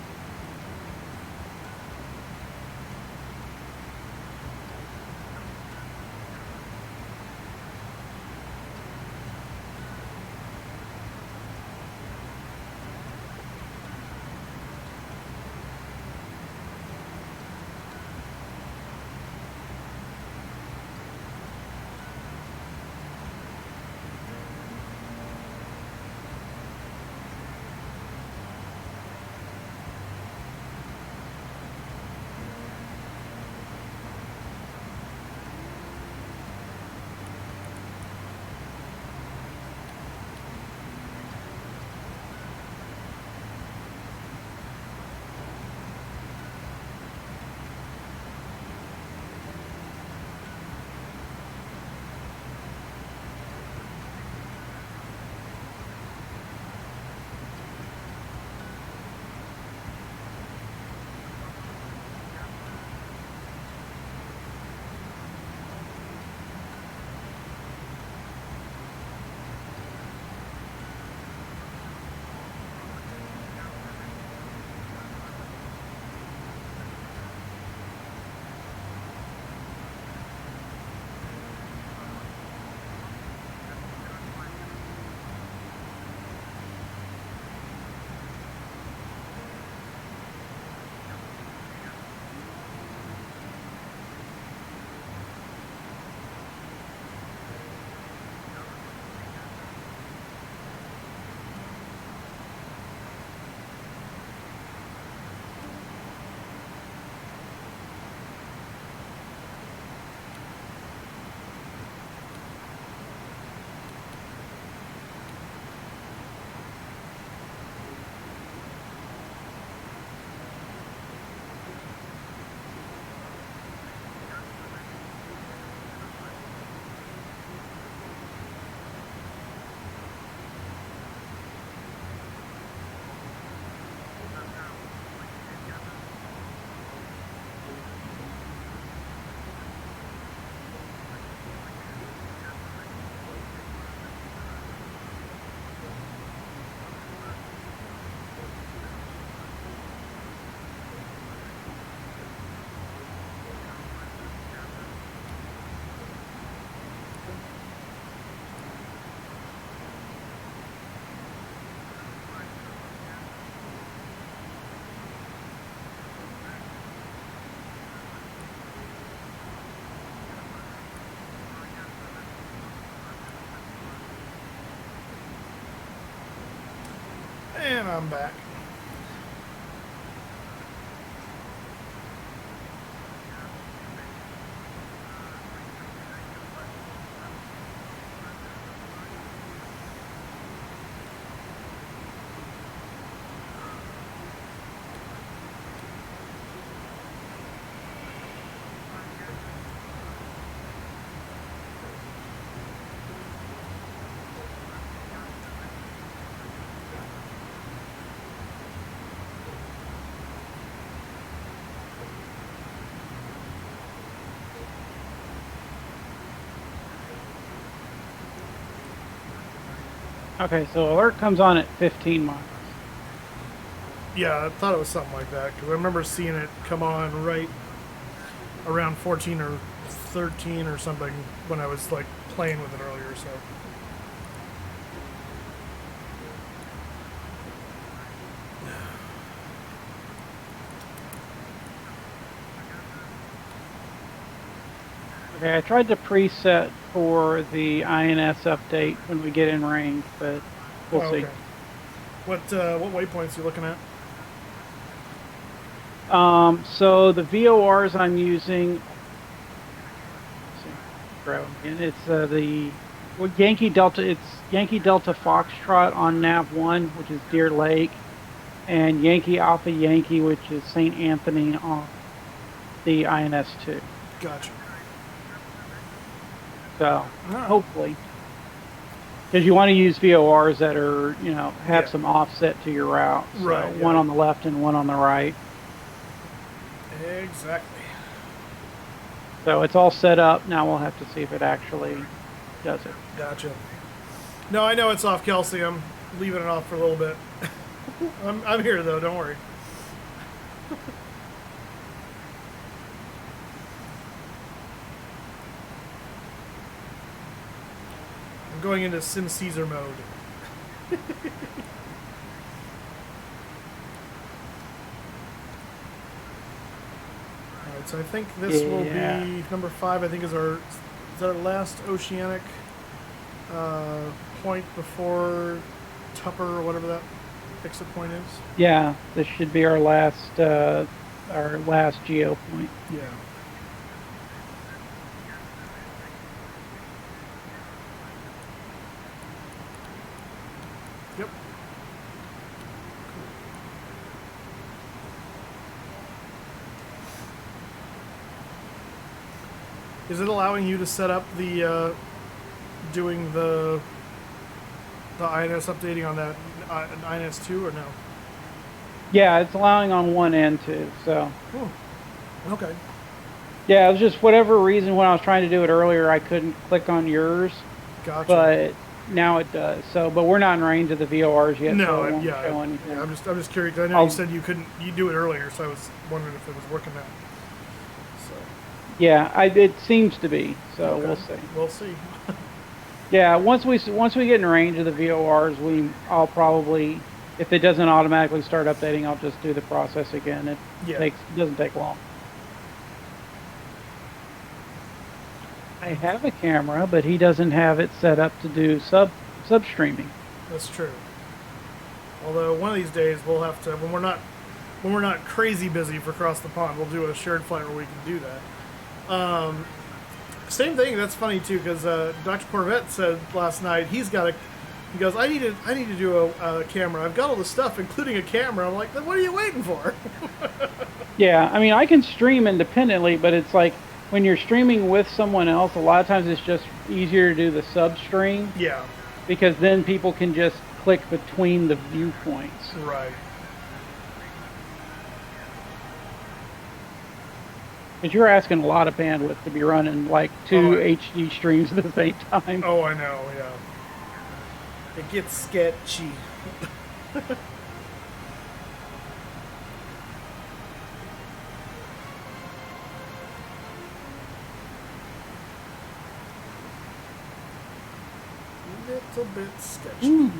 And I'm back. Okay, so alert comes on at 15 miles. Yeah, I thought it was something like that because I remember seeing it come on right around 14 or 13 or something when I was like playing with it earlier. So. Okay, I tried to preset for the INS update when we get in range, but we'll see. Okay. What waypoints are you looking at? So the VORs I'm using, let's see, grab them again. It's the Yankee Delta. It's Yankee Delta Foxtrot on Nav 1, which is Deer Lake, and Yankee Alpha Yankee, which is St. Anthony on the INS 2. Gotcha. So hopefully, because you want to use VORs that are, have some offset to your route. So Right. one on the left and one on the right. Exactly. So it's all set up. Now we'll have to see if it actually does it. Gotcha. No, I know it's off Kelsey. I'm leaving it off for a little bit. I'm here though. Don't worry. I'm going into Sim Caesar mode. Alright, so I think this will be number 5. I think is our last Oceanic point before Tupper or whatever that exit point is. Yeah, this should be our last geo point. Yeah. Yep. Is it allowing you to set up the doing the INS updating on that INS 2 or no? Yeah, it's allowing on 1 and 2. So. Okay. Yeah, it was just whatever reason when I was trying to do it earlier, I couldn't click on yours. Gotcha. But now it does. So, but we're not in range of the VORs yet. No, so it won't yeah, show anything. I'm just curious. I know you said you couldn't. You do it earlier, so I was wondering if it was working now. So. Yeah, it seems to be. So Okay. we'll see. We'll see. Yeah, once we get in range of the VORs, I'll probably, if it doesn't automatically start updating, I'll just do the process again. It doesn't take long. I have a camera, but he doesn't have it set up to do sub streaming. That's true. Although one of these days we'll have to, when we're not crazy busy for across the pond, we'll do a shared flight where we can do that. Same thing. That's funny too, because Dr. Corvette said last night he goes, I need to do a camera. I've got all the stuff, including a camera. I'm like, then what are you waiting for? Yeah, I mean, I can stream independently, but it's like when you're streaming with someone else, a lot of times it's just easier to do the sub stream. Yeah. Because then people can just click between the viewpoints. Right. Because you're asking a lot of bandwidth to be running like 2 HD streams at the same time. Oh, I know, yeah. It gets sketchy. Little bit sketchy.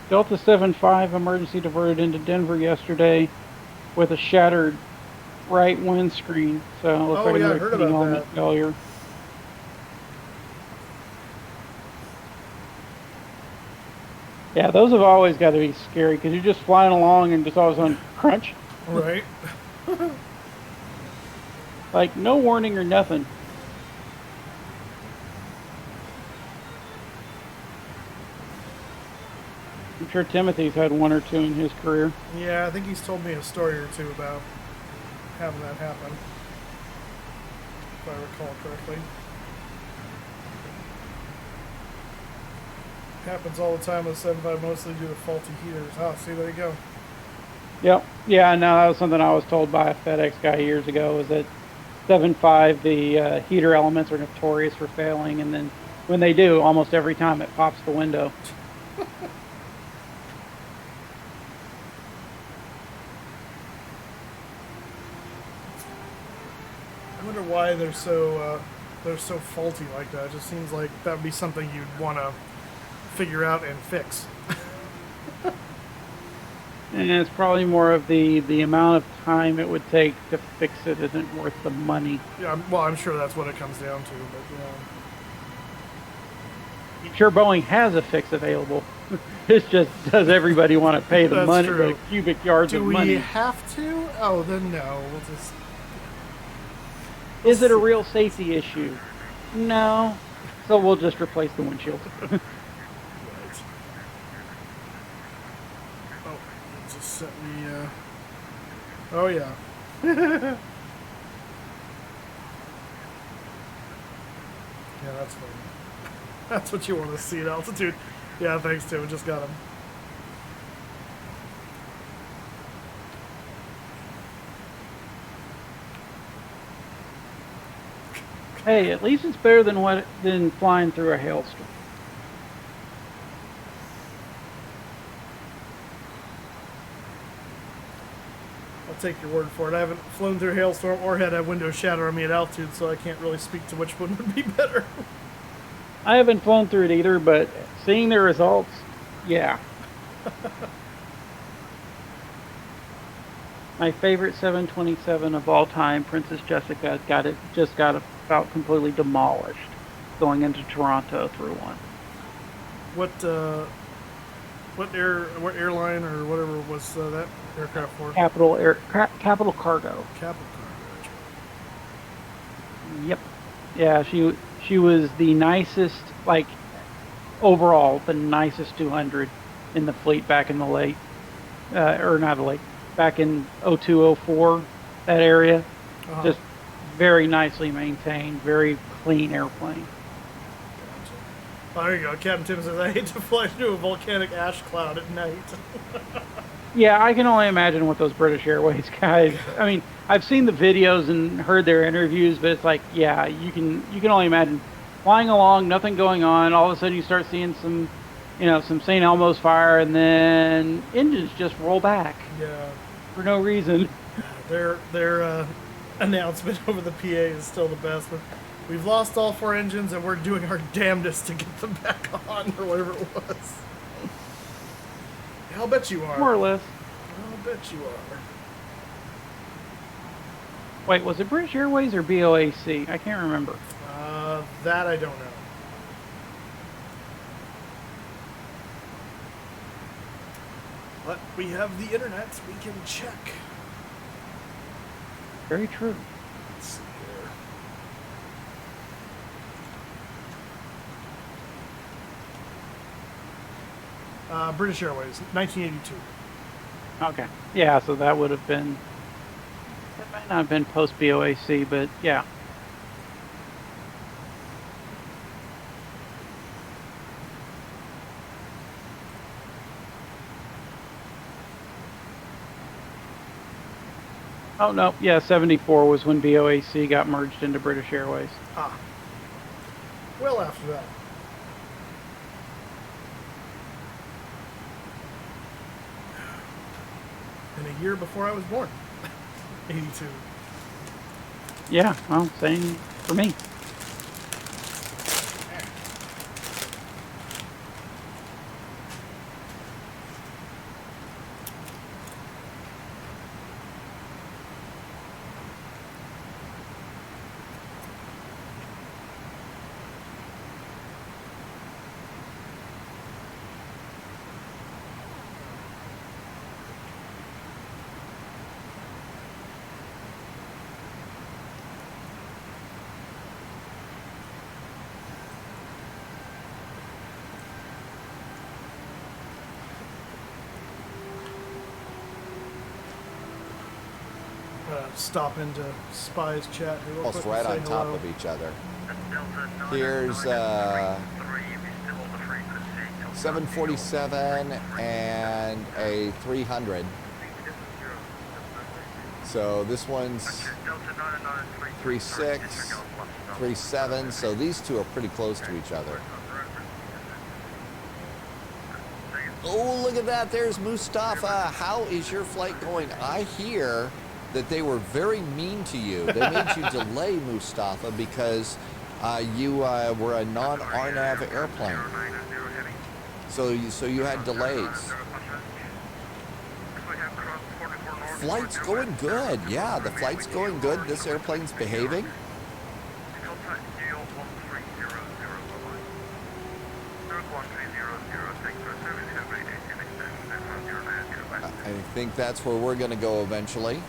Delta 75 emergency diverted into Denver yesterday with a shattered right windscreen. So it looks like I another heard heating about element that. failure. Yeah, those have always got to be scary because you're just flying along and just all of a sudden crunch. Right. Like no warning or nothing. I'm sure Timothy's had 1 or 2 in his career. Yeah, I think he's told me a story or two about having that happen, if I recall correctly. Happens all the time with 75, mostly due to faulty heaters. Oh, see, there you go. Yep. Yeah, no, that was something I was told by a FedEx guy years ago, is that 7.5, the heater elements are notorious for failing, and then when they do, almost every time it pops the window. I wonder why they're so faulty like that. It just seems like that would be something you'd want to figure out and fix. And it's probably more of the amount of time it would take to fix it isn't worth the money. Yeah, well, I'm sure that's what it comes down to, but yeah. I'm sure Boeing has a fix available. It's just, does everybody want to pay the That's money, true. the cubic yards Do of we money? have to? Oh, then no. We'll just. Is it a real safety issue? No. So we'll just replace the windshield. Right. Oh, it just set me. Oh yeah. Yeah, that's funny. That's what you want to see at altitude. Yeah, thanks, Tim. Just got him. Hey, at least it's better than flying through a hailstorm. I'll take your word for it. I haven't flown through a hailstorm or had a window shatter on me at altitude, so I can't really speak to which one would be better. I haven't flown through it either, but seeing the results, yeah. My favorite 727 of all time, Princess Jessica, just got about completely demolished going into Toronto through one. What airline or whatever was that aircraft for? Capital Cargo. Capital Cargo. Yep. Yeah, she was the nicest, like, overall the nicest 200 in the fleet back in the late, or not the late, back in 02, 04, that area. Uh-huh. Just very nicely maintained, very clean airplane. Oh, there you go. Captain Tim says, I hate to fly through a volcanic ash cloud at night. Yeah, I can only imagine what those British Airways guys. I mean, I've seen the videos and heard their interviews, but it's like, yeah, you can only imagine flying along, nothing going on. All of a sudden, you start seeing some St. Elmo's fire, and then engines just roll back. Yeah. For no reason. Their announcement over the PA is still the best. But we've lost all 4 engines, and we're doing our damnedest to get them back on, or whatever it was. I'll bet you are. More or less. I'll bet you are. Wait, was it British Airways or BOAC? I can't remember. That I don't know. But we have the internet, we can check. Very true. Let's see here. British Airways, 1982. Okay. Yeah, so that would have been... That might not have been post-BOAC, but yeah. Oh, no. Yeah, 74 was when BOAC got merged into British Airways. Ah. Well after that. And a year before I was born. 82. Yeah, well, same for me. Stop into Spy's chat here real Almost quick right and on say top hello. of each other. Here's 747 and a 300. So this one's 36, 37. So these two are pretty close to each other. Oh, look at that. There's Mustafa. How is your flight going? I hear that they were very mean to you. They made you delay, Mustafa, because you were a non-RNAV airplane. So you had delays. Flight's going good. Yeah, the flight's going good. This airplane's behaving. I think that's where we're going to go eventually.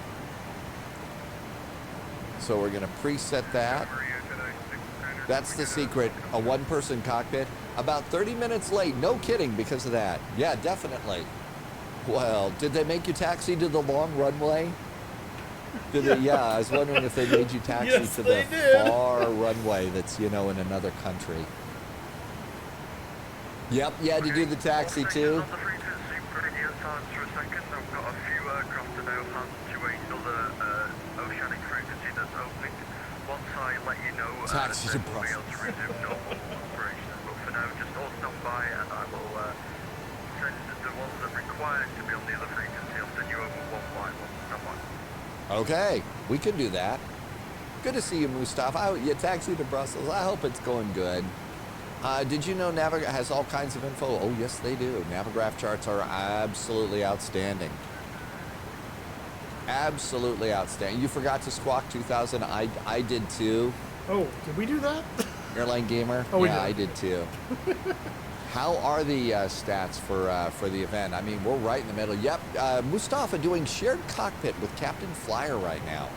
So we're going to preset that. That's the secret, a one-person cockpit. About 30 minutes late, no kidding, because of that. Yeah, definitely. Well, did they make you taxi to the long runway? Did they? Yeah, I was wondering if they made you taxi Yes, to they the did. far runway that's, you know, in another country. Yep, you had to do the taxi too. Taxi to Brussels. Okay, we can do that. Good to see you, Mustafa. You taxi to Brussels. I hope it's going good. Did you know Navigraph has all kinds of info? Oh, yes, they do. Navigraph charts are absolutely outstanding. Absolutely outstanding. You forgot to squawk 2000. I did too. Oh, did we do that? Airline Gamer? Oh, we yeah, did. I did too. How are the stats for the event? I mean, we're right in the middle. Yep, Mustafa doing shared cockpit with Captain Flyer right now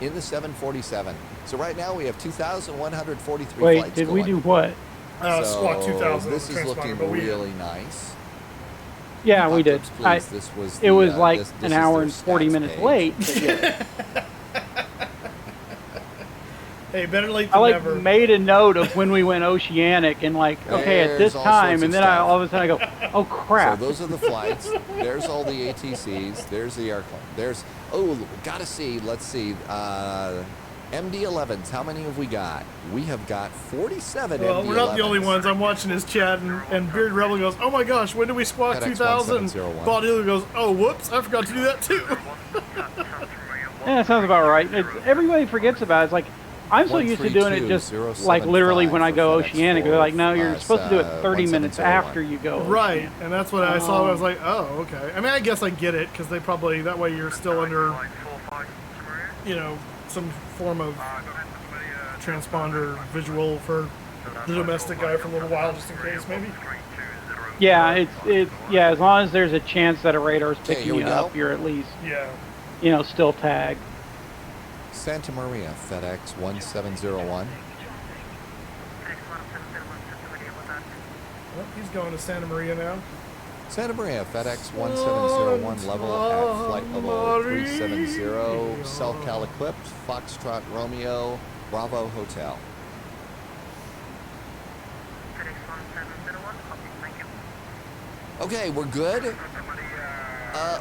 in the 747. So right now we have 2,143 Wait, flights did going. we do what? Squawk 2000. This is looking really nice. Yeah, we did. Please, this was it was like this an is hour their and 40 stats minutes page. late. But yeah. Hey, better late I than like never. made a note of when we went Oceanic and like, okay, at this There's all time, sorts and of then stuff. all of a sudden I go, oh crap. So those are the flights. There's all the ATCs. There's the aircraft. There's, oh, gotta see. Let's see. MD-11s. How many have we got? We have got 47 Well, MD-11s. we're not the only ones. I'm watching his chat, and Beard Rebel goes, "Oh my gosh, when did we squawk FedEx 2000?" 1701. Bob Dealer goes, "Oh, whoops, I forgot to do that too." Yeah, that sounds about right. Everybody forgets about it. It's like, I'm so used to doing it just like literally when I go Oceanic. They're like, no, you're supposed to do it 30 minutes after you go. Right, Oceanic. and that's what I saw. I was like, "Oh, okay." I mean, I guess I get it because they probably that way you're still under, you know, some form of transponder visual for the domestic guy for a little while, just in case, maybe. Yeah, it's yeah. As long as there's a chance that a radar's Okay, picking here we you go. up, you're at least, Yeah. you know, still tagged. Santa Maria, FedEx 1701. Well, he's going to Santa Maria now. Santa Maria, FedEx 1701, level at flight level 370, Cell-Cal equipped, Foxtrot Romeo, Bravo Hotel. Okay, we're good.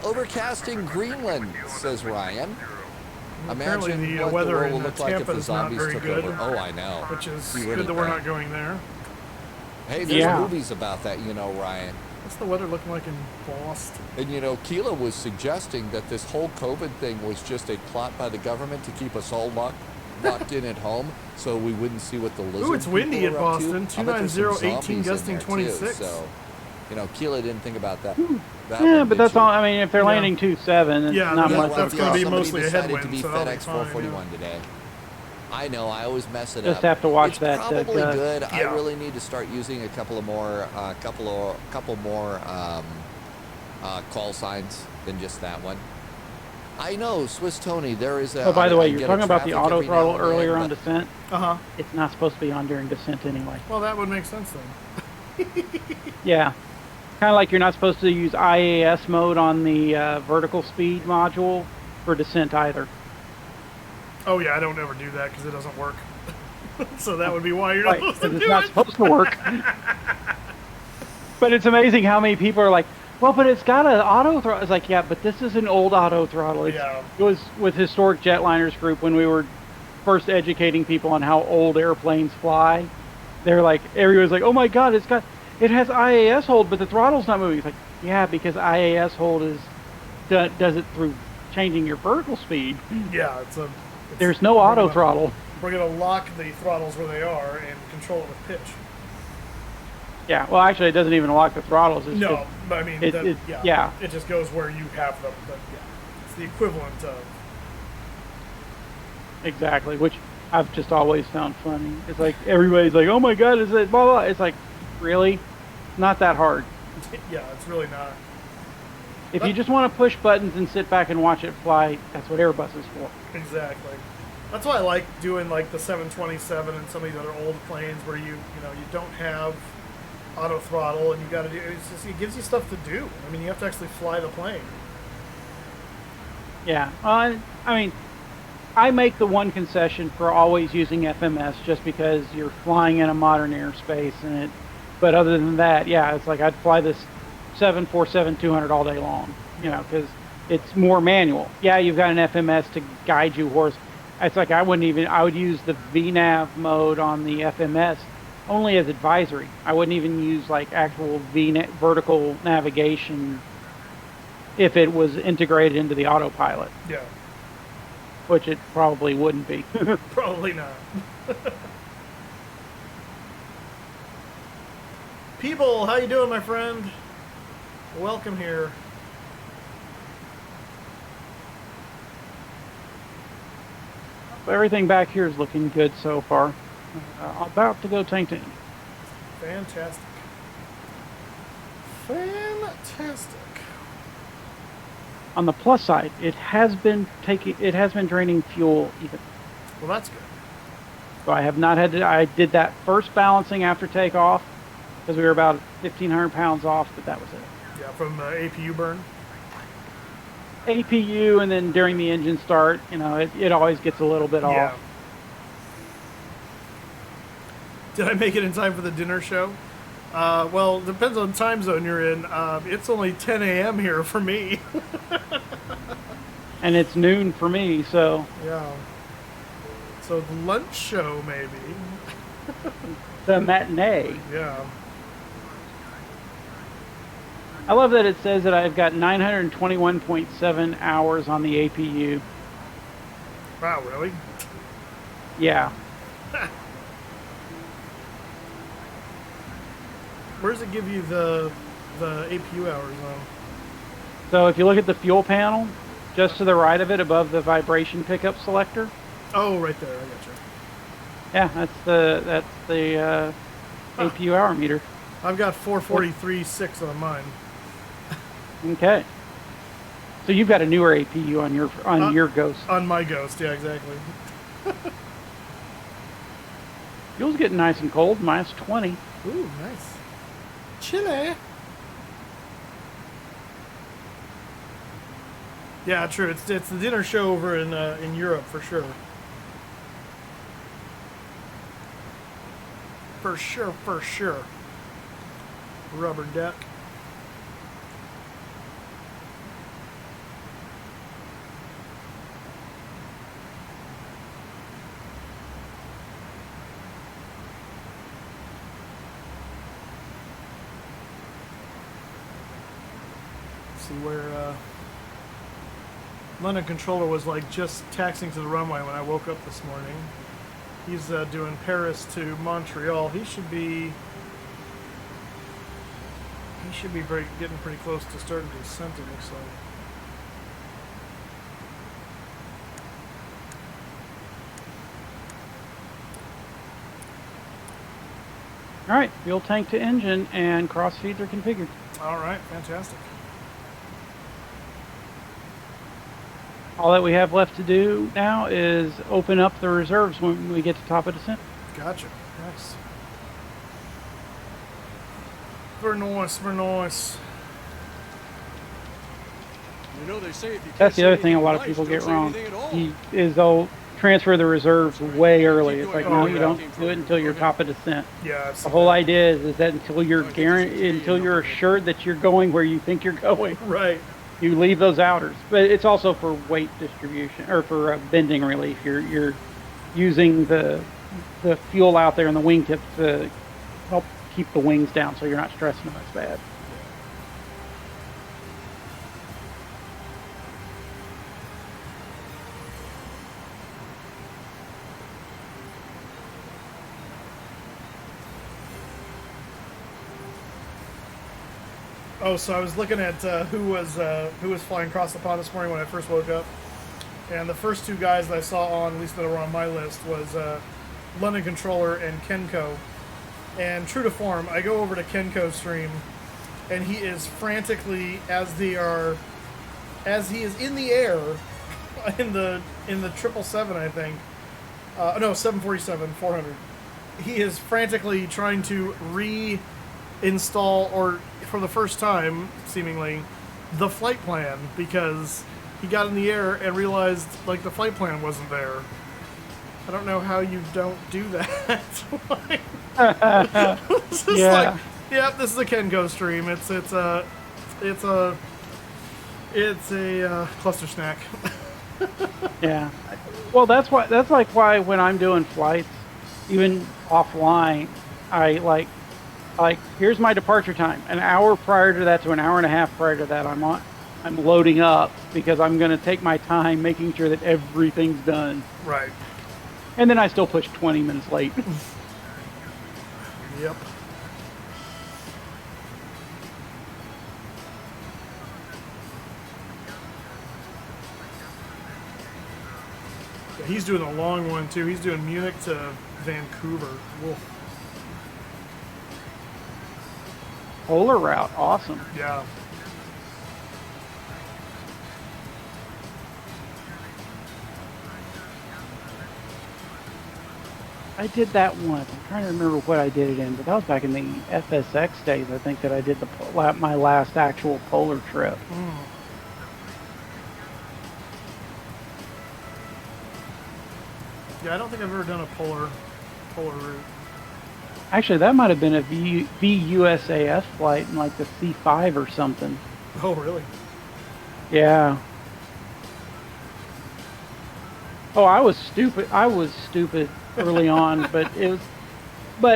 Overcasting Greenland, says Ryan. Apparently Imagine the what weather the world in will look like if Tampa the is not zombies very took good. over. Oh, I know. Which is You good really that we're think. not going there. Hey, there's Yeah. movies about that, you know, Ryan. What's the weather looking like in Boston? And you know, Keela was suggesting that this whole COVID thing was just a plot by the government to keep us all locked in at home, so we wouldn't see what the lizard Ooh, it's windy people at are up to. Boston. I bet there's some 290, 18 zombies in gusting there, too, 26. So, you know, Keela didn't think about that. that Yeah, one, but did that's she? all. I mean, if they're Yeah. landing 2-7, it's Yeah, not yeah, much. well, that's gonna be somebody mostly a decided headwind, to be so that'll be FedEx fine, 441 today. I know, I always mess it Just up. have to watch it's that, probably gust. good. Yeah. I really need to start using a couple more call signs than just that one. I know, Swiss Tony. There is a. Oh, by the way, I you're get a talking about the traffic auto every now throttle and then, earlier on but- descent. Uh-huh. It's not supposed to be on during descent anyway. Well, that would make sense then. Yeah. Kind of like you're not supposed to use IAS mode on the vertical speed module for descent either. Oh, yeah, I don't ever do that because it doesn't work. So that would be why you're not Right, supposed to 'cause do it's not it. supposed to work. But it's amazing how many people are like, well, but it's got an auto throttle. It's like, yeah, but this is an old auto throttle. Yeah. It was with Historic Jetliners Group when we were first educating people on how old airplanes fly. They're like, everyone's like, oh my God, it has IAS hold, but the throttle's not moving. It's like, yeah, because IAS hold does it through changing your vertical speed. Yeah, There's no auto throttle. We're going to lock the throttles where they are and control it with pitch. Yeah, well, actually, it doesn't even lock the throttles. It's No, just- but I mean, yeah. it just goes where you have them. But yeah, it's the equivalent of. Exactly, which I've just always found funny. It's like everybody's like, "Oh my God, is it blah blah?" It's like, really? not that hard. Yeah, it's really not. If you just want to push buttons and sit back and watch it fly, that's what Airbus is for. Exactly. That's why I like doing like the 727 and some of these other old planes where you don't have auto throttle and you got to do it gives you stuff to do. I mean, you have to actually fly the plane. Yeah. I mean, I make the one concession for always using FMS just because you're flying in a modern airspace and but other than that, yeah, it's like I'd fly this 747-200 all day long, because it's more manual. Yeah, you've got an FMS to guide you It's like I would use the VNAV mode on the FMS only as advisory. I wouldn't even use like actual vertical navigation if it was integrated into the autopilot. Yeah. Which it probably wouldn't be. Probably not. People, how you doing, my friend? Welcome here. Everything back here is looking good so far. About to go tank to engine. Fantastic. Fantastic. On the plus side, it has been draining fuel even. Well, that's good. So I have not had to. I did that first balancing after takeoff because we were about 1,500 pounds off, but that was it. Yeah, from APU burn. APU, and then during the engine start, it always gets a little bit off. Did I make it in time for the dinner show? Well, depends on time zone you're in. It's only 10 a.m. here for me. And it's noon for me, so... Yeah. So the lunch show, maybe. The matinee. Yeah. I love that it says that I've got 921.7 hours on the APU. Wow, really? Yeah. Where does it give you the APU hours on? So if you look at the fuel panel, just to the right of it, above the vibration pickup selector. Oh, right there. I got you. Yeah, that's the APU hour meter. I've got 443.6 on mine. Okay. So you've got a newer APU on your Ghost. On my Ghost, yeah, exactly. Fuel's getting nice and cold, minus 20. Ooh, nice. Chile. Yeah, true. It's the dinner show over in Europe for sure. For sure. Rubber duck. See where London controller was like just taxiing to the runway when I woke up this morning. He's doing Paris to Montreal. He should be getting pretty close to starting to descent, it looks like. All right, fuel tank to engine and cross feeds are configured. All right, fantastic. All that we have left to do now is open up the reserves when we get to top of descent. Gotcha. Nice. Very nice, very nice. They say if you That's the other thing a lot of people get wrong. They'll transfer the reserves way early. It's like, no, you don't do it until you're top of descent. Yeah. The whole idea is that until you're assured that you're going where you think you're going. Right. You leave those outers, but it's also for weight distribution or for bending relief. You're using the fuel out there in the wingtip to help keep the wings down, so you're not stressing them as bad. Oh, so I was looking at who was flying across the pond this morning when I first woke up, and the first two guys that I saw on, at least that were on my list, was London Controller and Kenko. And true to form, I go over to Kenko's stream, and he is frantically, as he is in the air, in the 777, I think. No, 747-400. He is frantically trying to reinstall, or for the first time, seemingly, the flight plan, because he got in the air and realized, like, the flight plan wasn't there. I don't know how you don't do that. This is like, yep, this is a Kenko stream. It's a cluster snack. Yeah. Well, that's why when I'm doing flights, even offline, I like here's my departure time. An hour prior to that to an hour and a half prior to that, I'm loading up because I'm going to take my time making sure that everything's done. Right. And then I still push 20 minutes late. Yep. He's doing a long one too. He's doing Munich to Vancouver. Whoa. Polar route, awesome. Yeah. I did that once. I'm trying to remember what I did it in, but that was back in the FSX days. I think that I did my last actual polar trip. Yeah, I don't think I've ever done a polar route. Actually, that might have been a VUSAF flight in like the C5 or something. Oh, really? Yeah. Oh, I was stupid. Early on, but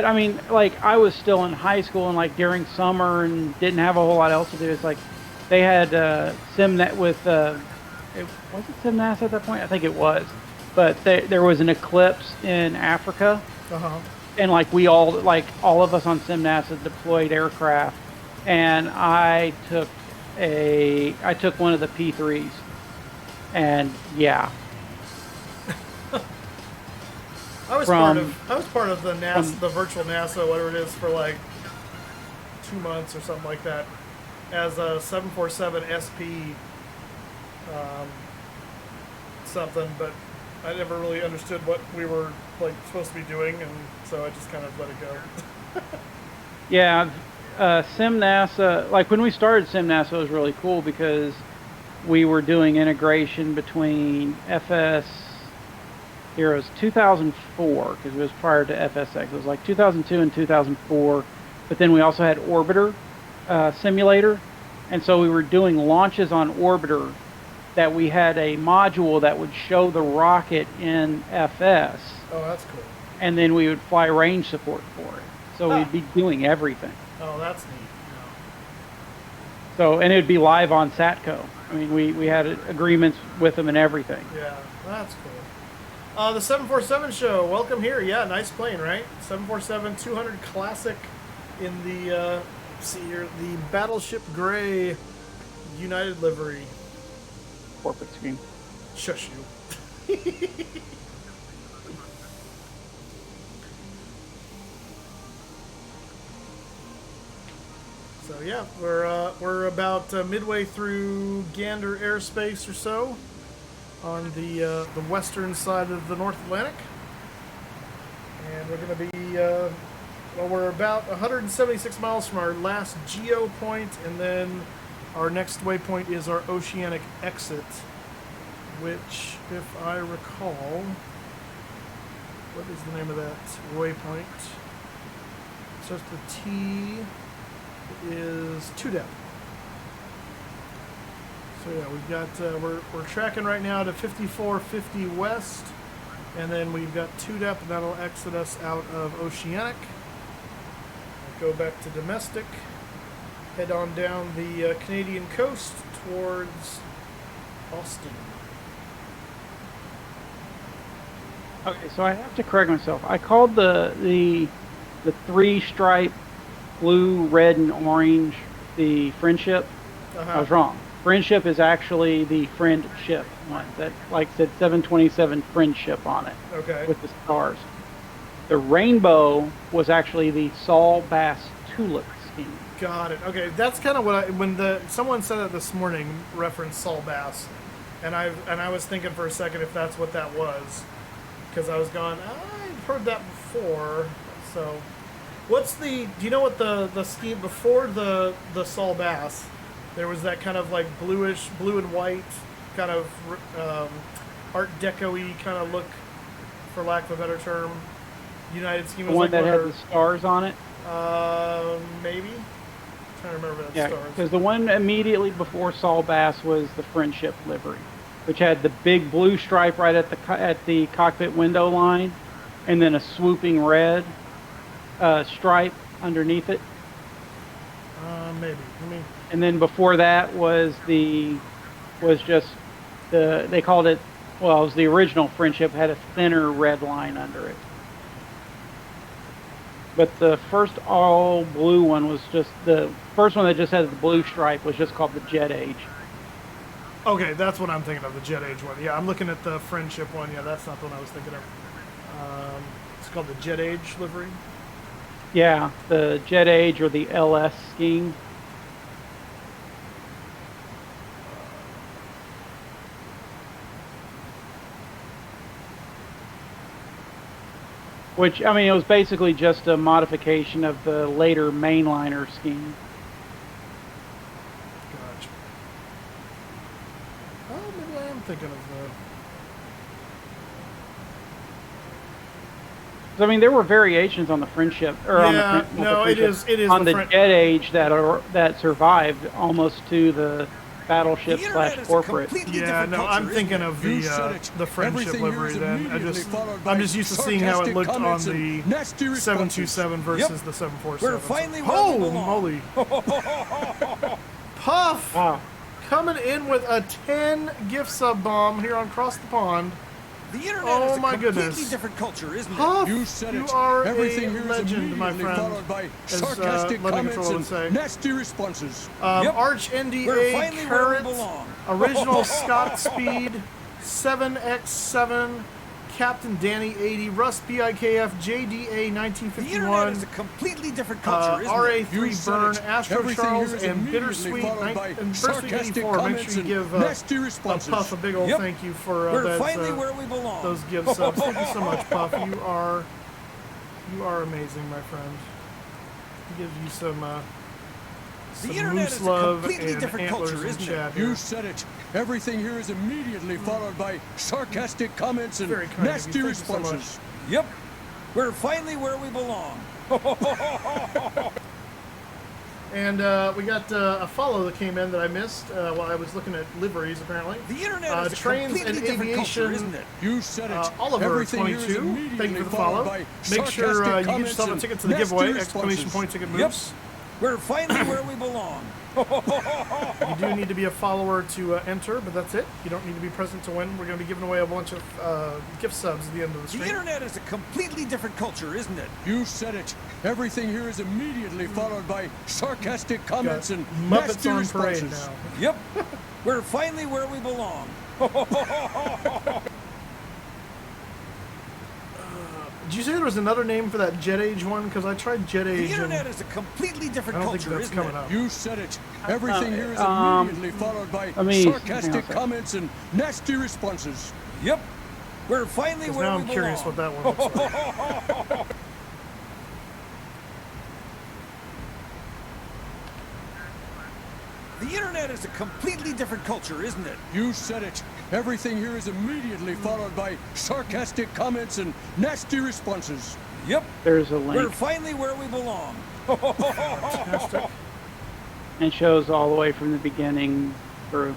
I mean, like, I was still in high school and like during summer and didn't have a whole lot else to do. It's like they had SimNet with was it SimNAS at that point? I think it was, but there was an eclipse in Africa, and like all of us on SimNAS had deployed aircraft, and I took one of the P3s, and yeah. I was part of the NASA, the virtual NASA, whatever it is, for like 2 months or something like that, as a 747 SP something. But I never really understood what we were like supposed to be doing, and so I just kind of let it go. Yeah, SimNASA. Like when we started SimNASA, it was really cool because we were doing integration between FS. Here it was 2004 because it was prior to FSX. It was like 2002 and 2004, but then we also had Orbiter simulator, and so we were doing launches on Orbiter that we had a module that would show the rocket in FS. Oh, that's cool. And then we would fly range support for it. So we'd be doing everything. Oh, that's neat. So, and it would be live on Satco. I mean, we had agreements with them and everything. Yeah, that's cool. The 747 show, welcome here. Yeah, nice plane, right? 747-200 Classic in the, see here, the Battleship Gray United livery. Corporate scheme. Shush you. So yeah, we're about midway through Gander airspace or so, on the western side of the North Atlantic, and we're going to be we're about 176 miles from our last geo point, and then our next waypoint is our Oceanic exit, which, if I recall, what is the name of that waypoint? So it's the T is 2 depth. So yeah, we've got we're tracking right now to 5450 west, and then we've got 2 depth, and that'll exit us out of Oceanic. Go back to domestic, head on down the Canadian coast towards Austin. Okay, so I have to correct myself. I called the 3-stripe blue, red, and orange the Friendship. I was wrong. Friendship is actually the Friendship one that, like, said 727 Friendship on it. Okay. With the stars. The rainbow was actually the Saul Bass tulip scheme. Got it. Okay, that's kind of what someone said it this morning, referenced Saul Bass, and I was thinking for a second if that's what that was, because I was going, I've heard that before. So, do you know what the scheme before the Saul Bass? There was that kind of like blue and white kind of Art Deco-y kind of look, for lack of a better term. United scheme. The one that had the stars on it. Maybe. I'm trying to remember that Yeah, stars. because the one immediately before Saul Bass was the Friendship livery, which had the big blue stripe right at the cockpit window line, and then a swooping red stripe underneath it. Maybe. And then before that was they called it, well, it was the original Friendship, had a thinner red line under it. But the first all blue one was just, the first one that just had the blue stripe was just called the Jet Age. Okay, that's what I'm thinking of, the Jet Age one. Yeah, I'm looking at the Friendship one. Yeah, that's not the one I was thinking of. It's called the Jet Age livery. Yeah, the Jet Age or the LS scheme. Which, I mean, it was basically just a modification of the later mainliner scheme. Gotcha. Oh, maybe I am thinking of I mean, there were variations on the Friendship, or on it is on the Friend- Jet Age that survived almost to the Battleship / corporate. Yeah, no, I'm thinking of the Friendship livery. Then I'm just used to seeing how it looked on the 727 versus the 747. Holy moly! Puff, wow, coming in with a 10 gift sub bomb here on Cross the Pond. The internet is a completely goodness. different culture, isn't Puff, it? You said you it. are Everything a here is legend, my immediately friend. followed by As sarcastic Living comments Control would and say. nasty responses. Arch We're NDA finally where we Carrot, belong. original Scott Speed, 7x7, Captain Danny 80, Russ BIKF, JDA The internet 1951, is a completely different culture, isn't it? You RA3 said Burn, it. Astro Everything Charles, here is and immediately Bittersweet followed by and sarcastic 84. Make comments sure you and give nasty a responses. Puff a big old Yep. thank you for We're finally where we belong. those gift subs. Thank you so much, Puff. You are amazing, my friend. He gives you some The internet moose is a love completely and different antlers culture, in isn't chat it? here. You said it. Everything here is immediately followed by sarcastic comments and Very kind of you. nasty Thank you so responses. Yep. We're finally where we belong. And we got a follow that came in that I missed while I was looking at liveries, apparently. The internet is a Trains and completely different culture, Aviation, isn't it? You said it. Oliver Everything here is 22. Thank you immediately for the followed follow. by Make sure sarcastic you get comments yourself a and ticket to the nasty giveaway! responses. Exclamation point ticket Yep. moves. We're finally where we belong. You do need to be a follower to enter, but that's it. You don't need to be present to win. We're going to be giving away a bunch of gift subs at the end of the stream. The internet is a completely different culture, isn't it? You said it. Everything here is immediately followed by sarcastic comments and Muppets nasty on responses. parade now. Yep. We're finally where we belong. Did you say there was another name for that Jet Age one? Because I tried Jet The Age. internet is a completely different I don't think culture, that's isn't coming it? up. You said it. Everything here is immediately followed by sarcastic comments and nasty responses. Yep. We're finally where now we I'm curious belong. what that one looks like. The internet is a completely different culture, isn't it? You said it. Everything here is immediately followed by sarcastic comments and nasty responses. Yep. There's a link. We're finally where we belong. Fantastic. And shows all the way from the beginning through.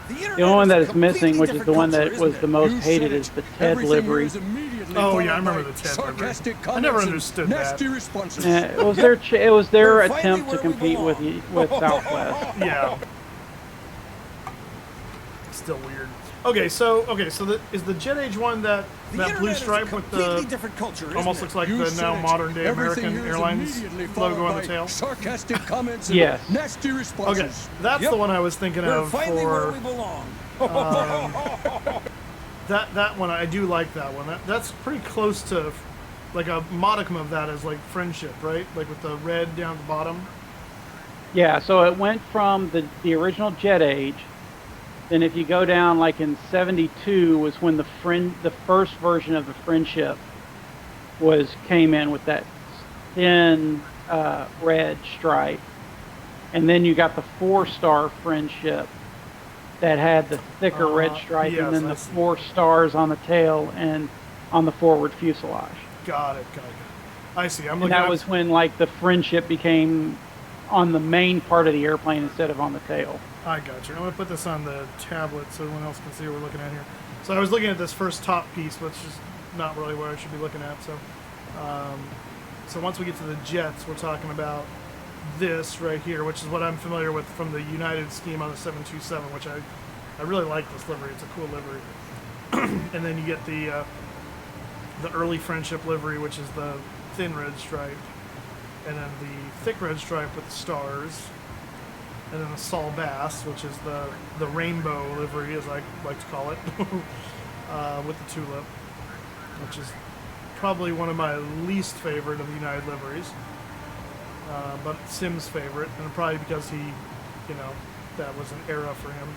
The only one that is missing, which is the one that was the most hated, is the Ted livery. Oh yeah, I remember the Ted livery. I never understood that. It was their attempt to compete with Southwest. Yeah. Still weird. Okay, so is the Jet Age one that blue stripe with the different culture, almost looks like the now modern day American Airlines logo on the tail? Sarcastic comments Yes. and nasty responses. Okay, that's the one I was thinking We're of finally where for we belong. That one, I do like that one. That's pretty close to, like, a modicum of that is like Friendship, right? Like with the red down at the bottom. Yeah, so it went from the original Jet Age. Then if you go down, like in 72 was when the first version of the Friendship came in with that thin red stripe. And then you got the 4-star Friendship that had the thicker red stripe, yes, and then I the see. 4 stars on the tail and on the forward fuselage. Got it. I see. I'm And looking that at was when like the Friendship became on the main part of the airplane instead of on the tail. I got you. I'm going to put this on the tablet so everyone else can see what we're looking at here. So I was looking at this first top piece, which is not really what I should be looking at. So once we get to the jets, we're talking about this right here, which is what I'm familiar with from the United scheme on the 727, which I really like this livery. It's a cool livery. And then you get the early Friendship livery, which is the thin red stripe, and then the thick red stripe with the stars, and then the Saul Bass, which is the rainbow livery, as I like to call it, with the tulip, which is probably one of my least favorite of the United liveries, but Sim's favorite, and probably because he, that was an era for him.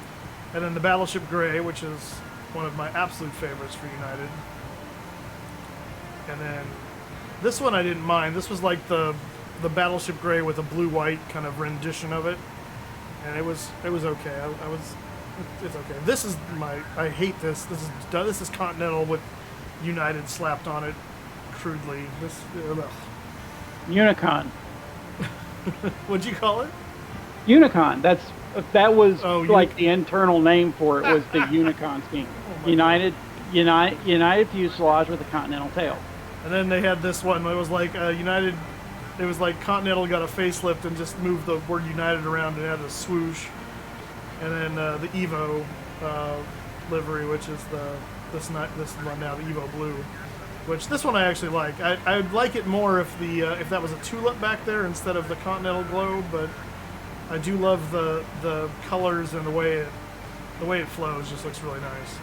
And then the Battleship Gray, which is one of my absolute favorites for United. And then this one I didn't mind. This was like the Battleship Gray with a blue-white kind of rendition of it, and it was okay. It's okay. This is I hate this. This is Continental with United slapped on it crudely. Unicon. What'd you call it? Unicon. That was like the internal name for it was the Unicon scheme. United fuselage with a Continental tail. And then they had this one. It was like United. It was like Continental got a facelift and just moved the word United around and had a swoosh. And then the Evo livery, which is this one now, the Evo Blue. Which this one I actually like. I'd like it more if that was a tulip back there instead of the Continental globe, but I do love the colors and the way it flows. Just looks really nice.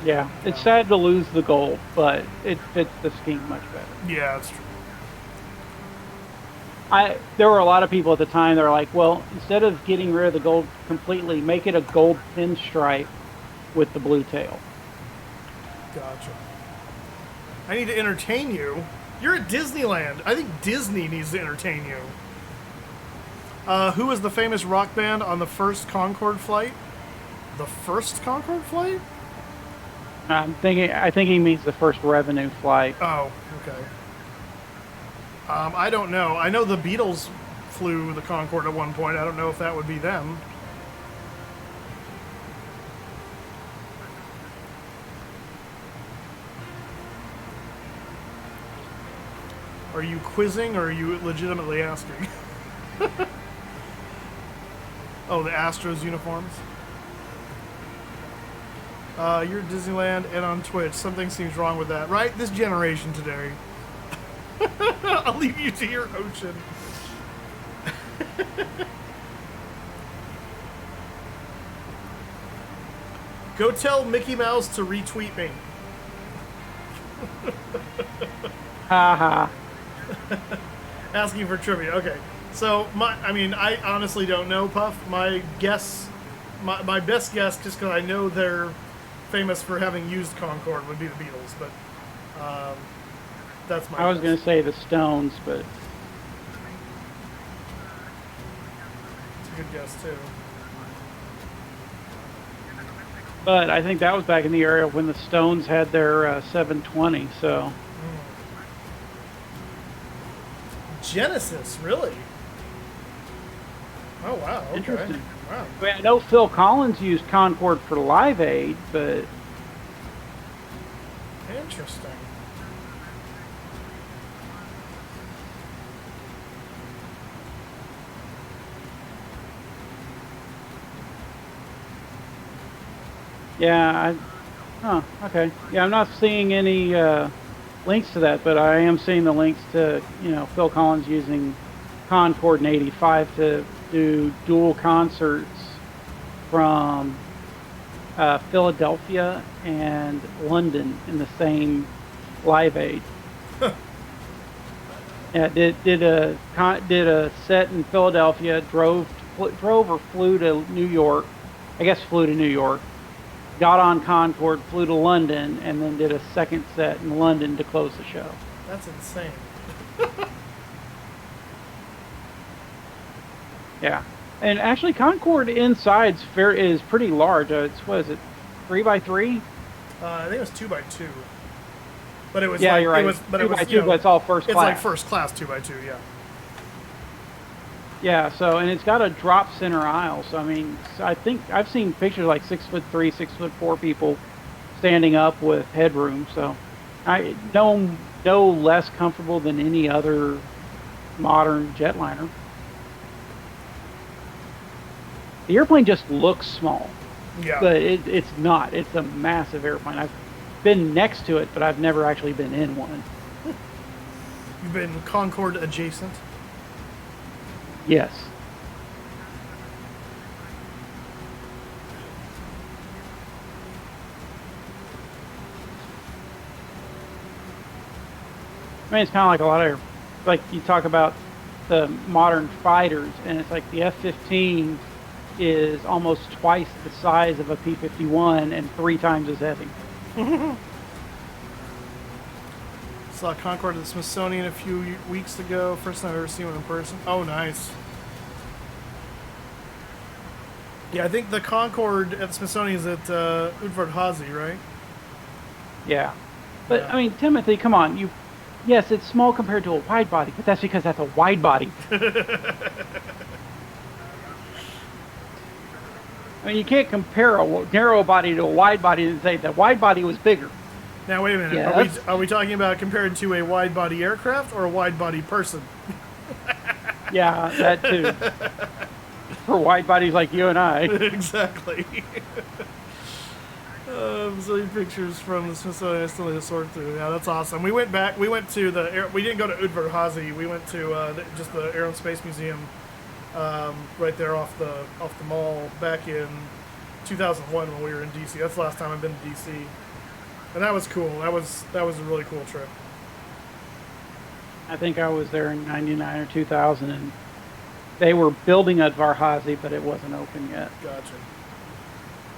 Yeah, it's sad to lose the gold, but it fits the scheme much better. Yeah, that's true. There were a lot of people at the time that were like, well, instead of getting rid of the gold completely, make it a gold pinstripe with the blue tail. Gotcha. I need to entertain you. You're at Disneyland. I think Disney needs to entertain you. Who was the famous rock band on the first Concorde flight? The first Concorde flight? I think he means the first revenue flight. Oh, okay. I don't know. I know the Beatles flew the Concorde at one point. I don't know if that would be them. Are you quizzing or are you legitimately asking? Oh, the Astros uniforms? You're at Disneyland and on Twitch. Something seems wrong with that, right? This generation today. I'll leave you to your ocean. Go tell Mickey Mouse to retweet me. Haha. Asking for trivia. Okay. So, I honestly don't know, Puff. My guess, my best guess, just because I know they're famous for having used Concorde, would be the Beatles, but that's my I was going to say the Stones, but it's a good guess, too. But I think that was back in the era when the Stones had their 720, so... Genesis, really? Oh, wow. Okay. Interesting. Wow. I mean, I know Phil Collins used Concorde for Live Aid, but... Interesting. Yeah, okay. Yeah, I'm not seeing any links to that, but I am seeing the links to, Phil Collins using Concorde in '85 to do dual concerts from Philadelphia and London in the same live aid. Yeah, did a set in Philadelphia, drove or flew to New York. I guess flew to New York. Got on Concorde, flew to London, and then did a second set in London to close the show. That's insane. Yeah, and actually Concorde inside's is pretty large. It's what is it, 3x3? I think it was 2x2. But it was yeah, like, you're right. It was, but it was 2x2, but it's all first class. It's like first class 2x2, yeah. Yeah, so, and it's got a drop center aisle. So, I mean, I think I've seen pictures like 6'3", 6'4" people standing up with headroom. So, no less comfortable than any other modern jetliner. The airplane just looks small. Yeah. But it's not. It's a massive airplane. I've been next to it, but I've never actually been in one. You've been Concorde adjacent? Yes. I mean, it's kind of like a lot of, like you talk about the modern fighters, and it's like the F-15 is almost twice the size of a P-51 and 3 times as heavy. Saw Concorde at the Smithsonian a few weeks ago. First time I've ever seen one in person. Oh, nice. Yeah, I think the Concorde at the Smithsonian is at Udvar-Hazy, right? Yeah. But, I mean, Timothy, come on. Yes, it's small compared to a wide body, but that's because that's a wide body. I mean, you can't compare a narrow body to a wide body and say that wide body was bigger. Now, wait a minute. Yeah, are we talking about compared to a wide-body aircraft or a wide-body person? Yeah, that too. For wide bodies like you and I. Exactly. So pictures from the Smithsonian. I still need to sort through. Yeah, that's awesome. We went back. We went to we didn't go to Udvar-Hazy. We went to just the Air and Space Museum, right there off the mall back in 2001 when we were in DC. That's the last time I've been to DC. And that was cool. That was a really cool trip. I think I was there in 99 or 2000, and they were building Udvar-Hazy, but it wasn't open yet. Gotcha.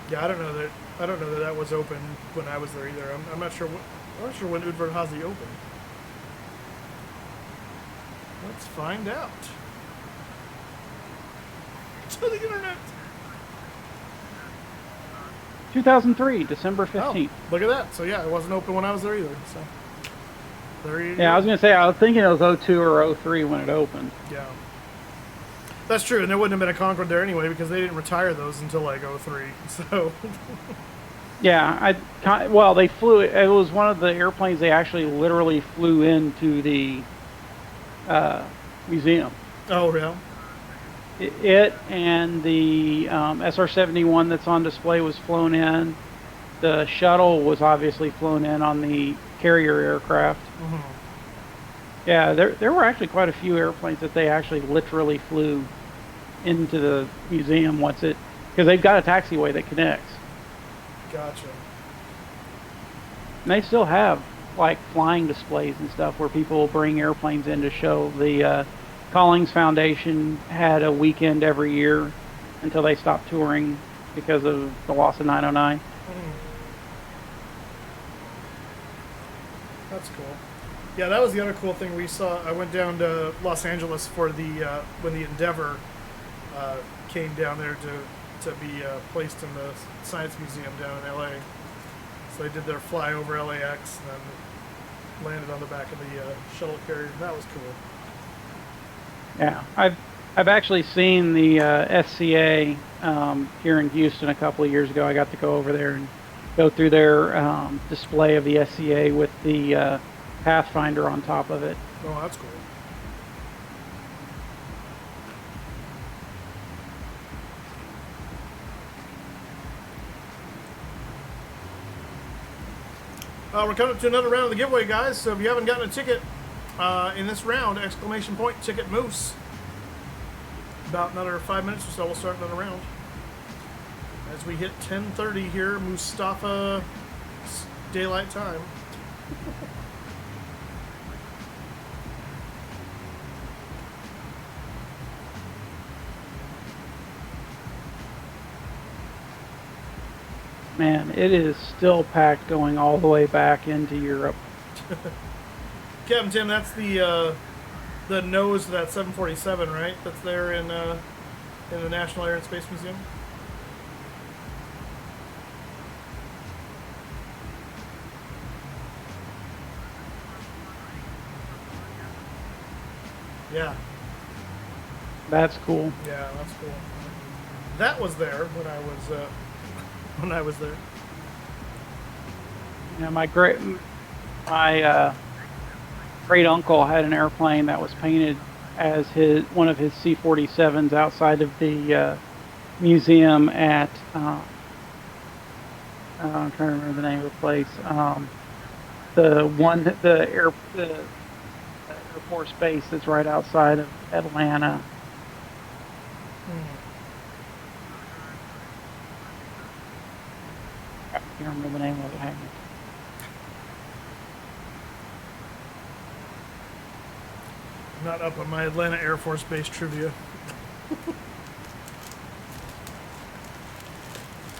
Yeah, I don't know that was open when I was there either. I'm not sure. I'm not sure when Udvar-Hazy opened. Let's find out. To the internet. 2003, December 15th. Oh, look at that. So yeah, it wasn't open when I was there either. So there you go. I was gonna say I was thinking it was 02 or 03 when it opened. Yeah, that's true, and there wouldn't have been a Concorde there anyway because they didn't retire those until like 03. So yeah, they flew it. It was one of the airplanes they actually literally flew into the museum. Oh, yeah. It and the SR-71 that's on display was flown in. The shuttle was obviously flown in on the carrier aircraft. Mm-hmm. Yeah, there were actually quite a few airplanes that they actually literally flew into the museum because they've got a taxiway that connects. Gotcha. And they still have like flying displays and stuff where people will bring airplanes in to show. The Collings Foundation had a weekend every year until they stopped touring because of the loss of 909. That's cool. Yeah, that was the other cool thing we saw. I went down to Los Angeles for when the Endeavour came down there to be placed in the Science Museum down in LA. So they did their fly over LAX and then landed on the back of the shuttle carrier. And that was cool. Yeah, I've actually seen the SCA here in Houston a couple of years ago. I got to go over there and go through their display of the SCA with the Pathfinder on top of it. Oh, that's cool. We're coming up to another round of the giveaway, guys. So if you haven't gotten a ticket in this round, exclamation point, ticket moose. About another 5 minutes or so, we'll start another round. As we hit 10:30 here, Mustafa daylight time. Man, it is still packed going all the way back into Europe. Captain Tim, that's the nose of that 747, right? That's there in the National Air and Space Museum. Yeah. That's cool. Yeah, that's cool. That was there when I was there. Yeah, my great uncle had an airplane that was painted as one of his C-47s outside of the museum at I'm trying to remember the name of the place. The Air Force base that's right outside of Atlanta. I can't remember the name of it. Hang on. I'm not up on my Atlanta Air Force Base trivia.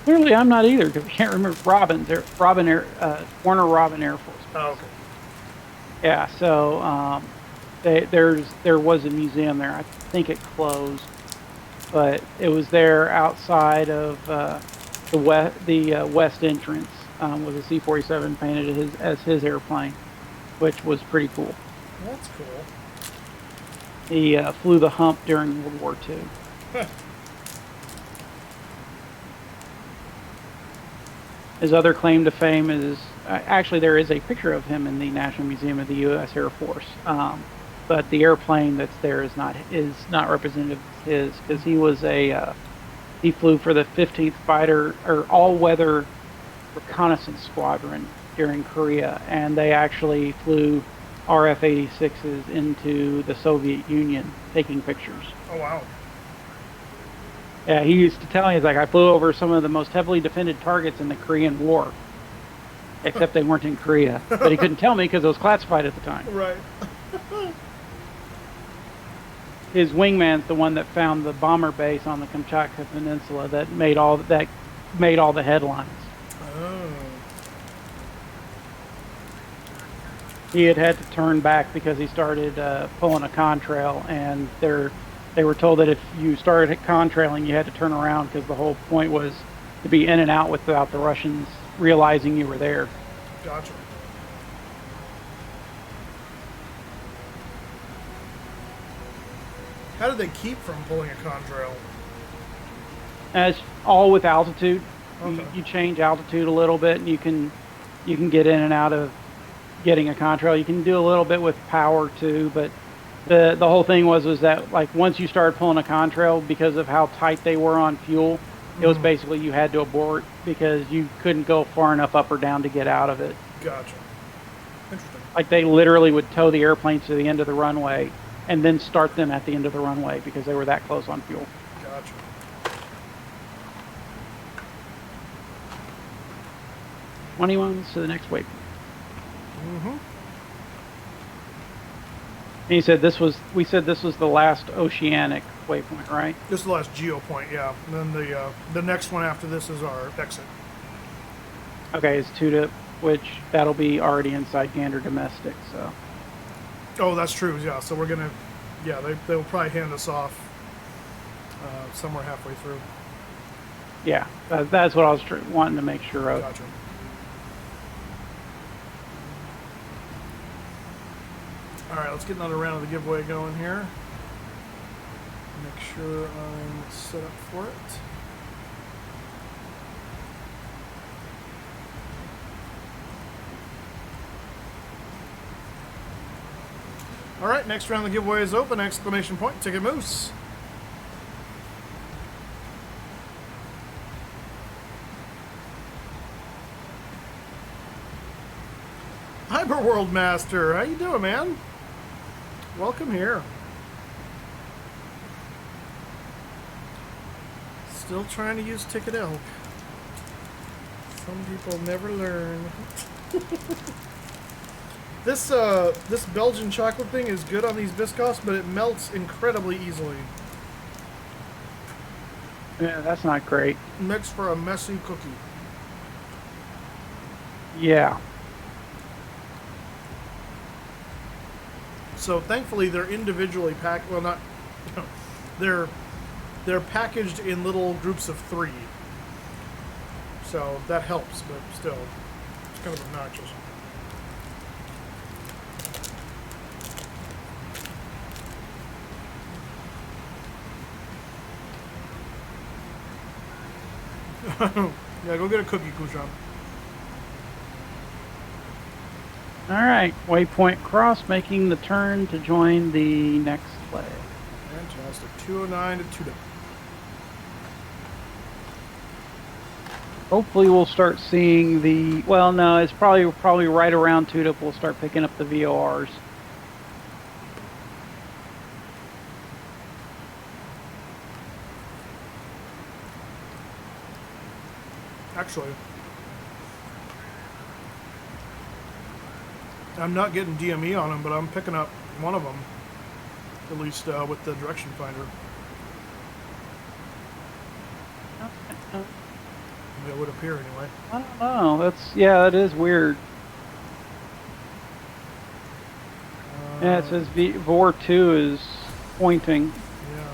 Clearly, I'm not either because I can't remember Warner Robin Air Force Base. Oh, okay. Yeah, so there was a museum there. I think it closed, but it was there outside of the west entrance with a C-47 painted as his airplane, which was pretty cool. That's cool. He flew the hump during World War II. Huh. His other claim to fame is actually there is a picture of him in the National Museum of the U.S. Air Force, but the airplane that's there is not representative of his because he flew for the 15th Fighter or All-Weather Reconnaissance Squadron during Korea, and they actually flew RF-86s into the Soviet Union taking pictures. Oh wow. Yeah, he used to tell me, he's like, I flew over some of the most heavily defended targets in the Korean War. Except they weren't in Korea. But he couldn't tell me because it was classified at the time. Right. His wingman's the one that found the bomber base on the Kamchatka Peninsula that made all the headlines. Oh. He had to turn back because he started pulling a contrail, and they were told that if you started contrailing, you had to turn around because the whole point was to be in and out without the Russians realizing you were there. Gotcha. How did they keep from pulling a contrail? It's all with altitude. Okay. You change altitude a little bit, and you can get in and out of getting a contrail. You can do a little bit with power too, but the whole thing was that like once you started pulling a contrail, because of how tight they were on fuel, it was basically you had to abort because you couldn't go far enough up or down to get out of it. Gotcha. Interesting. Like they literally would tow the airplanes to the end of the runway and then start them at the end of the runway because they were that close on fuel. Gotcha. 21 to the next waypoint. Mm-hmm. And he said we said this was the last Oceanic waypoint, right? This is the last geo point, yeah. And then the next one after this is our exit. Okay, it's 2 to which that'll be already inside Gander Domestic, so. Oh, that's true, yeah. So we're gonna, yeah, they'll probably hand us off somewhere halfway through. Yeah, that's what I was wanting to make sure of. Gotcha. All right, let's get another round of the giveaway going here. Make sure I'm set up for it. All right, next round of the giveaway is open! Exclamation point, ticket moose. Hyperworld Master, how you doing, man? Welcome here. Still trying to use Ticket Elk. Some people never learn. This Belgian chocolate thing is good on these Biscoffs, but it melts incredibly easily. Yeah, that's not great. Makes for a messy cookie. Yeah. So thankfully they're individually packed. Well, not. They're packaged in little groups of 3. So that helps, but still, it's kind of obnoxious. Yeah, go get a cookie, Kushan. All right, waypoint cross, making the turn to join the next flag. Fantastic. 209 to 2. Hopefully we'll start seeing the, well, no, it's probably right around Tutup we'll start picking up the VORs. Actually, I'm not getting DME on them, but I'm picking up one of them, at least with the direction finder. It would appear anyway. I don't know. That is weird. Yeah, it says VOR 2 is pointing. Yeah.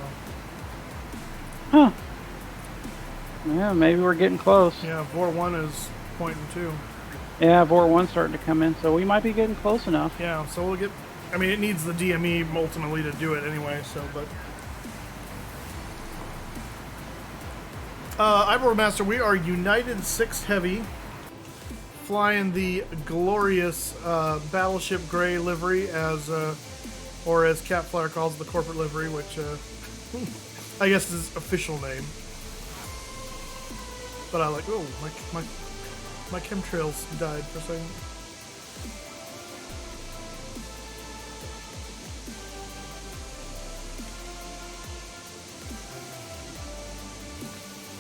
Huh. Yeah, maybe we're getting close. Yeah, VOR 1 is pointing too. Yeah, VOR 1's starting to come in, so we might be getting close enough. Yeah, so we'll get. I mean, it needs the DME ultimately to do it anyway. So, but. Ivor Master, we are United 6th Heavy, flying the glorious Battleship Gray livery, or as Cap Flyer calls the corporate livery, which I guess is his official name. But I like, oh, my chemtrails died for a second.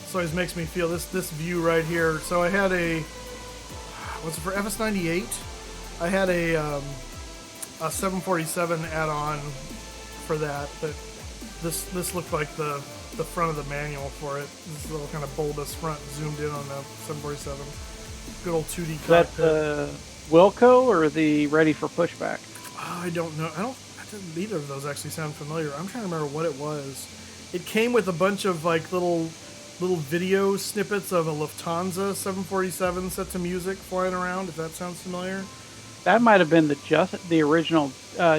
So it makes me feel this view right here. So I had was it for FS98? I had a 747 add-on for that, but this looked like the front of the manual for it. This little kind of bulbous front zoomed in on the 747. Good old 2D cockpit. Is that the Wilco or the Ready for Pushback? I don't know. Neither of those actually sound familiar. I'm trying to remember what it was. It came with a bunch of like little video snippets of a Lufthansa 747 set to music flying around, if that sounds familiar. That might have been the original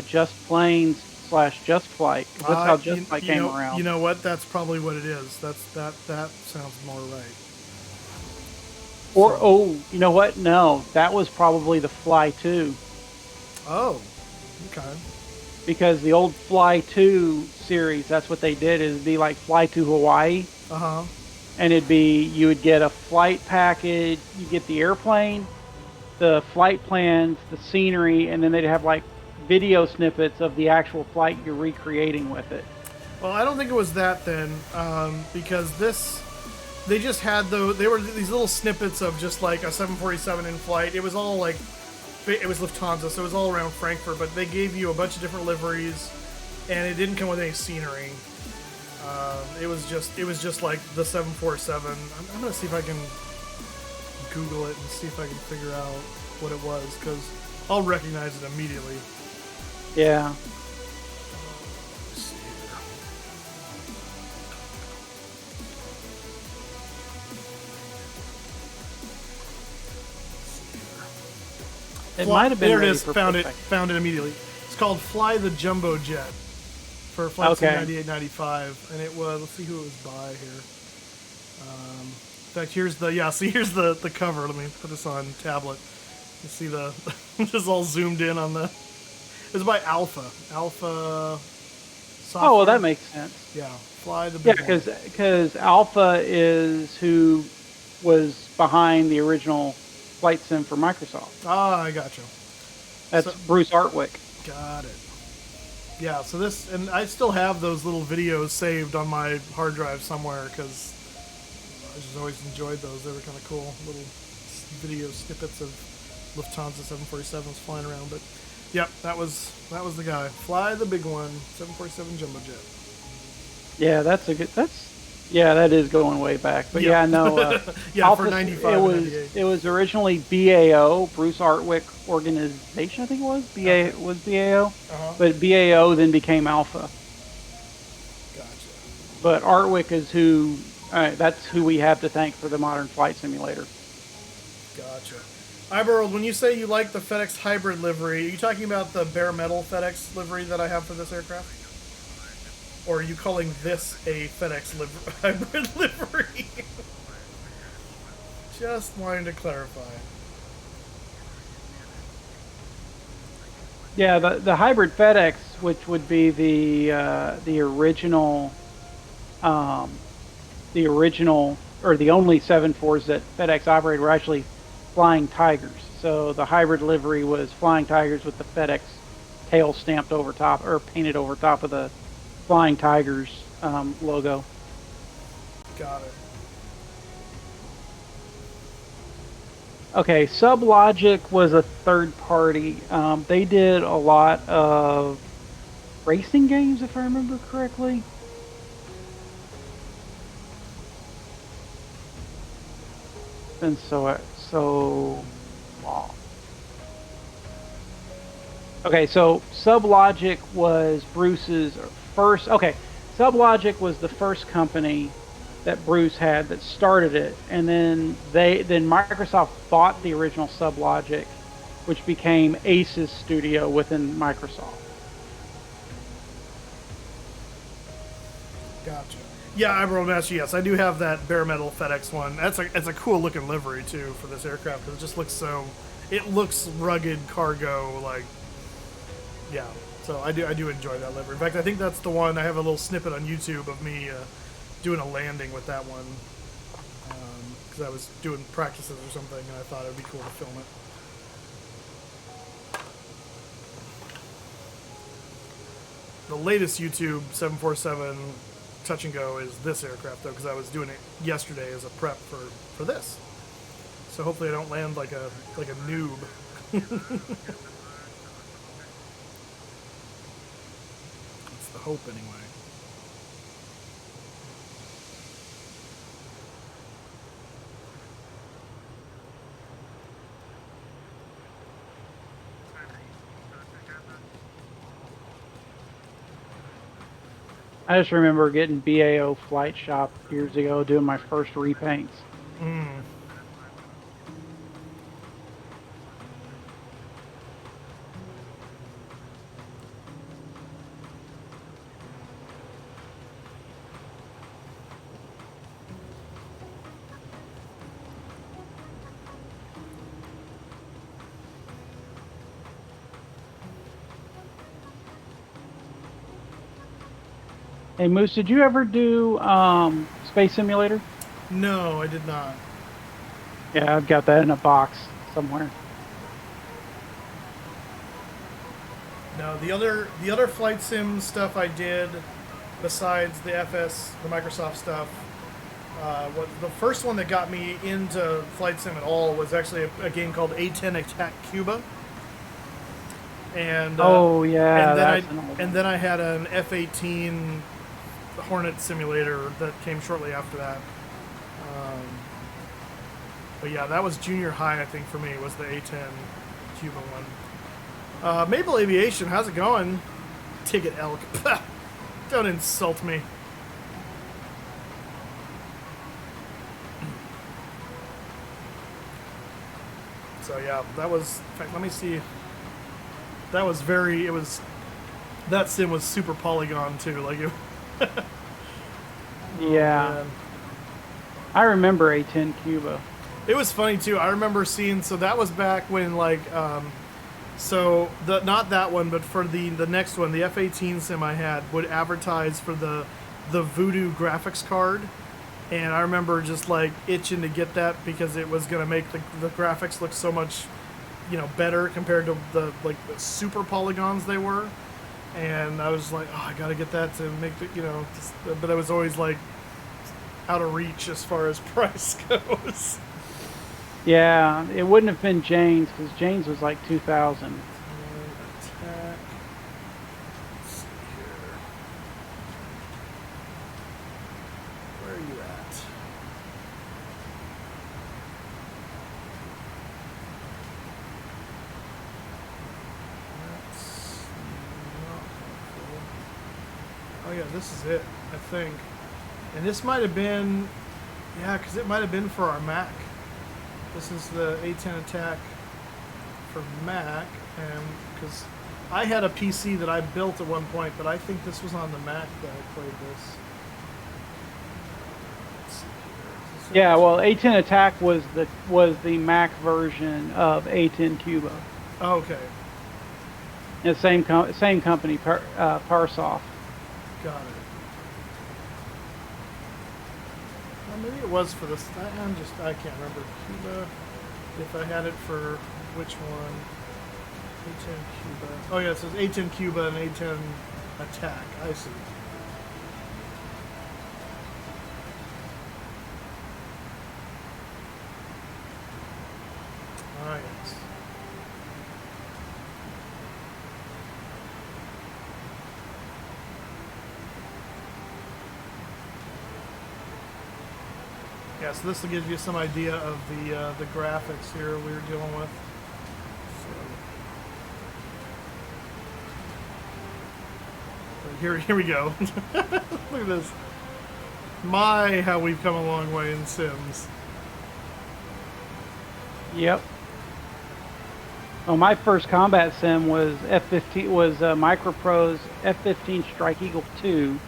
Just Planes / Just Flight. That's how Just Flight came around. You know what? That's probably what it is. That sounds more right. Or you know what? No, that was probably the Fly 2. Oh, okay. Because the old Fly 2 series, that's what they did, is be like Fly to Hawaii. Uh-huh. And you would get a flight package, you get the airplane, the flight plans, the scenery, and then they'd have like video snippets of the actual flight you're recreating with it. Well, I don't think it was that then, because they just had they were these little snippets of just like a 747 in flight. It was all like, it was Lufthansa, so it was all around Frankfurt, but they gave you a bunch of different liveries, and it didn't come with any scenery. It was just like the 747. I'm gonna see if I can Google it and see if I can figure out what it was, because I'll recognize it immediately. Yeah. Let's see here. It might have been. There it is. Found it immediately. It's called Fly the Jumbo Jet for flights in 98-95, and it was. Let's see who it was by here. In fact, here's the cover. Let me put this on tablet. You see just all zoomed in on the. It was by Alpha Software. Oh, well, that makes sense. Yeah, Fly the big one. because Alpha is who was behind the original flight sim for Microsoft. Ah, I gotcha. That's Bruce Artwick. Got it. Yeah, so and I still have those little videos saved on my hard drive somewhere, because I just always enjoyed those. They were kind of cool little video snippets of Lufthansa 747s flying around. But yep, that was the guy. Fly the big one, 747 jumbo jet. Yeah, that is going way back. But yeah, no. Yeah, Alpha, for 95 it was originally BAO, Bruce Artwick Organization, I think it was. Was BAO. But BAO then became Alpha. Gotcha. But Artwick is that's who we have to thank for the modern flight simulator. Gotcha. Iberl, when you say you like the FedEx hybrid livery, are you talking about the bare metal FedEx livery that I have for this aircraft? Or are you calling this a FedEx hybrid livery? Just wanting to clarify. Yeah, the hybrid FedEx, which would be the original or the only 747s that FedEx operated were actually Flying Tigers. So the hybrid livery was Flying Tigers with the FedEx tail stamped over top or painted over top of the Flying Tigers logo. Got it. Okay, SubLogic was a third party. They did a lot of racing games, if I remember correctly. And so long. Okay, so SubLogic was Bruce's first. Okay, SubLogic was the first company that Bruce had that started it, and then Microsoft bought the original SubLogic, which became Ace's studio within Microsoft. Gotcha. Yeah, Iberl Master, yes, I do have that bare metal FedEx one. It's a cool looking livery too for this aircraft, because it just looks it looks rugged cargo, like, yeah. So I do enjoy that livery. In fact, I think that's the one. I have a little snippet on YouTube of me doing a landing with that one, because I was doing practices or something, and I thought it would be cool to film it. The layest YouTube 747 touch and go is this aircraft, though, because I was doing it yesterday as a prep for this. So hopefully I don't land like a noob. That's the hope, anyway. I just remember getting BAO Flight Shop years ago, doing my first repaints. Hey Moose, did you ever do Space Simulator? No, I did not. Yeah, I've got that in a box somewhere. No, the other flight sim stuff I did, besides the FS, the Microsoft stuff, the first one that got me into flight sim at all was actually a game called A-10 Attack Cuba. And and then I had an F-18 Hornet simulator that came shortly after that. But yeah, that was junior high, I think, for me, was the A-10 Cuba one. Maple Aviation, how's it going? Ticket elk. Don't insult me. So yeah, that was, in fact, let me see. That was that sim was super polygon too, like it. Yeah. I remember A-10 Cuba. It was funny too. I remember seeing, so that was back when not that one, but for the next one, the F-18 sim I had would advertise for the Voodoo graphics card, and I remember just like itching to get that because it was gonna make the graphics look so much, better compared to the super polygons they were, and I was like, oh, I gotta get that to make the but it was always like out of reach as far as price goes. Yeah, it wouldn't have been Jane's because Jane's was like 2000. Attack. Let's see here. Where are you at? That's not helpful. Oh yeah, this is it, I think. And this might have been, yeah, because it might have been for our Mac. This is the A10 attack for Mac, and because I had a PC that I built at one point, but I think this was on the Mac that I played this. Let's see here. Is this Yeah, it? well, A10 Attack was the Mac version of A10 Cuba. Oh, okay, The same company, Parsoft. got it. Well, maybe it was for this. I can't remember. Cuba, if I had it for which one? A10 Cuba. Oh yeah, it says A10 Cuba and A10 Attack. I see. Ah yes. Yeah, so this will give you some idea of the graphics here we were dealing with. So, here we go. Look at this. My, how we've come a long way in Sims. Yep. Well, my first combat sim was F-15. Was Microprose F-15 Strike Eagle 2,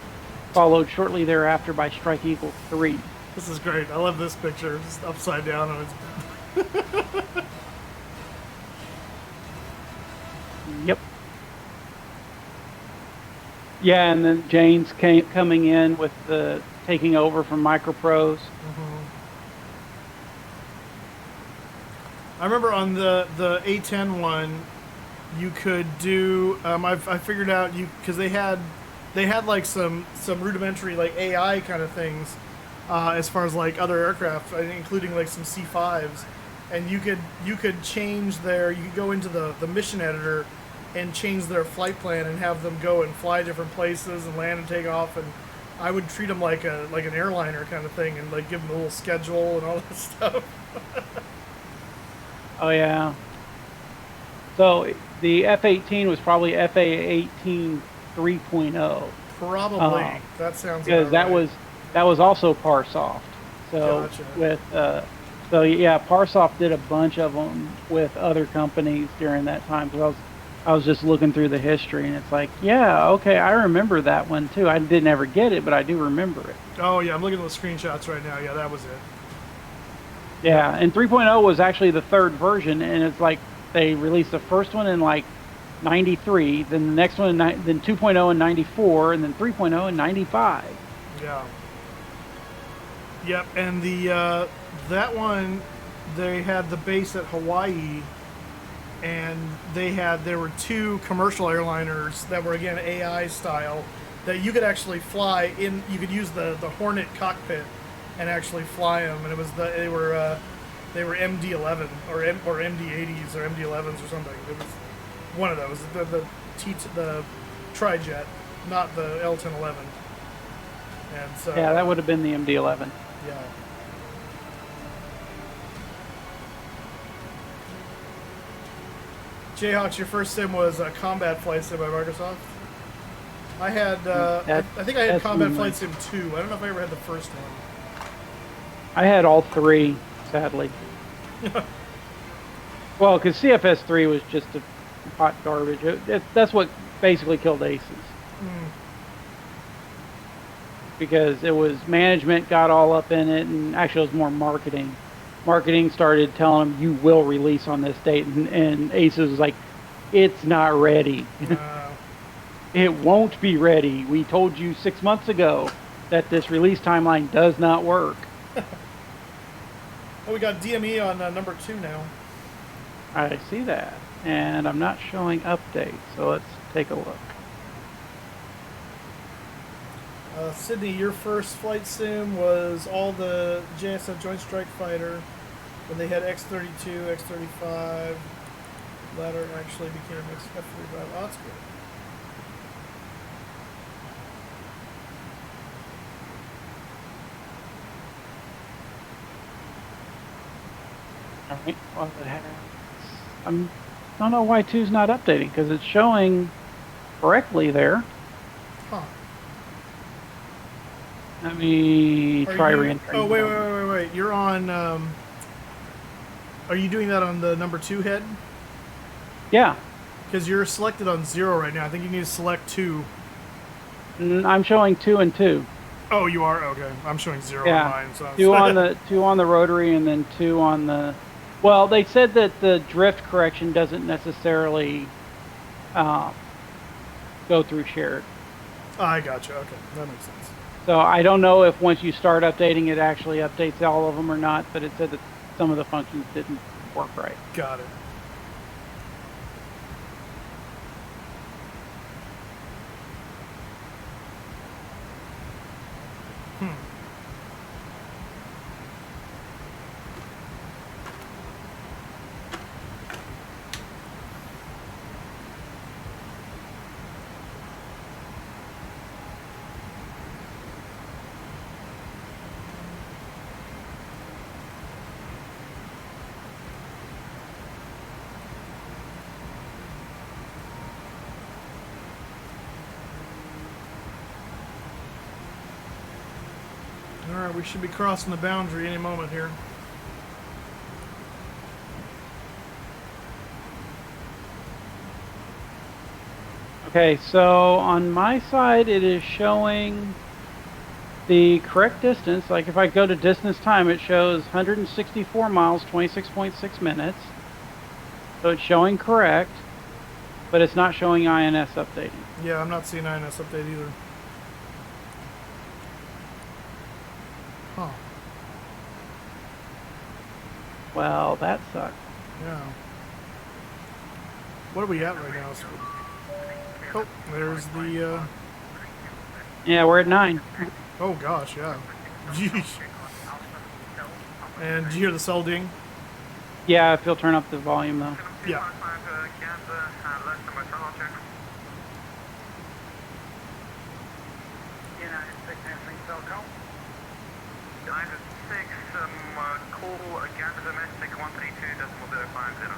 followed shortly thereafter by Strike Eagle 3. This is great. I love this picture. Just upside down on its. Yep. Yeah, and then Jane's coming in with the taking over from Microprose. I remember on the A10 one, you could do. I figured out because they had like some rudimentary like AI kind of things. As far as like other aircraft, including like some C5s, and you could change you could go into the mission editor and change their flight plan and have them go and fly different places and land and take off, and I would treat them like an airliner kind of thing and like give them a little schedule and all that stuff. Oh yeah. So the F-18 was probably FA-18 3.0. Probably. That sounds because about right. that was also Parsoft. So Gotcha. with so yeah, Parsoft did a bunch of them with other companies during that time. Because I was just looking through the history, and it's like, yeah, okay, I remember that one too. I didn't ever get it, but I do remember it. Oh yeah, I'm looking at the screenshots right now. Yeah, that was it. Yeah, and 3.0 was actually the third version, and it's like they released the first one in like 93, then the next one then 2.0 in 94, and then 3.0 in 95. Yeah. Yep, and the that one, they had the base at Hawaii, and there were two commercial airliners that were again AI style that you could actually fly in. You could use the Hornet cockpit and actually fly them, and it was they were MD-11 or MD-80s or MD-11s or something. It was one of those, the Trijet, not the L-1011. And so yeah, that would have been the MD-11. Yeah. Jayhawks, your first sim was a Combat Flight Sim by Microsoft. I had, I think I had Combat Flight Sim 2. I don't know if I ever had the first one. I had all three, sadly. Well, because CFS3 was just a hot garbage. That's what basically killed Aces. Because it was management got all up in it, and actually it was more marketing. Marketing started telling them, you will release on this date, and Aces was like, it's not ready. It won't be ready. We told you 6 months ago that this release timeline does not work. Oh, we got DME on number 2 now. I see that, and I'm not showing updates, so let's take a look. Sydney, your first flight sim was all the JSF Joint Strike Fighter. When they had X32, X35, ladder actually became F35. Oh, that's good. All right. Well, it has. I don't know why 2's not updating because it's showing correctly there. Huh. Let me try re-entering. Oh, wait. You're on. Are you doing that on the number 2 head? Yeah. Because you're selected on 0 right now. I think you need to select 2. I'm showing 2 and 2. Oh, you are? Okay. I'm showing 0 Yeah. on mine. So 2 on the 2 on the rotary and then 2 on the. Well, they said that the drift correction doesn't necessarily go through shared. I gotcha. Okay, that makes sense. So I don't know if once you start updating it actually updates all of them or not, but it said that some of the functions didn't work right. Got it. Alright, we should be crossing the boundary any moment here. Okay, so on my side it is showing the correct distance. Like if I go to distance time, it shows 164 miles, 26.6 minutes. So it's showing correct, but it's not showing INS updating. Yeah, I'm not seeing INS update either. Huh. Well, that sucks. Yeah. What are we at right now? Oh, there's the, Yeah, we're at 9. Oh gosh, yeah. Jeez. And did you hear the cell ding? Yeah, if you'll turn up the volume though. Yeah. Call again domestic 132.050.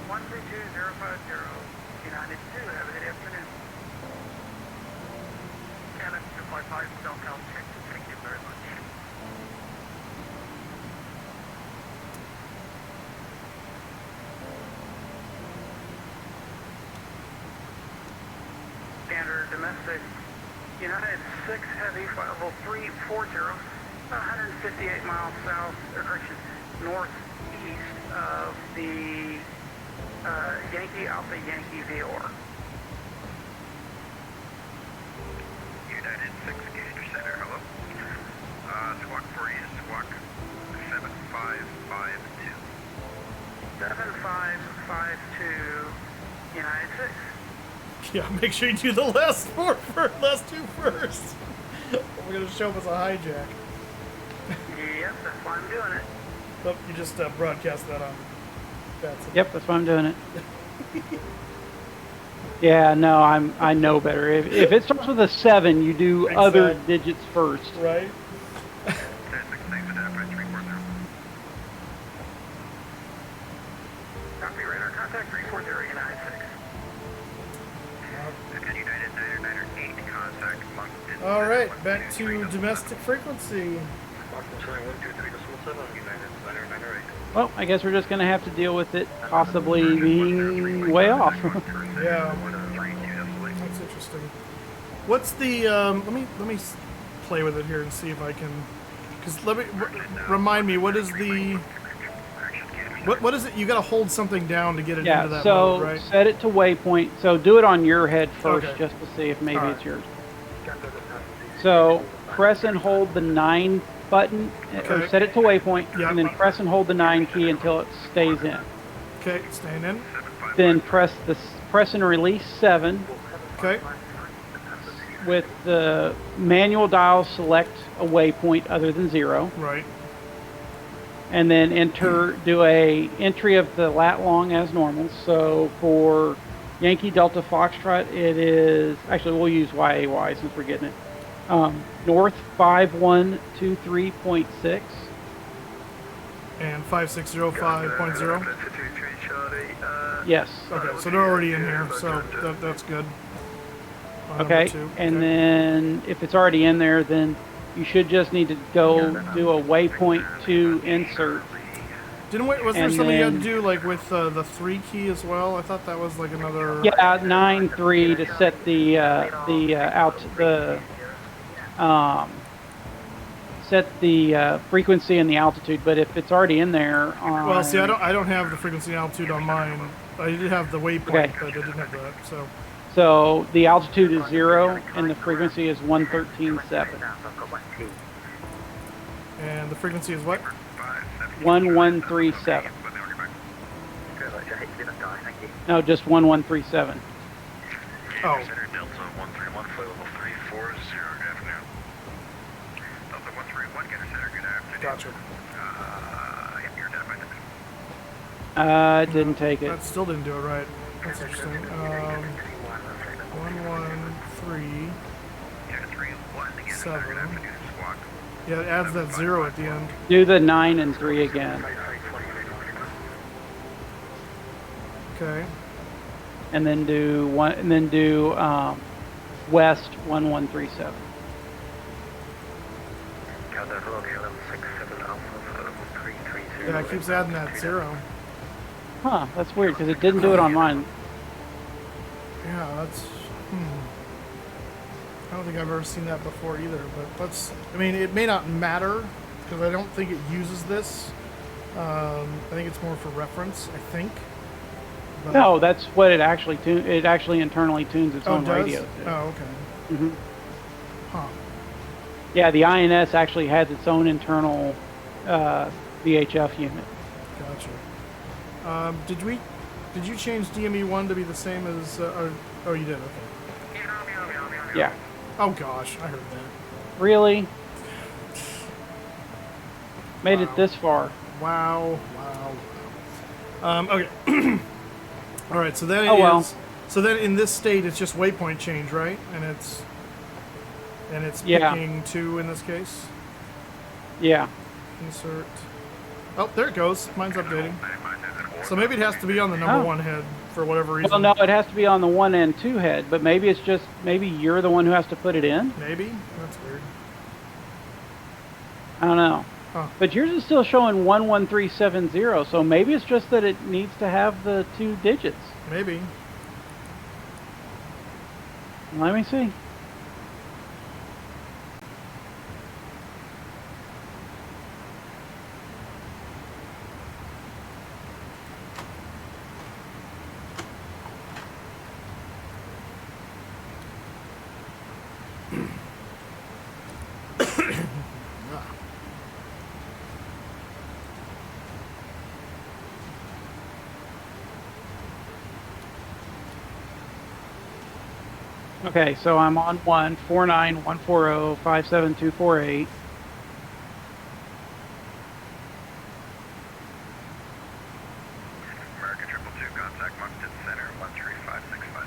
132.050, United 2, have a good afternoon. Canada 255, SoCal check, thank you very much. Standard domestic, United 6, heavy, flight level 340. 158 miles south, or correction, northeast of the Yankee Alpha Yankee VOR. United 6, Gator Center, hello. Squawk 40 is Squawk 7552. 7552, United 6. Yeah, make sure you do the last two first. We're gonna show up as a hijack. Yep, that's why I'm doing it. Oh, you just broadcast that on VATSIM. Yep, that's why I'm doing it. Yeah, no, I know better. If it starts with a 7, you do Exactly. other digits first. Right? Copy, radar contact 340, United 6. United 998, contact Moncton. Alright, back to domestic frequency. Well, I guess we're just going to have to deal with it possibly being way off. Yeah. That's interesting. What's the, let me play with it here and see if I can, because remind me, what is the, what is it, you got to hold something down to get it into that mode, right? Set it to waypoint. So do it on your head first, Okay. just to see if maybe it's yours. So press and hold the 9 button, or set it to waypoint, and then press and hold the 9 key until it stays in. Okay, staying in. Then press and release 7. Okay. With the manual dial, select a waypoint other than 0. Right. and then do a entry of the lat long as normal. So for Yankee Delta Foxtrot, it is, actually we'll use YAY since we're getting it. North 5123.6. And 5605.0. Yes. Okay, so they're already in here, so that's good. Okay, and then if it's already in there, then you should just need to go do a waypoint 2 insert. Was there something you had to do like with the 3 key as well? I thought that was like another. Yeah, 9-3 to set set the frequency and the altitude. But if it's already in there, well, see, I don't have the frequency and altitude on mine. I did have the waypoint, but I didn't have that. So the altitude is 0 and the frequency is 113.7. And the frequency is what? 1137. No, just 1137. Oh. Delta 131, flight level 340, good afternoon. Delta 131, get a center, good afternoon. Gotcha. You're dead. Didn't take it. That still didn't do it right. That's interesting. 113. 7. Yeah, it adds that 0 at the end. Do the 9 and 3 again. Okay. And then do west 1137. Yeah, it keeps adding that 0. Huh, that's weird because it didn't do it on mine. Yeah, that's. I don't think I've ever seen that before either, but I mean, it may not matter because I don't think it uses this. I think it's more for reference, I think. But No, that's what it actually it actually internally tunes its own it does? radio. Oh, okay. Mm-hmm. Huh. Yeah, the INS actually has its own internal VHF unit. Gotcha. Did you change DME1 to be the same as? Oh, you did. Okay. Yeah. Oh gosh, I heard that. Really? Made it this far. Wow. Okay. All right. So then So then in this state, it's just waypoint change, right? And it's picking 2 in this case. Yeah. Insert. Oh, there it goes. Mine's updating. So maybe it has to be on the number 1 head for whatever reason. Well, no, it has to be on the 1 and 2 head, but maybe it's just you're the one who has to put it in. Maybe that's weird. I don't know. Huh. But yours is still showing 11370, so maybe it's just that it needs to have the 2 digits. Maybe. Let me see. Okay, so I'm on 149-140-57248. American 222, contact Moncton Center, 13565.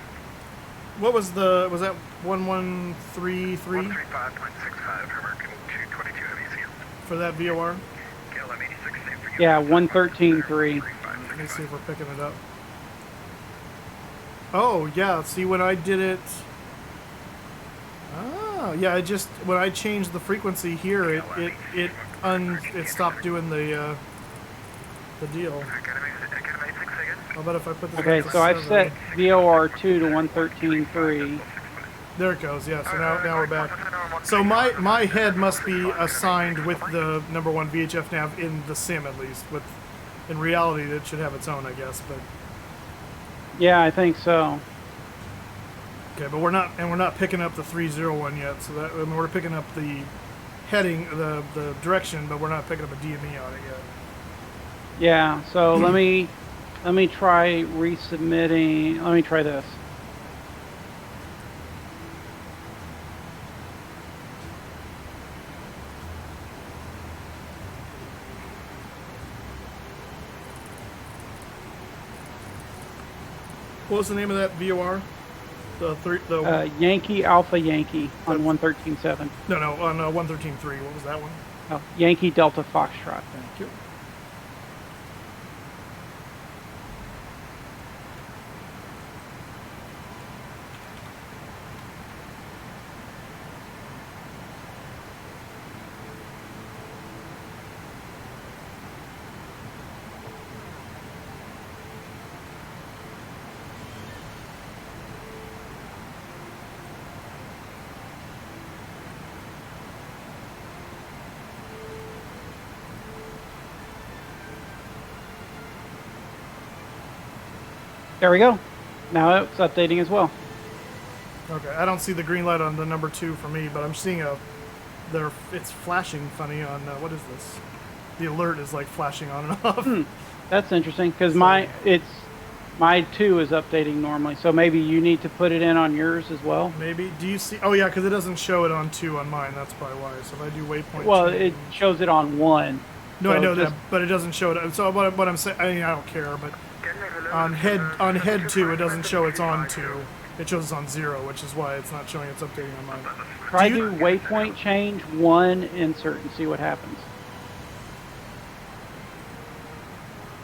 What was that 113.3? 135.65, American 222 heavy seal. For that VOR? KLM 86, same for you. Yeah, 113.3. Let me see if we're picking it up. Oh, yeah, see when I did it... Oh, yeah, when I changed the frequency here, it stopped doing the deal. I'll bet if I put this Okay, back to so I've 7. set VOR2 to 113.3. There it goes, yeah, so now we're back. So my head must be assigned with the number 1 VHF nav in the sim at least. In reality, it should have its own, I guess, but... Yeah, I think so. Okay, but we're not picking up the 301 yet, so we're picking up the heading, the direction, but we're not picking up a DME on it yet. Yeah, so let me try resubmitting. Let me try this. What was the name of that VOR? The Yankee Alpha Yankee on 113.7. No, on 113.3. What was that one? Oh, Yankee Delta Foxtrot. Thank you. There we go. Now it's updating as well. Okay, I don't see the green light on the number 2 for me, but I'm seeing it's flashing funny on, what is this? The alert is like flashing on and off. That's interesting, because my 2 is updating normally, so maybe you need to put it in on yours as well. Maybe. Do you see? Oh yeah, because it doesn't show it on 2 on mine. That's probably why. So if I do waypoint. Well, 2, it shows it on 1. No, so I know that, but it doesn't show it. So what I'm saying, I mean, I don't care, but on head 2, it doesn't show it's on 2. It shows it's on 0, which is why it's not showing it's updating on mine. Try do waypoint change 1 insert and see what happens.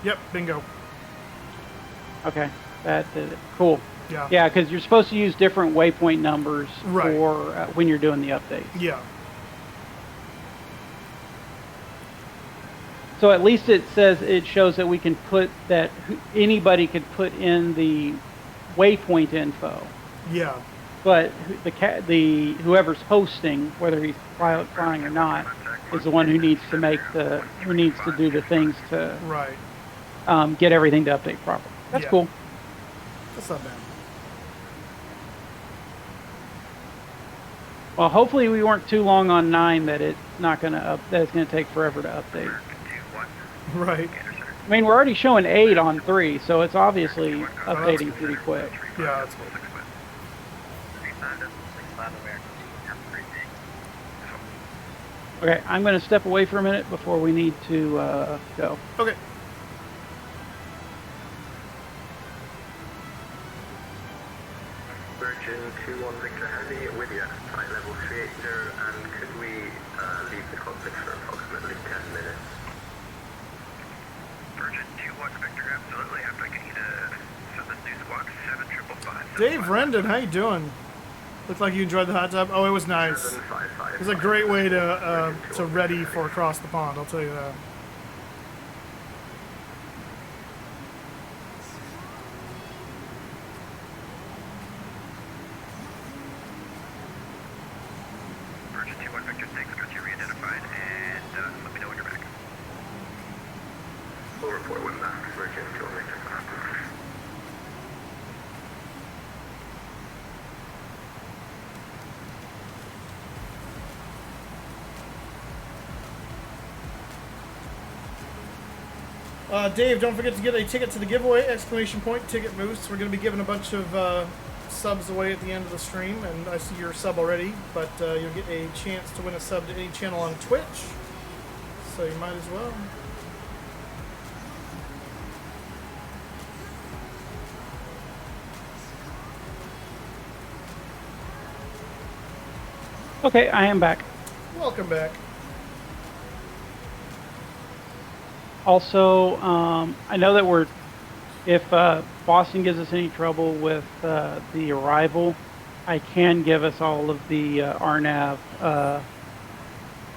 Yep, bingo. Okay, that did it. Cool. Yeah. Yeah, because you're supposed to use different waypoint numbers Right. for when you're doing the update. Yeah. So at least it shows that we can put that anybody could put in the waypoint info. Yeah. But whoever's hosting, whether he's flying or not, is the one who needs to do the things to right. Get everything to update properly. That's cool. That's not bad. Well, hopefully we weren't too long on 9 that it's not gonna that it's gonna take forever to update. Right. I mean, we're already showing 8 on 3, so it's obviously updating pretty quick. Yeah, that's cool. Okay, I'm going to step away for a minute before we need to go. Okay. Virgin 21 Victor Heavy with you, flight level 380, and could we leave the cockpit for approximately 10 minutes? Virgin 21 Victor, absolutely. I'm looking to send the new squawk 7555. Dave Rendon, how you doing? Looked like you enjoyed the hot tub. Oh, it was nice. It was a great way to ready for across the pond. I'll tell you that. Virgin 21 Victor 6, got you re-identified, and let me know when you're back. Full report when back, Virgin 21 Victor. Dave, don't forget to get a ticket to the giveaway! Exclamation point, ticket moose. We're going to be giving a bunch of subs away at the end of the stream, and I see your sub already, but you'll get a chance to win a sub to any channel on Twitch, so you might as well. Okay, I am back. Welcome back. Also, I know that if Boston gives us any trouble with the arrival, I can give us all of the RNAV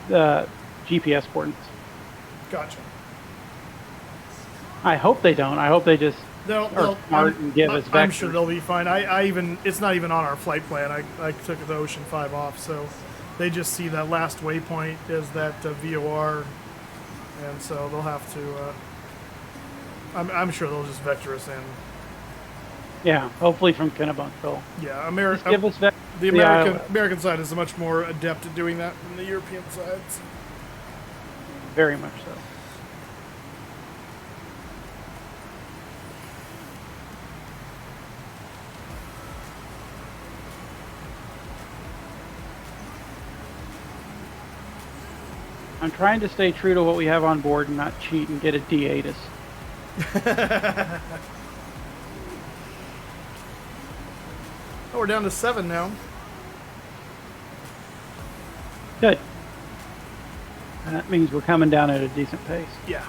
the GPS coordinates. Gotcha. I hope they don't. I hope they just are smart and give us vectors. I'm sure they'll be fine. It's not even on our flight plan. I took the Ocean 5 off, so they just see that last waypoint as that VOR. And so they'll have to, I'm sure they'll just vector us in. Yeah, hopefully from Kennebunk. Yeah, give us the American side is much more adept at doing that than the European sides. Very much so. I'm trying to stay true to what we have on board and not cheat and get a D8s. Oh, we're down to 7 now. Good. And that means we're coming down at a decent pace. Yeah.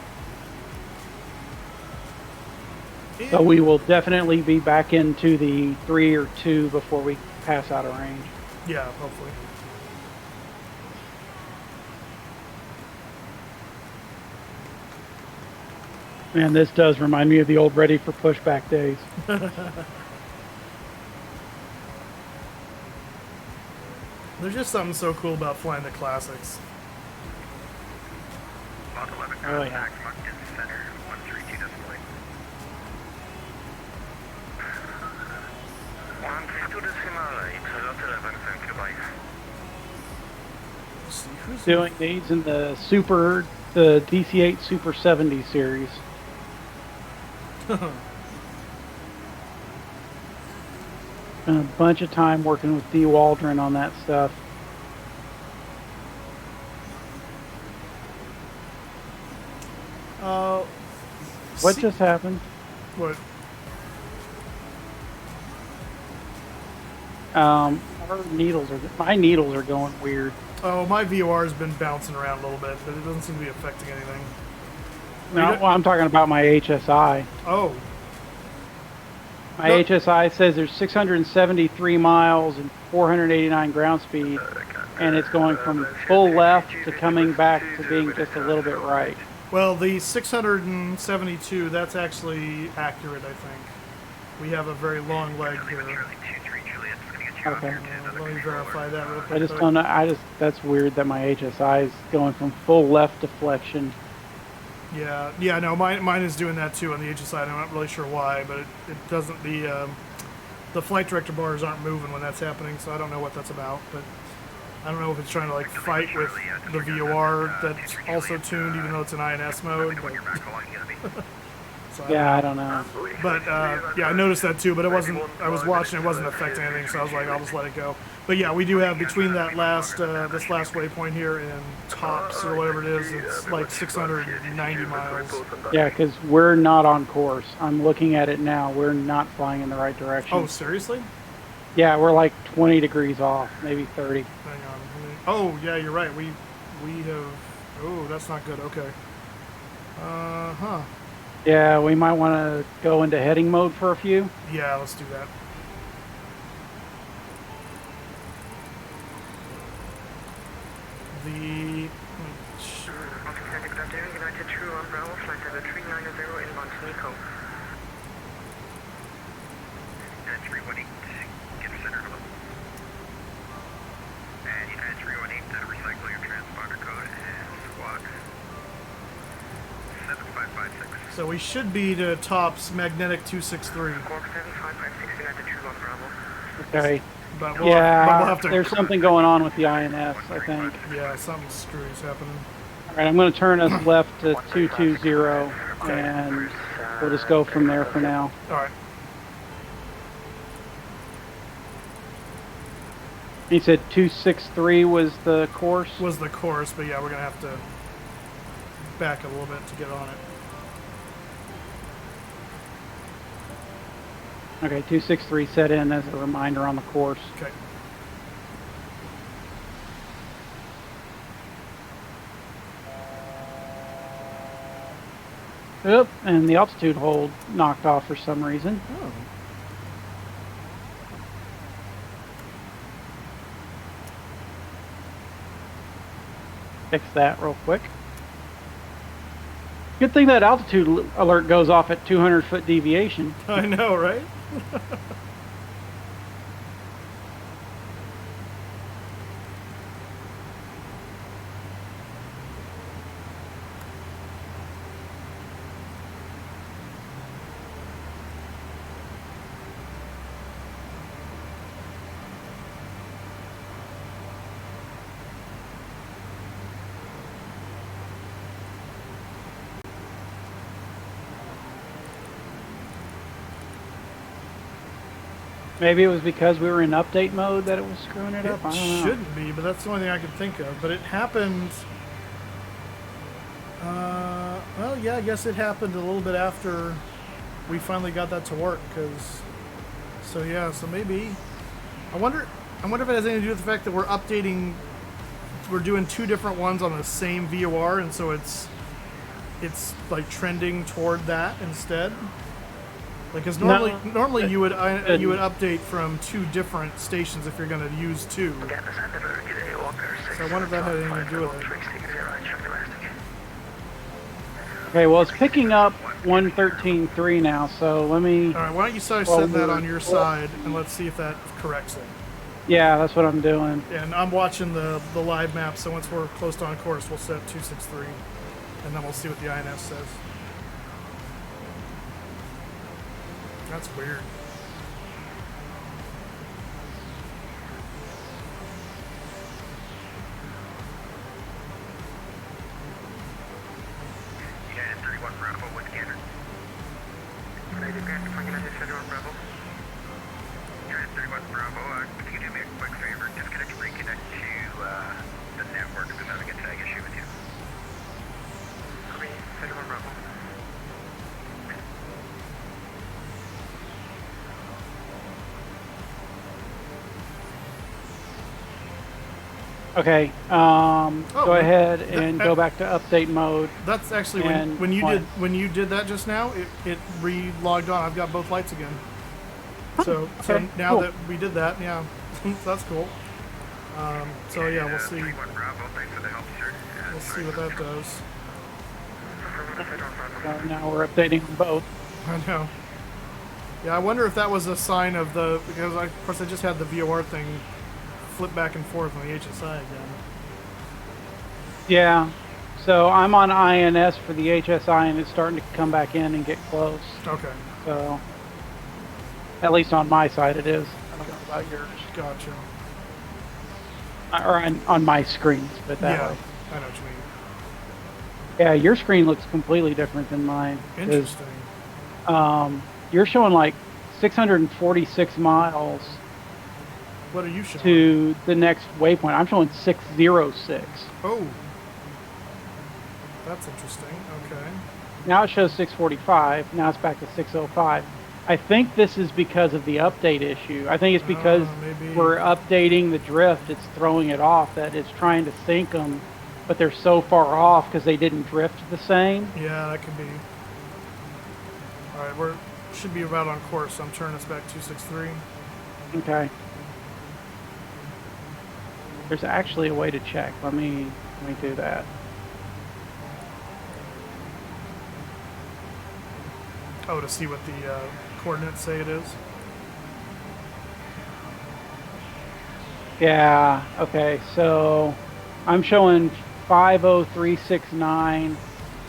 So we will definitely be back into the 3 or 2 before we pass out of range. Yeah, hopefully. Man, this does remind me of the old Ready for Pushback days. There's just something so cool about flying the classics. Oh, yeah. Doing these in the DC-8 Super 70 series. Spent a bunch of time working with D. Waldron on that stuff. What just happened? What? My needles are going weird. Oh, my VOR has been bouncing around a little bit, but it doesn't seem to be affecting anything. No, well, I'm talking about my HSI. Oh. My HSI says there's 673 miles and 489 ground speed, and it's going from full left to coming back to being just a little bit right. Well, the 672, that's actually accurate, I think. We have a very long leg here. Okay. Let me verify that real quick. I just don't know. That's weird that my HSI is going from full left deflection. Yeah, no, mine is doing that too on the HSI. I'm not really sure why, but it doesn't. The flight director bars aren't moving when that's happening, so I don't know what that's about. But I don't know if it's trying to like fight with the VOR that's also tuned, even though it's in INS mode. So I don't know. But yeah, I noticed that too. But it wasn't. I was watching; it wasn't affecting anything, so I was like, I'll just let it go. But yeah, we do have between that last this last waypoint here and tops or whatever it is, it's like 690 miles. Yeah, because we're not on course. I'm looking at it now. We're not flying in the right direction. Oh, seriously? Yeah, we're like 20 degrees off, maybe 30. Hang on. Oh, yeah, you're right. We have. Oh, that's not good. Okay. Huh. Yeah, we might want to go into heading mode for a few. Yeah, let's do that. The... Sure. Oceanic, good afternoon. United True on Bravo, flight level 390 inbound to Nico. United 318, get center hello. And United 318, recycle your transponder code and squawk 7556. So we should be to tops magnetic 263. Squawk 7556, United True on Bravo. Okay. But we'll have to there's something going on with the INS, I think. Yeah, something screwy is happening. All right, I'm going to turn us left to 220, and we'll just go from there for now. All right. He said 263 was the course? Was the course, but yeah, we're going to have to back a little bit to get on it. Okay, 263 set in as a reminder on the course. Okay. Yep, and the altitude hold knocked off for some reason. Oh. Fix that real quick. Good thing that altitude alert goes off at 200-foot deviation. I know, right? Maybe it was because we were in update mode that it was screwing it up. I don't know. Shouldn't be, but that's the only thing I could think of. But it happened. Well, yeah, I guess it happened a little bit after we finally got that to work. So maybe I wonder if it has anything to do with the fact that we're updating. We're doing two different ones on the same VOR, and so it's like trending toward that instead. Like, because normally you would update from two different stations if you're going to use two. So I wonder if that had anything to do with it. Okay, well, it's picking up 113.3 now, so let me... All right, why don't you set that on your side, and let's see if that corrects it. Yeah, that's what I'm doing. And I'm watching the live map, so once we're close to on course, we'll set 263, and then we'll see what the INS says. That's weird. United 31 Bravo with scanner. United 31 Bravo. United 31 Bravo, can you do me a quick favor? Disconnect and reconnect to the network. I'm having a tag issue with you. Copy, 31 Bravo. Okay, go ahead and go back to update mode. That's actually when you did that just now. It re-logged on. I've got both lights again. So now that we did that, yeah, that's cool. So yeah, we'll see. We'll see what that does. So now we're updating both. I know. Yeah, I wonder if that was a sign of because of course I just had the VOR thing flip back and forth on the HSI again. Yeah, so I'm on INS for the HSI and it's starting to come back in and get close. Okay. So, at least on my side it is. I don't know about yours. Gotcha. Or on my screens, but that way. I know what you mean. Yeah, your screen looks completely different than mine. Interesting. You're showing like 646 miles. What are you showing? To the next waypoint. I'm showing 606. Oh. That's interesting. Okay. Now it shows 645. Now it's back to 605. I think this is because of the update issue. I think it's because we're updating the drift. It's throwing it off, that it's trying to sync them, but they're so far off because they didn't drift the same. Yeah, that could be. All right, should be about on course. So I'm turning us back 263. Okay. There's actually a way to check. Let me do that. Oh, to see what the coordinates say it is? Yeah, okay, so I'm showing 50369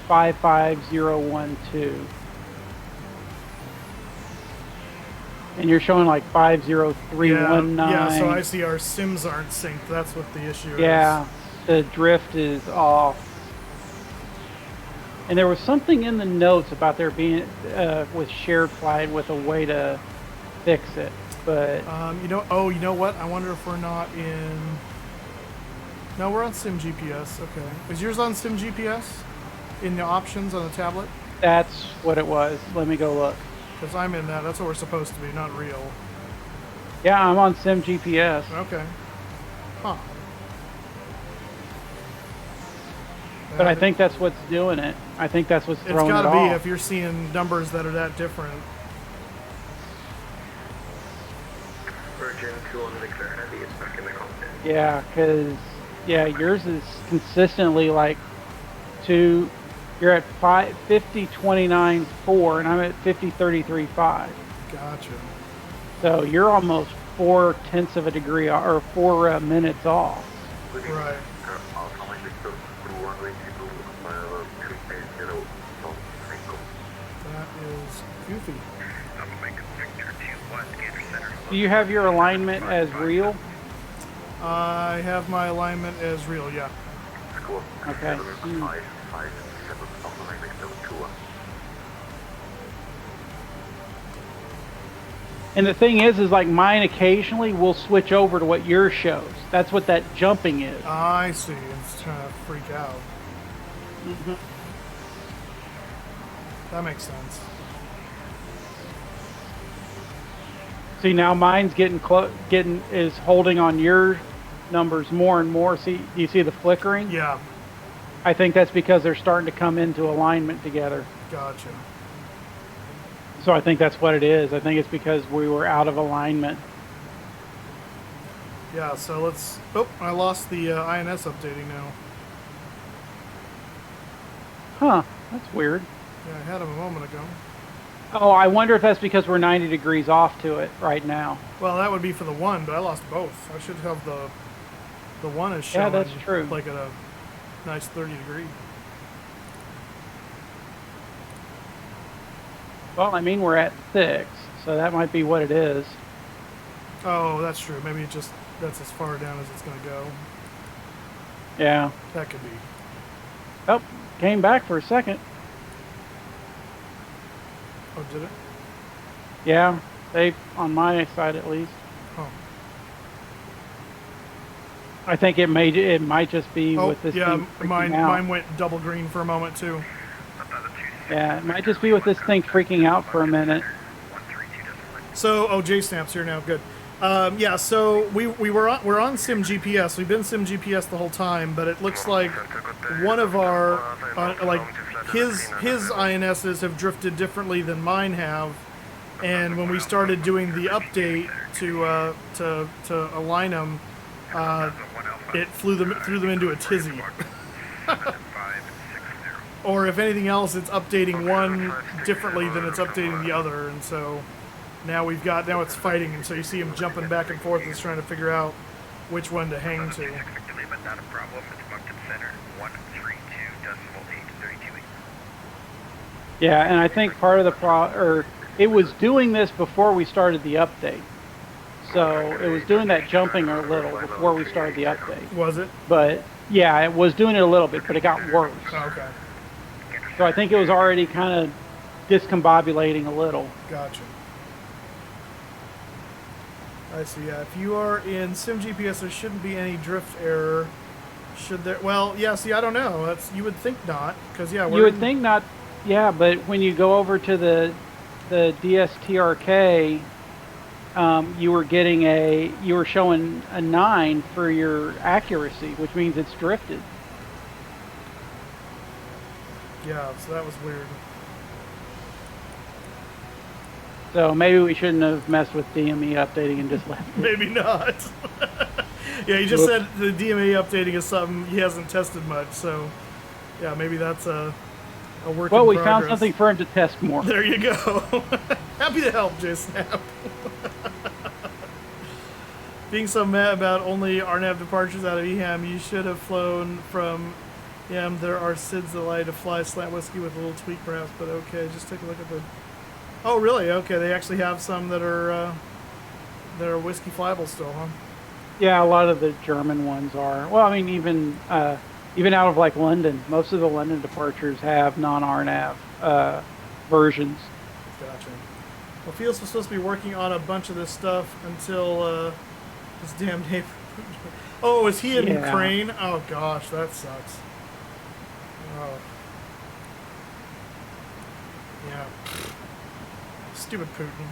55012. And you're showing like 50319. Yeah, so I see our sims aren't synced. That's what the issue is. Yeah, the drift is off. And there was something in the notes about there being with shared flight with a way to fix it, but you know what? I wonder if we're not in. No, we're on Sim GPS. Okay, is yours on Sim GPS in the options on the tablet? That's what it was. Let me go look. Because I'm in that. That's what we're supposed to be, not real. Yeah, I'm on Sim GPS. Okay. Huh. But I think that's what's doing it. I think that's what's throwing it off. It's got to be if you're seeing numbers that are that different. Virgin 200 clear heavy is back in the cockpit. Yeah, because yours is consistently like you're at 50.29.4 and I'm at 50.33.5. Gotcha. So you're almost 4/10 of a degree or 4 minutes off. Right. That is goofy. Do you have your alignment as real? I have my alignment as real, yeah. Okay. And the thing is like mine occasionally will switch over to what yours shows. That's what that jumping is. I see. It's trying to freak out. Mm-hmm. That makes sense. See, now mine's is holding on your numbers more and more. See, do you see the flickering? Yeah. I think that's because they're starting to come into alignment together. Gotcha. So I think that's what it is. I think it's because we were out of alignment. Yeah, so let's... Oh, I lost the INS updating now. Huh, that's weird. Yeah, I had them a moment ago. Oh, I wonder if that's because we're 90 degrees off to it right now. Well, that would be for the one, but I lost both. I should have the one is showing. Yeah, that's true. Like at a nice 30 degree. Well, I mean, we're at 6, so that might be what it is. Oh, that's true. Maybe that's as far down as it's going to go. Yeah. That could be. Oh, came back for a second. Oh, did it? Yeah, they on my side at least. Oh. I think it might just be with this thing freaking out. Mine went double green for a moment too. Yeah, it might just be with this thing freaking out for a minute. So, J-Snap's here now. Good. Yeah, so we're on Sim GPS. We've been Sim GPS the whole time, but it looks like one of our his INSs have drifted differently than mine have, and when we started doing the update to align them, it threw them into a tizzy. Or if anything else, it's updating one differently than it's updating the other, and so now it's fighting, and so you see him jumping back and forth and trying to figure out which one to hang to. Yeah, and I think part of the it was doing this before we started the update. So it was doing that jumping a little before we started the update. Was it? But yeah, it was doing it a little bit, but it got worse. Okay. So I think it was already kind of discombobulating a little. Gotcha. I see. Yeah, if you are in Sim GPS, there shouldn't be any drift error. Should there? Well, yeah. See, I don't know. You would think not, because yeah, you would think not. Yeah, but when you go over to the DSTRK, you were showing a 9 for your accuracy, which means it's drifted. Yeah, so that was weird. So maybe we shouldn't have messed with DME updating and just left it. Maybe not. Yeah, he just said the DME updating is something he hasn't tested much, so yeah, maybe that's a work in Well, we progress. found something for him to test more. There you go. Happy to help, J-Snap. Being so mad about only RNAV departures out of EHAM, you should have flown from EHAM. There are SIDs that allow you to fly slant whiskey with a little tweak perhaps, but okay, just take a look at the... Oh, really? Okay, they actually have some that are whiskey flyable still, huh? Yeah, a lot of the German ones are. Well, I mean, even out of like London, most of the London departures have non-RNAV versions. Gotcha. Well, Felis was supposed to be working on a bunch of this stuff until this damn neighbor. Oh, is he in Ukraine? Oh gosh, that sucks. Oh. Yeah. Stupid Putin.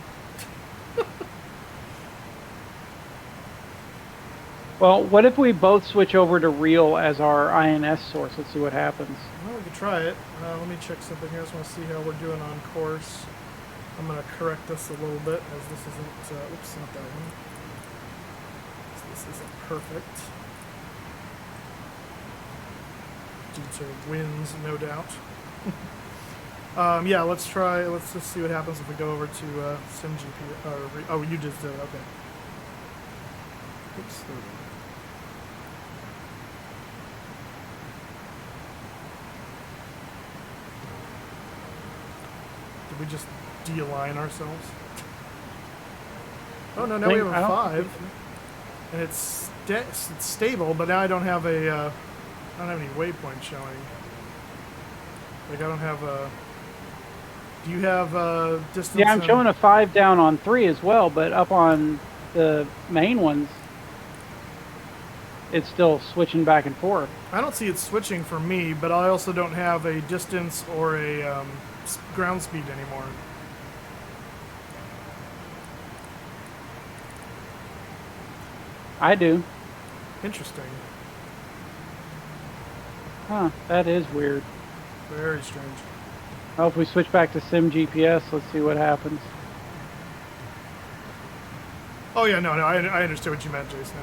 Well, what if we both switch over to real as our INS source? Let's see what happens. Well, we could try it. Let me check something here. I just want to see how we're doing on course. I'm going to correct this a little bit, as this isn't, oops, not that one. This isn't perfect. Due to winds, no doubt. Yeah, let's just see what happens if we go over to SimGP. Oh, you just did it, okay. Oops, there we go. Did we just de-align ourselves? Oh no, now we have a 5, and it's stable. But now I don't have a, I don't have any waypoint showing. Like I don't have a. Do you have a distance? Yeah, I'm showing a 5 down on 3 as well, but up on the main ones, it's still switching back and forth. I don't see it switching for me, but I also don't have a distance or a ground speed anymore. I do. Interesting. Huh, that is weird. Very strange. Well, if we switch back to Sim GPS, let's see what happens. Oh yeah, no, I understood what you meant, Jason.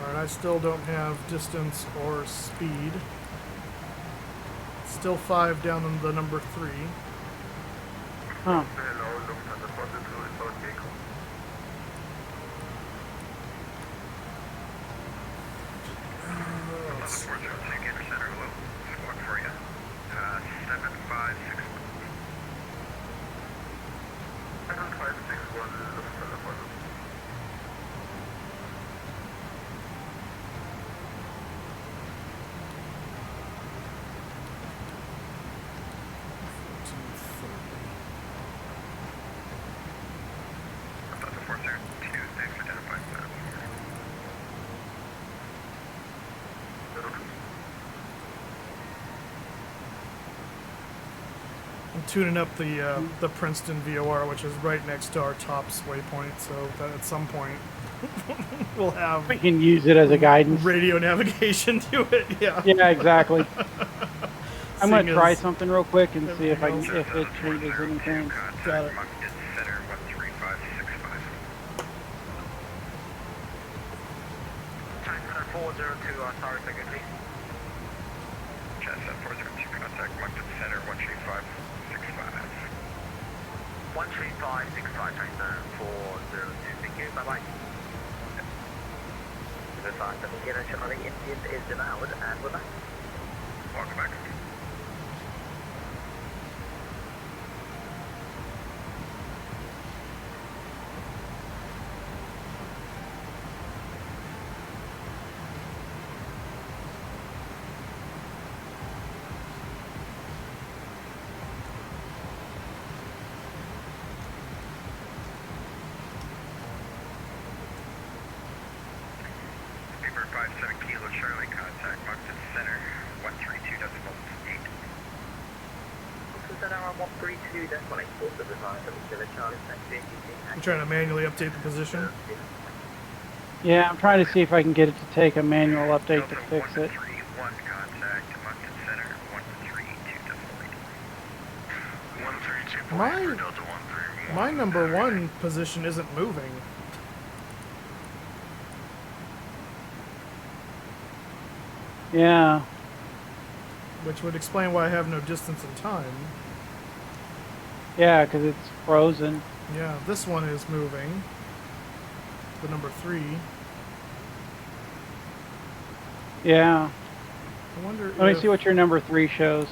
Alright, I still don't have distance or speed. Still 5 down on the number 3. Huh. Tuning up the Princeton VOR, which is right next to our TOPS waypoint, so that at some point we'll have We can use it as a guidance. radio navigation to it. Yeah. Yeah, exactly. I'm going to Seeing try as something real quick and see if everything if it changes anything. Got it. Transmitter 402, sorry, figure, please. Chestnut 402, contact Moncton Center 13565. 13565, transmitter 402, thank you, bye-bye. The fact that the Inertial Indian is devoured, and we're back. Welcome back. Paper 57 Kilo Charlie, contact Moncton Center 132.8. Center 132.8, also designed to the Charlie, I'm trying to manually update the position. Yeah, I'm trying to see if I can get it to take a manual update to fix it. 131, contact Moncton Center 132.8. 132.8 My number 1 position isn't moving. Yeah. Which would explain why I have no distance and time. Yeah, because it's frozen. Yeah, this one is moving. The number 3. Yeah. I wonder Let me see what your number 3 shows.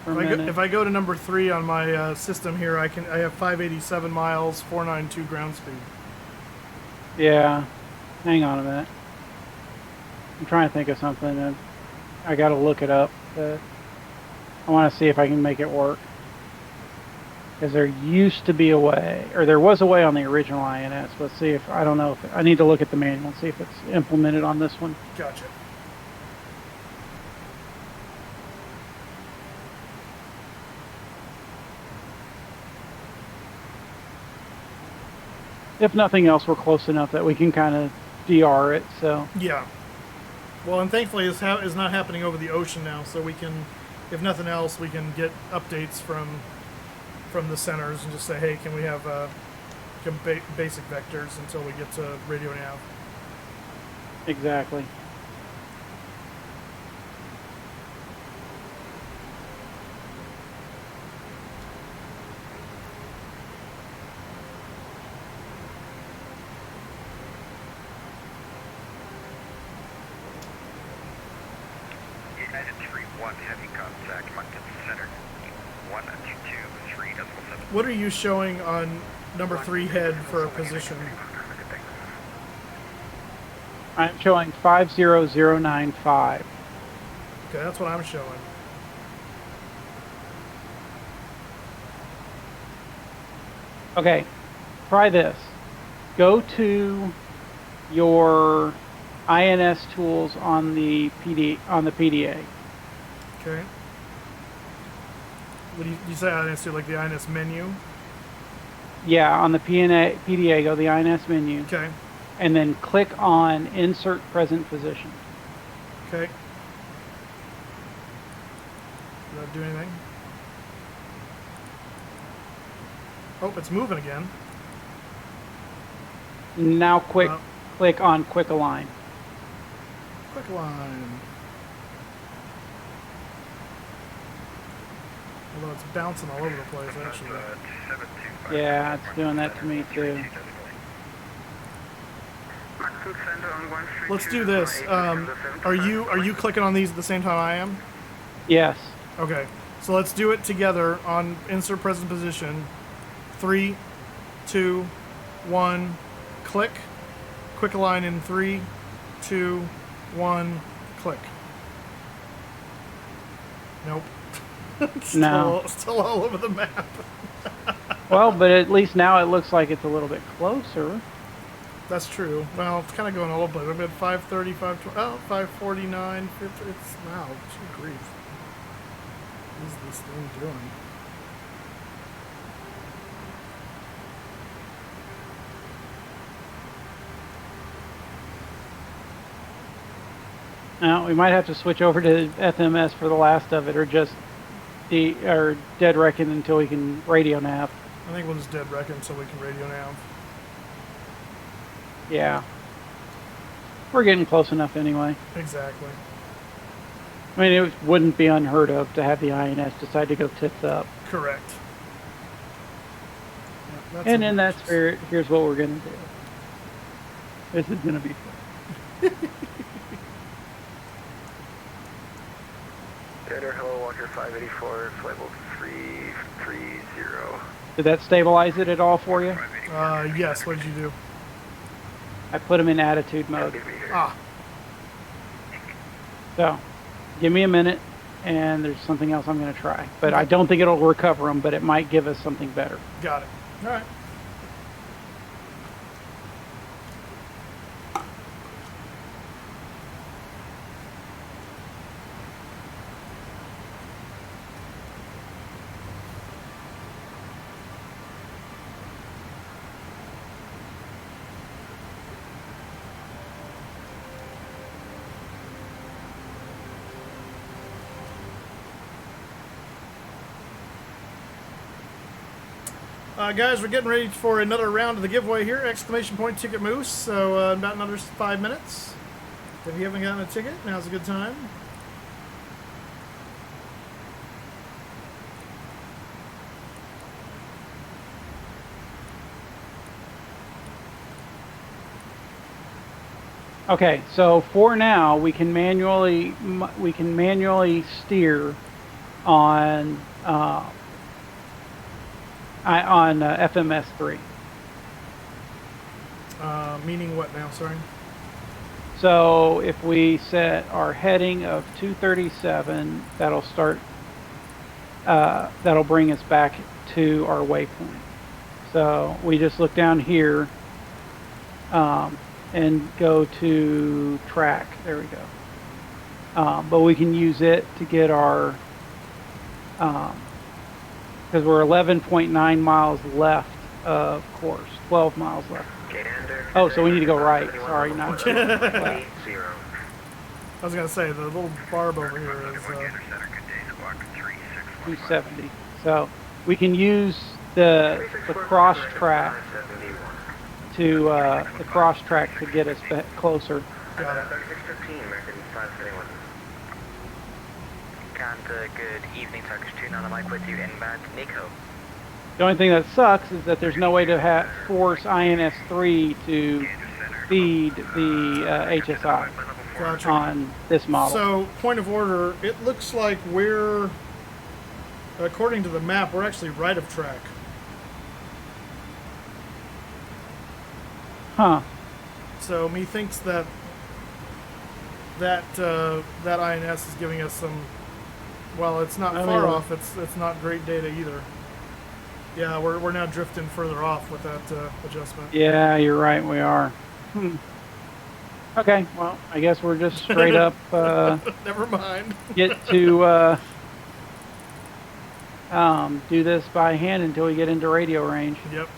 if I go to number 3 on my system here, I have 587 miles, 492 ground speed. Yeah. Hang on a minute. I'm trying to think of something, and I got to look it up. But I want to see if I can make it work. Because there used to be a way, or there was a way on the original INS. Let's see if, I don't know, if I need to look at the manual and see if it's implemented on this one. Gotcha. If nothing else, we're close enough that we can kind of DR it, so. Yeah. Well, and thankfully it's not happening over the ocean now, so we can, if nothing else, we can get updates from the centers and just say, hey, can we have basic vectors until we get to radio nav. Exactly. United 3-1, heavy contact, Moncton Center, 122.3.7. What are you showing on number 3 head for a position? I'm showing 50095. Okay, that's what I'm showing. Okay, try this. Go to your INS tools on the PDA. Okay. What do you say INS to, like the INS menu? Yeah, on the PDA, go the INS menu. Okay. And then click on Insert Present Position. Okay. Did that do anything? Oh, it's moving again. Now click on Quick Align. Quick line. Although it's bouncing all over the place, actually. Yeah, it's doing that to me too. Let's do this. Are you clicking on these at the same time I am? Yes. Okay. So let's do it together on Insert Present Position. 3, 2, 1, click. Quick align in 3, 2, 1, click. Nope. Still all over the map. Well, but at least now it looks like it's a little bit closer. That's true. Well, it's kind of going all over the place. I'm at 530, 520, 549, 50. It's, wow, gee grief. What is this thing doing? Now, we might have to switch over to FMS for the last of it, or just dead reckon until we can radio nav. I think we'll just dead reckon so we can radio nav. Yeah. We're getting close enough anyway. Exactly. I mean, it wouldn't be unheard of to have the INS decide to go tits up. Correct. Yeah, and in that spirit, here's what we're going to do. This is going to be fun. Gator, hello, Walker 584, flight level 330. Did that stabilize it at all for you? Yes, what did you do? I put them in attitude mode. Ah. So, give me a minute, and there's something else I'm going to try. But I don't think it'll recover them, but it might give us something better. Got it. All right. Guys, we're getting ready for another round of the giveaway here. Exclamation point ticket moose. So about another 5 minutes. If you haven't gotten a ticket, now's a good time. Okay, so for now we can manually steer on FMS 3. Meaning what now? Sorry. So if we set our heading of 237, that'll start. That'll bring us back to our waypoint. So we just look down here and go to track. There we go. But we can use it to get our. Because we're 11.9 miles left of course, 12 miles left. Oh, so we need to go right. Sorry, not left. I was going to say, the little barb over here is 270. So we can use the cross track to get us closer. Got it. Good evening, Turkish 2, on the mic with you, inbound Nico. The only thing that sucks is that there's no way to force INS-3 to feed the HSI Gotcha. on this model. So, point of order, it looks like we're, according to the map, we're actually right of track. Huh. So, methinks that INS is giving us some. Well, it's not far off. It's not great data either. Yeah, we're now drifting further off with that adjustment. Yeah, you're right. We are. Okay. Well, I guess we're just straight up. Never mind. Get to do this by hand until we get into radio range. Yep.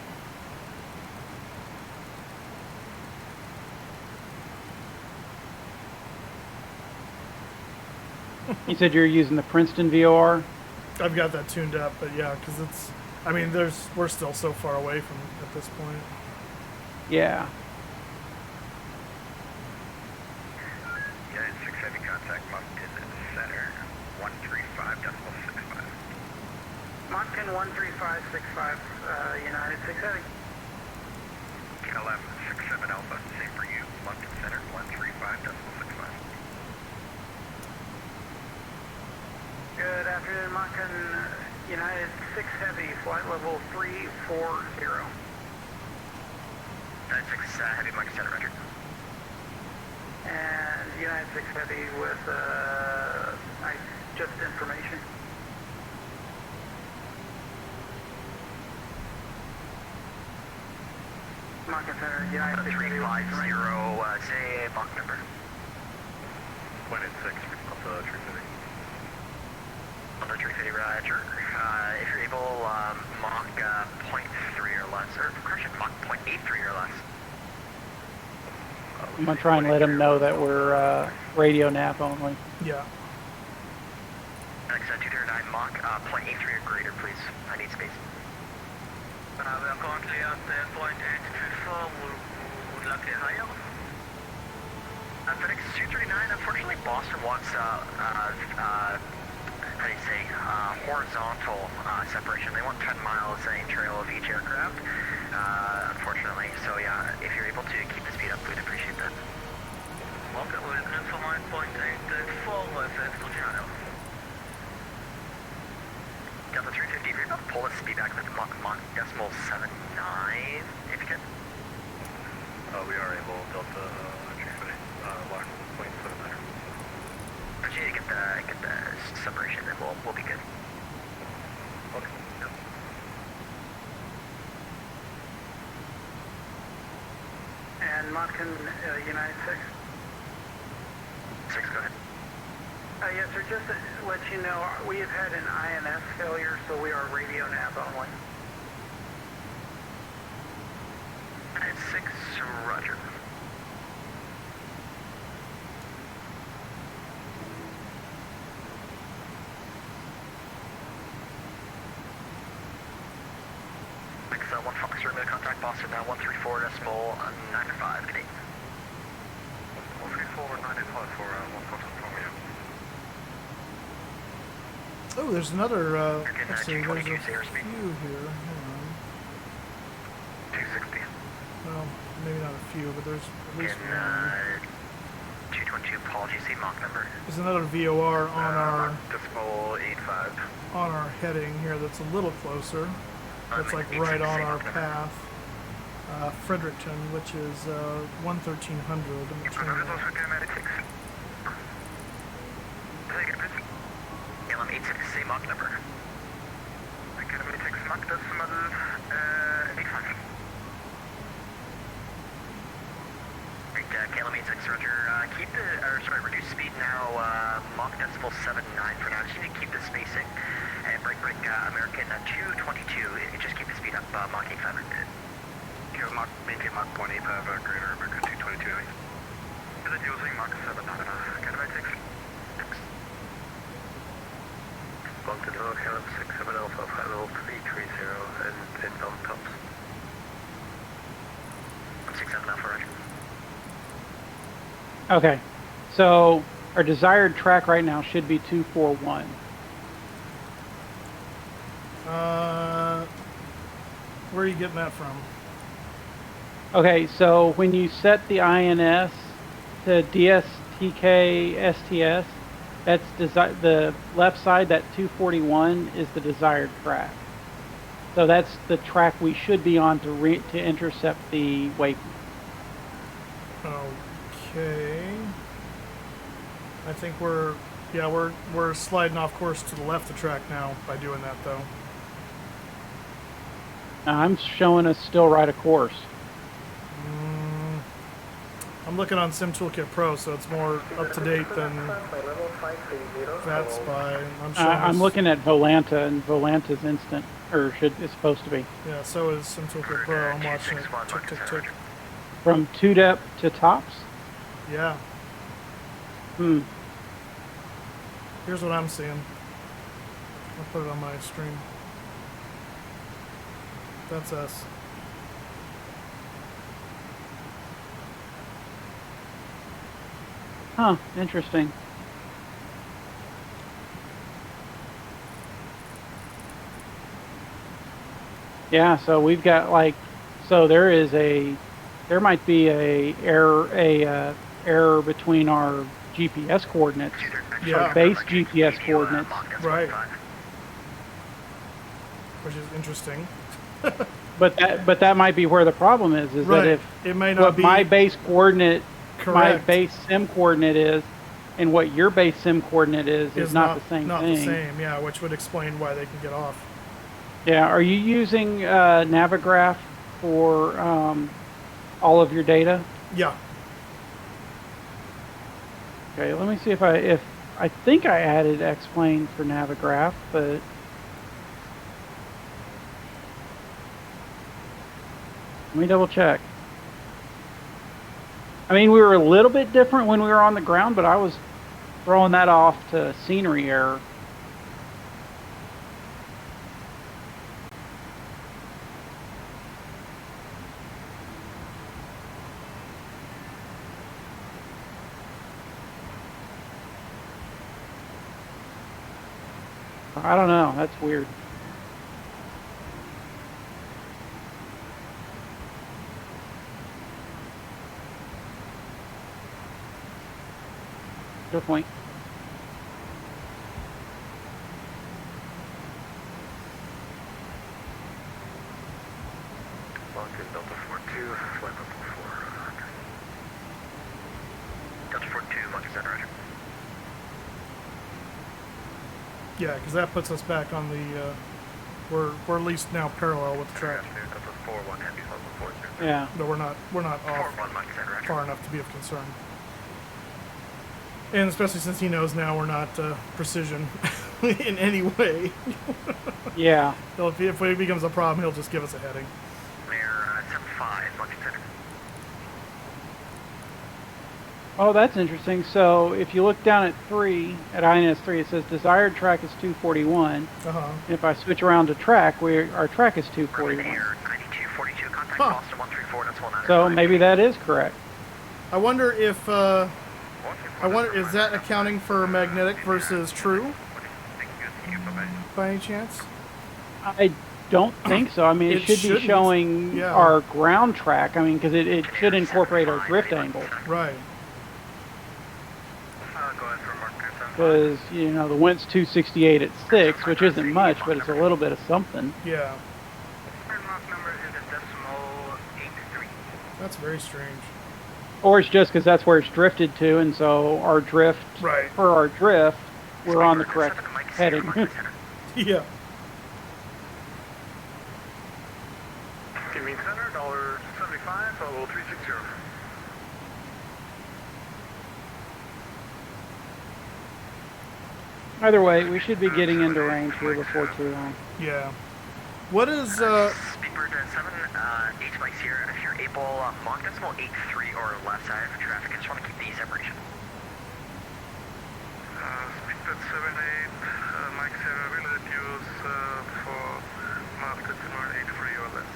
You said you're using the Princeton VOR? I've got that tuned up, but yeah, because it's, I mean, we're still so far away from at this point. Yeah. United 6 Heavy contact Moncton Center, 135.65. Moncton 13565, United 6 Heavy. KLM 67 Alpha, same for you, Moncton Center, 135.65. Good afternoon, Moncton, United 6 Heavy, flight level 340. United 6 Heavy, Moncton Center, roger. And United 6 Heavy with just information. Moncton Center, United 6 Heavy. 350, say Mach number. Point 6, Alpha 350. Alpha 350, roger. If you're able, Mach 0.3 or less, or correction, Mach 0.83 or less. I'm going to try and let them know that we're radio nav only. Yeah. Next, 209 Mach 0.83 or greater, please. I need space. We are currently at 0.824. Would like to higher? FedEx 239, unfortunately, Boston wants, how do you say, horizontal separation. They want 10 miles in trail of each aircraft, unfortunately. So yeah, if you're able to keep the speed up, we'd appreciate that. Okay, we'll cancel 9.884 to channel. Delta 350, if you're able to pull the speed back with Mach 0.79, if you can. We are able, Delta 350, Mach 0.79. Actually, get the separation, then we'll be good. Okay. Yep. And Moncton, United 6. 6, go ahead. Yes, sir, just to let you know, we have had an INS failure, so we are radio nav only. And 6, roger. Next, 1 Fox, remember contact Boston, 134.95, good day. 134.95 for 1 Fox Romeo. Oh, there's another, Getting, let's see, there's a 222 airspeed. few here. Hang 260. on. Well, maybe not a few, but there's at least Getting, one. 222, apologies, see Mach number. There's another VOR on our Decimal 85. on our heading here that's a little closer. That's like right on our path. Fredericton, which is 1300. I'm trying to- KLM 86, say Mach number. KLM 86, Mach decimal 85. Great, KLM 86, roger. Keep the, reduce speed now, Mach decimal 79 for now. Just need to keep the spacing. And break, American 222, just keep the speed up, Mach 85. Maintain Mach 0.85, greater American 222. Is it using Mach 7, KLM 86? Moncton Hill, KLM 67 Alpha, flight level 330, and inbound tops. 67 Alpha, roger. Okay, so our desired track right now should be 241. Where are you getting that from? Okay, so when you set the INS to DSTK STS, that's the left side, that 241 is the desired track. So that's the track we should be on to intercept the waypoint. Okay. I think we're sliding off course to the left of track now by doing that though. Now I'm showing us still right of course. I'm looking on Sim Toolkit Pro, so it's more up to date than VATSPy. I'm looking at Volanta, and Volanta's instant, or it's supposed to be. Yeah, so is Sim Toolkit Pro. I'm watching it. Tick, tick, tick. From 2-dep to tops? Yeah. Here's what I'm seeing. I'll put it on my stream. That's us. Huh, interesting. Yeah, so we've got like, so there might be a error between our GPS coordinates, our base GPS coordinates. Right. Which is interesting. But that might be where the problem is that if it may not be my base coordinate, correct. my base sim coordinate is, and what your base sim coordinate is not the same not thing. the same, yeah, which would explain why they can get off. Yeah, are you using Navigraph for all of your data? Yeah. Okay, let me see if I think I added X-Plane for Navigraph, but let me double check. I mean, we were a little bit different when we were on the ground, but I was throwing that off to scenery error. I don't know. That's weird. Good point. Longitude Delta 42, flight level 4. Delta 42, Monkey Center, roger. Yeah, because that puts us back on the. We're at least now parallel with the track. Yeah. But we're not off far enough to be of concern. And especially since he knows now we're not precision in any way. Yeah. If it becomes a problem, he'll just give us a heading. Mayor 75, Monkey Center. Oh, that's interesting. So if you look down at INS 3, it says desired track is 241. Uh-huh. And if I switch around to track, our track is 241. Huh. So maybe that is correct. I wonder if is that accounting for magnetic versus true? By any chance? I don't think so. I mean, it should be showing our ground track. I mean, because it should incorporate our drift angle. Right. Because, you know, the wind's 268 at 6, which isn't much, but it's a little bit of something. Yeah. That's very strange. Or it's just because that's where it's drifted to, and so our drift, for our drift, we're on the correct heading. Yeah. Give me center, $75, level 360. Either way, we should be getting into range here before too long. Yeah. What is Speedbird 7, 8 spikes here. If you're able, Mach decimal 83 or less out of traffic, I just want to keep the separation. Speedbird 78, Mike 0 will reduce for Mach decimal 83 or less.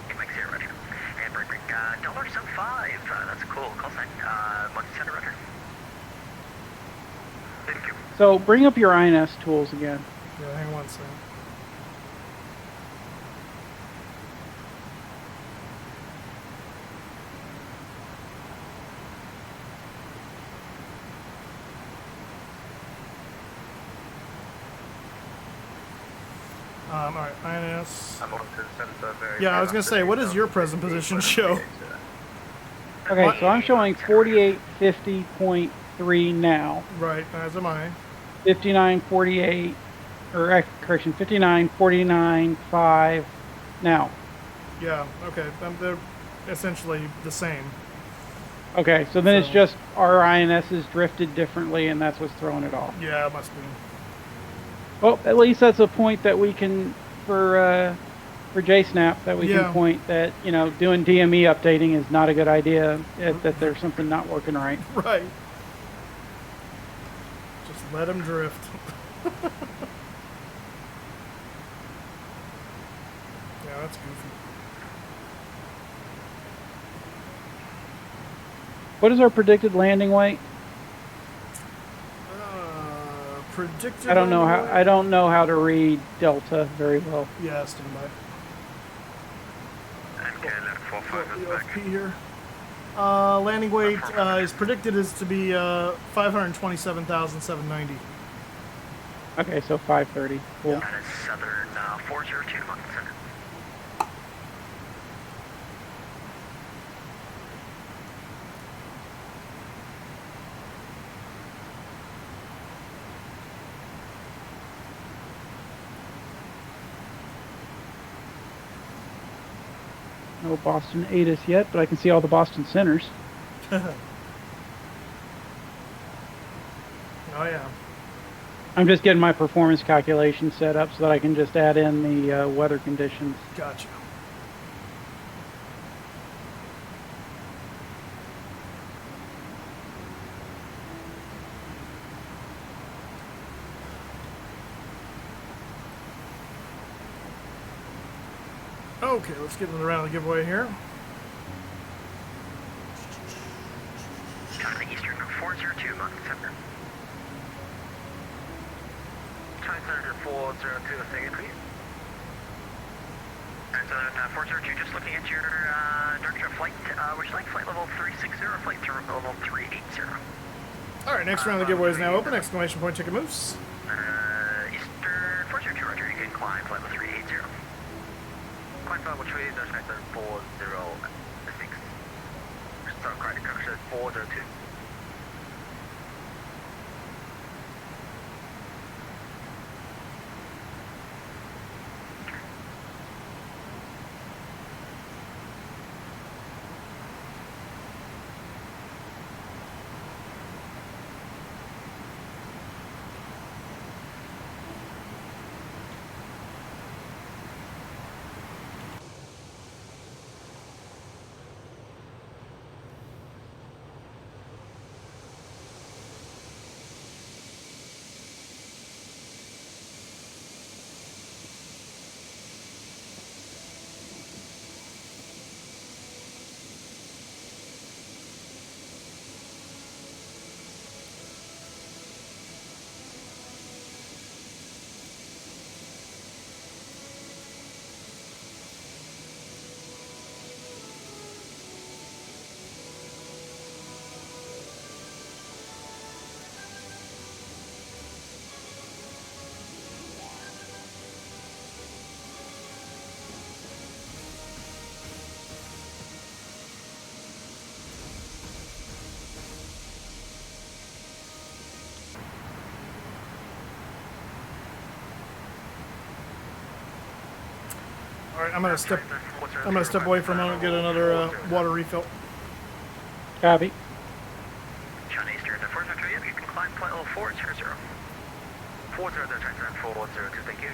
8 Mike 0, roger. And break, $75, that's cool. Call sign, Monkey Center, roger. Thank you. So bring up your INS tools again. Yeah, hang on one second. All right, INS. Yeah, I was gonna say, what does your present position show? Okay, so I'm showing 4850.3 now. Right, as am I. 5948, or correction, 5949.5 now. Yeah, okay. essentially the same. Okay, so then it's just our INSs drifted differently, and that's what's throwing it off. Yeah, it must be. Well, at least that's a point that we can, for JSNAP, that we can point that, you know, doing DME updating is not a good idea, that there's something not working right. Right. Just let them drift. Yeah, that's goofy. What is our predicted landing weight? Predicted. I don't know how to read delta very well. Yeah, stand by. EFP here. Landing weight is predicted is to be 527,790. Okay, so 530. Cool. That is Southern 402 Mountain Center. No Boston 8 us yet, but I can see all the Boston centers. Oh yeah. I'm just getting my performance calculation set up so that I can just add in the weather conditions. Gotcha. Okay, let's get in the round of giveaway here. China Eastern 402 Mountain Center. China Center 402, a second, please. And Southern 402, just looking at your direction of flight. Would you like flight level 360 or flight level 380? Alright, next round of the giveaway is now open. Exclamation point, ticket moves. Eastern 402, roger. You can climb flight level 380. Climb flight level 380, China Center 406. Sorry, correct, correction 402. Alright, I'm gonna step away for a moment and get another water refill. Copy. China Eastern 402, you can climb flight level 400. 400, China 402, thank you.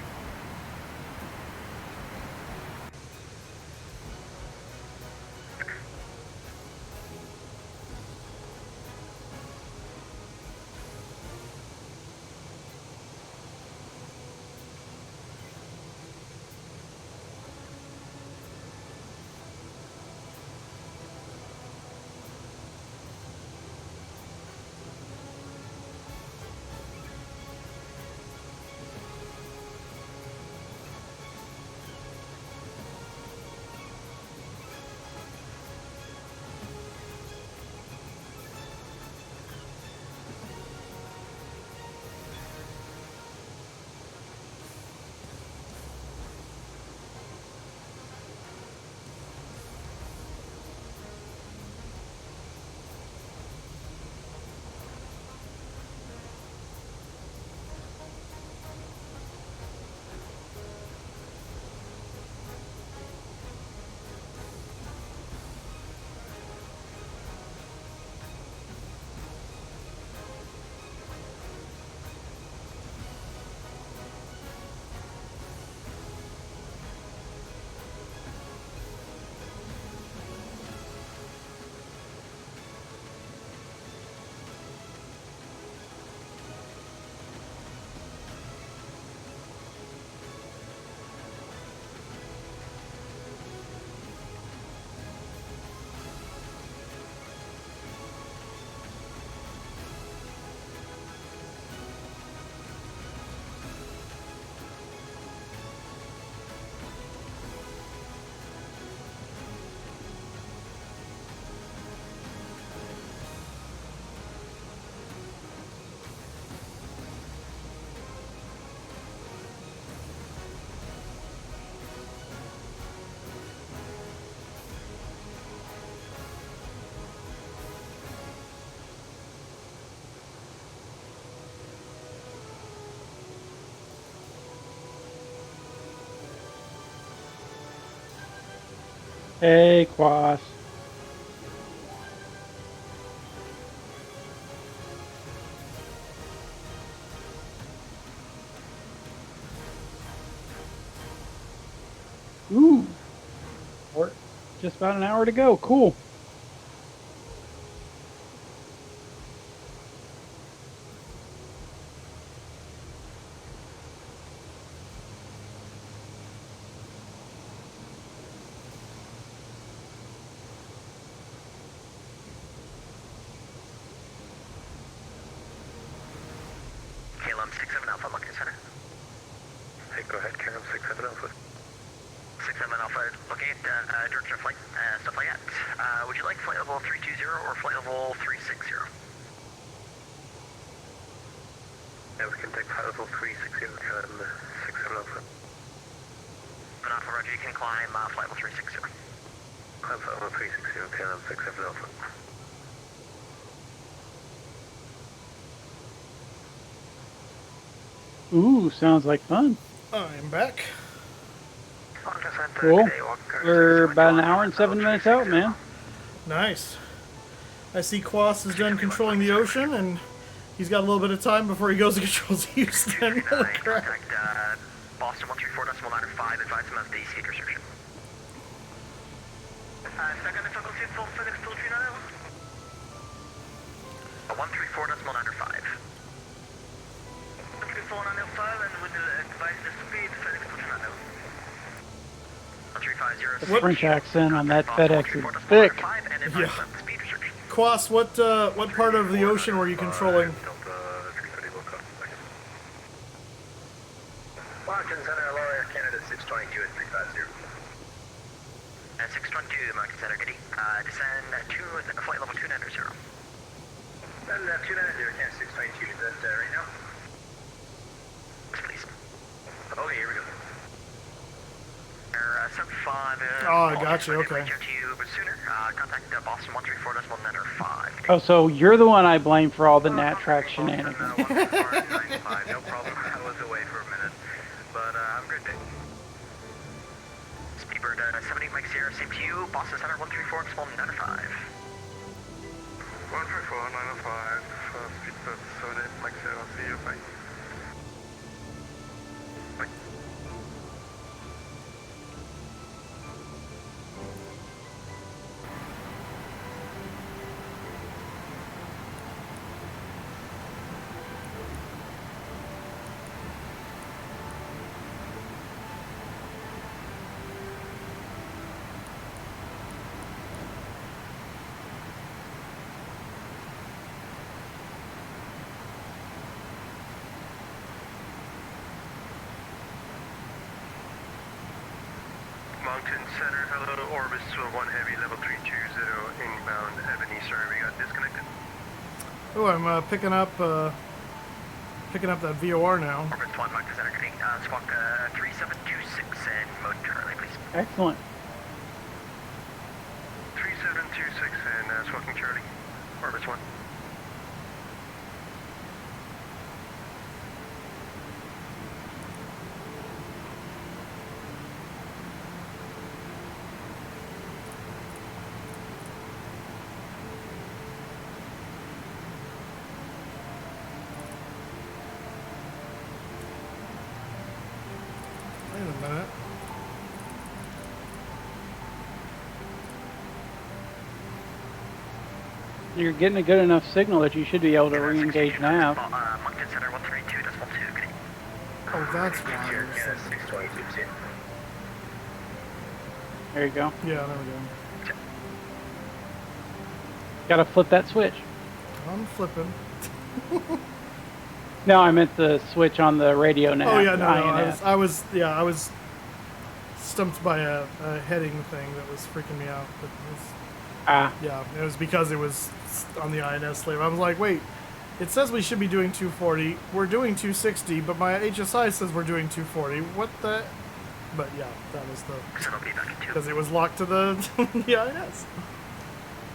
Hey, Quas. Ooh. Just about an hour to go. Cool. KLM 67 Alpha, Monkey Center. Hey, go ahead, KLM 67 Alpha. 67 Alpha, looking at direction of flight, stuff like that. Would you like flight level 320 or flight level 360? Yeah, we can take flight level 360 and KLM 67 Alpha. And Alpha, Roger, you can climb flight level 360. Climb flight level 360 and KLM 67 Alpha. Ooh, sounds like fun. I'm back. Cool. We're about an hour and 7 minutes out, man. Nice. I see Quas is done controlling the ocean, and he's got a little bit of time before he goes to controls Houston. Contact Boston 134.905, advise him of the speed restriction. Second difficulty full FedEx 239. 134.905. 134.905 and with the advise the speed FedEx 239. The French accent on that FedEx is thick. Yeah. Quas, what part of the ocean were you controlling? Washington Center, Lower Air Canada 622 at 350. 622, Mountain Center, Giddy. Descend to flight level 290. Then 290, Canada 622, is that right now? Please. Okay, here we go. 75. Oh, I got you, okay. Contact Boston 134.905. Oh, so you're the one I blame for all the Nat track shenanigans. No problem. I was away for a minute, but have a great day. Speedbird 78 Mike Sierra, same to you. Boston Center 134.905. 134.905. Speedbird 78 Mike Sierra, see you, bye. Mountain Center, hello, Orbis 1 Heavy, level 320, inbound Ebenezer, we got disconnected. Oh, I'm picking up that VOR now. Orbis 1, Mountain Center, getting squawk 3726 and mode Charlie, please. Excellent. 3726 and squawking Charlie, Orbis 1. Wait a minute. You're getting a good enough signal that you should be able to re-engage nav. Mountain Center 132.2, getting. Oh, that's why. There you go. Yeah, there we go. Gotta flip that switch. I'm flipping. No, I meant the switch on the radio nav. Oh yeah, no, INF. I was stumped by a heading thing that was freaking me out. But it was, yeah, it was because it was on the INS slave. I was like, wait, it says we should be doing 240. We're doing 260, but my HSI says we're doing 240. What the? But yeah, that was the because it was locked to the the INS.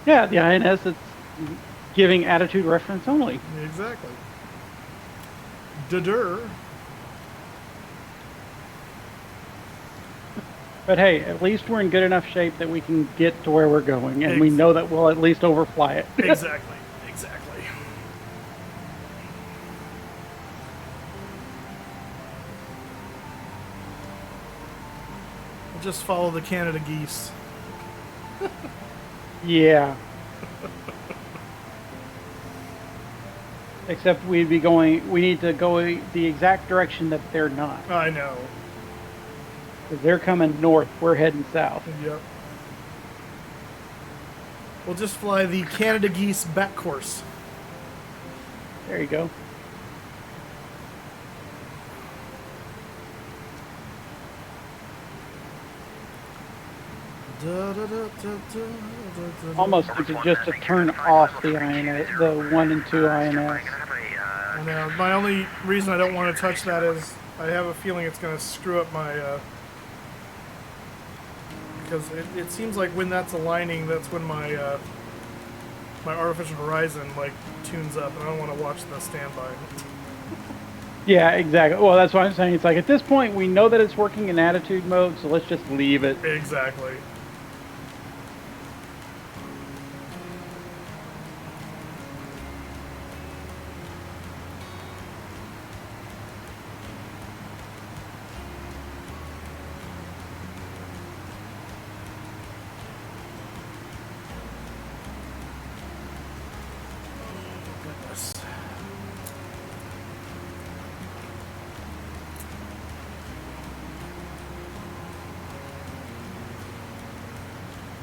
Yeah, the INS it's giving attitude reference only. Exactly. But hey, at least we're in good enough shape that we can get to where we're going, and we know that we'll at least overfly it. Exactly. We'll just follow the Canada geese. Yeah. Except we need to go the exact direction that they're not. I know. Because they're coming north, we're heading south. Yep. We'll just fly the Canada geese back course. There you go. Almost just to turn off the INS, the 1 and 2 INS. I know. My only reason I don't want to touch that is I have a feeling it's going to screw up my. Because it seems like when that's aligning, that's when my my artificial horizon like tunes up, and I don't want to watch the standby. Yeah, exactly. Well, that's what I'm saying. It's like at this point we know that it's working in attitude mode, so let's just leave it. Exactly.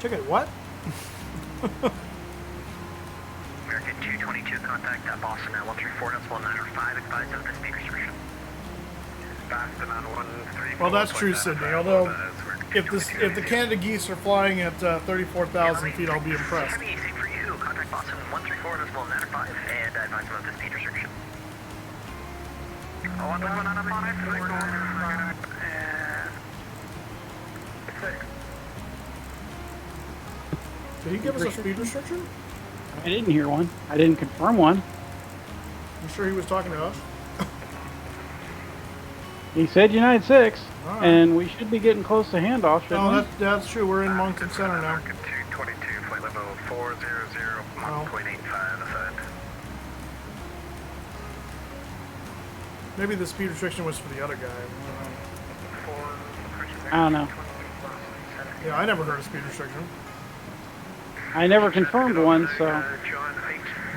Ticket what? American 222 contact at Boston at 134.195, advised of the speed restriction. Boston on 134. Well, that's true, Sydney. Although, if the Canada geese are flying at 34,000 feet, I'll be impressed. Heavy AC for you. Contact Boston 134.195 and advise of the speed restriction. 119.5 Did he give us a speed restriction? I didn't hear one. I didn't confirm one. You sure he was talking to us? He said United 6, right. and we should be getting close to handoff, shouldn't we? Oh, that's true. We're in Moncton Center now. American 222, flight level 400, Mach 0.85 aside. Maybe the speed restriction was for the other guy. I don't know. Yeah, I never heard a speed restriction. I never confirmed one, so...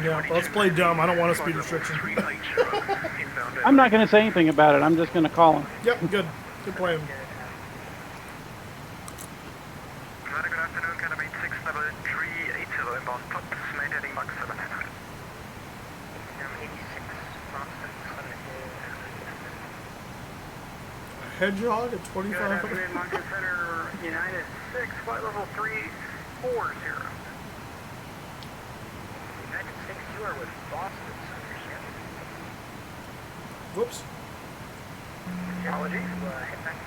Yeah, well, let's play dumb. I don't want a speed restriction. I'm not going to say anything about it. I'm just going to call him. Yep, good. Good plan. Good afternoon, Canada 86, level 380, inbound pups, maintaining Mach 700. 86, Hedgehog at 25. Good afternoon, Moncton Center, United 6, flight level 340. United 6, you are with Boston Center, yes? Whoops. Apologies, head back to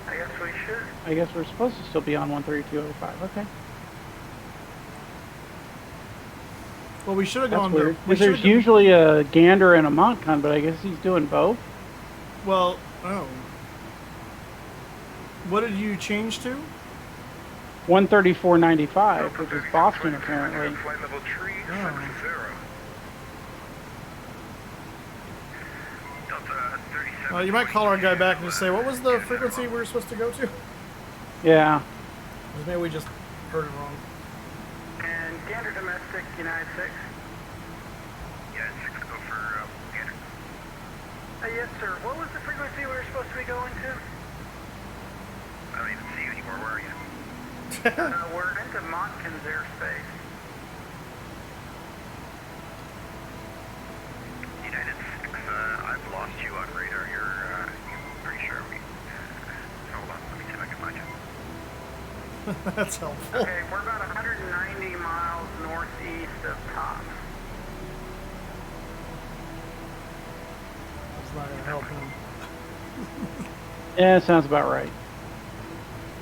I guess we should. I guess we're supposed to still be on 132.05. Okay. Well, we should have That's gone weird. there. There's usually a gander and a Montcon, but I guess he's doing both. Well, oh. What did you change to? 134.95, which is Boston apparently. Flight level 370. You might call our guy back and just say, what was the frequency we were supposed to go to? Yeah. Maybe we just heard it wrong. And Gander Domestic, United 6. United 6, go for Gander. Yes, sir. What was the frequency we were supposed to be going to? I don't even see you anymore. Where are you? We're into Montkin's airspace. United 6, I've lost you on radar. You're pretty sure we... hold on, let me see if I can find you. That's helpful. Okay, we're about 190 miles northeast of Top. That's not going to help him. Yeah, sounds about right.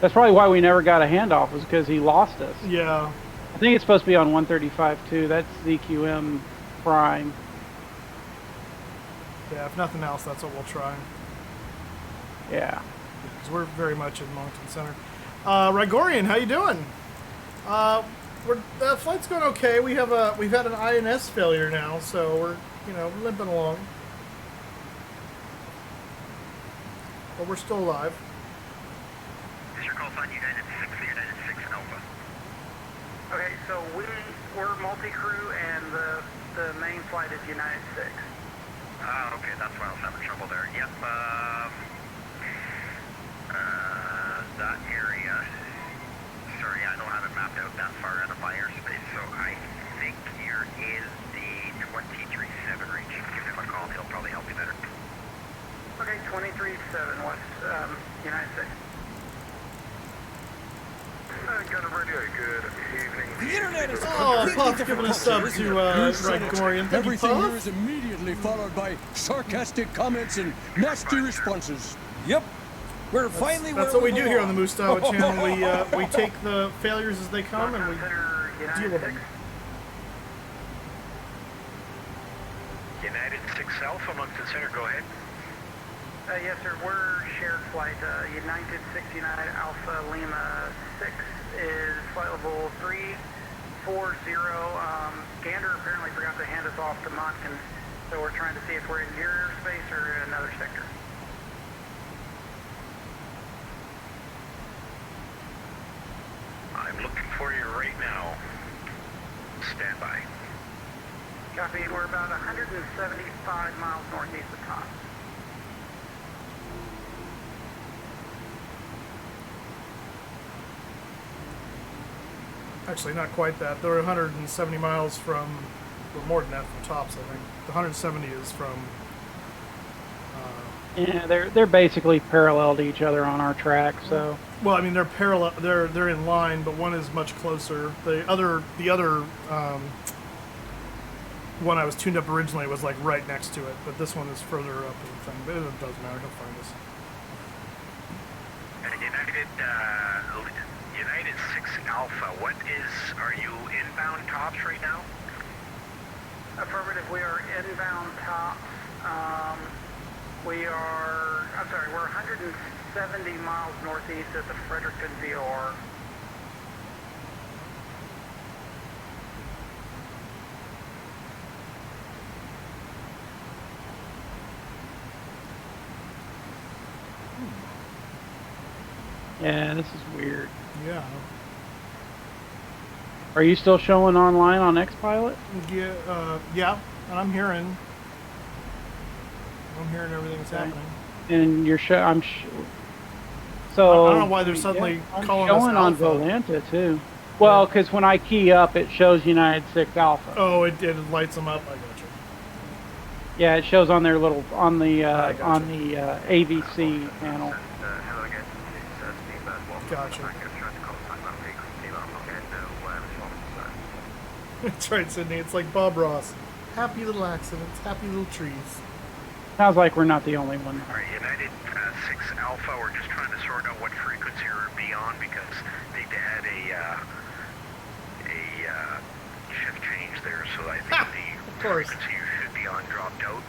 That's probably why we never got a handoff, was because he lost us. Yeah. I think it's supposed to be on 135 too. That's ZQM prime. Yeah, if nothing else, that's what we'll try. Yeah. Because we're very much in Moncton Center. Rigorian, how you doing? The flight's going okay. We've had an INS failure now, so we're limping along, but we're still alive. Is your call sign United 6 Alpha? Okay, so we're multi-crew and the main flight is United 6. Okay, that's why I was having trouble there. Yep, that area, sorry, I don't have it mapped out that far out of my airspace, so I think you're in the 23.7 range. Give him a call, he'll probably help you better. Okay, 23.7, what's United 6? Got a radio, good evening. The internet is Puff giving a sub to Rigorian. Thank you, Everything here Puff. is immediately followed by sarcastic comments and nasty responses. Yep. We're finally That's where what we do here on the belong. Mustafa channel. We take the failures as they come and we deal with them. United 6 Alpha, Moncton Center, go ahead. Yes, sir, we're shared flight. United 69 Alpha Lima 6 is flight level 340. Gander apparently forgot to hand us off to Moncton, so we're trying to see if we're in your airspace or another sector. I'm looking for you right now. Stand by. Copy, we're about 175 miles northeast of Tops. Actually, not quite that. They're 170 miles from, or more than that from Tops, I think. The 170 is from... Yeah, they're basically parallel to each other on our track, so... Well, I mean, they're parallel. They're in line, but one is much closer. The other one I was tuned up originally was like right next to it, but this one is further up in the thing. But it doesn't matter. He'll find us. United 6 Alpha, are you inbound Tops right now? Affirmative, we are inbound Tops. We're 170 miles northeast at the Fredericton VOR. Yeah, this is weird. Yeah. Are you still showing online on Xpilot? Yeah, and I'm hearing everything that's happening. And you're so I don't know why they're suddenly calling us showing on Alpha. Volanta too. Well, because when I key up, it shows United 6 Alpha. Oh, it lights them up. I got you. Yeah, it shows on their little on the AVC panel. Hello again, this is Steve Gotcha. That's right, Sydney. It's like Bob Ross. Happy little accidents, happy little trees. Sounds like we're not the only one. Alright, United 6 Alpha, we're just trying to sort out what frequency we're beyond because they had a shift change there, so I think the frequency you should be on dropped out,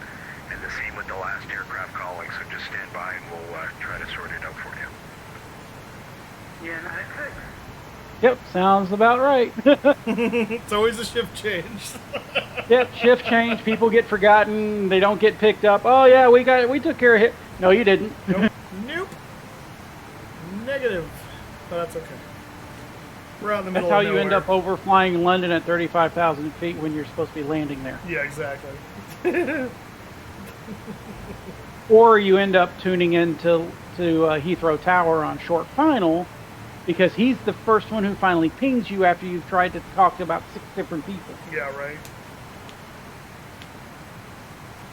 and the same with the last aircraft calling, so just stand by and we'll try to sort it out for you. United 6. Yep, sounds about right. It's always a shift change. Yep, shift change. People get forgotten. They don't get picked up. Oh yeah, we took care of it. No, you didn't. Nope. Negative. But that's okay. We're out in the That's middle how of you nowhere. end up overflying London at 35,000 feet when you're supposed to be landing there. Yeah, exactly. Or you end up tuning into Heathrow Tower on short final, because he's the first one who finally pings you after you've tried to talk to about 6 different people. Yeah, right.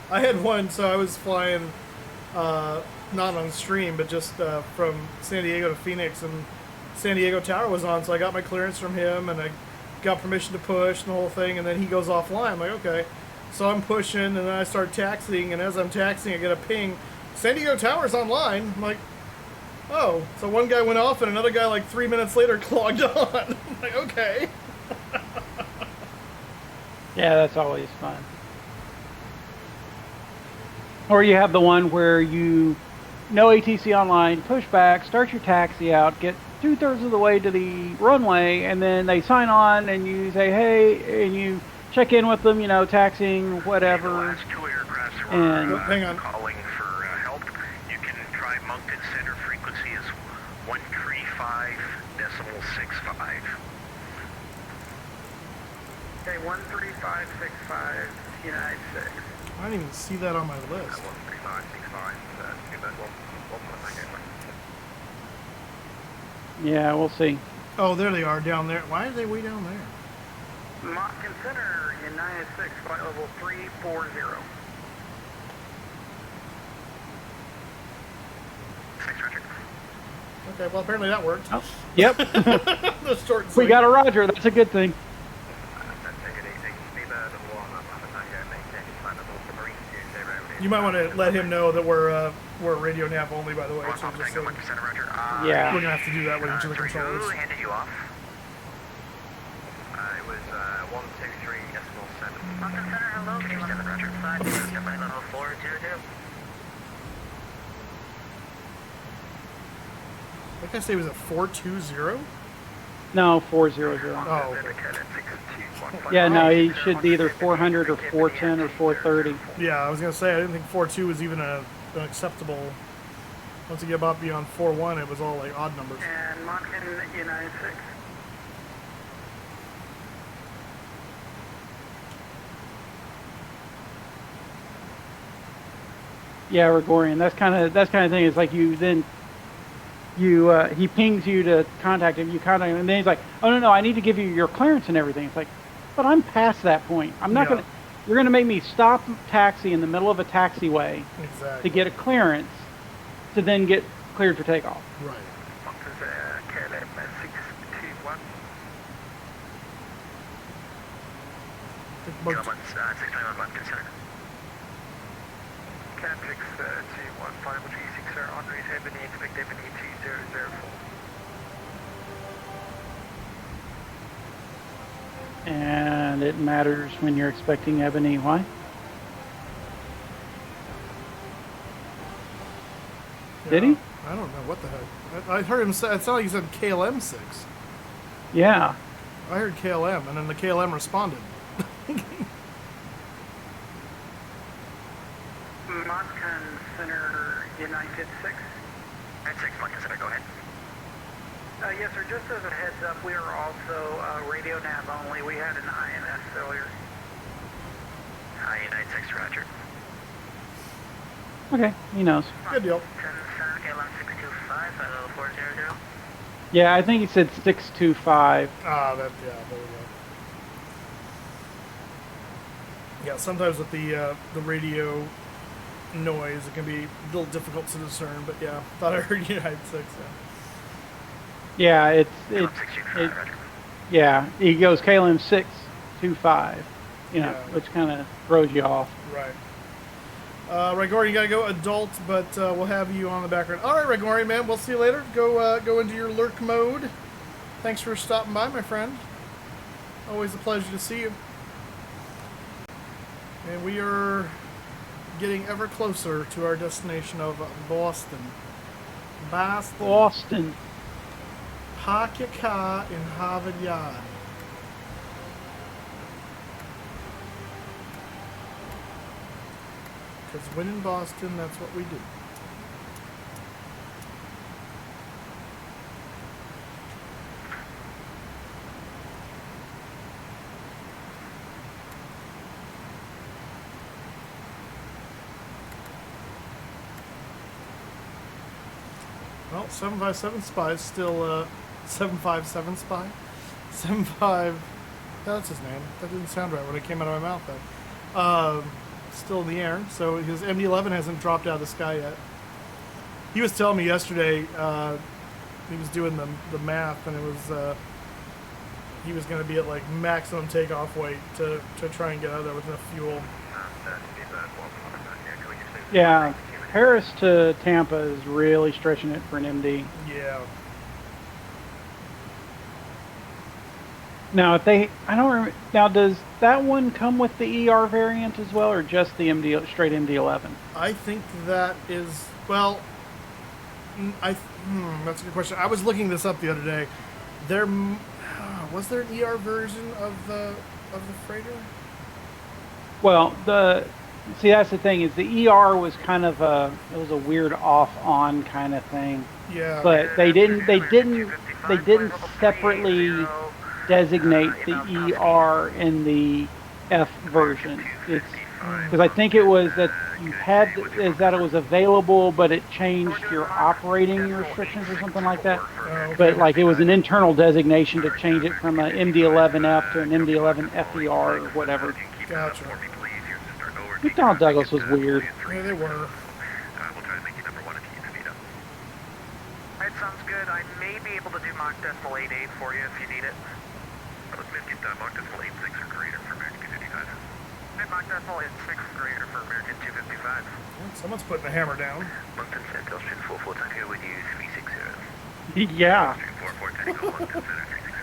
I had one, so I was flying, not on stream, but just from San Diego to Phoenix, and San Diego Tower was on, so I got my clearance from him, and I got permission to push and the whole thing, and then he goes offline. I'm like, okay. So I'm pushing, and then I start taxiing, and as I'm taxiing, I get a ping, San Diego Tower's online. I'm like, Oh, so one guy went off and another guy like 3 minutes later clogged on. I'm like, okay. Yeah, that's always fun. Or you have the one where you no ATC online, push back, start your taxi out, get 2/3 of the way to the runway, and then they sign on and you say, hey, and you check in with them, you know, taxiing, whatever. And hang on. Calling for help. You can try Moncton Center. Frequency is 135.65. Okay, 13565, United 6. I didn't even see that on my list. 13565. yeah, we'll see. Oh, there they are down there. Why are they way down there? Moncton Center, United 6, flight level 340. Okay, well, apparently that worked. Oh, yep. The short and We sweet. got a Roger. That's a good thing. You might want to let him know that we're radio nav only, by the way. So just so Yeah. we're gonna have to do that with each of the controllers. Who handed you off? It was 123.7. Moncton Center, hello. Can you let us Roger 5 flight level 400? Like I say, was it 420? No, 400. Oh, Yeah, no, he should be either 400 or 410 or 430. yeah. I was gonna say I didn't think 42 was even an acceptable. Once you get about beyond 41, it was all like odd numbers. And Moncton, United 6. Yeah, Gregorian. That's kind of thing. It's like you then he pings you to contact him. You contact him, and then he's like, "Oh no, I need to give you your clearance and everything." It's like, but I'm past that point. I'm not gonna. You're gonna make me stop taxi in the middle of a taxiway Exactly. to get a clearance to then get cleared for takeoff. Right. KLM 621. Come on, 621 Moncton Center. Cam 621, final G6, sir, on rate Ebony, expect Ebony 2004. And it matters when you're expecting Ebony. Why? Did he? I don't know what the heck. I heard him say. It sounded like he said KLM 6. Yeah. I heard KLM, and then the KLM responded. Moncton Center, United 6. United 6, Moncton Center, go ahead. Yes, sir. Just as a heads up, we are also radio nav only. We had an INS failure. Hi, United 6, Roger. Okay, he knows. Good deal. Moncton Center, KLM 625, flight level 400. Yeah, I think he said 625. Ah, there we go. Yeah, sometimes with the radio noise, it can be a little difficult to discern. But yeah, thought I heard United 6. Yeah, yeah, he goes KLM 625, you know, which kind of throws you off. Right. Gregorian, you gotta go adult, but we'll have you on the background. All right, Gregorian, man, we'll see you later. Go into your lurk mode. Thanks for stopping by, my friend. Always a pleasure to see you. And we are getting ever closer to our destination of Boston. Boston. Park your car in Harvard Yard. Because when in Boston, that's what we do. Well, 757 Spy is still 757 Spy? 75. That's his name. That didn't sound right when it came out of my mouth, though. Still in the air, so his MD-11 hasn't dropped out of the sky yet. He was telling me yesterday, he was doing the math, and it was he was going to be at like maximum takeoff weight to try and get out of there with enough fuel. Yeah, Paris to Tampa is really stretching it for an MD. Yeah. Now, if they, I don't remember. Now, does that one come with the ER variant as well, or just the MD straight MD-11? I think that is, well, that's a good question. I was looking this up the other day. There was there an ER version of the freighter? Well, see, that's the thing, is the ER was kind of it was a weird off-on kind of thing. Yeah. But they didn't separately designate the ER in the F version. It's because I think it was that it was available, but it changed your operating restrictions or something like that. But like it was an internal designation to change it from an MD-11F to an MD-11FER or whatever. Gotcha. McDonnell Douglas was weird. Yeah, they were. We'll try to make you number 1 if you need it. Alright, sounds good. I may be able to do Mach Decimal 88 for you if you need it. Let's make it Mach Decimal 86 or greater for American 255. Mach Decimal 86 or greater for American 255. Someone's putting a hammer down. Moncton Center, 44 Tango with you 360. Yeah. 44 Tango, Moncton Center 360.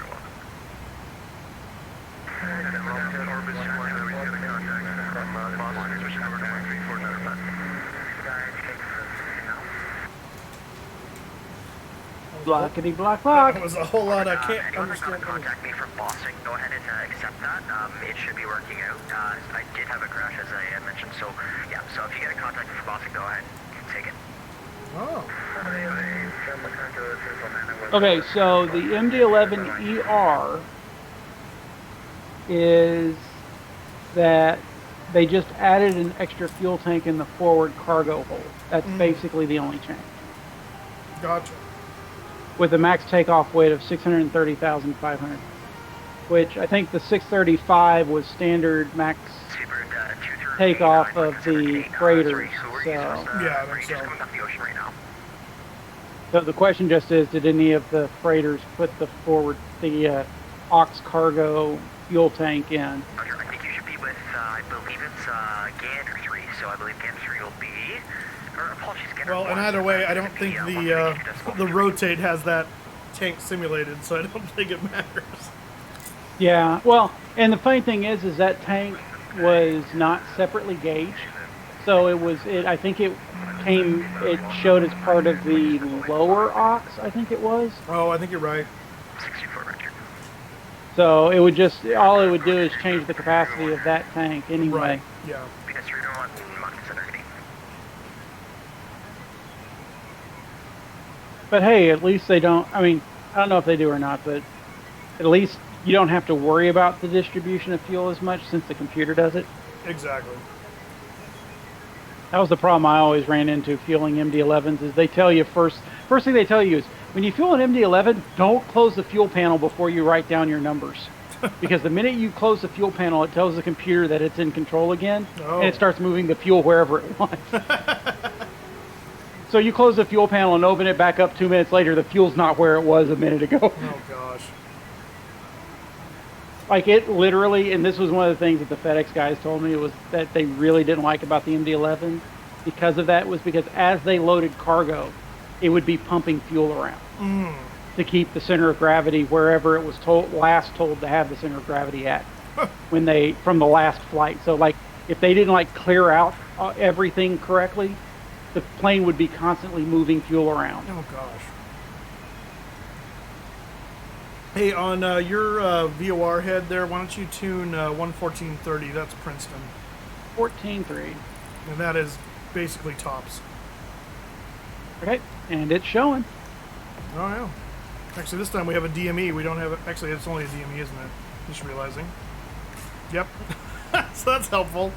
And then Moncton Orbis, we're going to contact from Boston, which is number 93495. Blockity block block. That was a whole lot. I can't Anyone that's understand. going to contact me from Boston, go ahead and accept that. It should be working out. I did have a crash, as I had mentioned, so yeah. So if you get a contact from Boston, go ahead and take it. Oh. Okay, so the MD-11ER is that they just added an extra fuel tank in the forward cargo hold. That's basically the only change. Gotcha. With a max takeoff weight of 630,500, which I think the 635 was standard max takeoff of the freighters. So yeah, I think so. So the question just is, did any of the freighters put the aux cargo fuel tank in? I think you should be with, I believe it's Gander 3, so I believe Gander 3 will be, or apologies, Gander Well, 1. and either way, I don't think the rotate has that tank simulated, so I don't think it matters. Yeah, well, and the funny thing is that tank was not separately gauged, so I think it showed as part of the lower aux, I think it was. Oh, I think you're right. 64 Richard. So it would all it would do is change the capacity of that tank anyway. Right. Yeah. Because you're going to want Moncton Center 80. But hey, at least they don't, I mean, I don't know if they do or not, but at least you don't have to worry about the distribution of fuel as much since the computer does it. Exactly. That was the problem I always ran into fueling MD-11s is they tell you first thing they tell you is when you fuel an MD-11, don't close the fuel panel before you write down your numbers. Because the minute you close the fuel panel, it tells the computer that it's in control again, and it starts moving the fuel wherever it wants. So you close the fuel panel and open it back up 2 minutes later, the fuel's not where it was a minute ago. Oh, gosh. Like it literally, and this was one of the things that the FedEx guys told me, was that they really didn't like about the MD-11 because of that, was because as they loaded cargo, it would be pumping fuel around to keep the center of gravity wherever it was last told to have the center of gravity at from the last flight. So like if they didn't like clear out everything correctly, the plane would be constantly moving fuel around. Oh, gosh. Hey, on your VOR head there, why don't you tune 11430? That's Princeton. 14.3. And that is basically tops. Okay, and it's showing. Oh, yeah. Actually, this time we have a DME. We don't have it. Actually, it's only a DME, isn't it? Just realizing. Yep. So that's helpful.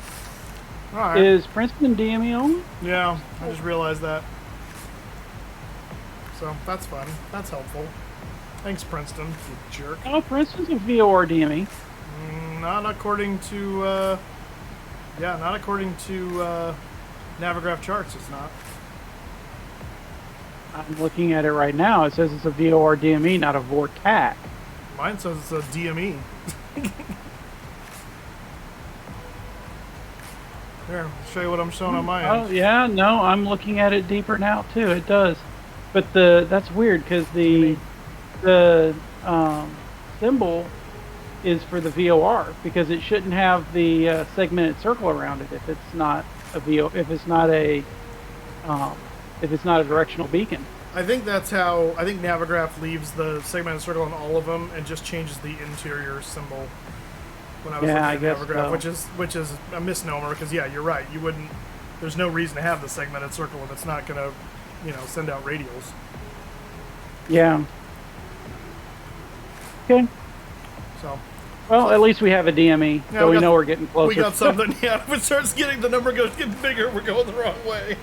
All right. Is Princeton DME only? Yeah, I just realized that. So that's fun. That's helpful. Thanks, Princeton, you jerk. Oh, Princeton's a VOR DME. Not according to, not according to Navigraph charts, it's not. I'm looking at it right now. It says it's a VOR DME, not a VOR-TAC. Mine says it's a DME. Here, I'll show you what I'm showing on my Oh end. yeah, no, I'm looking at it deeper now too. It does, but that's weird because the symbol is for the VOR because it shouldn't have the segmented circle around it if it's not a if it's not a directional beacon. I think that's how. I think Navigraph leaves the segmented circle on all of them and just changes the interior symbol. When I was looking at Navigraph, so. which is a misnomer because yeah, you're right. You wouldn't. There's no reason to have the segmented circle if it's not gonna, send out radials. Yeah. Okay. So. Well, at least we have a DME, Yeah, so we know we're getting closer. We got something. Yeah, if it starts the number goes getting bigger, we're going the wrong way.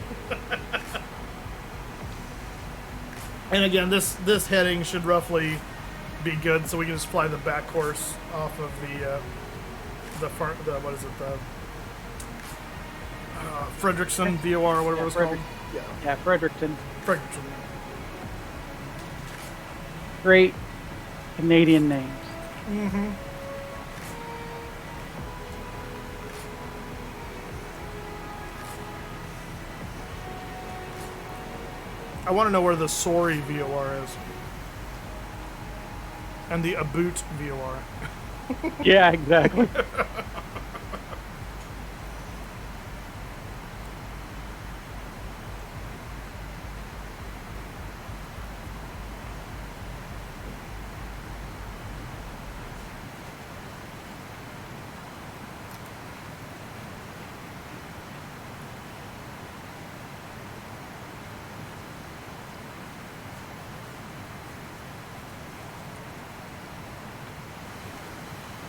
And again, this heading should roughly be good, so we can just fly the back course off of what is it, the Frederickson VOR or whatever it's called. Yeah, Fredericton. Fredericton. Great Canadian names. Mm-hmm. I want to know where the Sorry VOR is. And the Aboot VOR. Yeah, exactly.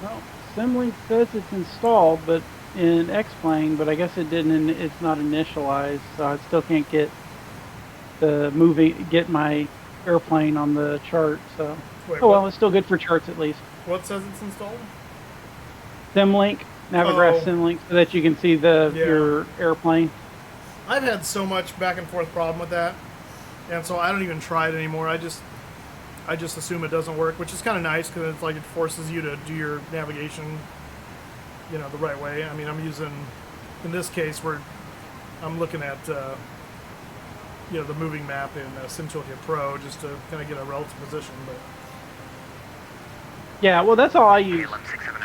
Well, Simlink says it's installed, but in X-Plane, but I guess it didn't. It's not initialized, so I still can't get get my airplane on the chart. So, Wait, well, it's still good for charts at least. What says it's installed? Simlink, Navigraph Simlink, so that you can see your airplane. I've had so much back and forth problem with that, and so I don't even try it anymore. I just assume it doesn't work, which is kind of nice because it's like it forces you to do your navigation, the right way. I mean, I'm using, in this case, I'm looking at, the moving map in SimToolkit Pro just to kind of get a relative position. But yeah, well, that's all I use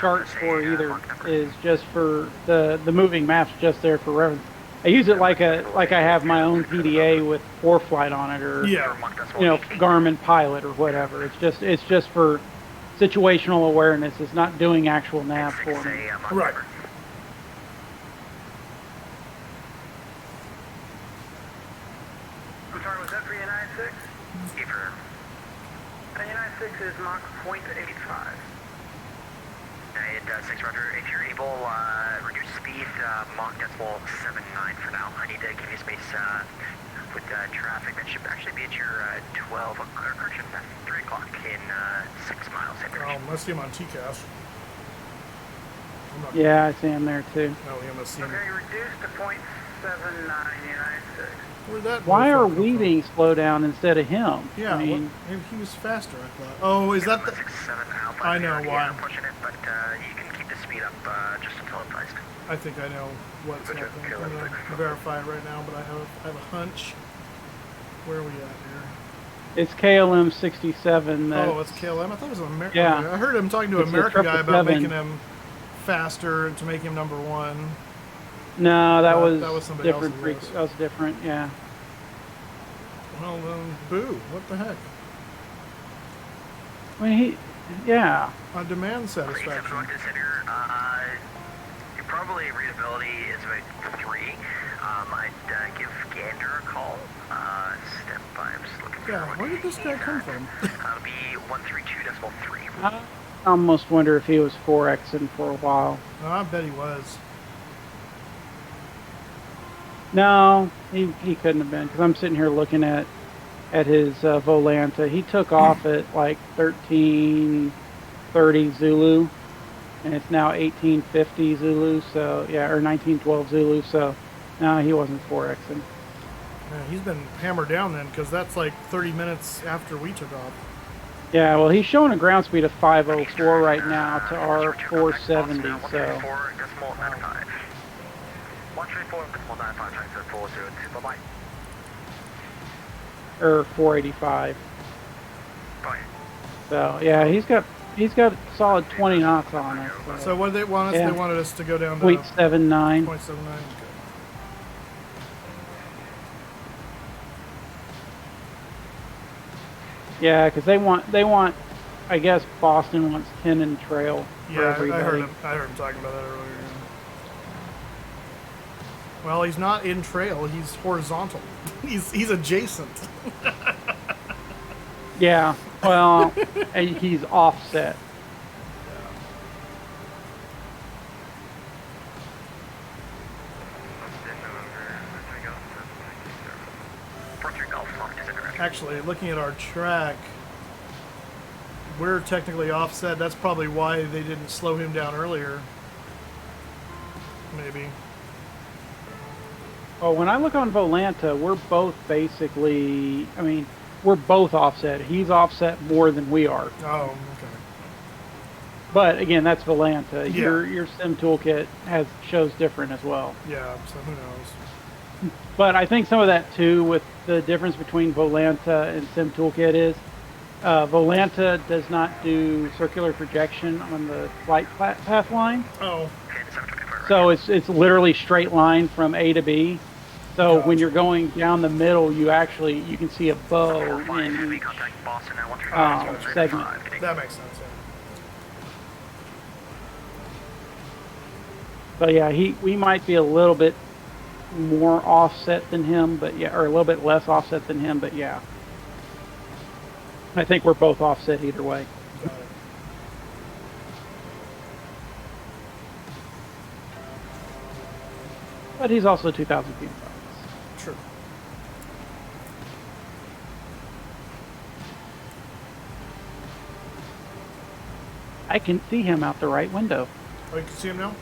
charts for. Either is just for the moving maps, just there for reference. I use it like I have my own PDA with ForeFlight on it, or Garmin Pilot or whatever. It's just for situational awareness. It's not doing actual nav for me. Right. I'm sorry, was that for United 6? United 6 is Mach 0.85. United 6 Roger. If you're able, reduce speed, Mach decimal 79 for now. I need to give you space with traffic. That should actually be at your 12 correction, 3 o'clock in 6 miles. I see him on TCAS. Yeah, I see him there too. No, we must see him. Okay, reduced to 0.79 United 6. Why are we being slowed down instead of him? Yeah, I mean, he was faster, I thought. Oh, is that the... I know why. I'm pushing it, but you can keep the speed up just until advised. I think I know what's happening. I'm going to verify it right now, but I have a hunch. Where are we at here? it's KLM 67. Oh, it's KLM? I thought it was an American. Yeah. I heard him talking to an American guy about making him faster to make him number one. No, that was somebody different. else's. That was different, yeah. Well, boo. What the heck? I mean, yeah. On demand satisfaction. Your probably readability is about 3. I'd give Gander a call. Step by. I'm just looking for where did this guy come from? It'll be 132.3. I almost wonder if he was 4Xing for a while. Oh, I bet he was. No, he couldn't have been, because I'm sitting here looking at his Volanta. He took off at like 1330 Zulu, and it's now 1850 Zulu, so yeah, or 1912 Zulu, so no, he wasn't 4Xing. Man, he's been hammered down then, because that's like 30 minutes after we took off. Yeah, well, he's showing a ground speed of 504 right now to our 470, so. 134.95, bye-bye. Or 485. Bye. So yeah, he's got a solid 20 knots on us. So what did they want us? Yeah. They wanted us to go down to 0.79. 0.79. Okay. Yeah, because they want, I guess Boston wants 10 in trail for Yeah, everybody. I heard him talking about that earlier. Well, he's not in trail. He's horizontal. He's adjacent. Yeah, well, and he's offset. Actually, looking at our track, we're technically offset. That's probably why they didn't slow him down earlier. Maybe. Well, when I look on Volanta, we're both basically, I mean, we're both offset. He's offset more than we are. Oh, okay. But again, that's Volanta. Yeah. Your sim toolkit shows different as well. Yeah, so who knows? But I think some of that too, with the difference between Volanta and sim toolkit is, Volanta does not do circular projection on the flight path line. Oh. So it's literally straight line from A to B. So when you're going down the middle, you can see a bow in each segment. That makes sense. Yeah. So yeah, we might be a little bit more offset than him, but yeah, or a little bit less offset than him, but yeah. I think we're both offset either way. But he's also 2,000 feet above us. True. I can see him out the right window. Oh, you can see him now?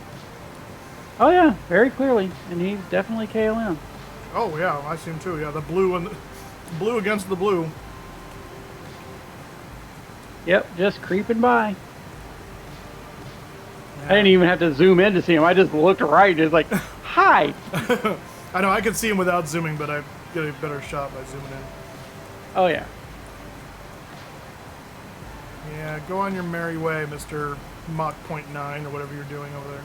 Oh yeah, very clearly, and he's definitely KLM. Oh yeah, I see him too. Yeah, the blue and blue against the blue. Yep, just creeping by. Yeah. I didn't even have to zoom in to see him. I just looked right and it's like, hi! I know, I could see him without zooming, but I get a better shot by zooming in. Oh yeah. Yeah, go on your merry way, Mr. Mach 0.9 or whatever you're doing over there.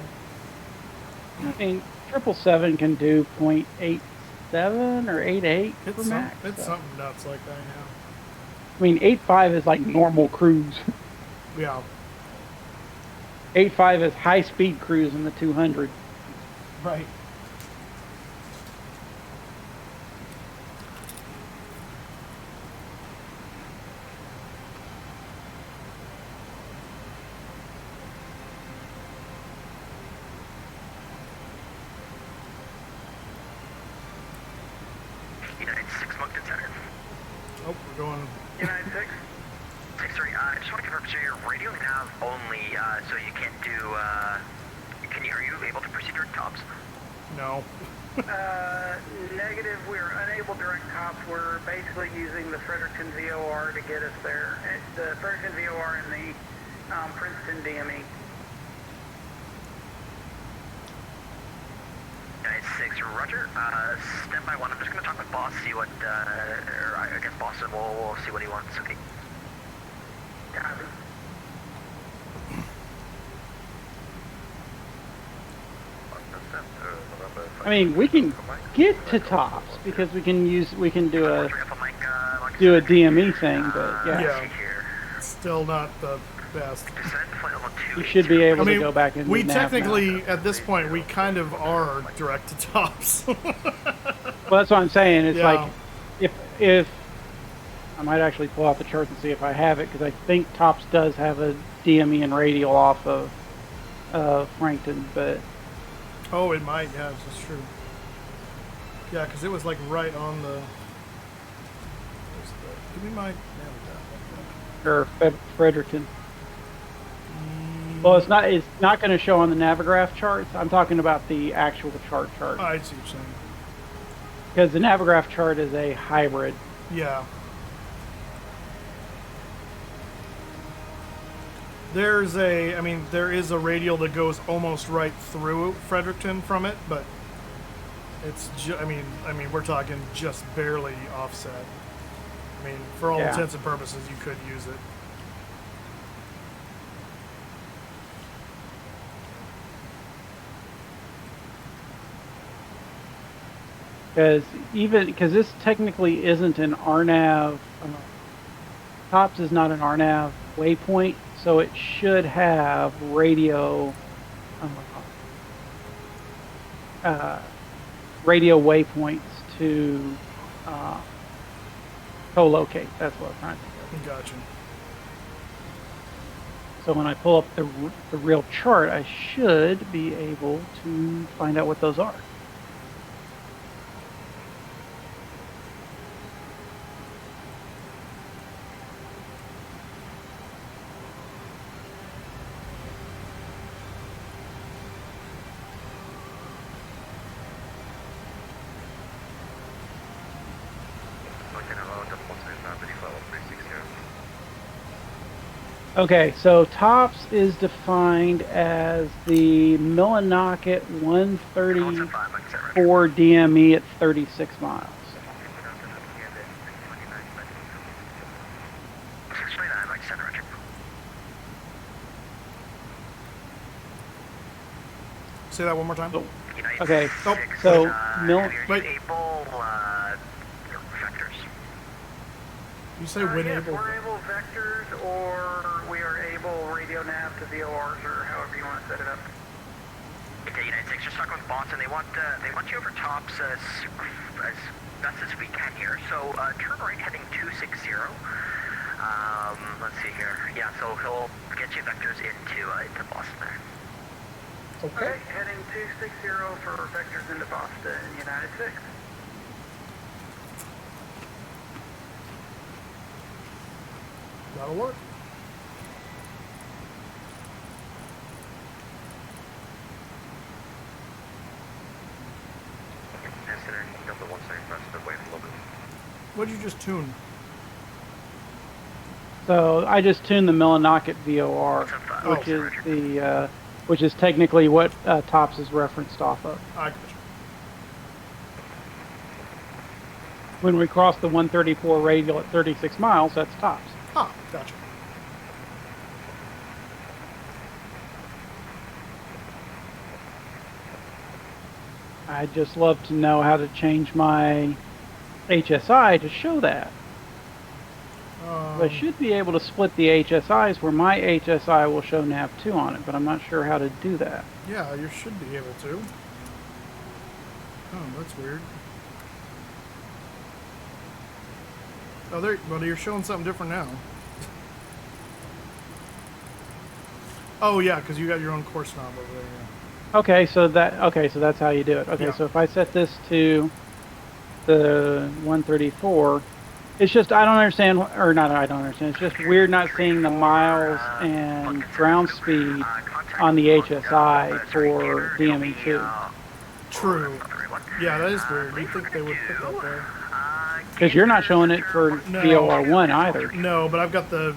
I mean, 777 can do 0.87 or 8.8 for max. It's something nuts like that, yeah. I mean, 8.5 is like normal cruise. Yeah. 8.5 is high-speed cruise in the 200. Right. United 6 Moncton Center. Oh, we're going. United 6. 6-3, I just want to confirm, so your radio nav only, so you can't do, are you able to proceed direct tops? No. Negative, we're unable direct tops. We're basically using the Fredericton VOR to get us there. The Fredericton VOR and the Princeton DME. United 6, roger. Stand by 1, I'm just going to talk with boss, see what, or I guess boss, and we'll see what he wants, okay? Copy. I mean, we can get to tops because we can do a DME thing, but yeah. Still not the best. You should be able to go back in. We technically, at this point, we kind of are direct to tops. Well, that's what I'm saying. It's like if I might actually pull out the chart and see if I have it, because I think tops does have a DME and radial off of Frankton, but. Oh, it might. Yeah, that's true. Yeah, because it was like right on the. Give me my. Or Fredericton. Well, it's not going to show on the Navigraph charts. I'm talking about the actual chart. Oh, I see what you're saying. Because the Navigraph chart is a hybrid. Yeah. There is a radial that goes almost right through Fredericton from it, but It's I mean, we're talking just barely offset. I mean, for all intents and purposes, you could use it. Because this technically isn't an RNAV, TOPS is not an RNAV waypoint, so it should have radio radio waypoints to co-locate. That's what I'm trying to think of. Gotcha. So when I pull up the real chart, I should be able to find out what those are. Okay, so TOPS is defined as the Millinocket 134 DME at 36 miles. Say that one more time. Okay, so wait. You say yes, WinAble? we're able vectors, or we are able radio nav to VORs, or however you want to set it up. Okay, United 6, you're stuck on bots, and they want you over TOPS as best as we can here. So turn right heading 260. Let's see here. Yeah, so he'll get you vectors into Boston there. Okay, heading 260 for vectors into Boston, United 6. That'll work. What'd you just tune? So I just tuned the Millinocket VOR, which is technically what TOPS is referenced off of. I gotcha. When we cross the 134 radial at 36 miles, that's TOPS. Huh, gotcha. I'd just love to know how to change my HSI to show that. I should be able to split the HSIs where my HSI will show nav2 on it, but I'm not sure how to do that. Yeah, you should be able to. Oh, that's weird. Oh, well, you're showing something different now. Oh yeah, because you got your own course knob over there. Yeah. Okay, so that's how you do it. Okay, Yeah. so if I set this to the 134, it's just I don't understand, or not I don't understand. It's just weird not seeing the miles and ground speed on the HSI for DME2. True. Yeah, that is weird. You'd think they would put that there. Because you're not showing it for VOR1 either. No, but I've got the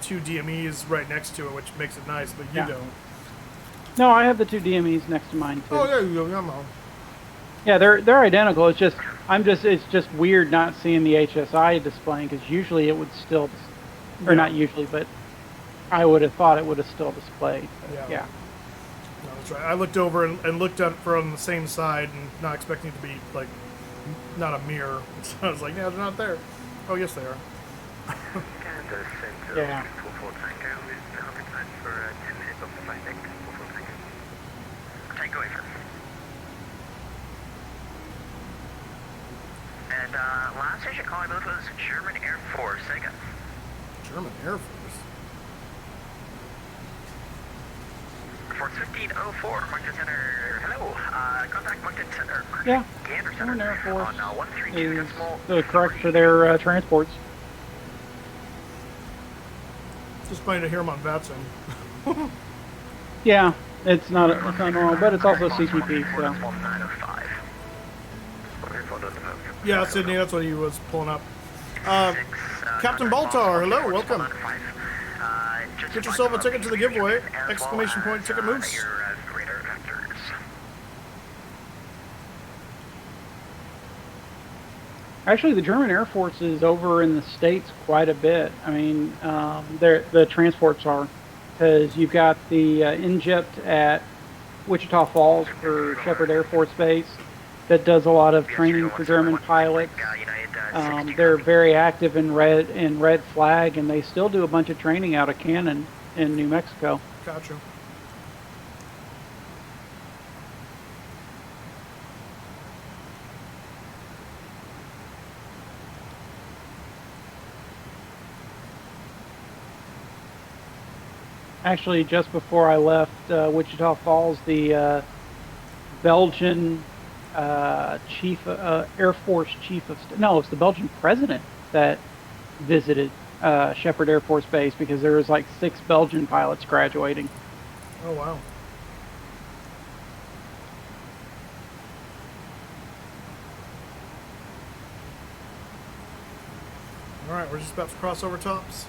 two DMEs right next to it, which makes it nice, but you don't. No, I have the two DMEs next to mine too. Oh, there you go. Come on. Yeah, they're identical. It's just it's just weird not seeing the HSI displaying, because usually it would still, or not usually, but I would have thought it would have still displayed. Yeah. No, that's right. I looked over and looked at it from the same side, and not expecting it to be like not a mirror. So I was like, yeah, they're not there. Oh, yes, they are. Yeah. Tango Afer. And last station call I believe was German Air Force. Sega. German Air Force. Force 1504, Moncton Center. Hello. Contact Moncton Center. Yeah. Gander Center. German Air Force on 132 is correct for their transports. Just funny to hear them on VATSIM. Yeah, it's not normal, but it's also CTP. So. Yeah, Sydney, that's what he was pulling up. Captain Baltar, hello, welcome. Get yourself a ticket to the giveaway! Exclamation point ticket moose. Actually, the German Air Force is over in the States quite a bit. I mean, the transports are, because you've got the Injet at Wichita Falls for Shepherd Air Force Base that does a lot of training for German pilots. They're very active in Red Flag, and they still do a bunch of training out of Cannon in New Mexico. Gotcha. Actually, just before I left Wichita Falls, the Belgian Air Force chief of no, it's the Belgian president that visited Shepherd Air Force Base, because there was like 6 Belgian pilots graduating. Oh wow. All right, we're just about to cross over tops.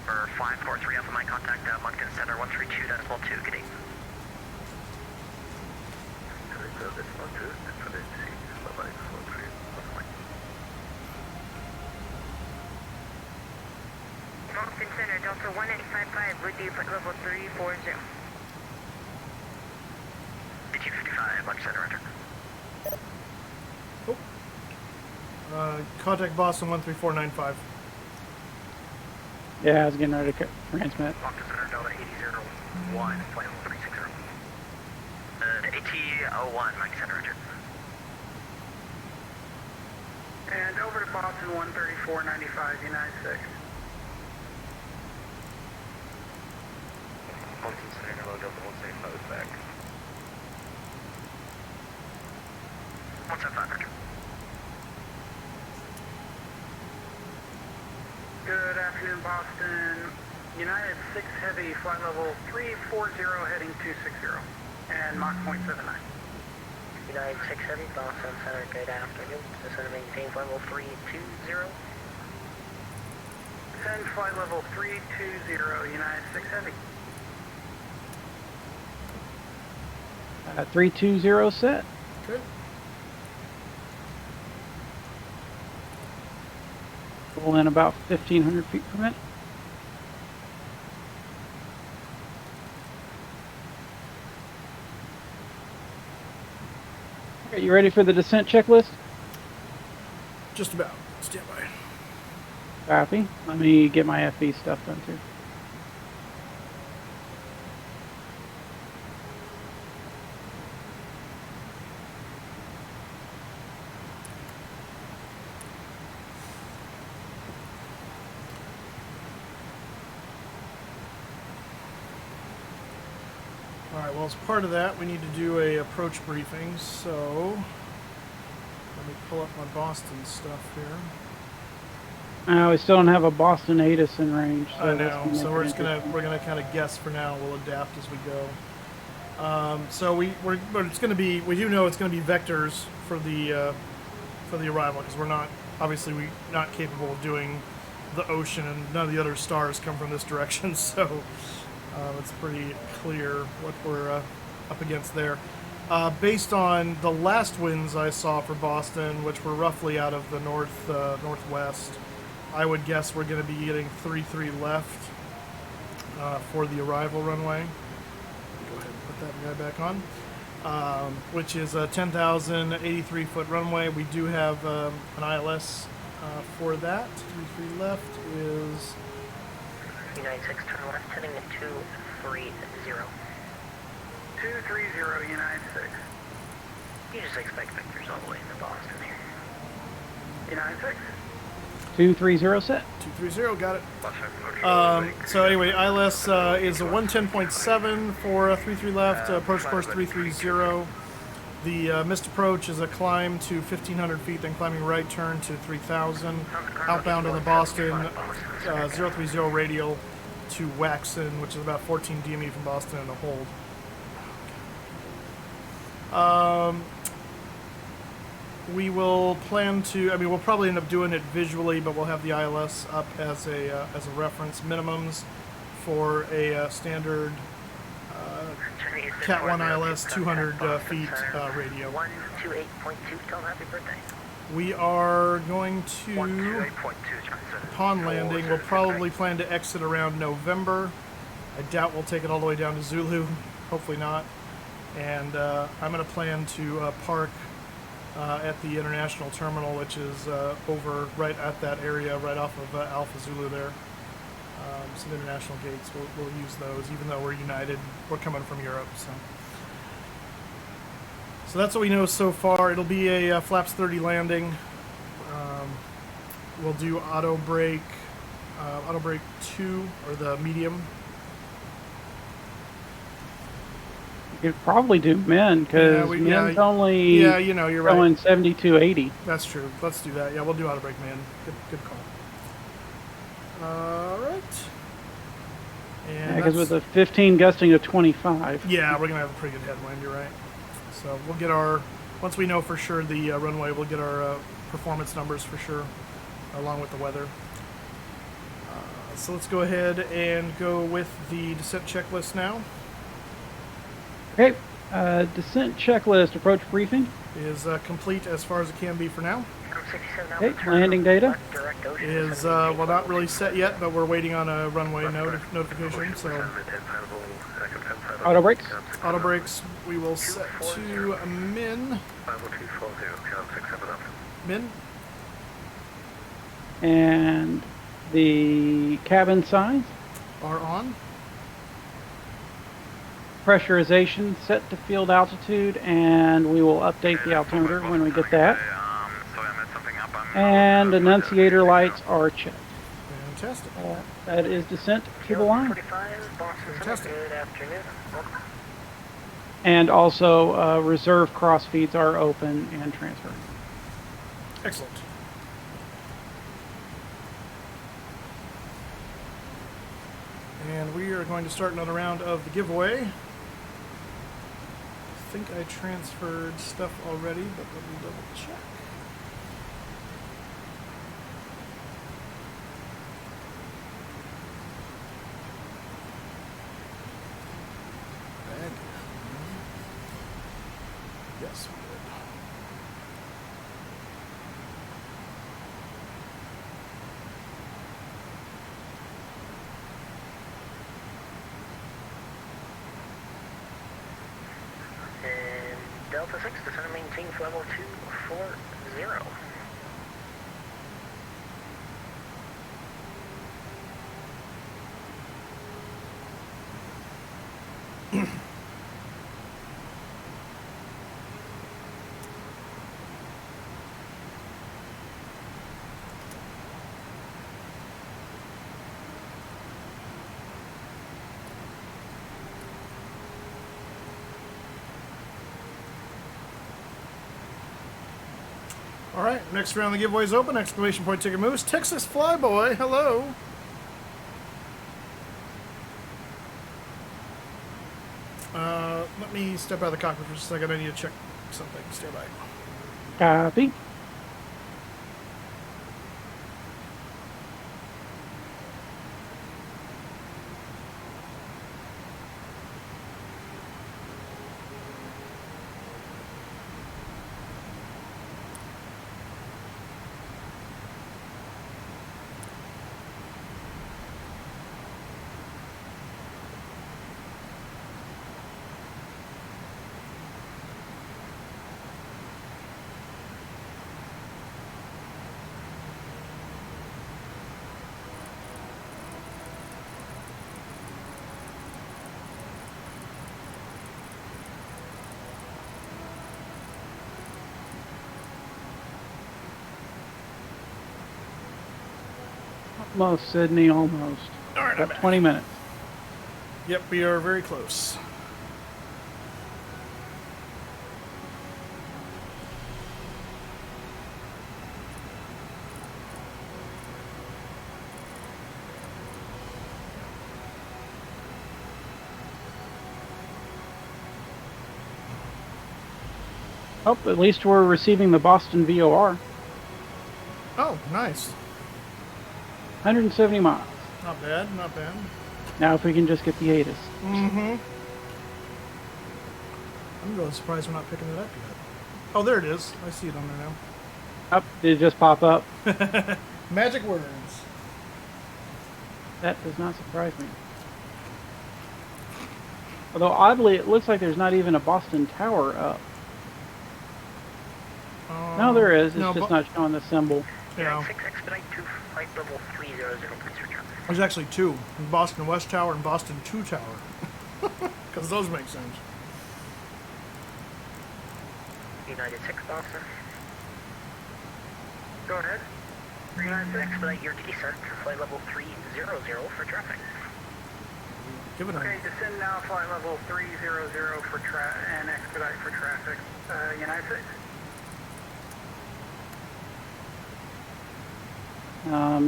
For 543 Alpha, my contact, Moncton Center 132.2, good evening. Moncton Center, Delta 1855, would be flight level 340. 255, Moncton Center, enter. Contact Boston 13495. Yeah, I was getting ready to transmit. Moncton Center, Delta 8001, flight level 360. AT01, Moncton Center, enter. And over to Boston 13495, United 6. Moncton Center, hello, Delta 175 back. 175, enter. Good afternoon, Boston. United 6 Heavy, flight level 340, heading 260, and Mach 0.79. United 6 Heavy, Boston Center, good afternoon. Descend to maintain flight level 320. Send flight level 320, United 6 Heavy. 320 set. Good. Pulling about 1,500 feet per minute. Okay, you ready for the descent checklist? Just about. Stand by. Copy. Let me get my FB stuff done too. Alright, well, as part of that, we need to do a approach briefing, so let me pull up my Boston stuff here. We still don't have a Boston ATIS in range. So I know, so we're gonna kind of guess for now. We'll adapt as we go. So we do know it's gonna be vectors for the arrival, because we're not capable of doing the ocean, and none of the other stars come from this direction, so it's pretty clear what we're up against there. Based on the last winds I saw for Boston, which were roughly out of the northwest, I would guess we're going to be getting 3-3 left for the arrival runway. Go ahead and put that guy back on, which is a 10,083 foot runway. We do have an ILS for that. 3-3 left is United 6, turn left, heading at 230. 230, United 6. You just expect vectors all the way into Boston here. United 6. 230 set. 230, got it. So anyway, ILS is a 110.7 for 3-3 left, approach course 330. The missed approach is a climb to 1,500 feet, then climbing right turn to 3,000. Outbound on the Boston 030 radial to Waxon, which is about 14 DME from Boston, and a hold. we will plan to. I mean, we'll probably end up doing it visually, but we'll have the ILS up as a reference minimums for a standard Cat 1 ILS 200 feet radio. 128.2, tell them happy birthday. We are going to, 128.2. upon landing, we'll probably plan to exit around November. I doubt we'll take it all the way down to Zulu. Hopefully not. And I'm going to plan to park at the international terminal, which is over right at that area, right off of Alpha Zulu there. Some international gates, we'll use those, even though we're United. We're coming from Europe, so that's what we know so far. It'll be a flaps 30 landing. We'll do auto brake 2 or the medium. You could probably do men because men's only you know, you're going right. 7280. That's true. Let's do that. Yeah, we'll do auto brake man. Good call. All right. Because with a 15 gusting to 25. Yeah, we're gonna have a pretty good headwind. You're right. So we'll get our, once we know for sure the runway, we'll get our performance numbers for sure, along with the weather. So let's go ahead and go with the descent checklist now. Okay, descent checklist approach briefing is complete as far as it can be for now. Okay, landing data is well, not really set yet, but we're waiting on a runway notification. So auto brakes. Auto brakes. We will set to a min. Min. And the cabin signs are on. Pressurization set to field altitude, and we will update the altimeter when we get that. And annunciator lights are checked. Fantastic. That is descent to the line. Fantastic. Good afternoon. And also reserve cross feeds are open and transferred. Excellent. And we are going to start another round of the giveaway. I think I transferred stuff already, but let me double check. Yes, we did. And Delta 6, descend and maintain level 240. All right, next round the giveaway is open. Exclamation point ticket moves. Texas Flyboy, hello. Let me step out of the cockpit for a second. I need to check something. Stand by. Copy. Almost, Sydney, almost. All right, about 20 minutes. Yep, we are very close. Oh, at least we're receiving the Boston VOR. Oh, nice. 170 miles. Not bad, not bad. Now if we can just get the ATIS. Mm-hmm. I'm really surprised we're not picking it up yet. Oh, there it is. I see it on there now. Up, did it just pop up? Magic words. That does not surprise me. Although oddly, it looks like there's not even a Boston Tower up. No, there is. It's just not showing the symbol. Yeah. 6 expedite to flight level 300, please return. There's actually two. Boston West Tower and Boston 2 Tower. Because those make sense. United 6, Boston. Go ahead. Expedite your descent to flight level 300 for traffic. Give it a... Okay, descend now, flight level 300 for and expedite for traffic. United 6.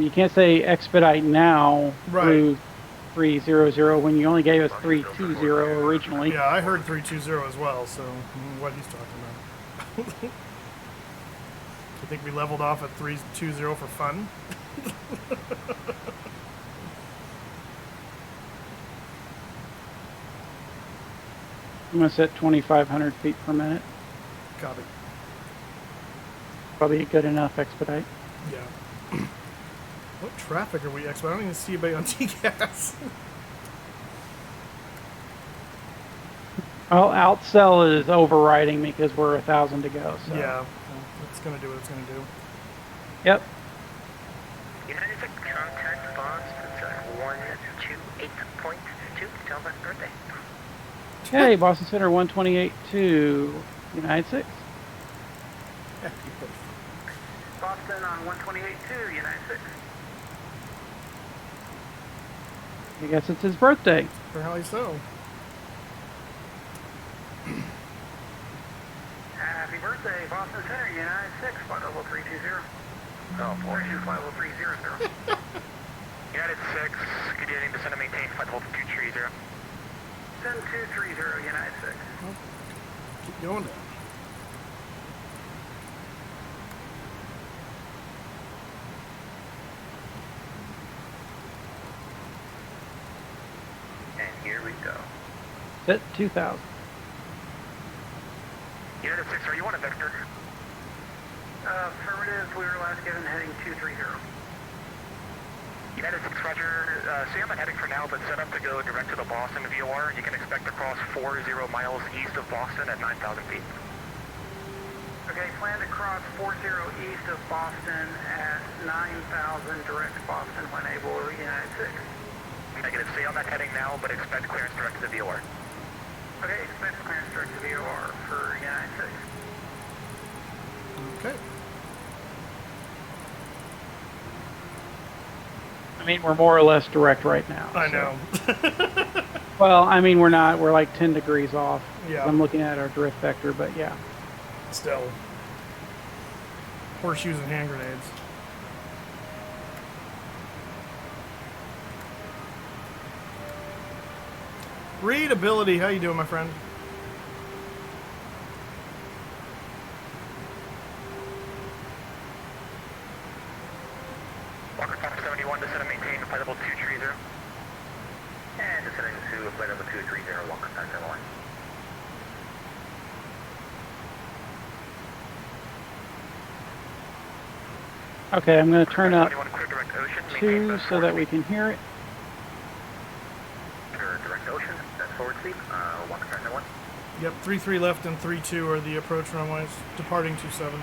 You can't say expedite now Right. through 300 when you only gave us 320 originally. Yeah, I heard 320 as well, so what he's talking about. I think we leveled off at 320 for fun. I'm going to set 2,500 feet per minute. Copy. Probably a good enough expedite. Yeah. What traffic are we expediting? I don't even see anybody on TCAS. Well, outsell is overriding me because we're 1,000 to go. So. Yeah, it's going to do what it's going to do. Yep. United 6, contact Boston 128.2, tell them birthday. Okay, Boston Center 128.2, United 6. Boston on 128.2, United 6. I guess it's his birthday. Apparently so. Happy birthday, Boston Center, United 6, flight level 320. Oh, boy. Flight level 300. United 6, good evening, descend and maintain flight level 230. Descend 230, United 6. Keep going down. And here we go. Set 2,000. United 6, are you on a vector? Affirmative, we were last given heading 230. United 6, roger. Stay on that heading for now, but set up to go direct to the Boston VOR. You can expect to cross 40 miles east of Boston at 9,000 feet. Okay, plan to cross 40 east of Boston at 9,000, direct Boston when able, United 6. Negative, stay on that heading now, but expect clearance direct to the VOR. Okay, expect clearance direct to VOR for United 6. Okay. I mean, we're more or less direct right now. I know. Well, I mean, we're not. We're like 10 degrees off. Yeah. I'm looking at our drift vector, but yeah. Still. Horseshoes and hand grenades. Readability, how you doing, my friend? Walker Fox 71, descend and maintain flight level 230. And descending to flight level 230, Walker Fox 71. Okay, I'm going to turn up 2 so that we can hear it. Direct ocean, that's forward speed, Walker Fox 71. Yep, 3-3 left and 3-2 are the approach runways, departing 27.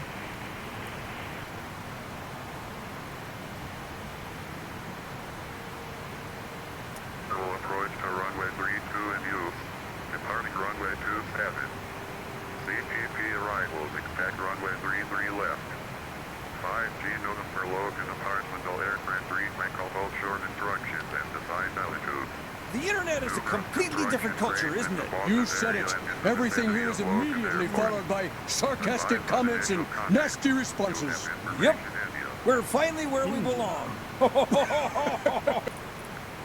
Full approach to runway 32 in use. Departing runway 27. CPP arrivals, expect runway 33 left. 5G notice for load and departmental aircraft read Michael both short instructions and design altitude. The internet is a completely different culture, isn't it? You said it. Everything here is immediately followed by sarcastic comments and nasty responses. Yep. We're finally where we belong.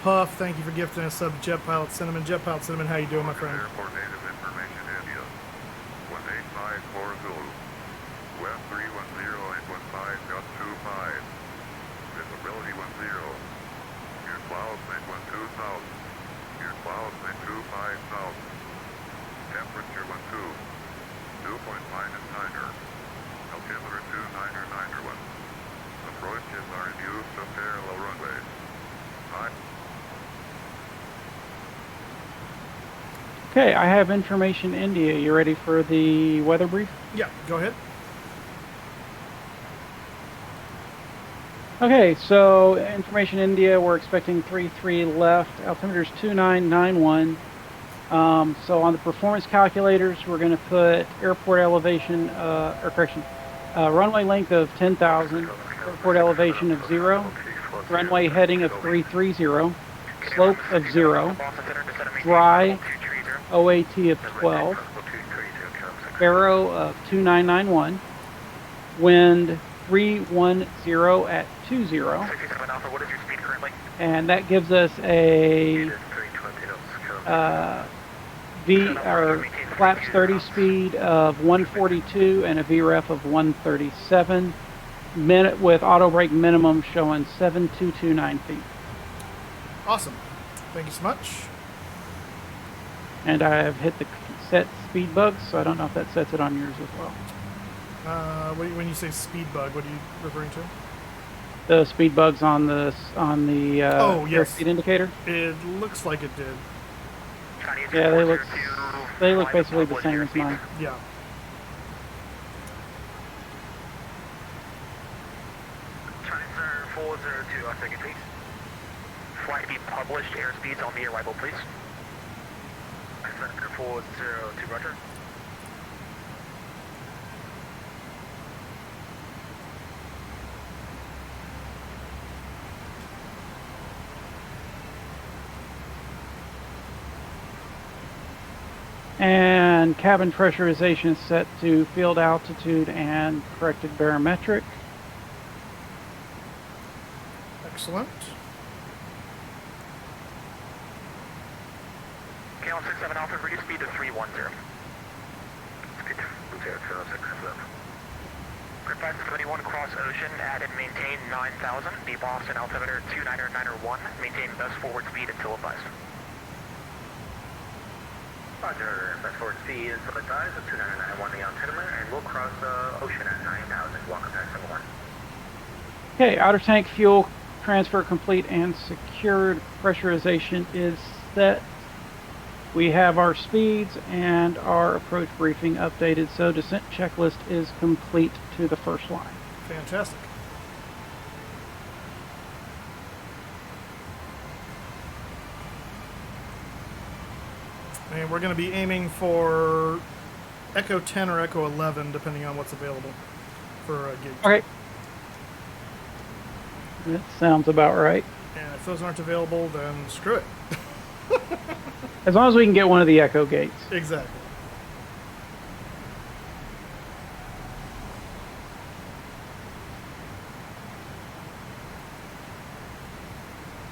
Puff, thank you for gifting us sub Jet Pilot Cinnamon. Jet Pilot Cinnamon, how you doing, my friend? Airport native information area. 185 Zulu. West 310.15.25. Visibility 10. Your clouds at 12,000. Your clouds at 25,000. Temperature 12. Dew point minus 9er. Altimeter 2991. Approaches are in use of parallel runways. High. Okay, I have information India. You ready for the weather brief? Yeah, go ahead. Okay, so information India, we're expecting 3-3 left. Altimeter's 2991. So on the performance calculators, we're going to put airport elevation, runway length of 10,000, airport elevation of 0, runway heading of 330, slope of 0, dry, OAT of 12, Barrow of 2991, wind 310 at 20, and that gives us a flaps 30 speed of 142 and a VREF of 137, with auto brake minimum showing 7229 feet. Awesome. Thank you so much. And I have hit the set speed bugs, so I don't know if that sets it on yours as well. When you say speed bug, what are you referring to? The speed bugs on the airspeed indicator. It looks like it did. Yeah, they look basically the same as mine. Yeah. Challenger 402, a second please. Flight be published airspeeds on the arrival please. Challenger 402, roger. And cabin pressurization is set to field altitude and corrected barometric. Excellent. KL 67 Alpha, reduce speed to 310. Speed 310, Grid 571 cross ocean, add and maintain 9,000. Be Boston altimeter 2991. Maintain best forward speed until advised. Roger, best forward speed is advised of 2991 the altimeter, and we'll cross ocean at 9,000. Welcome back, 71. Okay, outer tank fuel transfer complete and secured. Pressurization is set. We have our speeds and our approach briefing updated, so descent checklist is complete to the first line. Fantastic. And we're going to be aiming for Echo 10 or Echo 11, depending on what's available for a gig. Okay. That sounds about right. And if those aren't available, then screw it. As long as we can get one of the Echo gates. Exactly.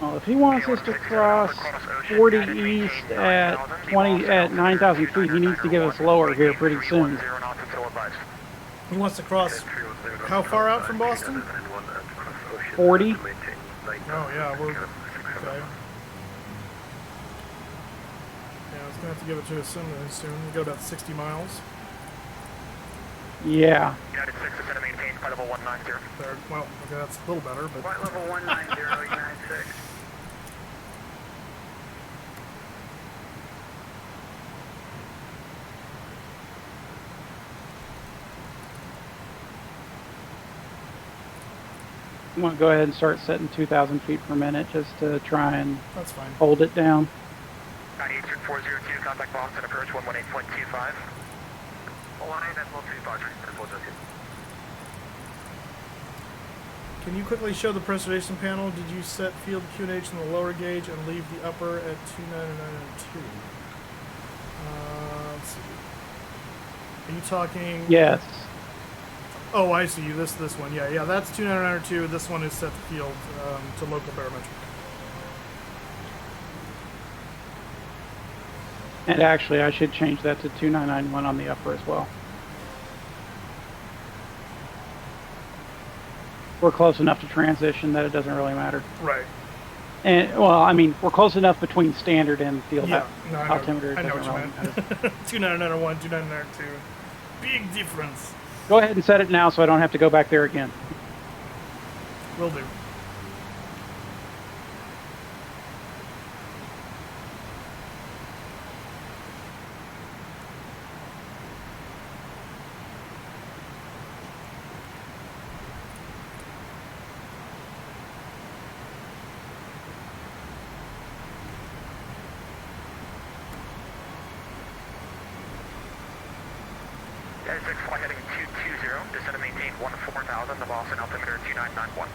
Well, if he wants us to cross 40 east at 9,000 feet, he needs to get us lower here pretty soon. He wants to cross how far out from Boston? 40. Oh yeah, we're okay. Yeah, I was gonna have to give it to us soon. We'll go about 60 miles. Yeah. United 6 is going to maintain flight level 190. There, well, okay, that's a little better, but... Flight level 190, United 6. I'm going to go ahead and start setting 2,000 feet per minute just to try and that's fine. Hold it down. 98402, contact Boston, approach 118.25. Line at 135, Can you quickly show the preservation panel? Did you set field QNH in the lower gauge and leave the upper at 29902? Let's see. Are you talking? Yes. Oh, I see. This one. Yeah, that's 29902. This one is set to field to local barometric. And actually, I should change that to 2991 on the upper as well. we're close enough to transition that it doesn't really matter. Right. And well, I mean, we're close enough between standard and field altimeter. I know It what doesn't you really meant. matter. 2991, 2992. Big difference. Go ahead and set it now, so I don't have to go back there again. Will do. Six flight heading 220, descend and maintain 14,000, the Boston altimeter 2991.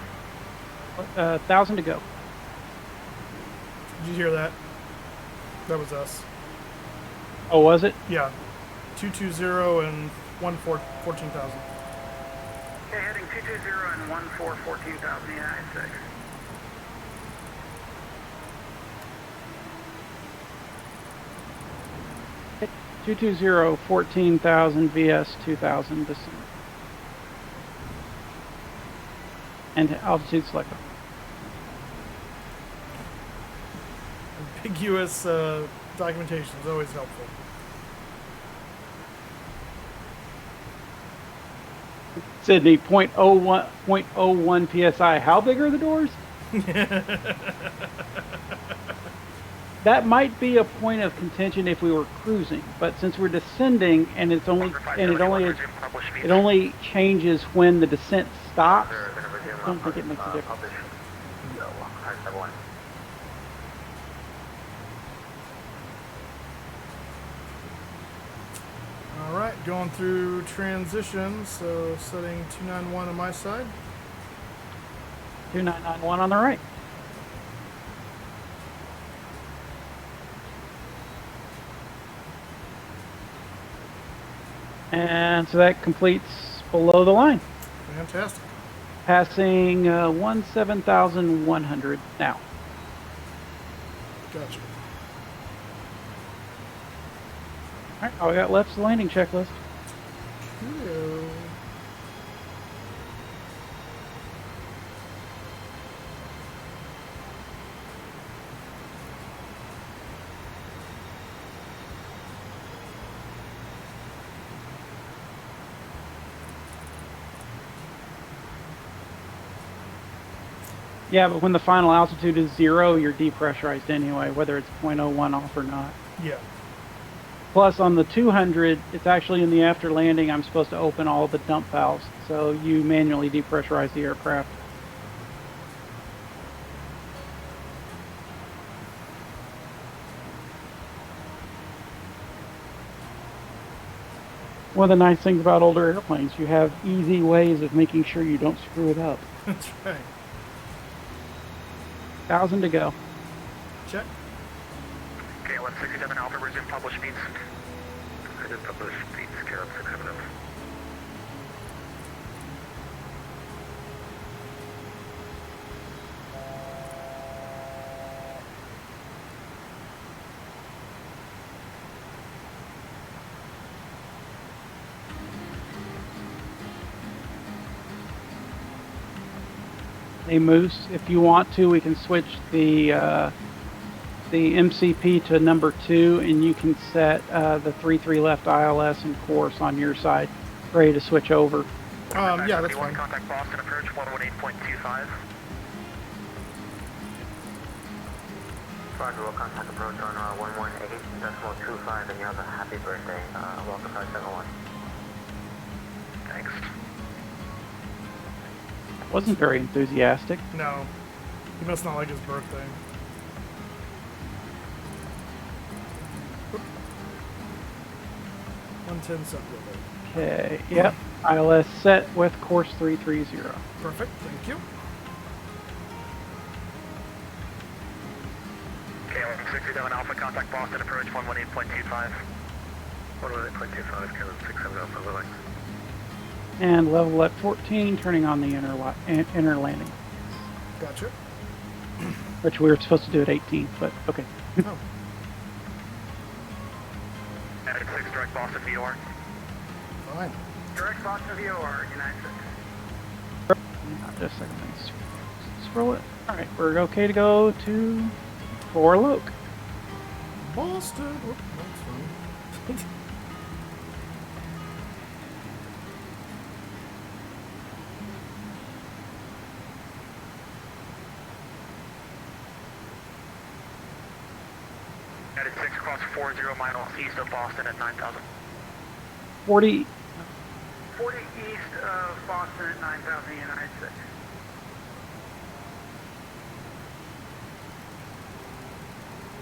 1,000 to go. Did you hear that? That was us. Oh, was it? Yeah. 220 and 14,000. Okay, heading 220 and 14,000 United States. Okay, 220, 14,000 VS 2,000 descent. And altitude selector. Ambiguous documentation is always helpful. Sydney, 0.01 psi. How big are the doors? That might be a point of contention if we were cruising, but since we're descending and it only changes when the descent stops, I don't think it makes a difference. All right, going through transition, so setting 291 on my side. 2991 on the right. And so that completes below the line. Fantastic. Passing 17,100 now. Gotcha. All right, all we got left is the landing checklist. Cool. Yeah, but when the final altitude is 0, you're depressurized anyway, whether it's 0.01 off or not. Yeah. Plus, on the 200, it's actually in the after landing, I'm supposed to open all the dump valves, so you manually depressurize the aircraft. One of the nice things about older airplanes, you have easy ways of making sure you don't screw it up. That's right. 1,000 to go. Check. Okay, 1167 Alpha, resume published speeds. I did publish speeds, Caleb 670. Hey Moose, if you want to, we can switch the MCP to number 2, and you can set the 33 left ILS and course on your side, ready to switch over. Yeah, that's fine. Contact Boston approach 118.25. Roger, we'll contact approach on 118.25, and you have a happy birthday. Welcome 571. Thanks. Wasn't very enthusiastic. No. He must not like his birthday. 110 set with it. Okay, yep. ILS set with course 330. Perfect, thank you. Okay, 1167 Alpha, contact Boston approach 118.25. 118.25, Caleb 670 Alpha, living. And level at 14, turning on the inner landing. Gotcha. Which we were supposed to do at 18, but okay. Oh. 6 direct Boston VOR. Fine. Direct Boston VOR, United States. Just a second. Let's scroll it. All right, we're okay to go to Fort Loke. Boston. Whoop, that's fine. United 6 across 40 miles east of Boston at 9,000. 40. 40 east of Boston at 9,000 United 6.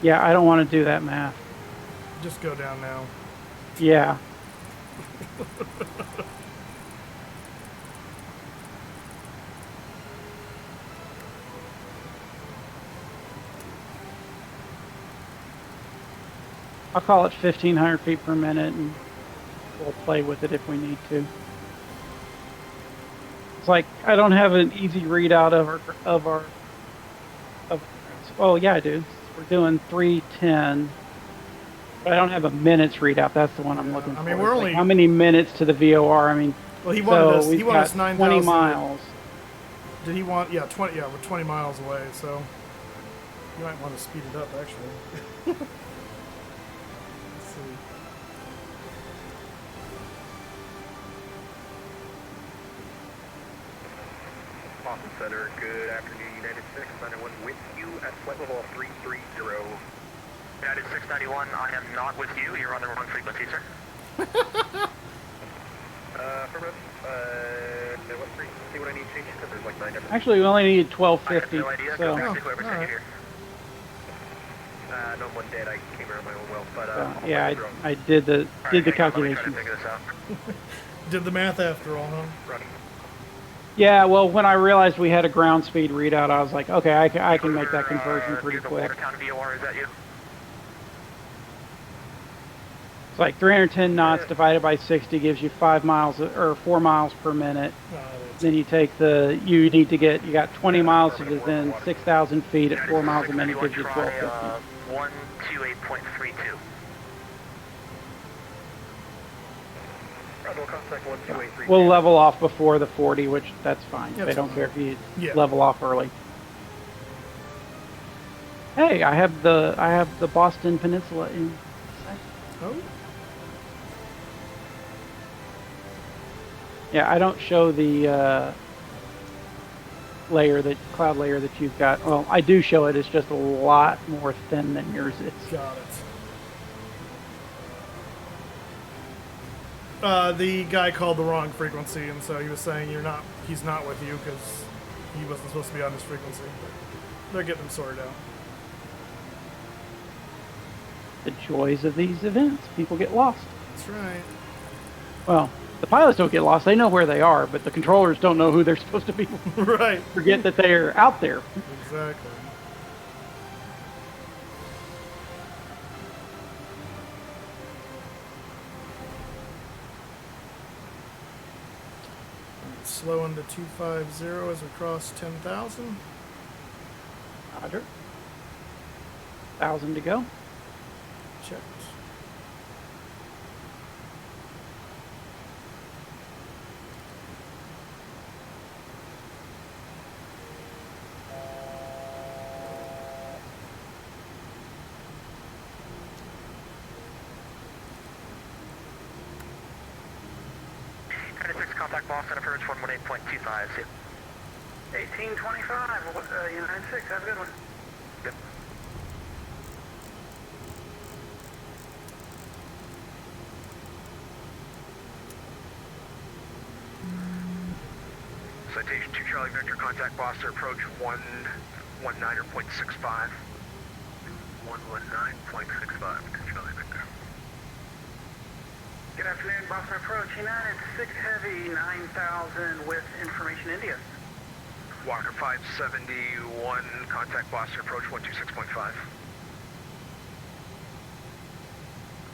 Yeah, I don't want to do that math. Just go down now. Yeah. I'll call it 1,500 feet per minute, and we'll play with it if we need to. It's like I don't have an easy readout of oh yeah, I do. We're doing 310, but I don't have a minutes readout. That's the one I'm looking for. I mean, we're only how many minutes to the VOR? I mean, well, he wanted us. He wanted us 9,000. 20 miles. Did he want? Yeah, 20. Yeah, we're 20 miles away, so you might want to speed it up, actually. Let's see. Boston Center, good afternoon, United 6, 91 with you at flight level 330. United 691, I am not with you. You're on the wrong frequency, sir. Affirmative. What frequency would I need to change? Because there's like 9 different. Actually, we only need 1250. I have no idea. So. Go back to whoever sent you here. No one did. I came around my own will, but yeah, I did the calculations. Did the math after all, huh? Running. Yeah, well, when I realized we had a ground speed readout, I was like, okay, I can make that conversion pretty quick. Watertown VOR, is that you? It's like 310 knots divided by 60 gives you 5 miles or 4 miles per minute. Then you take you got 20 miles to within 6,000 feet at 4 miles a minute gives you 1250. 128.32. We'll level off before the 40, which that's fine. Yeah, they don't care if you yeah. level off early. Hey, I have the Boston Peninsula in sight. Oh. Yeah, I don't show the cloud layer that you've got. Well, I do show it. It's just a lot more thin than yours is. Got it. The guy called the wrong frequency, and so he was saying he's not with you because he wasn't supposed to be on this frequency. But they're getting them sorted out. The joys of these events. People get lost. That's right. Well, the pilots don't get lost. They know where they are, but the controllers don't know who they're supposed to be. Right. Forget that they're out there. Exactly. Slow into 250 as we cross 10,000. Roger. 1,000 to go. Checked. Contact Boston, approach 118.25. 1825, United 6, have a good one. Good. Citation 2 Charlie Victor, contact Boston, approach 119.65. 119.65, 2 Charlie Victor. Good afternoon, Boston approach, United 6 Heavy, 9,000 with information India. Walker 571, contact Boston, approach 126.5.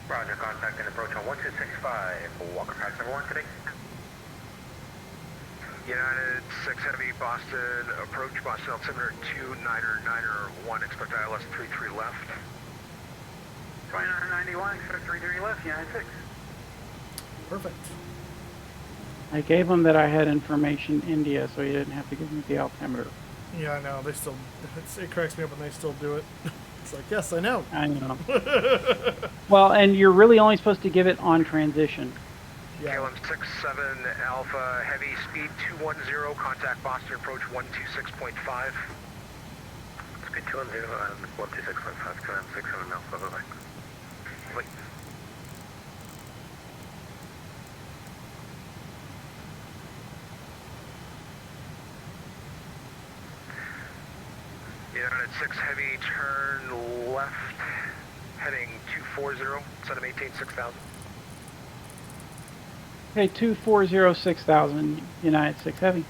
Roger, contact and approach on 1265. Walker 571 today. United 6 Heavy, Boston, approach, Boston altimeter 2991, expect ILS 33 left. 2991, expect 33 left, United 6. Perfect. I gave him that I had information India, so he didn't have to give me the altimeter. Yeah, I know. They still. It cracks me up when they still do it. It's like, yes, I know. I know. Well, and you're really only supposed to give it on transition. Yeah. KLM 67 Alpha, heavy speed 210, contact Boston approach 126.5. Speed 210 and 126.5, KLM 67 Alpha, bye-bye. Wait. United 6 heavy, turn left, heading 240, set to maintain 6,000. Okay, 240-6000, United 6 Heavy.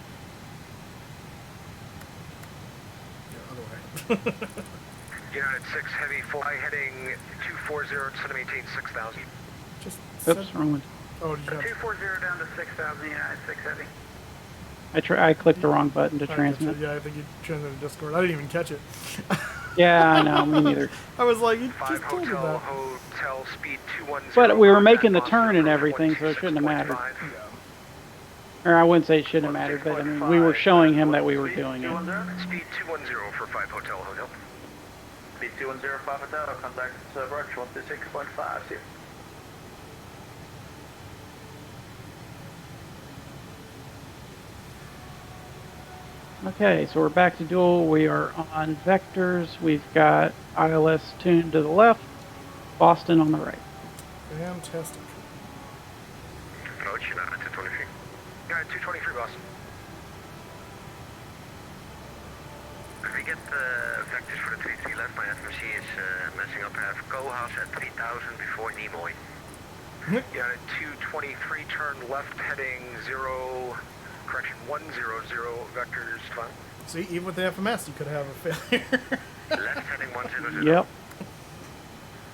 United 6 heavy, fly heading 240, set to maintain 6,000. Just Oops, wrong one. Oh, did you have... 240 down to 6,000, United 6 Heavy. I clicked the wrong button to transmit. Yeah, I think you transmitted Discord. I didn't even catch it. Yeah, I know, me neither. I was like, you 5 just told me that. hotel, speed 210. But we were making the turn and everything, so it shouldn't have mattered. Or I wouldn't say it shouldn't have mattered, but I mean, we were showing him that we were doing it. Speed 210 for 5 hotel. Speed 210, 5 hotel, contact approach 126.5, see you. Okay, so we're back to dual. We are on vectors. We've got ILS tuned to the left, Boston on the right. Fantastic. Approach, United 223. United 223, Boston. Could we get the vectors for the 33 left? My FMC is messing up. I have Kohas at 3000 before Nimoy. United 223, turn left, heading 100, vectors 5. See, even with the FMS, you could have a failure. Left heading 100. Yep.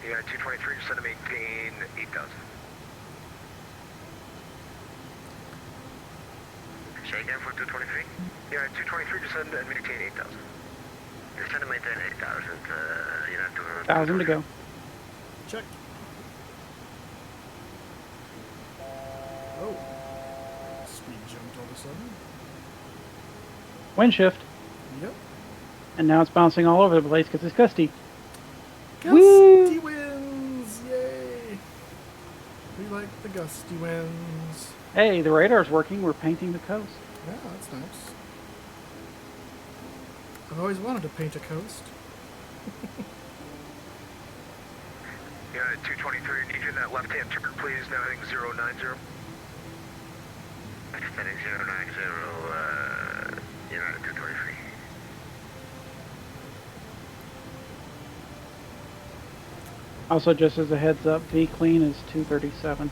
United 223, set to maintain 8,000. Say again for 223? United 223, descend and maintain 8,000. Descend and maintain 8,000, United 1,000 to go. Check. Oh. Speed jumped all of a sudden. Wind shift. Yep. And now it's bouncing all over the place because it's gusty. Gusty winds! Yay! We like the gusty winds. Hey, the radar's working. We're painting the coast. Yeah, that's nice. I've always wanted to paint a coast. United 223, need you in that left-hand turn, please. Now heading 090. Heading 090, United 223. Also, just as a heads up, V clean is 237.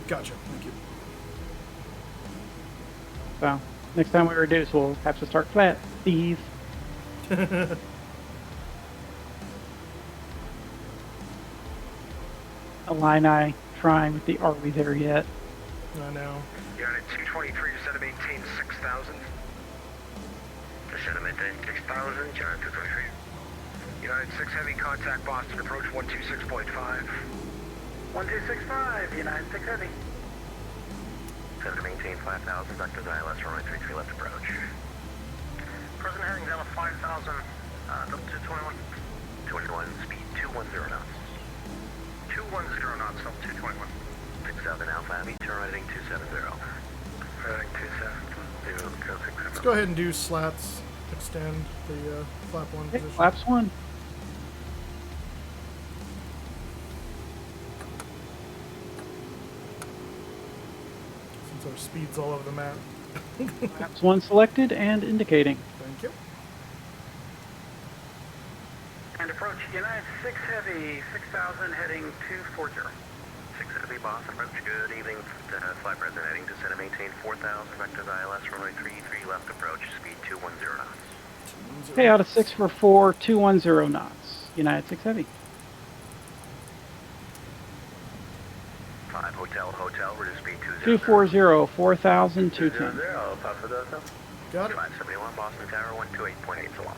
Gotcha, thank you. So, next time we reduce, we'll have to start flat. Steve. Illini trying with the are we there yet? I know. United 223, set to maintain 6,000. Descend and maintain 6,000, United 223. United 6 heavy, contact Boston approach 126.5. 1265, United 6 Heavy. Descend to maintain 5,000, vectors ILS runway 33 left approach. Present heading down to 5,000, up to 21. 21, speed 210 knots. 210 knots, up to 21. 6,000 Alpha Abbey, turn right heading 270. Heading 270, go 6. Let's go ahead and do slats. Extend the flap 1 Okay, position. flaps 1. Since our speed's all over the map. Flaps 1 selected and indicating. Thank you. And approach United 6 Heavy, 6,000, heading 240. 6 Heavy, Boston approach, good evening. Flight present heading descend and maintain 4,000, vectors ILS runway 33 left approach, speed 210 knots. Okay, out of 644, 210 knots. United 6 Heavy. 5 hotel, reduce speed 240, 4,000, 210. 210, Papa Delta. Got it. 571, Boston Tower, 128.8 so long.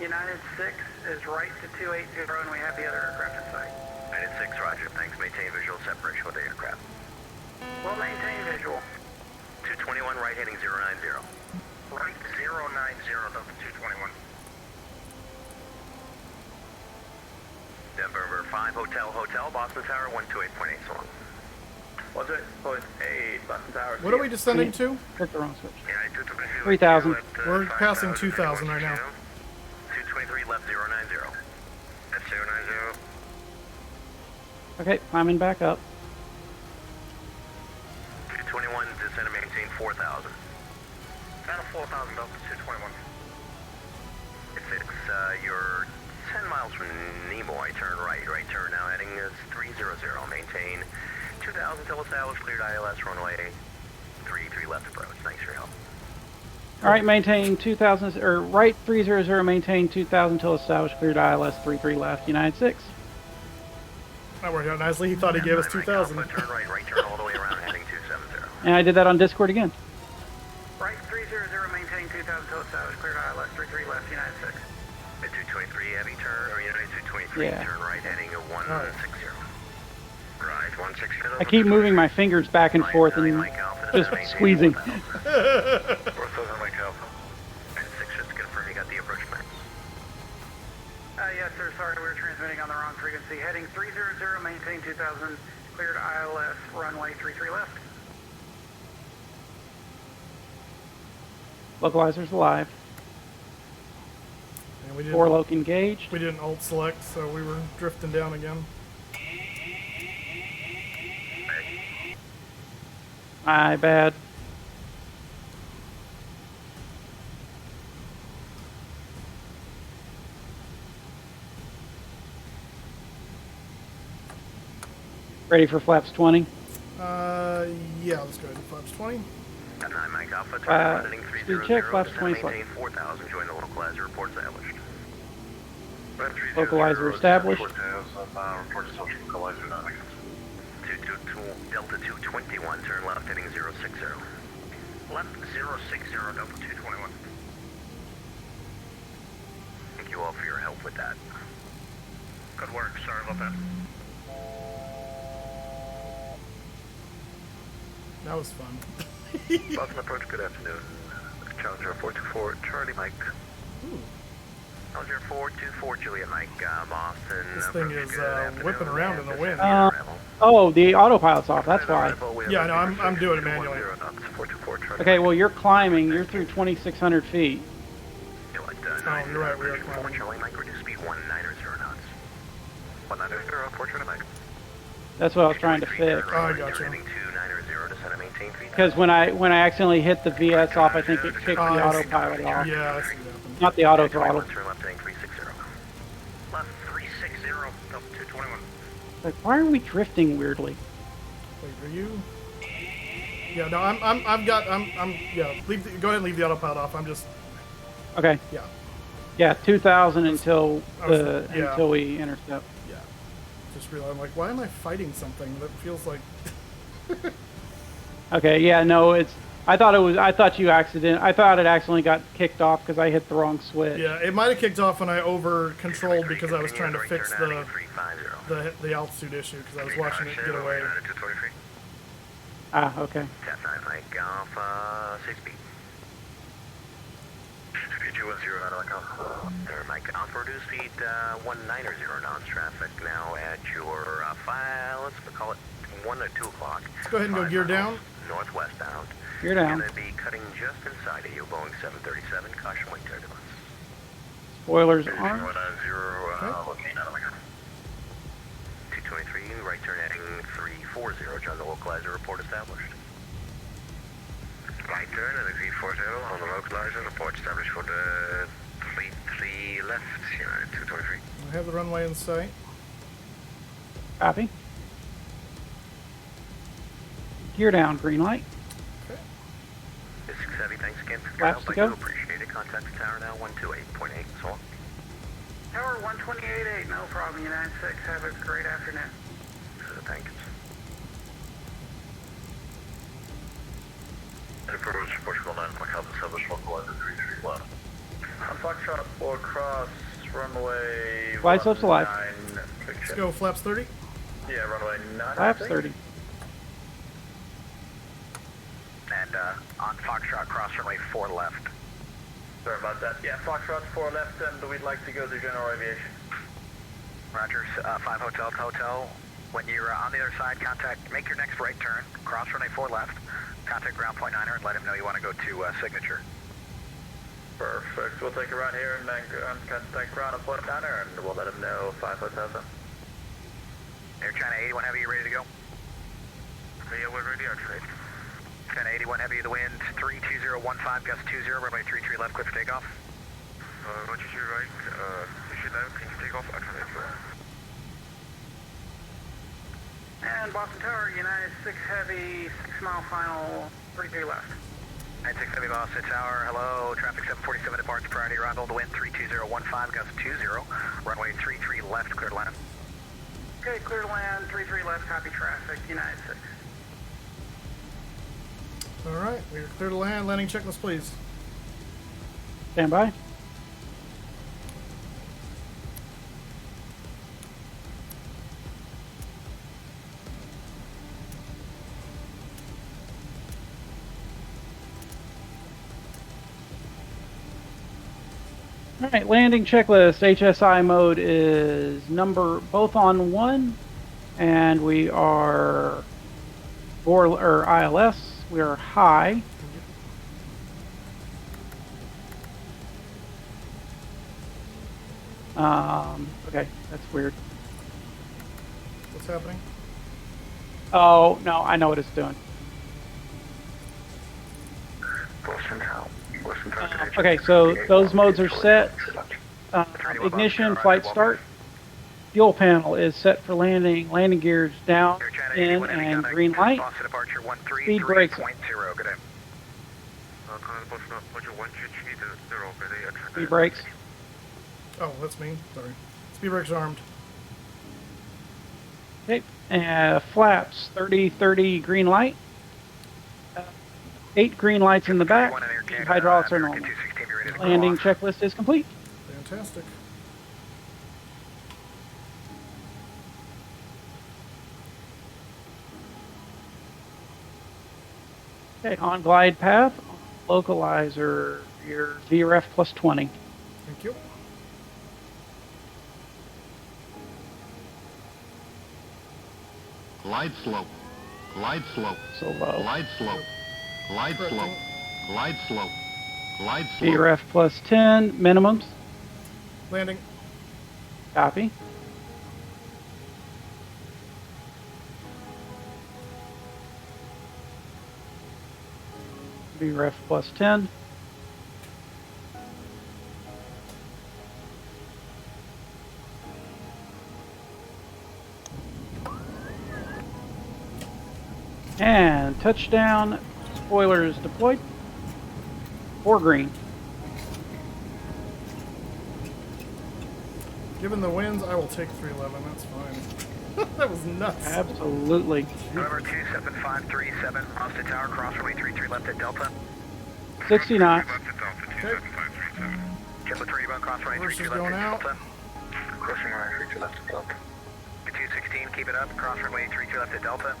United 6 is right to 280, and we have the other aircraft in sight. United 6, roger. Thanks. Maintain visual separation with the aircraft. We'll maintain visual. 221, right heading 090. Right 090, Delta 221. Denver 5, Hotel, Boston Tower, 128.8, so long. 128.8, Boston Tower. What are we descending to? Click the wrong switch. Yeah, 3,000. We're passing 2,000 right now. 223, left 090. That's 090. Okay, climbing back up. 221, descend and maintain 4,000. Down to 4,000, Delta 221. It's you're 10 miles from Nimoy, turn right turn now, heading is 300, maintain 2,000 till established, cleared ILS, runway 33 left approach. Thanks for your help. All right, maintain 2,000, or right 300, maintain 2,000 till established, cleared ILS 33 left, United 6. That worked out nicely. He thought he gave us 2,000. Turn right turn all the way around, heading 270. And I did that on Discord again. Right 300, maintain 2,000 till established, cleared ILS 33 left, United 6. At 223, heavy turn, or United 223, Yeah. turn right, heading 160. Right, 160. I keep moving my fingers back and forth and just squeezing. 4,000 Mike Alpha. And 6, just to confirm you got the approach maps. Yes, sir. Sorry, we were transmitting on the wrong frequency. Heading 300, maintain 2,000, cleared ILS, runway 33 left. Localizers alive. And we didn't, 4 loc engaged. we didn't alt select, so we were drifting down again. My bad. Ready for flaps 20? Yeah, let's go ahead and flaps 20. 9 Mike Alpha, turn right, heading speed 300, check, flaps descend, 20 maintain 4,000, join the localizer, report established. Localizer established. Report social localizer Navigational. 222, Delta 221, turn left, heading 060. Left 060, Delta 221. Thank you all for your help with that. Good work, sorry about that. That was fun. Boston approach, good afternoon. Challenger 424, Charlie Mike. Ooh. Challenger 424, Juliet Mike, Boston. This thing is whipping around in the wind. Oh, the autopilot's off, that's why. Yeah, no, I'm doing it manually. Okay, well, you're climbing. You're through 2,600 feet. Oh, you're right, we are climbing. Charlie Mike, reduce speed 190 knots. 190, 4 Charlie Mike. That's what I was trying to fix. Oh, I got you. Because when I accidentally hit the VS off, I think it kicked the autopilot off. Yeah, I see that happen. Not the auto throttle. Turn left, heading 360. Left 360, Delta 221. Like, why are we drifting weirdly? Wait, are you? Yeah, no, yeah. Go ahead and leave the autopilot off. I'm just. Okay. Yeah. Yeah, 2,000 until yeah. until we intercept. Yeah. Just realized, I'm like, why am I fighting something that feels like? Okay, yeah, no, it's. I thought it accidentally got kicked off because I hit the wrong switch. Yeah, it might have kicked off when I over controlled because I was trying to fix the altitude issue because I was watching it get away. Ah, okay. Tap 9 Mike Alpha, 6 speed. Speed 210, Mike Alpha. There, Mike Alpha, reduce speed 190 knots. Traffic now at your let's call it 1 to 2 o'clock. Let's go ahead and go gear down. Northwestbound. Gear down. Going to be cutting just inside of you, Boeing 737. Caution wing turbulence. Spoilers on. 223, right turn heading 340. John, the localizer, report established. Right turn heading 340 on the localizer, report established for the fleet 3 left, United 223. I have the runway in sight. Copy. Gear down, green light. Okay. This is heavy, thanks again for your Flaps help. to I go. do appreciate it. Contact the tower now, 128.8. So long. Tower 128.8, no problem, United 6. Have a great afternoon. Thanks. Approach Portugal 9, Mike Alpha, established localizer 33 left. Foxtrot or cross runway. Glide slope's alive. Let's go flaps 30. Yeah, runway 9. Flaps 30. And on Foxtrot, cross runway 4 left. Sorry about that. Yeah, Foxtrot 4 left, and we'd like to go to general aviation. Roger, 5 Hotel to Hotel. When you're on the other side, make your next right turn, cross runway 4 left, contact ground point 9er and let him know you want to go to signature. Perfect. We'll take a run here and then contact ground point 9er and we'll let him know 5 Hotel. Air China 81 Heavy, you ready to go? Yeah, we're ready, actually. China 81 Heavy, the wind 32015, gust 20, runway 33 left, clear for takeoff. Roger, you're right. Issue 9, clear for takeoff, actually. And Boston Tower, United 6 Heavy, 6 mile final, 33 left. 96 Heavy Boston Tower, hello, traffic 747 departs priority arrival, the wind 32015, gust 20, runway 33 left, clear to land. Okay, clear to land, 33 left, copy traffic, United 6. All right, we're clear to land. Landing checklist, please. Stand by. All right, landing checklist. HSI mode is both on 1, and we are ILS. We are high. Okay, that's weird. What's happening? Oh no, I know what it's doing. Okay, so those modes are set. Ignition, flight start. Fuel panel is set for landing. Landing gears down, in, and green light. Speed brakes. Speed brakes. Oh, that's me. Sorry. Speed brakes armed. Okay, flaps 30 green light. 8 green lights in the back. Hydraulics are normal. Landing checklist is complete. Fantastic. Okay, on glide path, localizer, your VRF plus 20. Thank you. Glide slope. Glide slope. So low. Glide slope. Glide slope. Glide slope. Glide slope. VRF plus 10, minimums. Landing. Copy. VRF plus 10. And touchdown, spoilers deployed. 4 green. Given the winds, I will take 311. That's fine. That was nuts. Absolutely. November 27537, Austin Tower, cross runway 33 left at Delta. 60 knots. Okay. Jetblue 3 run, cross runway 33 left going at out. Delta. Crossing runway 33 left at Delta. 216, keep it up, cross runway 33 left at Delta.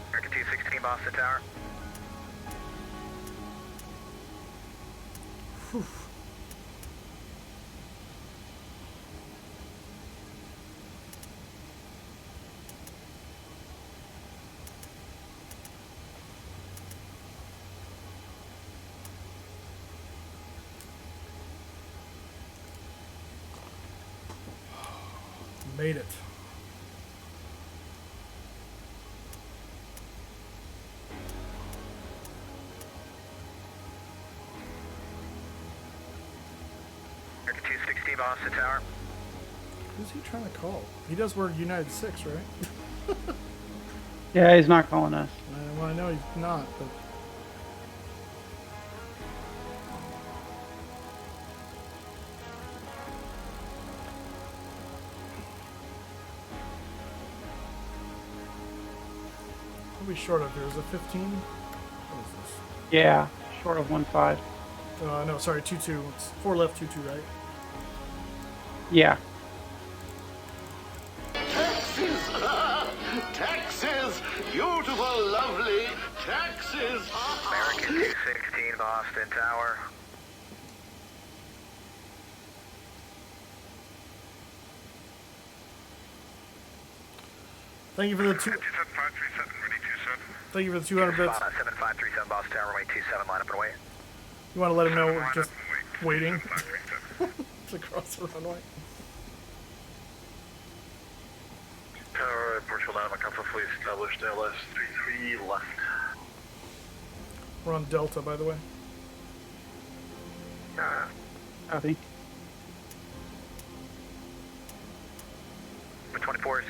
American 216, Boston Tower. Whew. Made it. American 216, Boston Tower. Who's he trying to call? He does work United 6, right? Yeah, he's not calling us. Well, I know he's not, but... What are we short of here? Is it 15? What is this? Yeah, short of 1-5. No, sorry, 22. It's 4 left, 22, right? Yeah. Taxes! Beautiful, lovely taxes! American 216, Boston Tower. Thank you for the two. Thank you for the 200 bits. 7537 Boston Tower, runway 27, line up and away. You want to let him know we're just waiting to cross the runway? Tower, Portugal 9, Alpha Fleet established, LS 33 left. We're on Delta, by the way. Copy. 24s.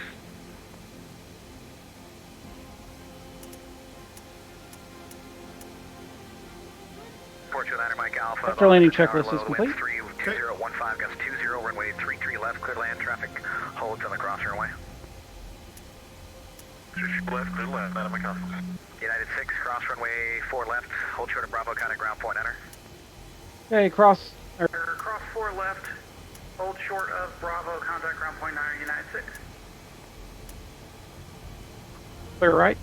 Portugal 9, Mike Alpha. After landing checklist is complete. 32015, gust 20, runway 33 left, clear land, traffic holds on the cross runway. Left, clear land, Madam Alpha. United 6, cross runway 4 left, hold short of Bravo, contact ground point, enter. Okay, cross. Cross 4 left, hold short of Bravo, contact ground point 9, United 6. Clear right.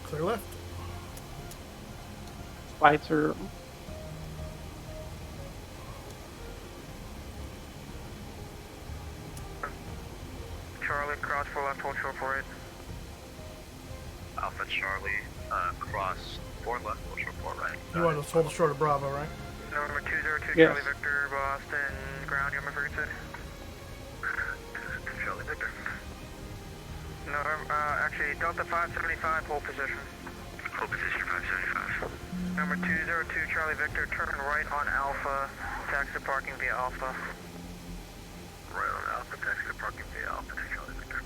Clear left. Lights are. Charlie, cross 4 left, hold short for it. Alpha Charlie, cross 4 left, hold short 4 right. You want to hold short of Bravo, right? Number 202, Yes. Charlie Victor, Boston, ground, you want me to Charlie Victor. No, actually, Delta 575, hold position. Hold position 575. Number 202, Charlie Victor, turn right on Alpha, taxi parking via Alpha. Right on Alpha, taxi to parking via Alpha to Charlie Victor.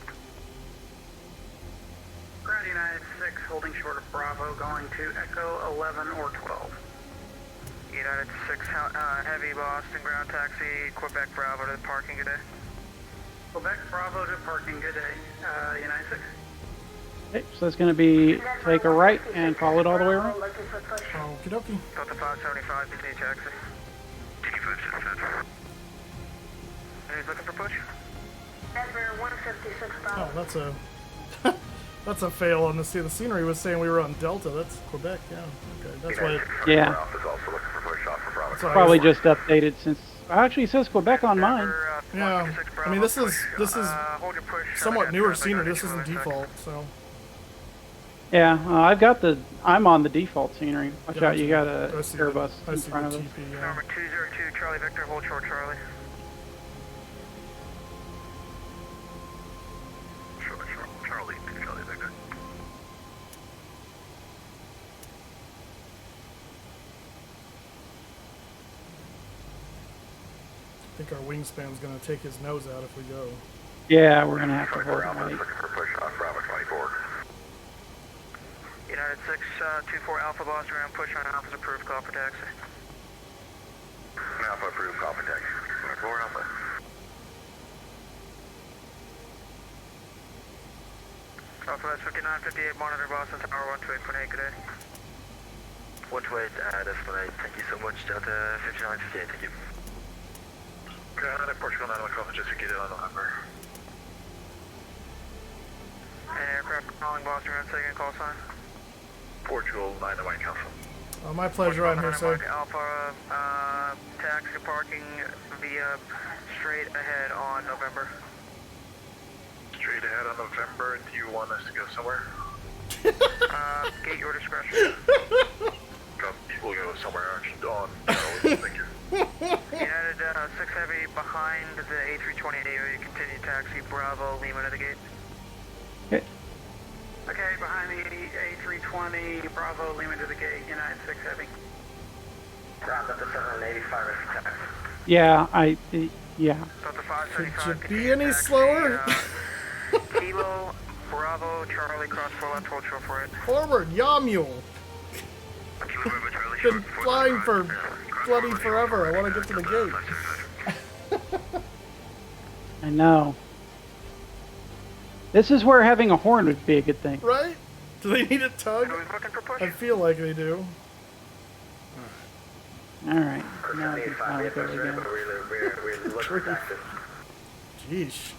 Ground United 6, holding short of Bravo, going to Echo 11 or 12. United 6, heavy Boston, ground taxi, Quebec Bravo to the parking, good day. Quebec Bravo to parking, good day. United 6. Okay, so that's going to be take a right and follow it all the way around. Okie dokie. Delta 575, continue taxi. TQ575. Who's looking for push? Denver 156 Oh, that's a that's a fail on the scene. The scenery was saying we were on Delta. That's Quebec, yeah. Okay, that's why. Yeah. Alpha's also looking for push off for Bravo. So I Probably guess- just updated since. Actually, it says Quebec on mine. Yeah, I mean this is Hold your push. somewhat newer scenery. This isn't default, so. Yeah, I've got the. I'm on the default scenery. Watch Yeah, out, you got a I see Airbus I in see front the of us. TP, yeah. Number 202, Charlie Victor, hold short Charlie. Charlie Victor. I think our wingspan's gonna take his nose out if we go. Yeah, we're gonna have to hold Alpha right. looking for push off Bravo 24. United 6, 24 Alpha Boston, ground push on Alpha's approved, call for taxi. Alpha approved, call for taxi. 24 Alpha. Southwest 5958, monitor Boston Tower 128.8, good day. 128, that's thank you so much, Delta 5958, thank you. Ground at Portugal 9 Alpha, just get it on November. An aircraft calling Boston, ground second call sign. Portugal 9 Alpha. My pleasure. I'm here, sir. Alpha, taxi parking via straight ahead on November. Straight ahead on November. Do you want us to go somewhere? Gate your discretion. We'll go somewhere actually on. Thank you. United 6 Heavy behind the A320 area, continue taxi Bravo Lima to the gate. Okay. Okay, behind the A320, Bravo, Lima to the gate, United 6 Heavy. Ground up to 785 attack. Yeah, yeah. Delta Could 575, you be any slower? Kilo, Bravo, Charlie, cross 4 left, hold short for it. Forward, yaw mule. Been flying for bloody forever. I want to get to the gate. I know. This is where having a horn would be a good thing. Right? Do they need a tug? I feel like they do. All right. Now I can finally go again. We're looking for taxes. Jeez.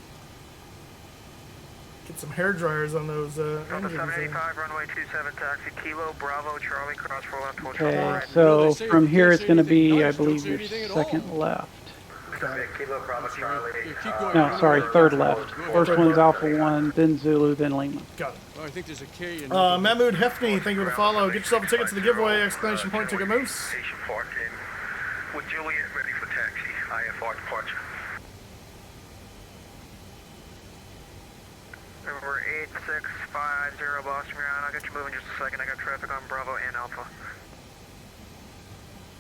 Get some hair dryers on those engines. 785, runway 27, taxi, Kilo, Bravo, Charlie, cross 4 left, hold short Okay, right. so from here it's going to be, I believe, your second left. Kilo, Bravo, Charlie. No, sorry, third left. First one's Alpha 1, then Zulu, then Lima. Got it. I think there's a K in Mahmood Hefney, thank you for the follow. Get yourself a ticket to the giveaway! Exclamation point, ticket moose. Station 14. With Juliet ready for taxi. IFR departure. Over 8650 Boston ground. I'll get you moving just a second. I got traffic on Bravo and Alpha.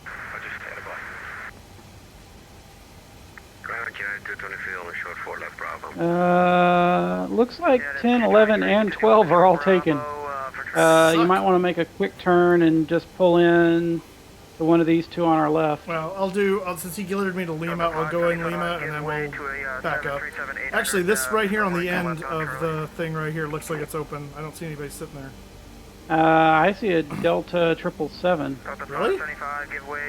I'll just stand by. Ground United 223 on the short 4 left Bravo. Looks like 10, 11, and 12 are all taken. You might want to make a quick turn and just pull in to one of these two on our left. Well, since he alerted me to Lima, I'll go in Lima and then we'll back up. Actually, this right here on the end of the thing right here looks like it's open. I don't see anybody sitting there. I see a Delta 777. Really?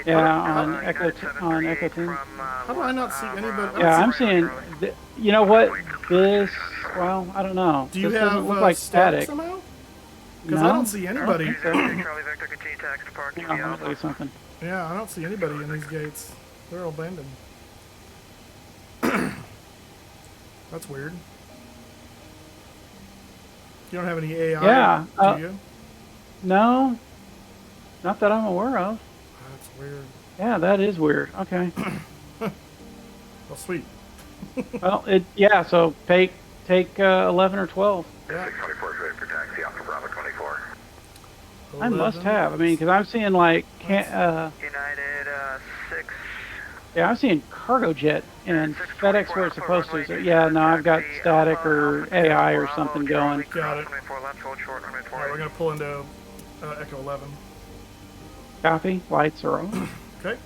Yeah, on Echo 10. How do I not see anybody? Yeah, I'm seeing. You know what? This. Well, I don't know. Do you this have doesn't look like static somehow? Because No, I don't see anybody. I don't think so. Charlie Victor, continue taxi to parking. Hang on, let me look at something. Yeah, I don't see anybody in these gates. They're all abandoned. That's weird. You don't have any AI, Yeah, do you? No, not that I'm aware of. That's weird. Yeah, that is weird. Okay. Well, sweet. Well, yeah. So take 11 or 12. Yeah. 624 is ready for taxi. Alpha Bravo 24. I must have. I mean, because I'm seeing like United 6. yeah, I'm seeing cargo jet and FedEx where it's supposed to. So yeah, no, I've got static or AI or something going. Got it. Alright, we're gonna pull into Echo 11. Copy. Lights are on. Okay.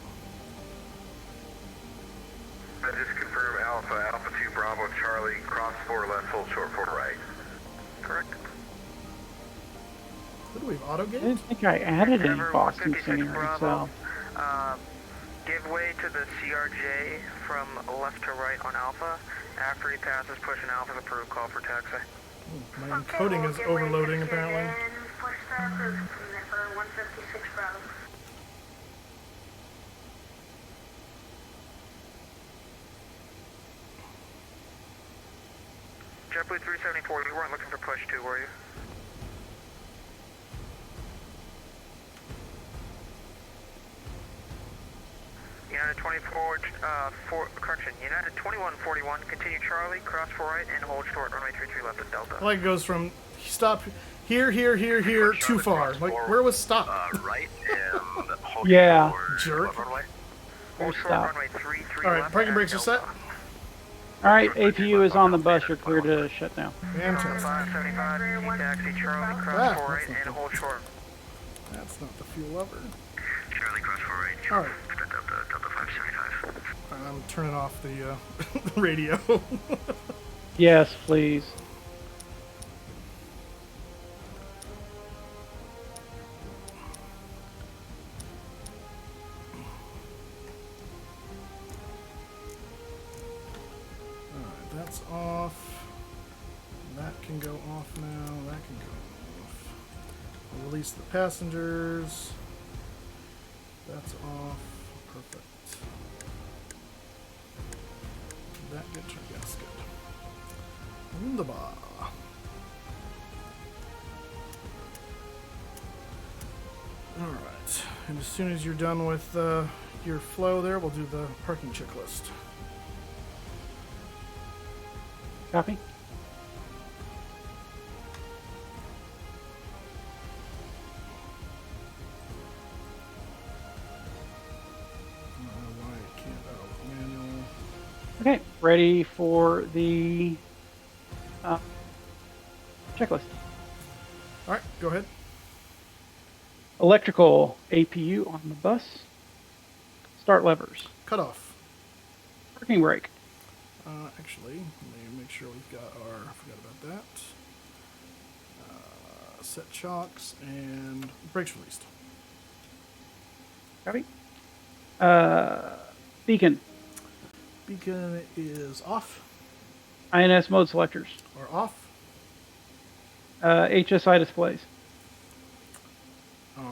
I just confirm Alpha 2 Bravo Charlie, cross 4 left, hold short 4 right. Correct. What do we have, auto gate? I didn't think I added any Boston scenery, so. Give way to the CRJ from left to right on Alpha. After he passes, push an Alpha's approved call for taxi. My encoding is overloading apparently. JetBlue 374, you weren't looking for push 2, were you? United 2141, continue Charlie, cross 4 right, and hold short, runway 33 left at Delta. Like it goes from stop here, too far. Like, where was stop? Right, and hold Yeah. Jerk. Hold short, Stop. runway 33 Alright, left parking at brakes are set. Delta. Alright, APU is on the bus. You're clear to shut down. Fantastic. 575, taxi Charlie, cross Ah, 4 right, that's not and hold short. That's not the fuel lever. Charlie, cross 4 right. Alright. Delta 575. I'm turning off the radio. Yes, please. Alright, that's off. That can go off now. That can go off. I'll release the passengers. That's off. Perfect. That gets your gasket. Wunderbar. Alright. And as soon as you're done with your flow there, we'll do the parking checklist. Copy. Why it can't. Oh, manual. Okay, ready for the checklist. Alright, go ahead. Electrical APU on the bus. Start levers. Cut off. Parking brake. Actually, let me make sure we've got our. I forgot about that. Set chocks and brakes released. Copy. Beacon. Beacon is off. INS mode selectors. Are off. HSI displays.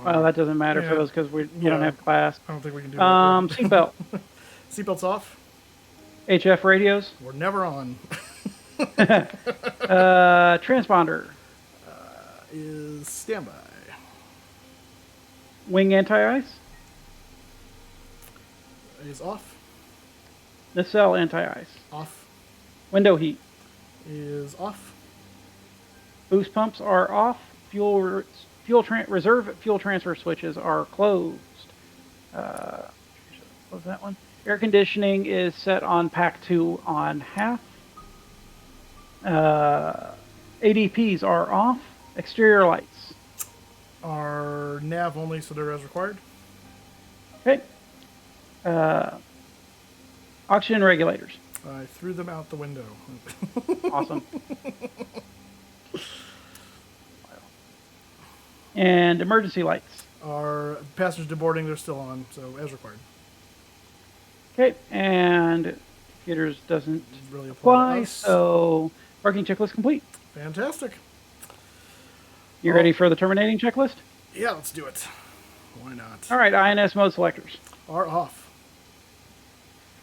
Well, that doesn't matter for those because we don't have class. I don't think we can do that. Seatbelt. Seatbelt's off. HF radios. We're never on. Transponder. Is standby. Wing anti-ice. Is off. Nacelle anti-ice. Off. Window heat. Is off. Boost pumps are off. Reserve fuel transfer switches are closed. What was that one? Air conditioning is set on pack 2 on half. ADPs are off. Exterior lights are nav only, so they're as required. Okay. Oxygen regulators. I threw them out the window. Awesome. And emergency lights. Our passengers deboarding, they're still on, so as required. Okay, and computers doesn't really apply, so parking checklist complete. Fantastic. You ready for the terminating checklist? Yeah, let's do it. Why not? All right, INS mode selectors. Are off.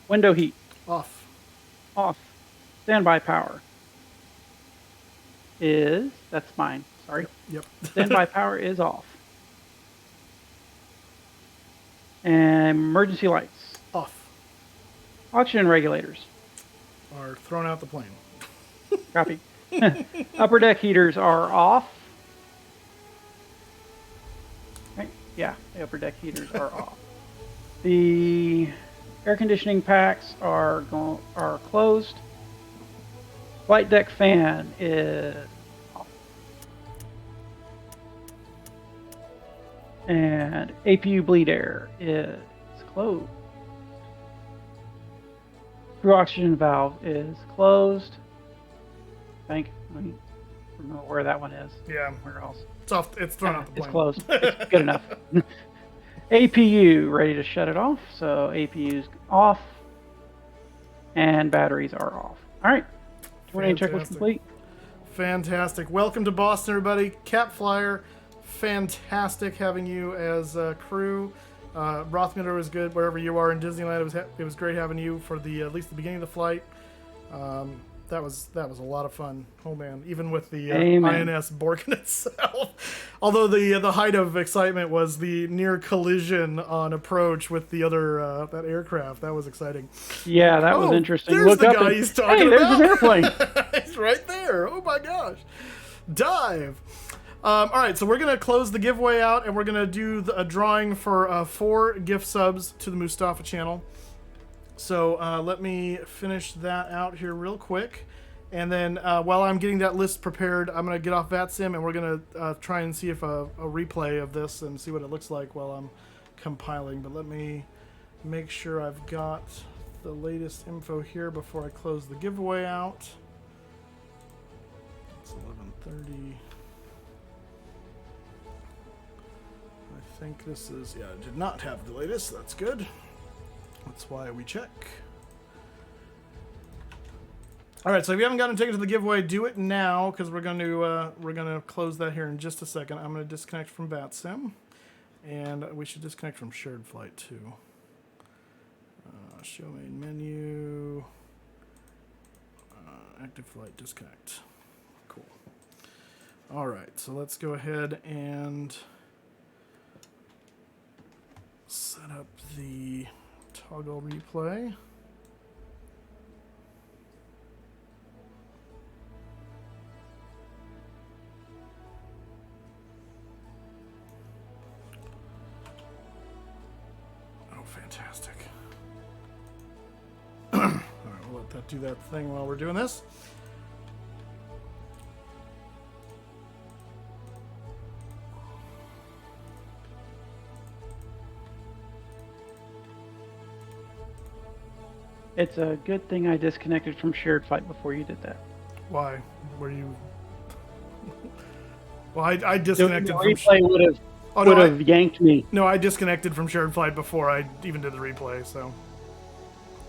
Window heat. Off. Off. Standby power. That's mine. Sorry. Yep. Standby power is off. And emergency lights. Off. Oxygen regulators. Are thrown out the plane. Copy. Upper deck heaters are off. Okay. Yeah, the upper deck heaters are off. The air conditioning packs are closed. Flight deck fan is off. And APU bleed air is closed. Crew oxygen valve is closed. I don't know where that one is. Yeah. Where else? It's off. It's thrown out the plane. It's closed. It's good enough. APU ready to shut it off. So APU's off. And batteries are off. All right. Terminating checklist complete. Fantastic. Welcome to Boston, everybody. Cap Flyer. Fantastic having you as crew. Rothmiller was good wherever you are in Disneyland. It was great having you for the at least the beginning of the flight. That was a lot of fun. Oh man, even with the INS Borken itself. Although the height of excitement was the near collision on approach with the other that aircraft. That was exciting. Yeah, that was interesting. There's the guy he's talking about. There's an airplane. It's right there. Oh my gosh. Dive. All right, so we're going to close the giveaway out, and we're going to do a drawing for 4 gift subs to the Mustafa channel. So let me finish that out here real quick. And then while I'm getting that list prepared, I'm going to get off VATSIM, and we're going to try and see if a replay of this and see what it looks like while I'm compiling. But let me make sure I've got the latest info here before I close the giveaway out. It's 11:30. I think this is, yeah, I did not have the latest. That's good. That's why we check. All right, so if you haven't gotten a ticket to the giveaway, do it now because we're going to close that here in just a second. I'm going to disconnect from VATSIM, and we should disconnect from shared flight too. Show main menu. Active flight disconnect. Cool. All right, so let's go ahead and set up the toggle replay. Oh, fantastic. All right, we'll let that do that thing while we're doing this. It's a good thing I disconnected from shared flight before you did that. Why? Were you... Well, I disconnected the replay would have Oh, would no, have yanked me. No, I disconnected from shared flight before I even did the replay, so.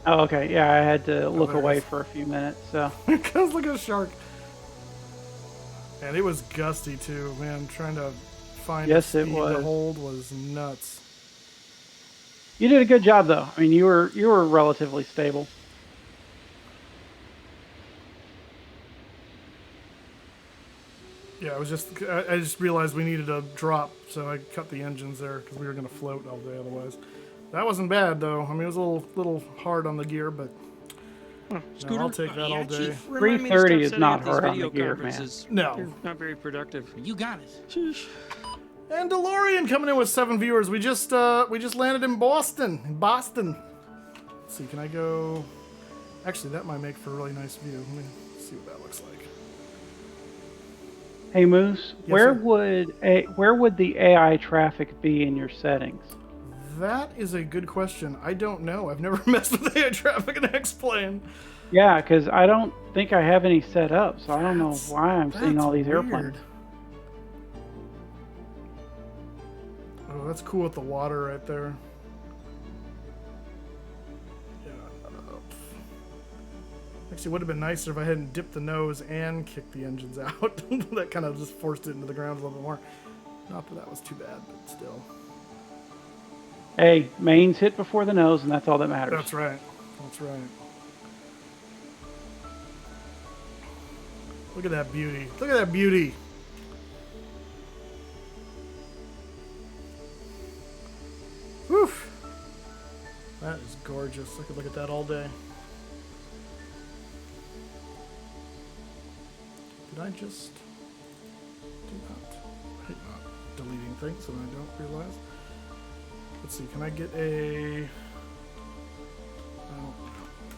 Oh, okay. Yeah, I had to look there it away is. for a few minutes. So. Because look at the shark. And it was gusty too, man. Trying to find a speed to hold was nuts. You did a good job, though. I mean, you were relatively stable. Yeah, I just realized we needed a drop, so I cut the engines there because we were going to float all day otherwise. That wasn't bad though. I mean, it was a little hard on the gear, but Scooter, I'll take that all day. 330 is not hard on the gear, man. No, they're not very productive. You got it. Sheesh. And DeLorean coming in with 7 viewers. We just landed in Boston. Let's see, can I go? Actually, that might make for a really nice view. Let me see what that looks like. Hey Moose, Yes, where sir. would the AI traffic be in your settings? That is a good question. I don't know. I've never messed with AI traffic in X-Plane. Yeah, because I don't think I have any set up, so I don't know why I'm seeing all these airplanes. Oh, that's cool with the water right there. Yeah. Actually, it would have been nicer if I hadn't dipped the nose and kicked the engines out. That kind of just forced it into the ground a little bit more. Not that that was too bad, but still. Hey, mains hit before the nose, and that's all that matters. That's right. That's right. Look at that beauty. Look at that beauty. Whew. That is gorgeous. I could look at that all day. Did I just do that? I hate not deleting things and I don't realize. Let's see, can I get a... Oh,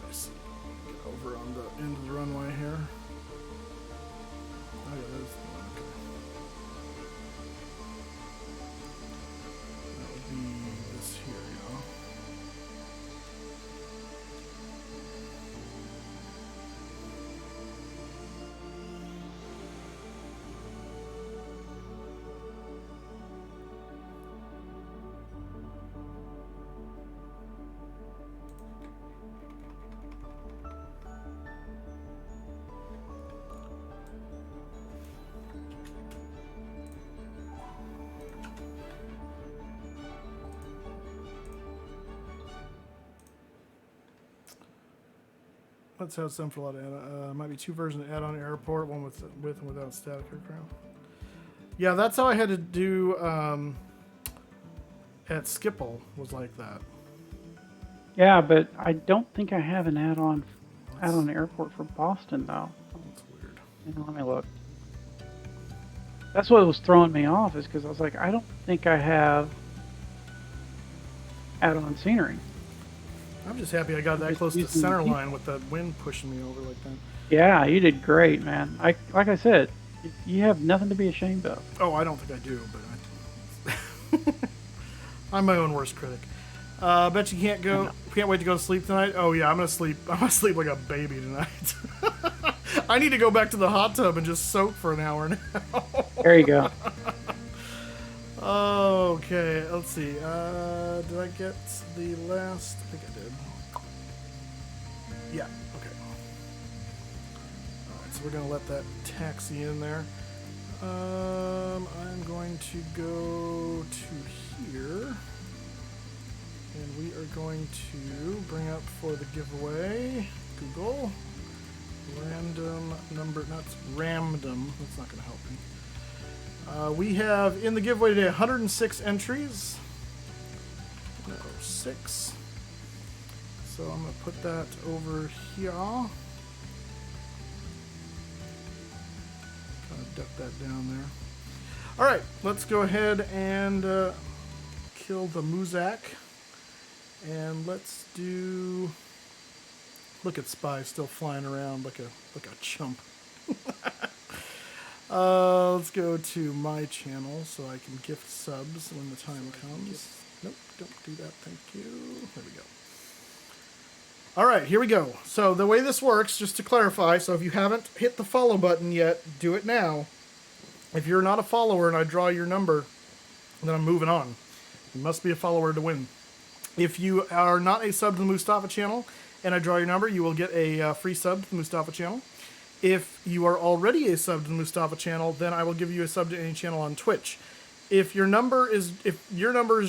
let's see. Get over on the end of the runway here. Oh yeah, that is the one, okay. That would be this here, you know. Let's have some for a lot of might be 2 versions of add-on airport, one with and without static aircraft. Yeah, that's how I had to do at Schiphol, was like that. Yeah, but I don't think I have an add-on airport for Boston though. That's weird. Let me look. That's what was throwing me off, is because I was like, I don't think I have add-on scenery. I'm just happy I got that close to center line with the wind pushing me over like that. Yeah, you did great, man. Like I said, you have nothing to be ashamed of. Oh, I don't think I do, but I'm my own worst critic. Bet you can't wait to go to sleep tonight. Oh yeah, I'm gonna sleep like a baby tonight. I need to go back to the hot tub and just soak for an hour now. There you go. Okay, let's see. Did I get the last? I think I did. Yeah, okay. Alright, so we're going to let that taxi in there. I'm going to go to here. And we are going to bring up for the giveaway, Google, random number, not random, that's not going to help me. We have in the giveaway today 106 entries. 106. So I'm going to put that over here. Kind of duck that down there. All right, let's go ahead and kill the Muzak. And let's do... Look at Spy still flying around like a chump. Let's go to my channel so I can gift subs when the time comes. Nope, don't do that, thank you. There we go. All right, here we go. So the way this works, just to clarify, so if you haven't hit the follow button yet, do it now. If you're not a follower and I draw your number, then I'm moving on. You must be a follower to win. If you are not a sub to the Mustafa channel and I draw your number, you will get a free sub to the Mustafa channel. If you are already a sub to the Mustafa channel, then I will give you a sub to any channel on Twitch. If your number is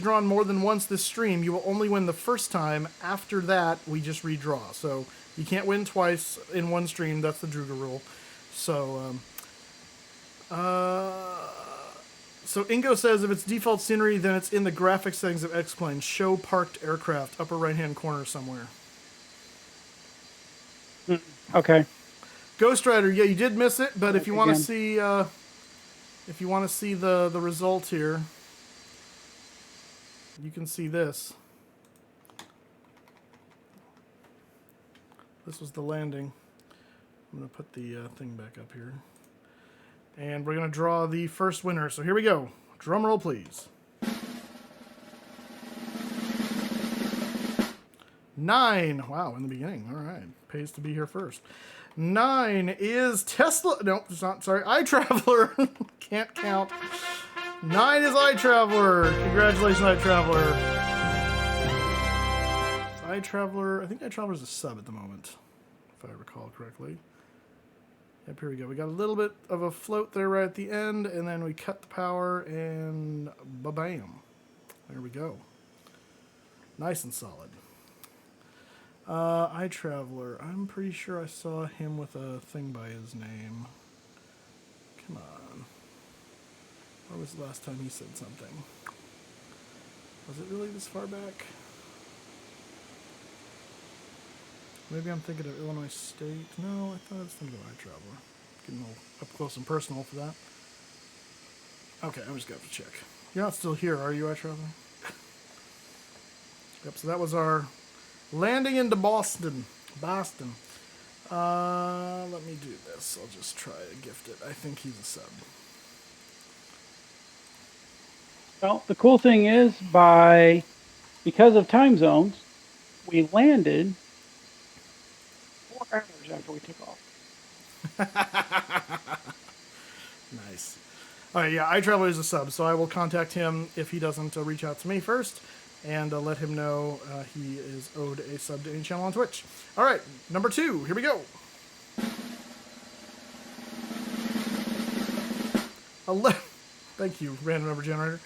drawn more than once this stream, you will only win the first time. After that, we just redraw. So you can't win twice in one stream. That's the Druga rule. So, so Ingo says if it's default scenery, then it's in the graphic settings of X-Plane. Show parked aircraft, upper right-hand corner somewhere. Okay. Ghost Rider, yeah, you did miss it, but if you want to Again. see, the result here, you can see this. This was the landing. I'm gonna put the thing back up here, and we're gonna draw the first winner. So here we go. Drum roll, please. 9. Wow, in the beginning. All right, pays to be here first. 9 is Tesla. No, it's not. Sorry, iTraveler. Can't count. 9 is iTraveler. Congratulations, iTraveler. iTraveler. I think iTraveler is a sub at the moment, if I recall correctly. Yep, here we go. We got a little bit of a float there right at the end, and then we cut the power, and ba-bam. There we go. Nice and solid. iTraveler. I'm pretty sure I saw him with a thing by his name. Come on. Where was the last time he said something? Was it really this far back? Maybe I'm thinking of Illinois State. No, I thought I was thinking of iTraveler. Getting a little up close and personal for that. Okay, I'm just going to have to check. You're not still here, are you, iTraveler? Yep, so that was our landing into Boston. Let me do this. I'll just try to gift it. I think he's a sub. Well, the cool thing is, because of time zones, we landed 4 hours after we took off. Nice. All right, yeah, iTraveler is a sub, so I will contact him if he doesn't reach out to me first, and let him know he is owed a sub to any channel on Twitch. All right, number 2, here we go. 11. Thank you, random number generator.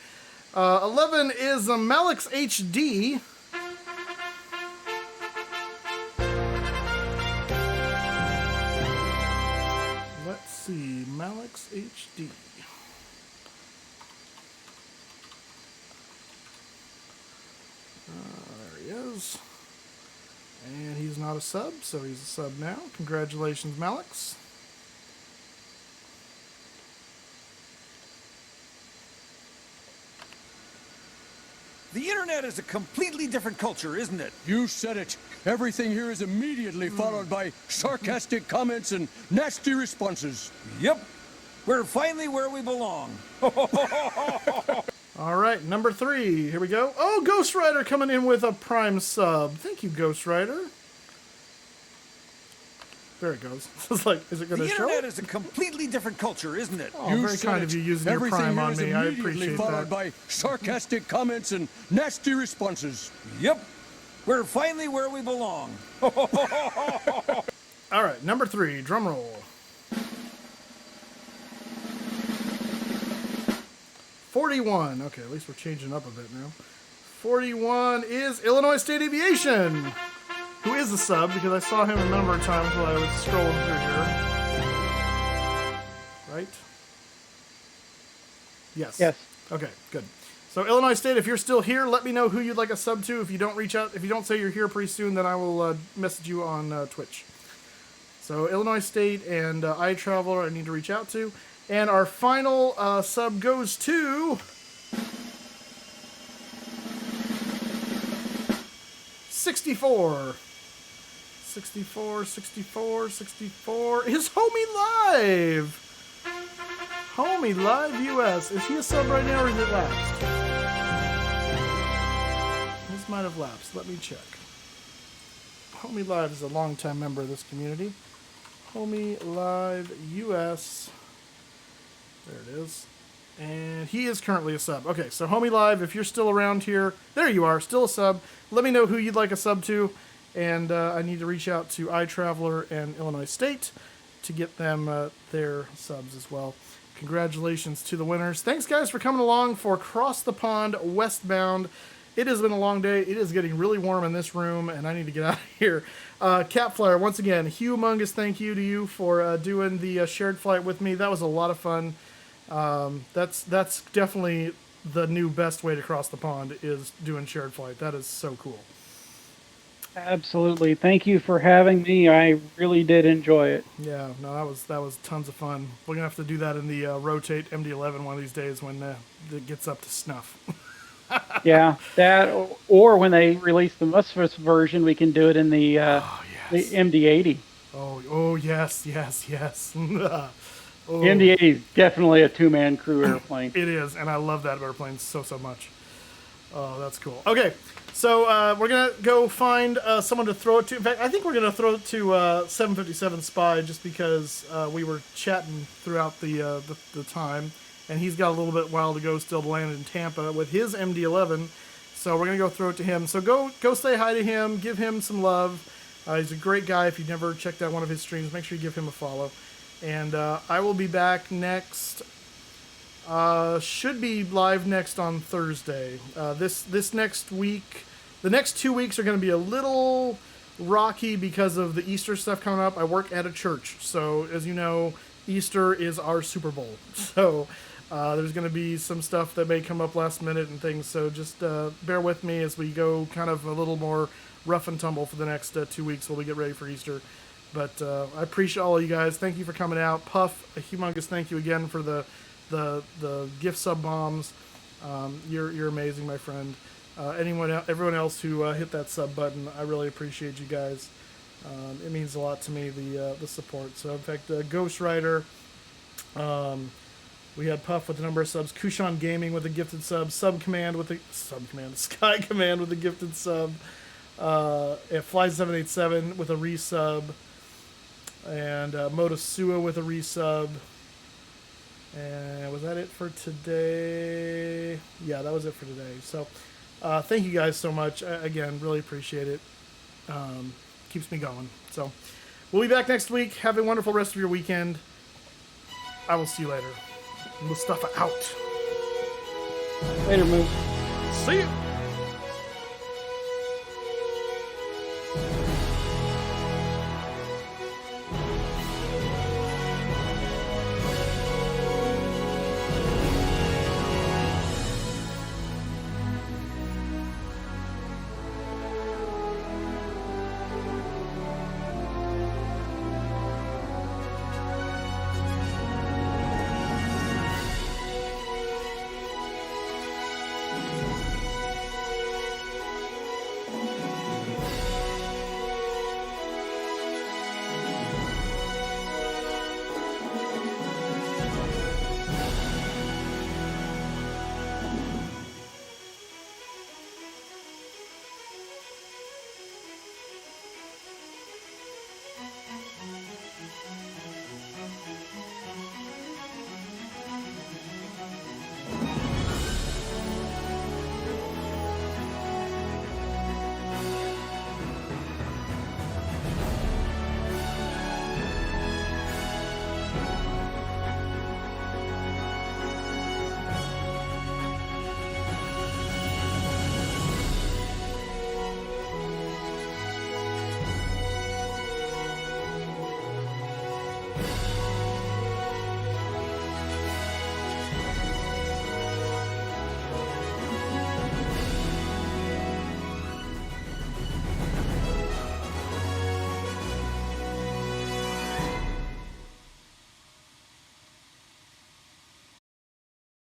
11 is Malix HD. Let's see, Malix HD. There he is. And he's not a sub, so he's a sub now. Congratulations, Malix. The internet is a completely different culture, isn't it? You said it. Everything here is immediately followed by sarcastic comments and nasty responses. Yep. We're finally where we belong. All right, number 3. Here we go. Oh, Ghost Rider coming in with a prime sub. Thank you, Ghost Rider. There it goes. It's like, is it going to show? The internet is a completely different culture, isn't it? Oh, very kind of you using your prime on me. I appreciate that. Followed by sarcastic comments and nasty responses. Yep. We're finally where we belong. All right, number 3. Drum roll. 41. Okay, at least we're changing up a bit now. 41 is Illinois State Aviation, who is a sub because I saw him a number of times while I was scrolling through here. Right? Yes. Yes. Okay, good. So Illinois State, if you're still here, let me know who you'd like a sub to. If you don't reach out, if you don't say you're here pretty soon, then I will message you on Twitch. So Illinois State and iTraveler I need to reach out to. And our final sub goes to 64. 64 is Homie Live. Homie Live US. Is he a sub right now or is it lapsed? This might have lapsed. Let me check. Homie Live is a longtime member of this community. Homie Live US. There it is. And he is currently a sub. Okay, so Homie Live, if you're still around here, there you are, still a sub. Let me know who you'd like a sub to. And I need to reach out to iTraveler and Illinois State to get them their subs as well. Congratulations to the winners. Thanks, guys, for coming along for Cross the Pond Westbound. It has been a long day. It is getting really warm in this room, and I need to get out of here. Cap Flyer, once again, humongous thank you to you for doing the shared flight with me. That was a lot of fun. That's definitely the new best way to cross the pond is doing shared flight. That is so cool. Absolutely. Thank you for having me. I really did enjoy it. Yeah, no, that was tons of fun. We're gonna have to do that in the Rotate MD-11 one of these days when it gets up to snuff. Yeah, that or when they release the Musfus version, we can do it in the the MD-80. Oh yes. Oh. MD-80 is definitely a two-man crew airplane. It is, and I love that airplane so much. Oh, that's cool. Okay, so we're gonna go find someone to throw it to. In fact, I think we're gonna throw it to 757 Spy just because we were chatting throughout the time. And he's got a little bit while to go still to land in Tampa with his MD-11. So we're going to go throw it to him. So go say hi to him. Give him some love. He's a great guy. If you've never checked out one of his streams, make sure you give him a follow. And I will be back next. Should be live next on Thursday. This next week, the next 2 weeks are going to be a little rocky because of the Easter stuff coming up. I work at a church. So as you know, Easter is our Super Bowl. So... there's going to be some stuff that may come up last minute and things, so just bear with me as we go kind of a little more rough and tumble for the next 2 weeks while we get ready for Easter. But I appreciate all of you guys. Thank you for coming out. Puff, a humongous thank you again for the gift sub bombs. You're amazing, my friend. Everyone else who hit that sub button, I really appreciate you guys. It means a lot to me, the support. So in fact, Ghost Rider. We had Puff with a number of subs, Kushan Gaming with a gifted sub, Sky Command with a gifted sub, Fly 787 with a resub, and Motosua with a resub. And was that it for today? Yeah, that was it for today. So thank you guys so much. Again, really appreciate it. Keeps me going. So we'll be back next week. Have a wonderful rest of your weekend. I will see you later. Mustafa out. Later, Moose. See you.